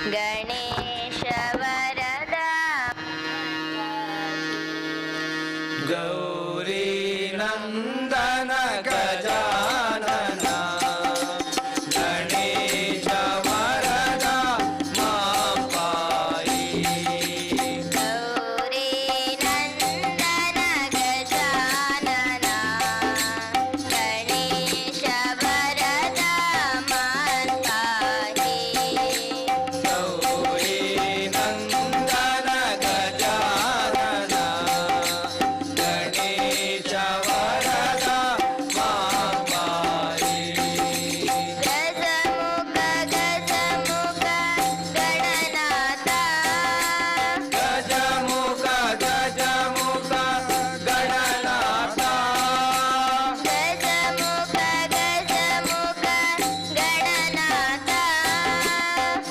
ಗಣೇಶ ವರದ ಗೌರಿ ನಂದನ ಗಜಾನನ ಗಣೇಶ ವರದ ಮಾಪಾಯಿ ಗೌರಿ ನಂದನ ಗಜಾನನ ಗಣೇಶ ವರದ ಮಾಪಾಹಿ ಗೌರಿ ನಂದನ ಗಜಾನನ ಗಣೇಶ ವರದ ಮಾಪಾಯಿ ಗಜಮುಖ ಗಜಮುಖ ಗಣನಾಥ ಗಜಮುಖ ಗಜಮುಖ ಗಣನಾಥ ಗಜಮುಖ ಗಜಮುಖ ಗಣನಾಥ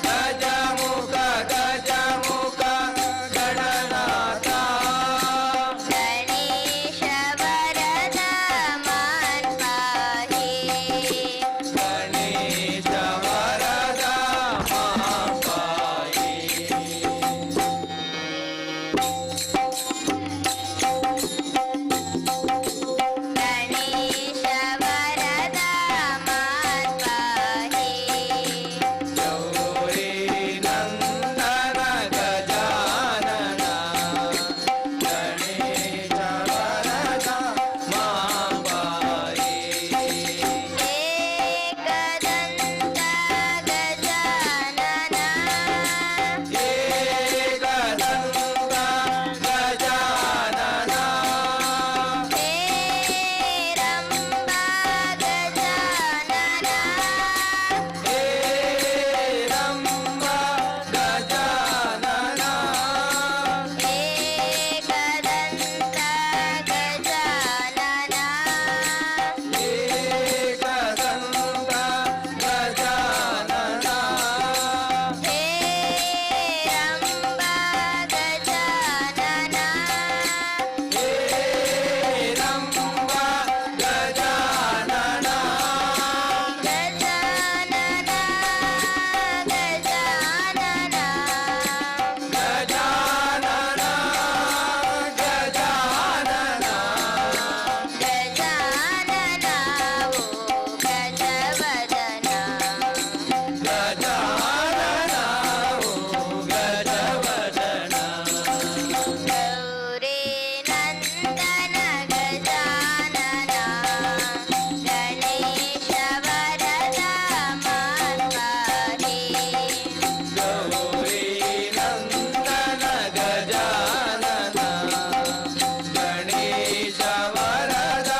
ಗಜಮುಖ ಗಜಮುಖ ಗಣನಾಥ ಗಣೇಶ ವರದ ಮಾನ್ಪಾಹಿ ಗಣೇಶ ವರದ ಮಾಪಾಯಿ ಗಣೇಶ ವರದ ಮಾನ್ಪಾಹಿ ಗೌರಿ ನಂದನ ಗಜಾನನ ಗಣೇಶ ವರದ ಮಾಪಾಯಿ ಏಕದಂತ ಗಜಾನನ ಏಕದಂತ ಗಜಾನನ ಹೇರಂಬ ಗಜಾನನ ಹೇರಂಬ ಗಜಾನನ ಏಕದಂತ ಗಜಾನನ ಏಕದಂತ ಗಜಾನನ ಹೇರಂಬ ಗಜಾನನ ಹೇರಂಬ ಗಜಾನನ ಗಜಾನನ ಗಜಾನನ ಗಜಾನನ ಗಜಾನನ ಗಜಾನನ ಓ ಗಜವದನ ಗಜಾನನ ಓ ಗಜವದನ ಗೌರಿ ನಂದನ ಗಜಾನನ ಗಣೇಶ ವರದ ಮಾನ್ಪಾಹಿ ಗೌರಿ ನಂದನ ಗಜಾನನ ಗಣೇಶ ವರದ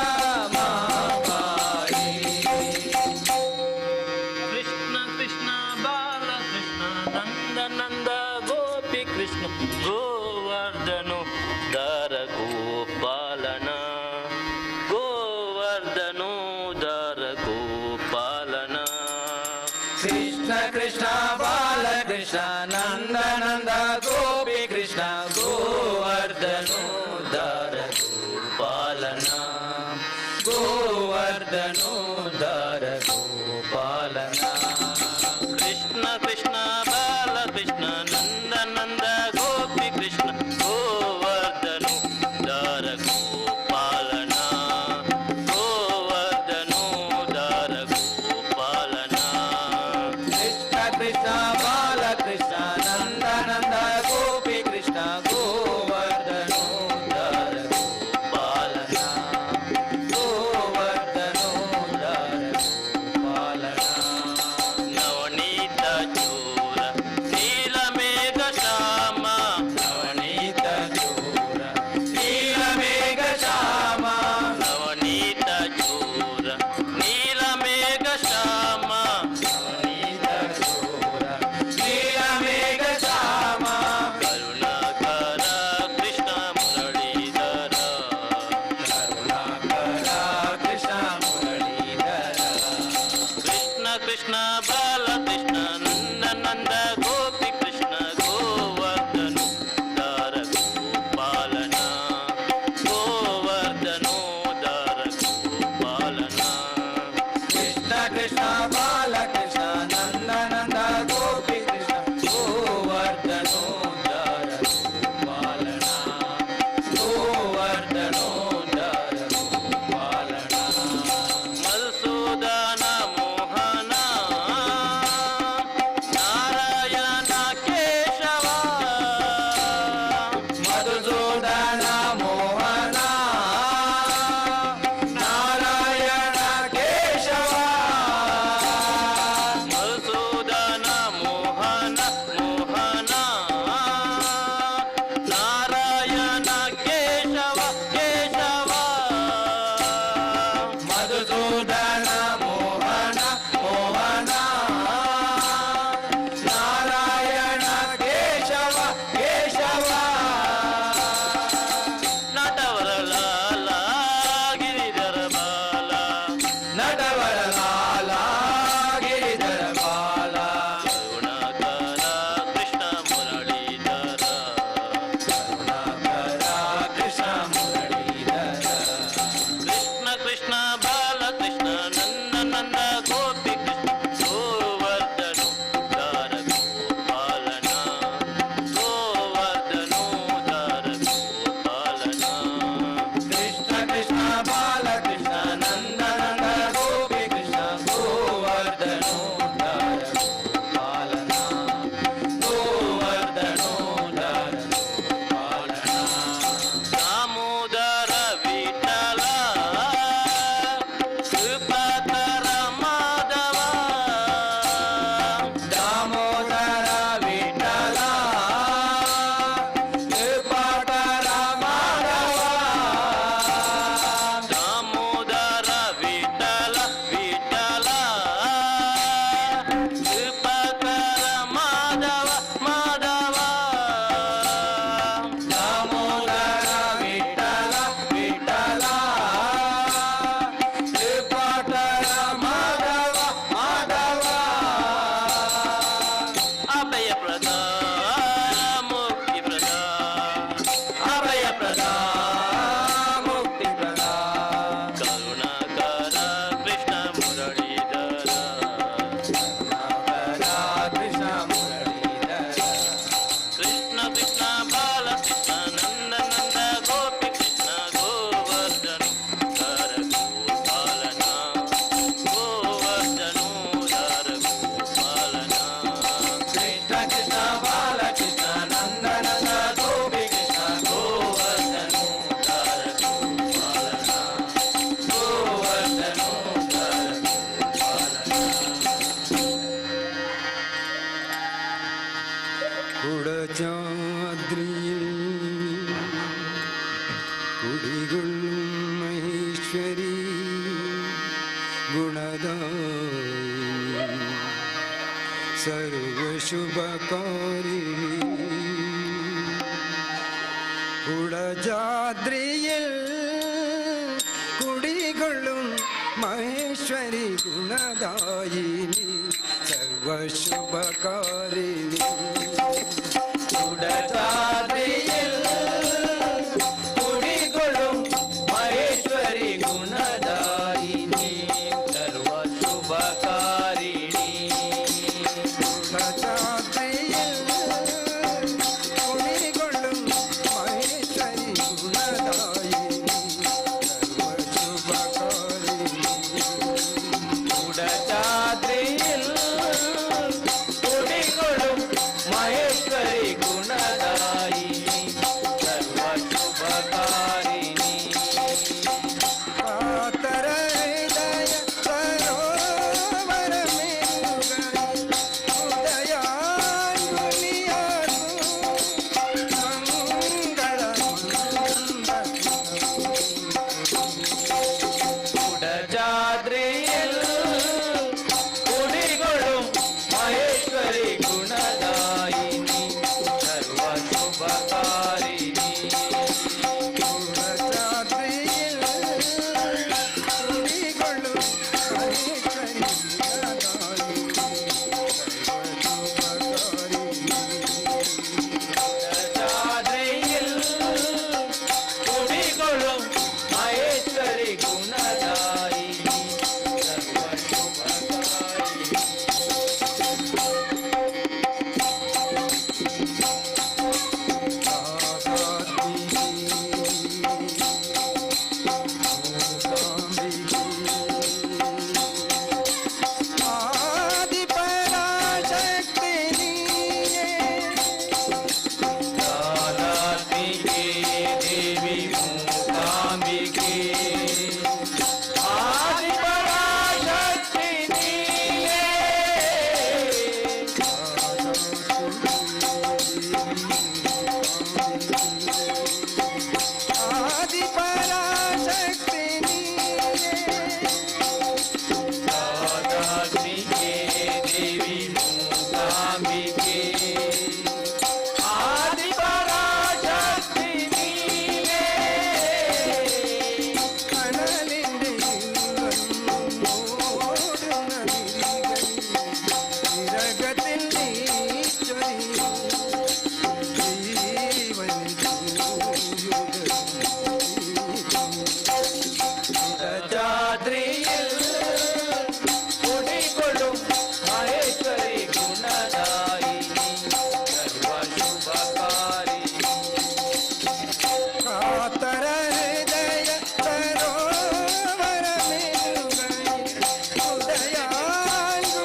ಮಾಪಾಯಿ ಕೃಷ್ಣ ಕೃಷ್ಣ ಬಾಲಕೃಷ್ಣ ನಂದ ನಂದ ಗೋಪಿ ಕೃಷ್ಣ ಗೋವರ್ಧನು ದಾರ ಗೋಪಾಲನ ಗೋವರ್ಧನು ದಾರ ಗೋಪಾಲನ ಕೃಷ್ಣ ಕೃಷ್ಣ ಬಾಲಕೃಷ್ಣ ನಂದ ನಂದ ಗೋಪಿ ಕೃಷ್ಣ ಗೋವರ್ಧನು ದಾರ ಗೋಪಾಲನ ಗೋವರ್ಧನು ದಾರ ಗೋಪಾಲನ ಕೃಷ್ಣ ಕೃಷ್ಣ ಬಾಲಕೃಷ್ಣ ನಂದ ನಂದ ಗೋಪಿ ಕೃಷ್ಣ ಗೋವರ್ಧನು ದಾರ ಗೋಪಾಲನ ಗೋವರ್ಧನು ದಾರ ಗೋಪಾಲನ ಕೃಷ್ಣ ಕೃಷ್ಣ ಬಾಲಕೃಷ್ಣ ನಂದ ನಂದ സർവശുഭകാരിണി കുടജാദ്രിയിൽ കുടികൊള്ളും മഹേശ്വരി ഗുണദായിനി സർവശുഭകാരിണി കുടജാദ്രിയിൽ കുടികൊള്ളും മഹേശ്വരി ഗുണദായിനി സർവശുഭകാരിണി കുടജാദ്രിയിൽ കുടികൊള്ളും മഹേശ്വരി ഗുണദായിനി സർവശുഭകാരിണി കുടജാദ്രിയിൽ കുടികൊള്ളും മഹേശ്വരി ഗുണദായിനി സർവശുഭകാരിണി കാതര ഹൃദയ സരോവരമേലുകൈ ഉദയാങ്കുലിയാതു കുടജാദ്രിയിൽ കുടികൊള്ളും മഹേശ്വരി ഗുണദായിനി സർവശുഭകാരിണി കുടജാദ്രിയിൽ കുടികൊള്ളും മഹേശ്വരി കുടജാദ്രിയിൽ കുടികൊള്ളും മഹേശ്വരി ഗുണദായിനി സർവശുഭകാരിണി ആദിപരാശക്തി നീയേ കാലാത്മികേ ദേവി മൂകാംബികേ ആദിപരാശക്തി നീയേ ആദിപരാശക്തി നീയേ കാലാത്മികേ ദേവി മൂകാംബികേ ആദിപരാശക്തി നീയേ കനലിന്റെ ഓടുന്ന വിരകത്തിൽ നീശ്വരി കുടജാദ്രിയിൽ കുടികൊള്ളും മഹേശ്വരി ഗുണദായിനി സർവശുഭകാരിണി കാതര ഹൃദയ സരോവരമേലുകൈ ഉദയാങ്കുലിയാതു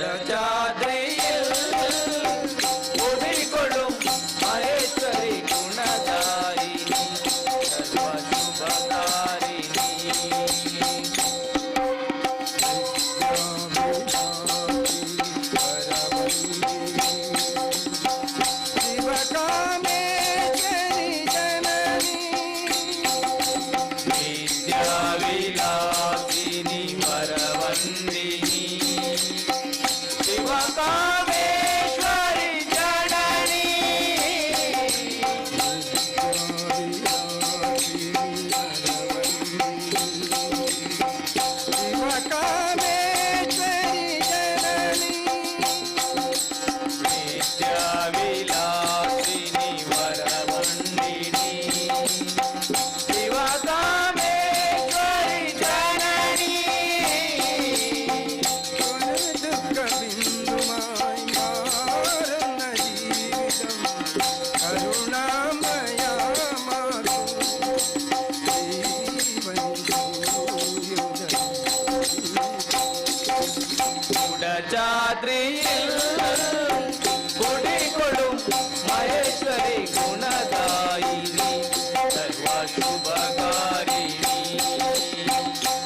കുടജാദ്രിയിൽ കുടികൊള്ളും മഹേശ്വരി ഗുണദായിനി സർവശുഭകാരിണി ശിവകാമേശ്വരി ജനനി വിദ്യാവിലാസിനി വരവന്ദിനി ശിവകാമേശ്വരി ജനനി ശിവകാമേശ്വരി ജനനി വിദ്യാവിലാസിനി വരവന്ദിനി ശിവകാമേശ്വരി ജനനി ദുഃഖബിന്ദുമായി മാറുന്ന ജീവിതം കരുണാമയമാകും കുടജാദ്രിയിൽ കുടികൊള്ളും മഹേശ്വരി ഗുണദായിനി സർവശുഭകാരിണി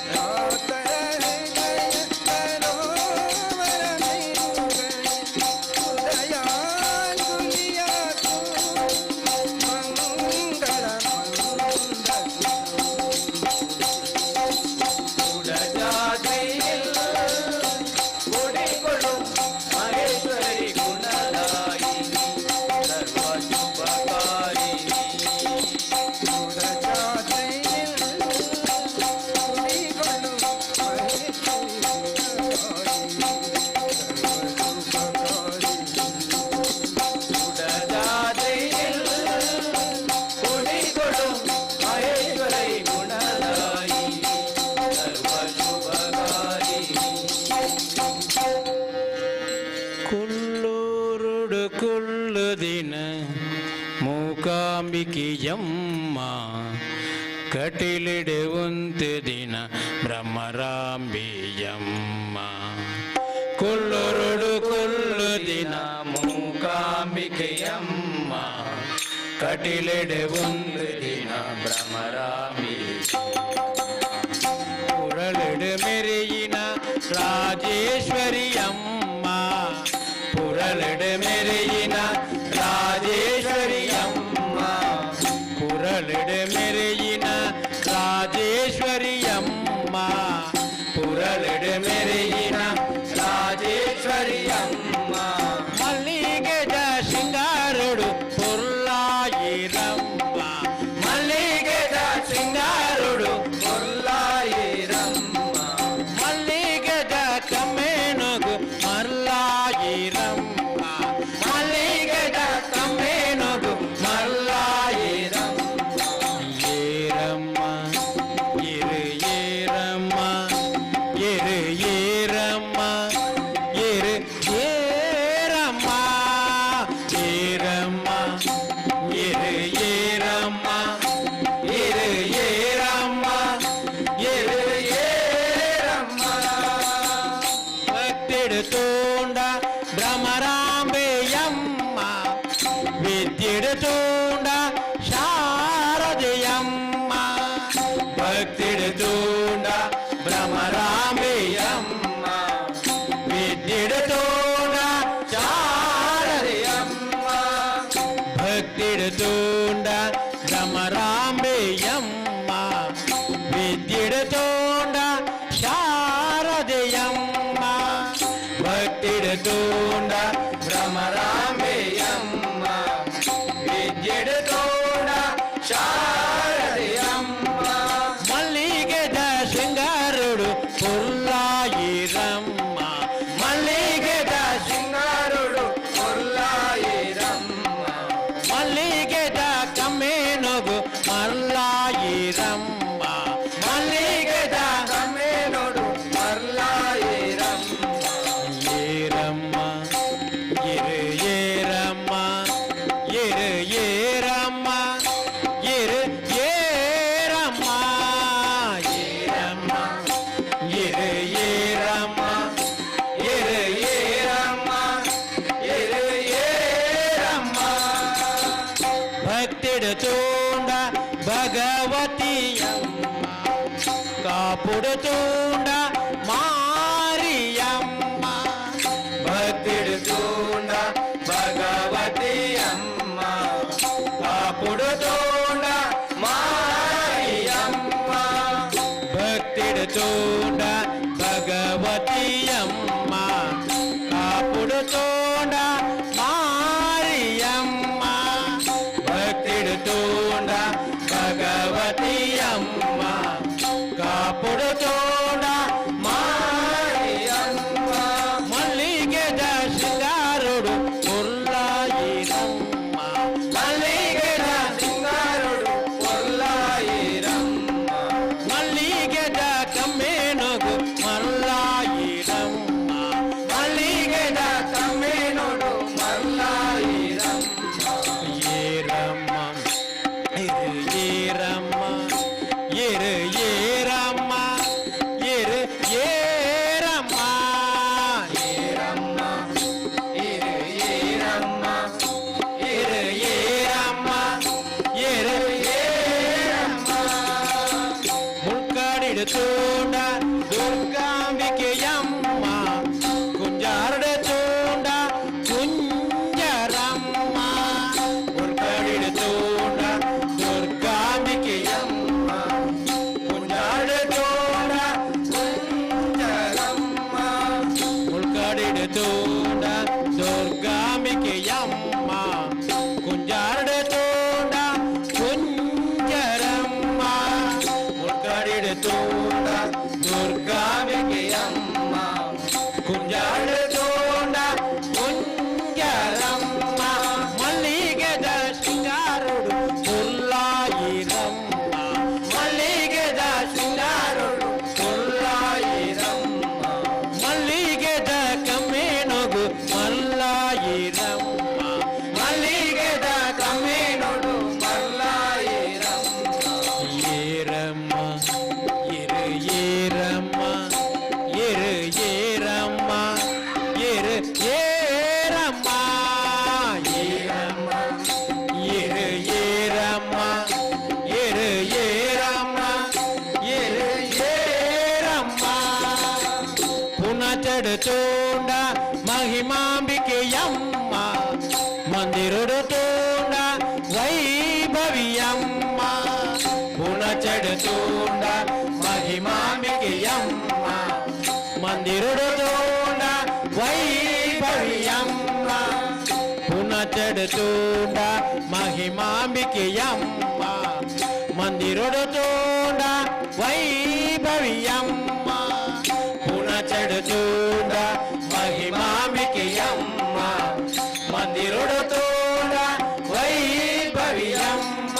കാതര ഹൃദയ സരോവരമേലുകൈ ഉദയാങ്കുലിയാതു മംഗളമന്ദ కటిలిడి ఉంతి దిన భ్రమరాంబియమ్మ కొల్లురుడు కొల్లు దిన మూకాంబికయమ్మ కటిలిడి ఉంతి దిన భ్రమరాంబి పురలిడు మెరియిన రాజేశ్వరి అమ్మ పురలిడు మెరియిన రాజేశ్వరి అమ్మ పురలిడు మెరియిన రాజేశ్వరి అమ్మ పురలిడు మెరియిన రాజేశ్వరి అమ్మ మల్లిగెద సింగారుడు పొర్లాయిరమ్మ మల్లిగెద సింగారుడు పొర్లాయిరమ్మ మల్లిగెద కమ్మేనుగు మర్లాయిరమ్మ మల్లిగెద కమ్మేనుగు మర్లాయిరమ్మ ఏరమ్మ ఇరు ఏరమ్మ ఇరు ఏరమ్మ ఇరు ఏరమ్మ ఏరమ్మ ఇరు ఏరమ్మ ఇరు ఏరమ్మ ఇరు ఏరమ్మ భక్తిడుతూండ భ్రమరాంబేయమ్మ విద్యుడుతూండ శారదయమ్మ భక్తిడుతూండ భ్రమరాంబేయమ్మ విద్యుడుతూండ శారదయమ్మ భక్తిడుతూండ భ్రమరాంబేయమ్మ విద్యుడుతూండ శారదయమ్మ భక్తిడుతూండ భ్రమరాంబేయమ్మ విద్యుడుతూండ శారదయమ్మ మల్లిగెద సింగారుడు పొర్లాయిరమ్మ మల్లిగెద సింగారుడు పొర్లాయిరమ్మ మల్లిగెద కమ్మేనుగు మర్లాయిరమ్మ మల్లిగెద కమ్మేనుడు మర్లాయిరమ్మ ఏరమ్మ ఇరు ఏరమ్మ ఇరు ఏరమ్మ ఇరు ఏరమ్మ ఏరమ్మ ఇరు ఏరమ్మ ఇరు ఏరమ్మ ఇరు ఏరమ్మ భక్తిడుతూండ భగవతి అమ్మ కాపుడుతూండ మారియమ్మ భక్తిడుతూండ భగవతి అమ్మ కాపుడుతూండ మారియమ్మ భక్తిడుతూండ భగవతి అమ్మ కాపుడుతూండ మారియమ్మ భక్తిడుతూండ భగవతి అమ్మ కాపుడుతూండ మారియమ్మ మల్లిగెద సింగారుడు పొర్లాయిరమ్మ మల్లిగెద సింగారుడు పొర్లాయిరమ్మ మల్లిగెద కమ్మేనుగు మర్లాయిరమ్మ మల్లిగెద కమ్మేనుడు మర్లాయిరమ్మ ఏరమ్మ ఇరు ఏరమ్మ ఇరు ఏరమ్మ ఇరు ఏరమ్మ ఏరమ్మ ఇరు ఏరమ్మ ఇరు ఏరమ్మ ఇరు ఏరమ్మ ముక్కడిడుతూండ దుర్గాంబికయమ్మ కుంజారుడుతూండ కుంజరమ్మ ముక్కడిడుతూండ దుర్గాంబికయమ్మ కుంజారుడుతూండ కుంజరమ్మ ముక్కడిడుతూండ దుర్గాంబికయమ్మ కుంజారుడుతూండ కుంజరమ్మ ముక్కడిడుతూండ దుర్గాంబికయమ్మ చెడుతూండ మహిమాంబికయమ్మ మందిరుడుతూండ వైభవియమ్మ పున చెడుతూండ మహిమాంబికయమ్మ మందిరుడుతూండ వైభవియమ్మ పున చెడుతూండ మహిమాంబికయమ్మ మందిరుడుతూండ వైభవియమ్మ పున చెడుతూండ మహిమాంబికయమ్మ మందిరుడుతూండ వైభవియమ్మ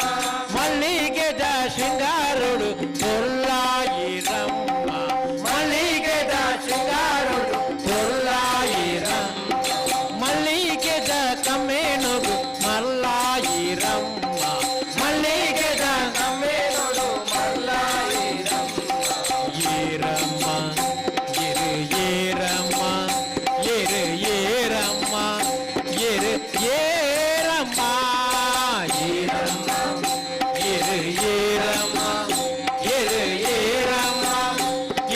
మల్లిగెద శృంగారుడు పొల్లాయిరమ్మ మల్లిగెద శృంగారుడు పొల్లాయిరమ్మ మల్లిగెద కమ్మేనుగు మల్లాయిరమ్మ మల్లిగెద కమ్మేనుడు మల్లాయిరమ్మ ఈరమ్మ ఇరు ఏరమ్మ ఇరు ఏరమ్మ ఇరు ఏరమ్మ ఈరమ్మ ఇరు ఏరమ్మ ఇరు ఏరమ్మ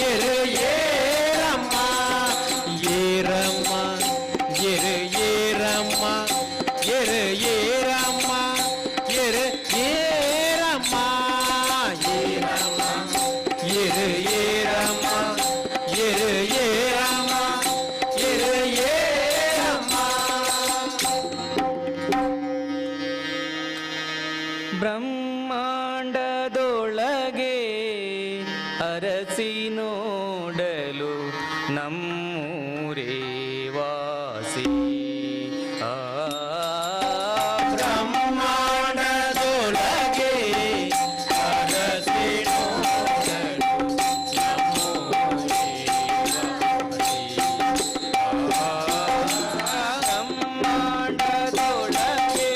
ఇరు ఏరమ్మ ఏరమ్మ ఇరు ఏరమ్మ ఇరు ఏరమ్మ ఇరు ఏరమ్మ ఏరమ్మ ఇరు ఏరమ్మ ఇరు ఏరమ్మ ఇరు ఏరమ్మ ಬ್ರಹ್ಮಾಂಡದೊಳಗೆ ಅರಸಿ ನೋಡಲು ನಮ್ಮೂರೇ ವಾಸಿ ಆ ಬ್ರಹ್ಮಾಂಡದೊಳಗೆ ಅರಸಿ ನೋಡಲು ನಮ್ಮೂರೇ ವಾಸಿ ಬ್ರಹ್ಮಾಂಡದೊಳಗೆ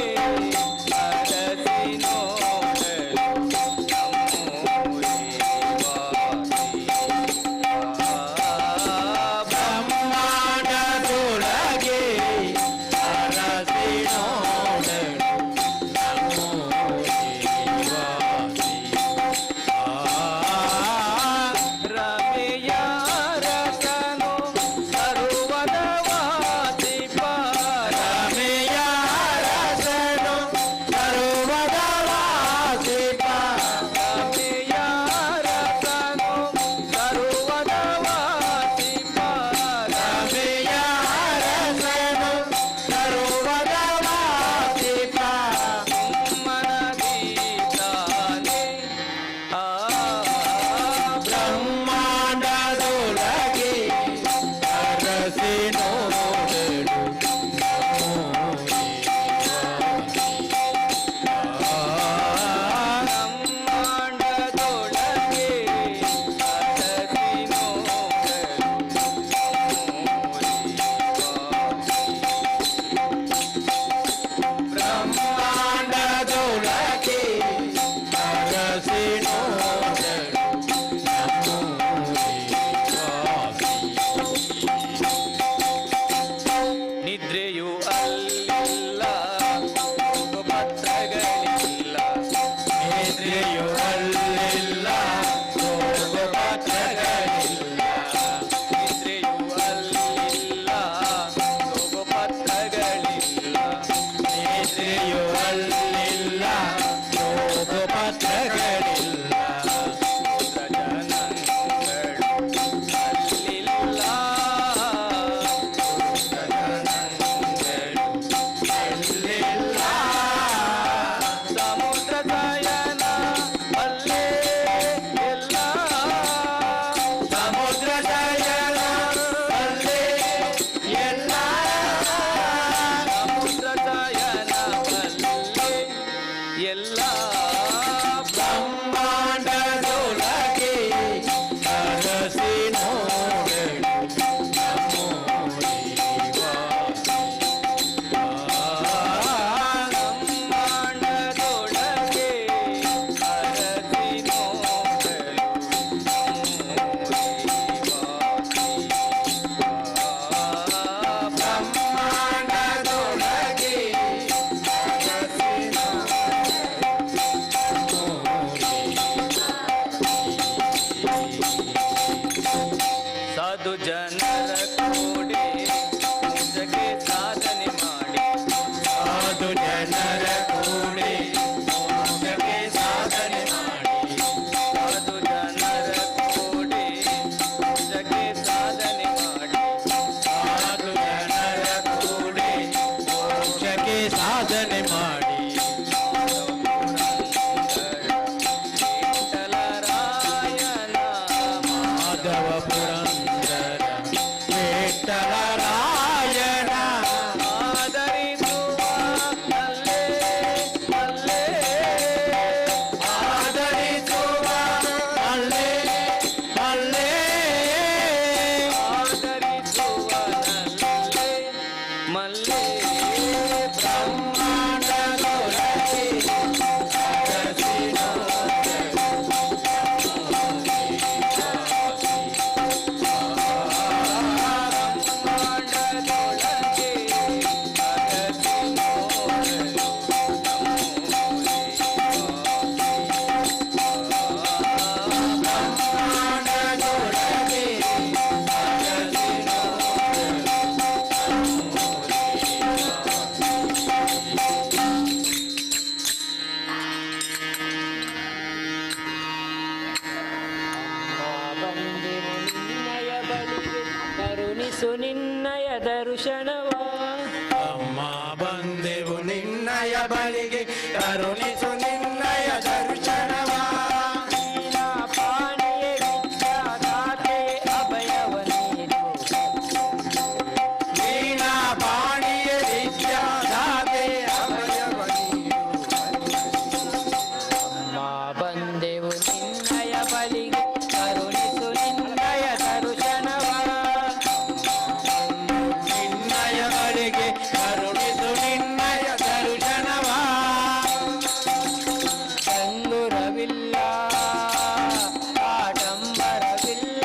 ಅರಸಿ ನೋಡಲು ನಮ್ಮೂರೇ ವಾಸಿ ಬ್ರಹ್ಮಾಂಡದೊಳಗೆ ಅರಸಿ ನೋಡಲು ನಮ್ಮೂರೇ ವಾಸಿ ರಮೆಯ ರಸನು ಸರ್ವದ ವಾಸಿಪ ರಮೆಯ ರಸನು ಸರ್ವದ ವಾಸಿಪ ರಮೆಯ ರಸನು ಸರ್ವದ ವಾಸಿಪ ರಮೆಯ ರಸನು ಸರ್ವದ ವಾಸಿಪ ಮನದೀತಾನೆ ಆ ಬ್ರಹ್ಮಾಂಡದೊಳಗೆ ಅರಸಿ ನೋಡಲು ನಮ್ಮೂರೇ ವಾಸಿ ಬ್ರಹ್ಮಾಂಡದೊಳಗೆ ಅರಸಿ ನೋಡಲು ನಮ್ಮೂರೇ ವಾಸಿ ಬ್ರಹ್ಮಾಂಡದೊಳಗೆ ಅರಸಿ ನೋಡಲು ನಮ್ಮೂರೇ ವಾಸಿ ನಿದ್ರೆಯು ಅಲ್ಲಿಲ್ಲ ಪತ್ರಗಳಿಲ್ಲ ನಿದ್ರೆಯು ಅಲ್ಲಿಲ್ಲ ಪತ್ರಗಳಿಲ್ಲ ನಿದ್ರೆಯು ಅಲ್ಲಿಲ್ಲ ಪತ್ರಗಳಿಲ್ಲ ನಿದ್ರೆಯು ಅಲ್ಲಿಲ್ಲ ಪತ್ರಗಳಿಲ್ಲ ಜನಗಳು ಅಲ್ಲಿಲ್ಲ ಅಲ್ಲಿಲ್ಲ ಸಮುದ್ರ ದಯನ ಅಲ್ಲೇ ಎಲ್ಲ ಸಮುದ್ರ ದಯನ ಅಲ್ಲೇ ಎಲ್ಲ ಸಮುದ್ರ ದಯನ ಅಲ್ಲೇ ಎಲ್ಲ ಬ್ರಹ್ಮಾಂಡದೊಳಗೆ ಅರಸಿ ನೋಡಲು ನಮ್ಮೂರೇ ವಾಸಿ ಬ್ರಹ್ಮಾಂಡದೊಳಗೆ ಅರಸಿ ನೋಡಲು ನಮ್ಮೂರೇ ವಾಸಿ ಬ್ರಹ್ಮಾಂಡದೊಳಗೆ ಅರಸಿ ಸಾಧು ಜನರ ಕರುಣಿಸು ನಿನ್ನಯ ದರ್ಶನವ ಅಮ್ಮ ಬಂದೆವು ನಿನ್ನಯ ಬಳಿಗೆ ಕರುಣಿಸು ನಿನ್ನಯ ದರ್ಶನವ ಪಾಣಿಯೇ ವಿದ್ಯಾದಾತೆ ಅಭಯವ ನೀಡು ವೀಣಾ ಪಾಣಿಯ ವಿದ್ಯಾದಾತೆ ಅಭಯವ ನೀಡು ಅಮ್ಮ ಬಂದೆವು ನಿನ್ನಯ ಬಳಿಗೆ ಕರುಣಿಸು ನಿನ್ನಯ ದರ್ಶನವ ನಿನ್ನಯ ಬಳಿಗೆ ಕರುಣಿಸು ನಿನ್ನಯ ದರ್ಶನವ ಚಂಗುರವಿಲ್ಲ ಆಡಂಬರವಿಲ್ಲ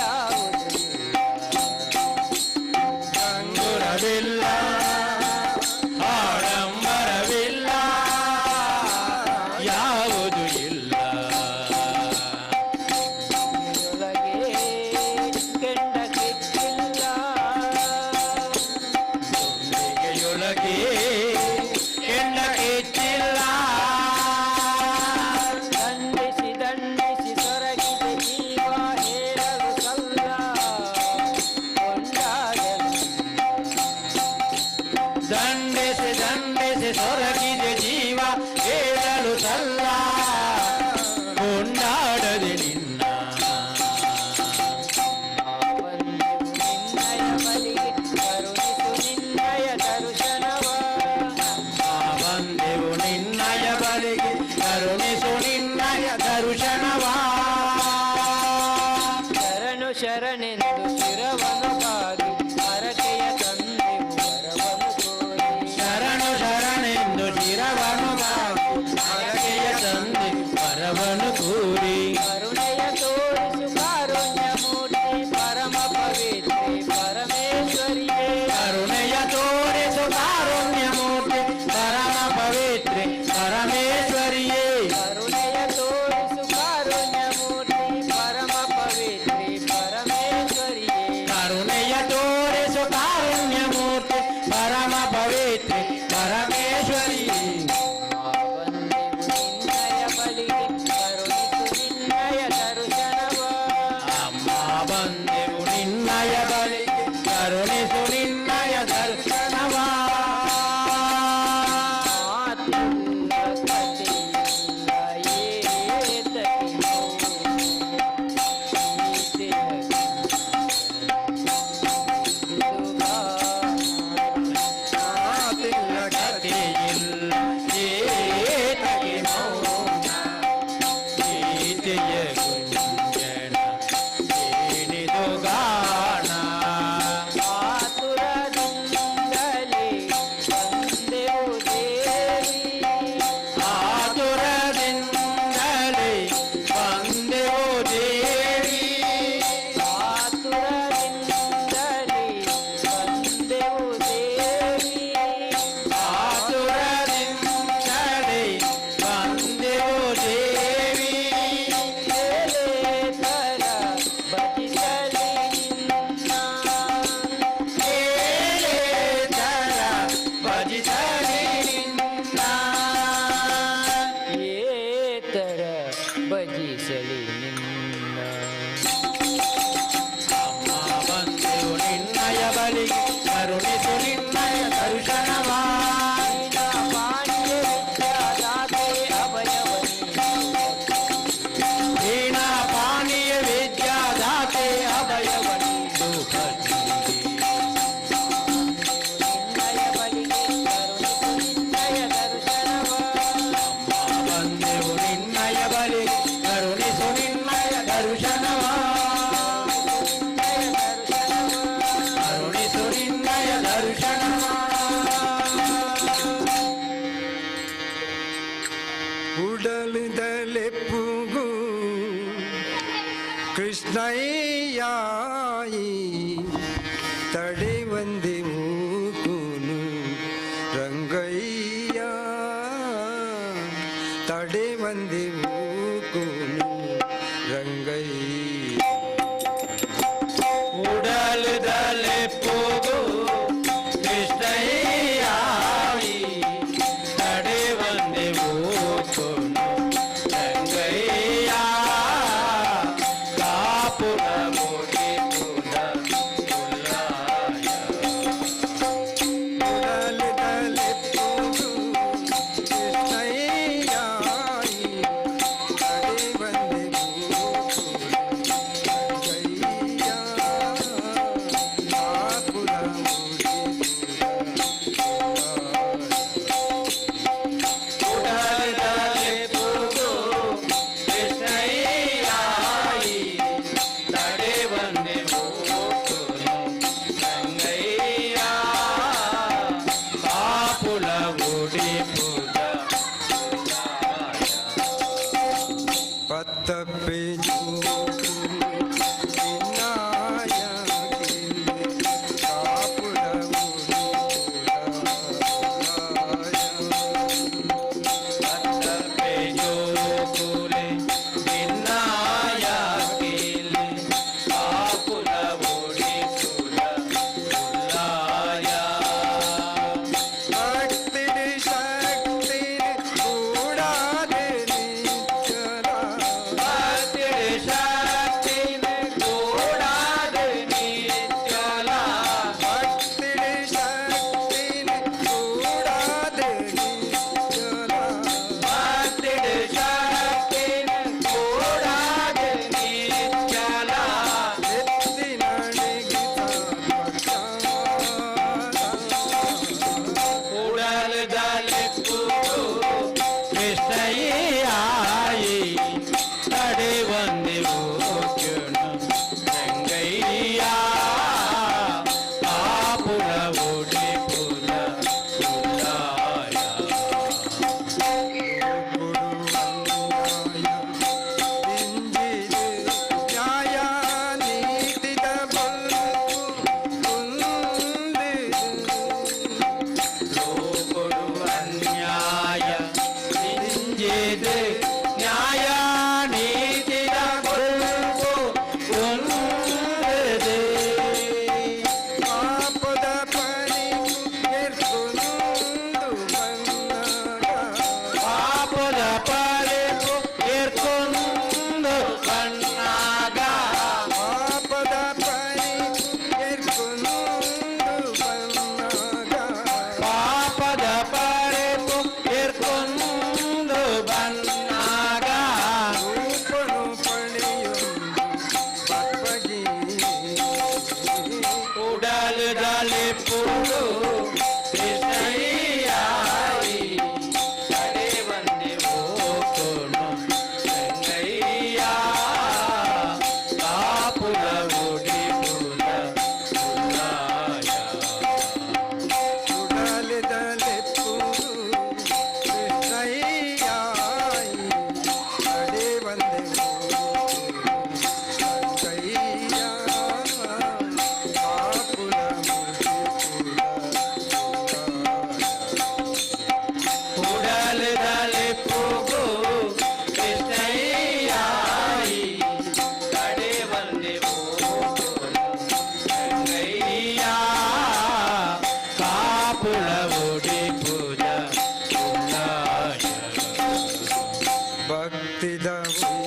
ಯಾವುದು ಅಂಗುರವಿಲ್ಲ ಆಡಂಬರವಿಲ್ಲ ಯಾವುದು ಇಲ್ಲ ಒಳಗೆ ಕೆಂಡ ಕಿಚ್ಚಿಲ್ಲ ದುಂಬಿಗೆಯೊಳಗೆ ಕೆಂಡ ಕಿಚ್ಚಿಲ್ಲ ದಂಡಿಸಿ ದಂಡಿಸಿ ತೊರಗಿದೆ ಜೀವ ಹೇಳಲು ಸಲ್ಲ ಕೊಂಡಾಡಲು ದಂಡಿಸಿ ದಂಡಿಸಿ ಸೊರಗಿದೆ ಜೀವ ಹೇಳಲು ಸಲ್ಲ ಕೊಂಡಾಡದೆ ನಿನ್ನ ನಿನ್ನಯ ಬಳಿಗೆ ಕರುಣಿಸು ನಿನ್ನಯ ದರ್ಶನವ ಬಂದೆವು ನಿನ್ನಯ ಬಳಿಗೆ ಕರುಣಿಸು ನಿನ್ನಯ ದರ್ಶನವ ಶರಣು ಶರಣೆಂದು ಶಿರವನು ಬಾಗಿ ಹರಕೆಯ ತಂದೆವು ವರವನು ಕೋರಿ ಶರಣು ಶರಣೆಂದು ಶಿರವನು ಬಾಗಿ ಹರಕೆಯ ತಂದೆ ವರವನು ಕೂರಿ ಕರುಣೆಯ ತೋರಿಸು ಕಾರುಣ್ಯ ಮೂರ್ತಿ ಪರಮ ಪವಿತ್ರಿ ಪರಮೇಶ್ವರಿಯೇ ಕರುಣೆಯ ತೋರಿಸು ಕಾರುಣ್ಯ ಮೂರ್ತಿ ಪರಮ ಪವಿತ್ರೆ ಪರಮೇಶ್ವರಿಯೇ ಕರುಣೆಯ ತೋರಿಸು ಕಾರುಣ್ಯ ಮೂರ್ತಿ ಪರಮ ಪವಿತ್ರಿ ಪರಮೇಶ್ವರಿಯೇ ಕರುಣೆಯ ತೋರಿಸು ಕಾರುಣ್ಯ ಮೂರ್ತಿ ಪರಮ ಪವಿತ್ರೆ ಪರಮೇಶ್ವರಿಯೇ ಬಂದೆವು ನಿನ್ನಯ ಬಳಿಗೆ ಕರುಣಿಸು ನಿನ್ನಯ ದರ್ಶನವ ಅಮ್ಮ ಬಂದೆವು ನಿನ್ನಯ ಬಳಿಗೆ ಕರುಣಿಸು ನಿನ್ನಯ ದರ್ಶನವ ಮಾತಿಲ್ಲ ಕಥೆಯಿಲ್ಲ ಏತಕಿನೋ ಗೀತೆಯ ಮಾತಿಲ್ಲ ಕಥೆಯಿಲ್ಲ ಏತಗೆ ಮೌನ ಗೀತೆಯ ಗುಂಜನ ಏನಿದು ಗಾನ ಆತುರದಿಂದಲೇ ಬಂದೆವು ದೇವಿ ಆತುರದಿಂದಲೇ ಬಂದೆವು ದೇವಿ ಆತುರದಿಂದಲೇ ಬಂದೆವು ದೇವಿ ಆತುರದಿಂದಲೇ ಬಂದೆವು ದೇವಿ ತರ ಭಜಿಸಲಿ ನಿನ್ನ ಏತರ ಭಜಿಸಲಿ ನಿನ್ನ ಏತರ ಭಜಿಸಲಿ ನಿನ್ನ ಅಮ್ಮ ಬಂದೆವು ನಿನ್ನಯ ಬಳಿಗೆ ಕರುಣಿಸು ನಿನ್ನಯ ದರ್ಶನವ ಪಾಣಿಯ ವಿದ್ಯಾದಾತೆ ಅಭಯವ ವೀಣಾ ಪಾಣಿಯ ವಿದ್ಯಾದಾತೆ ಅಭಯವ ನೀಡು ನಿನ್ನಯ ಬಳಿಗೆ ಕರುಣಿಸು ನಿನ್ನಯ ದರ್ಶನವ ಬಂದೆವು ನಿನ್ನಯ ಬಳಿಗೆ ಕರುಣಿಸು ನಿನ್ನಯ ದರ್ಶನವ ಕರುಣಿಸು ನಿನ್ನಯ ದರ್ಶನವ ಉಡಲುದಲೆಪ್ಪುಗು ಕೃಷ್ಣಯ್ಯಾಯಿ ತಡೆ ಒಂದೆ ಮೂಕುನು ರಂಗಯ್ಯ ತಡೆ ಒಂದೆ ಮೂಕುನು ರಂಗಯ್ಯ ಉಡಲುದಲೆ ಪೋಗು ಕೃಷ್ಣಯ್ಯಾಯಿ ತಡೆ ಒಂದೆ ಮೂಕುನು ರಂಗಯ್ಯ ಕಾಪುರ ಮೋಡಿ तपे जो विनाया ಭಕ್ತಿ ದಾಂತಿನ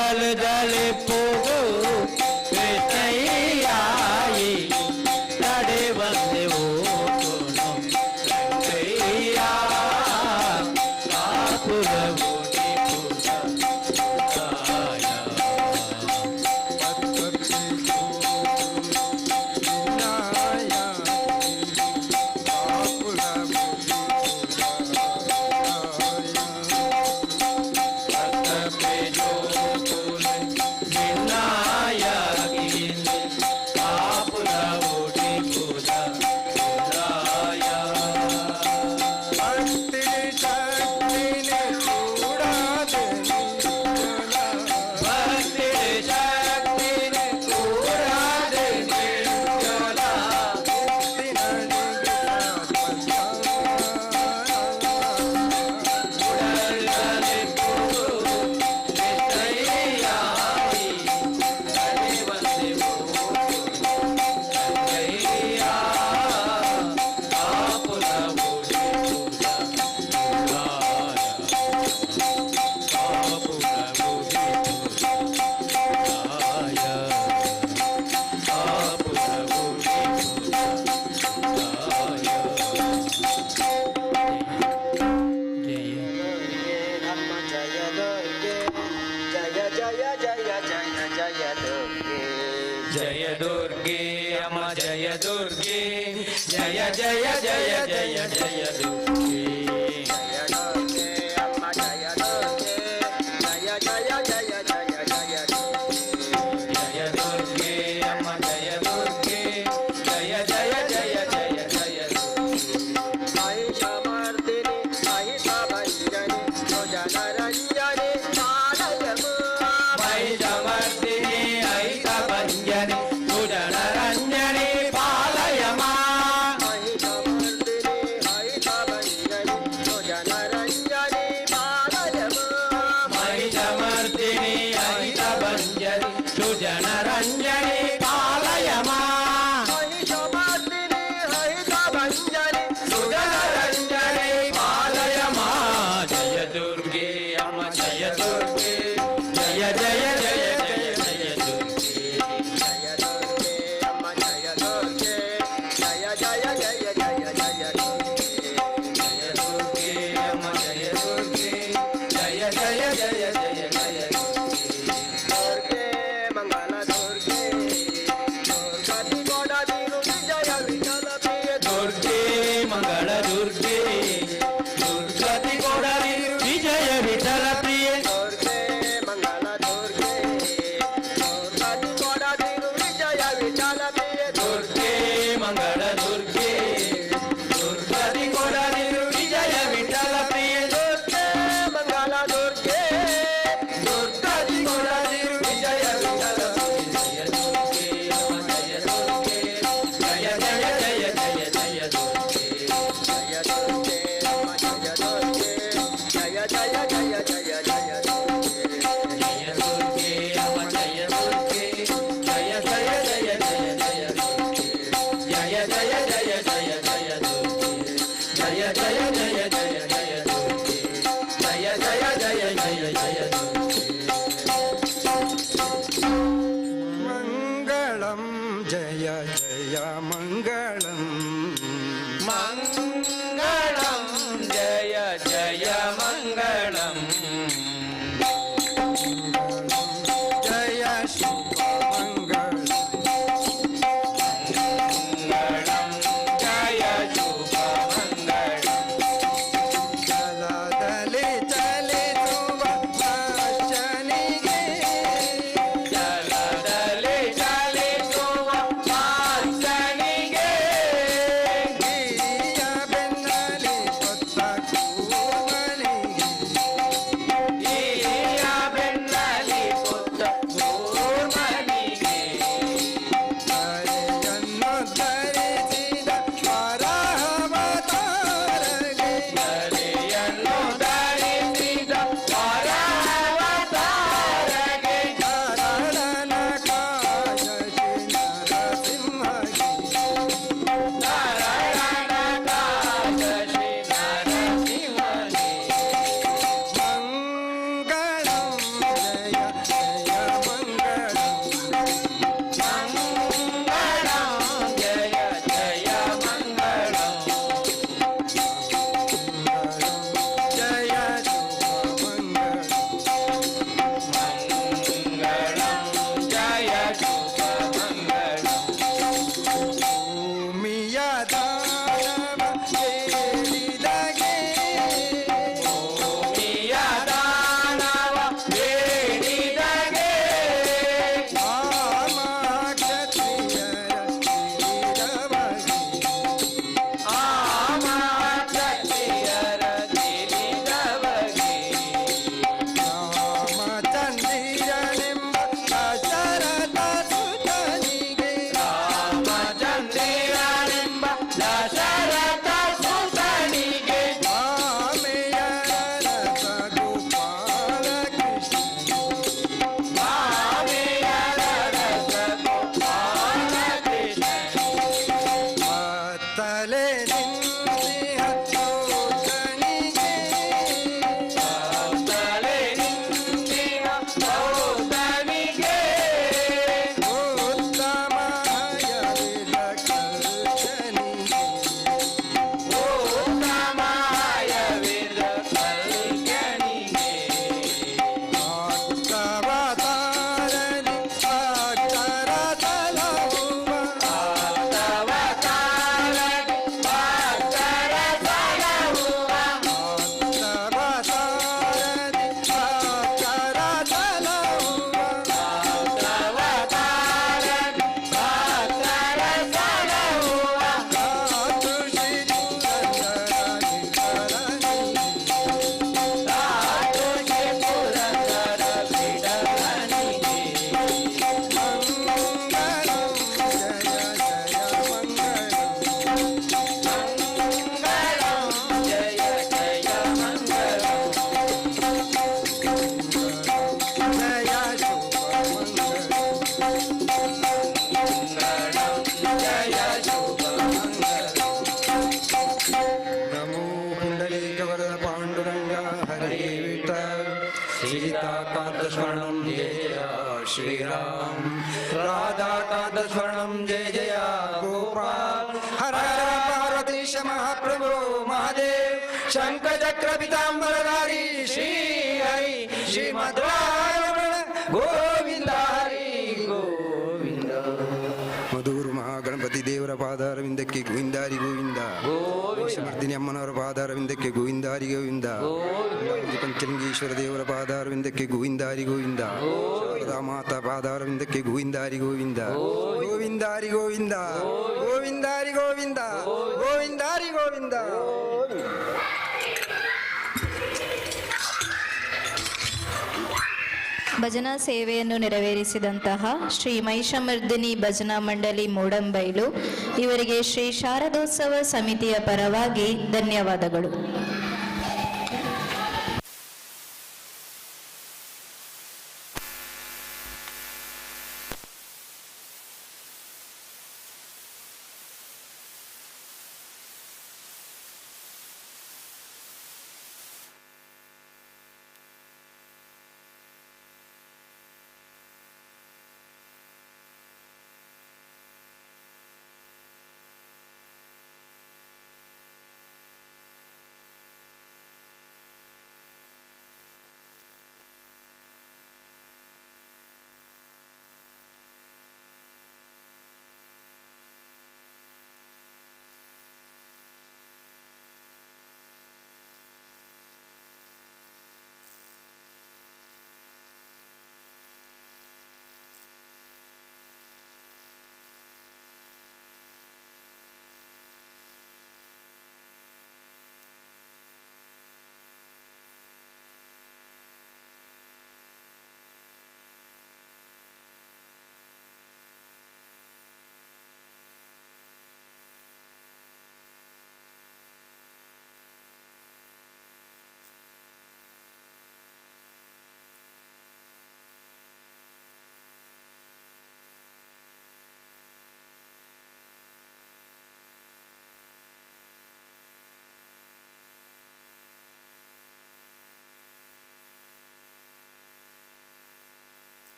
दल दल पोगो कृष्णैयाई तड़े बंदे वो कोनो रंगैया कापुरवो जय दुर्गे अम्मा जय दुर्गे जय जय जय जय जय दुर्गे जय दुर्गे अम्मा जय दुर्गे जय जय जय जय जय जय दुर्गे अम्मा जय दुर्गे जय जय जय जय जय आई समर्दिनी आई सबंजनी तुझा नरंजनी आई समर्दिनी आई सबंजनी तुझा नरंजनी पालय मा आई समर्दिनी आई सबंजनी तुझा नरंजनी पालय मा आई समर्दिनी आई सबंजनी तुझा नरंजनी पालय मा आई समर्दिनी आई सबंजनी तुझा नरंजनी पालय मा जय दुर्गे अम्मा जय दुर्गे जय जय जय जय जय दुर्गे जय दुर्गे अम्मा जय दुर्गे जय जय जय जय जय दुर्गे जय दुर्गे अम्मा जय दुर्गे जय जय जय जय जय दुर्गे मंगल दुर्गे जय जय श्रीराम राधाकांत स्वर्णम जय जय गोपाल हर हर पार्वतीश महाप्रभु महादेव शंकर चक्र पीतांबरधारी श्री हरि श्रीमद्रायण गोविंद हरि गोविंद ಮಧುಗುರು ಮಹಾಗಣಪತಿ ದೇವರ ಪಾದಾರವಿಂದಕ್ಕೆ ಗೋವಿಂದಾರಿ ಗೋವಿಂದ ಸಮರ್ಥಿನಿ ಅಮ್ಮನವರ ಪಾದಾರವಿಂದಕ್ಕೆ ಗೋವಿಂದಾರಿ ಗೋವಿಂದ ಪಂಚಲಿಂಗೇಶ್ವರ ದೇವರ ಪಾದಾರವಿಂದಕ್ಕೆ ಗೋವಿಂದಾರಿ ಗೋವಿಂದ ಮಾತಾ ಪಾದಾರವಿಂದಕ್ಕೆ ಗೋವಿಂದಾರಿ ಗೋವಿಂದ ಗೋವಿಂದಾರಿ ಗೋವಿಂದ ಗೋವಿಂದಾರಿ ಗೋವಿಂದ ಗೋವಿಂದಾರಿ ಗೋವಿಂದ. ಭಜನಾ ಸೇವೆಯನ್ನು ನೆರವೇರಿಸಿದಂತಹ ಶ್ರೀ ಮಹಿಷಮರ್ದಿನಿ ಭಜನಾ ಮಂಡಳಿ ಮೂಡಂಬೈಲು ಇವರಿಗೆ ಶ್ರೀ ಶಾರದೋತ್ಸವ ಸಮಿತಿಯ ಪರವಾಗಿ ಧನ್ಯವಾದಗಳು.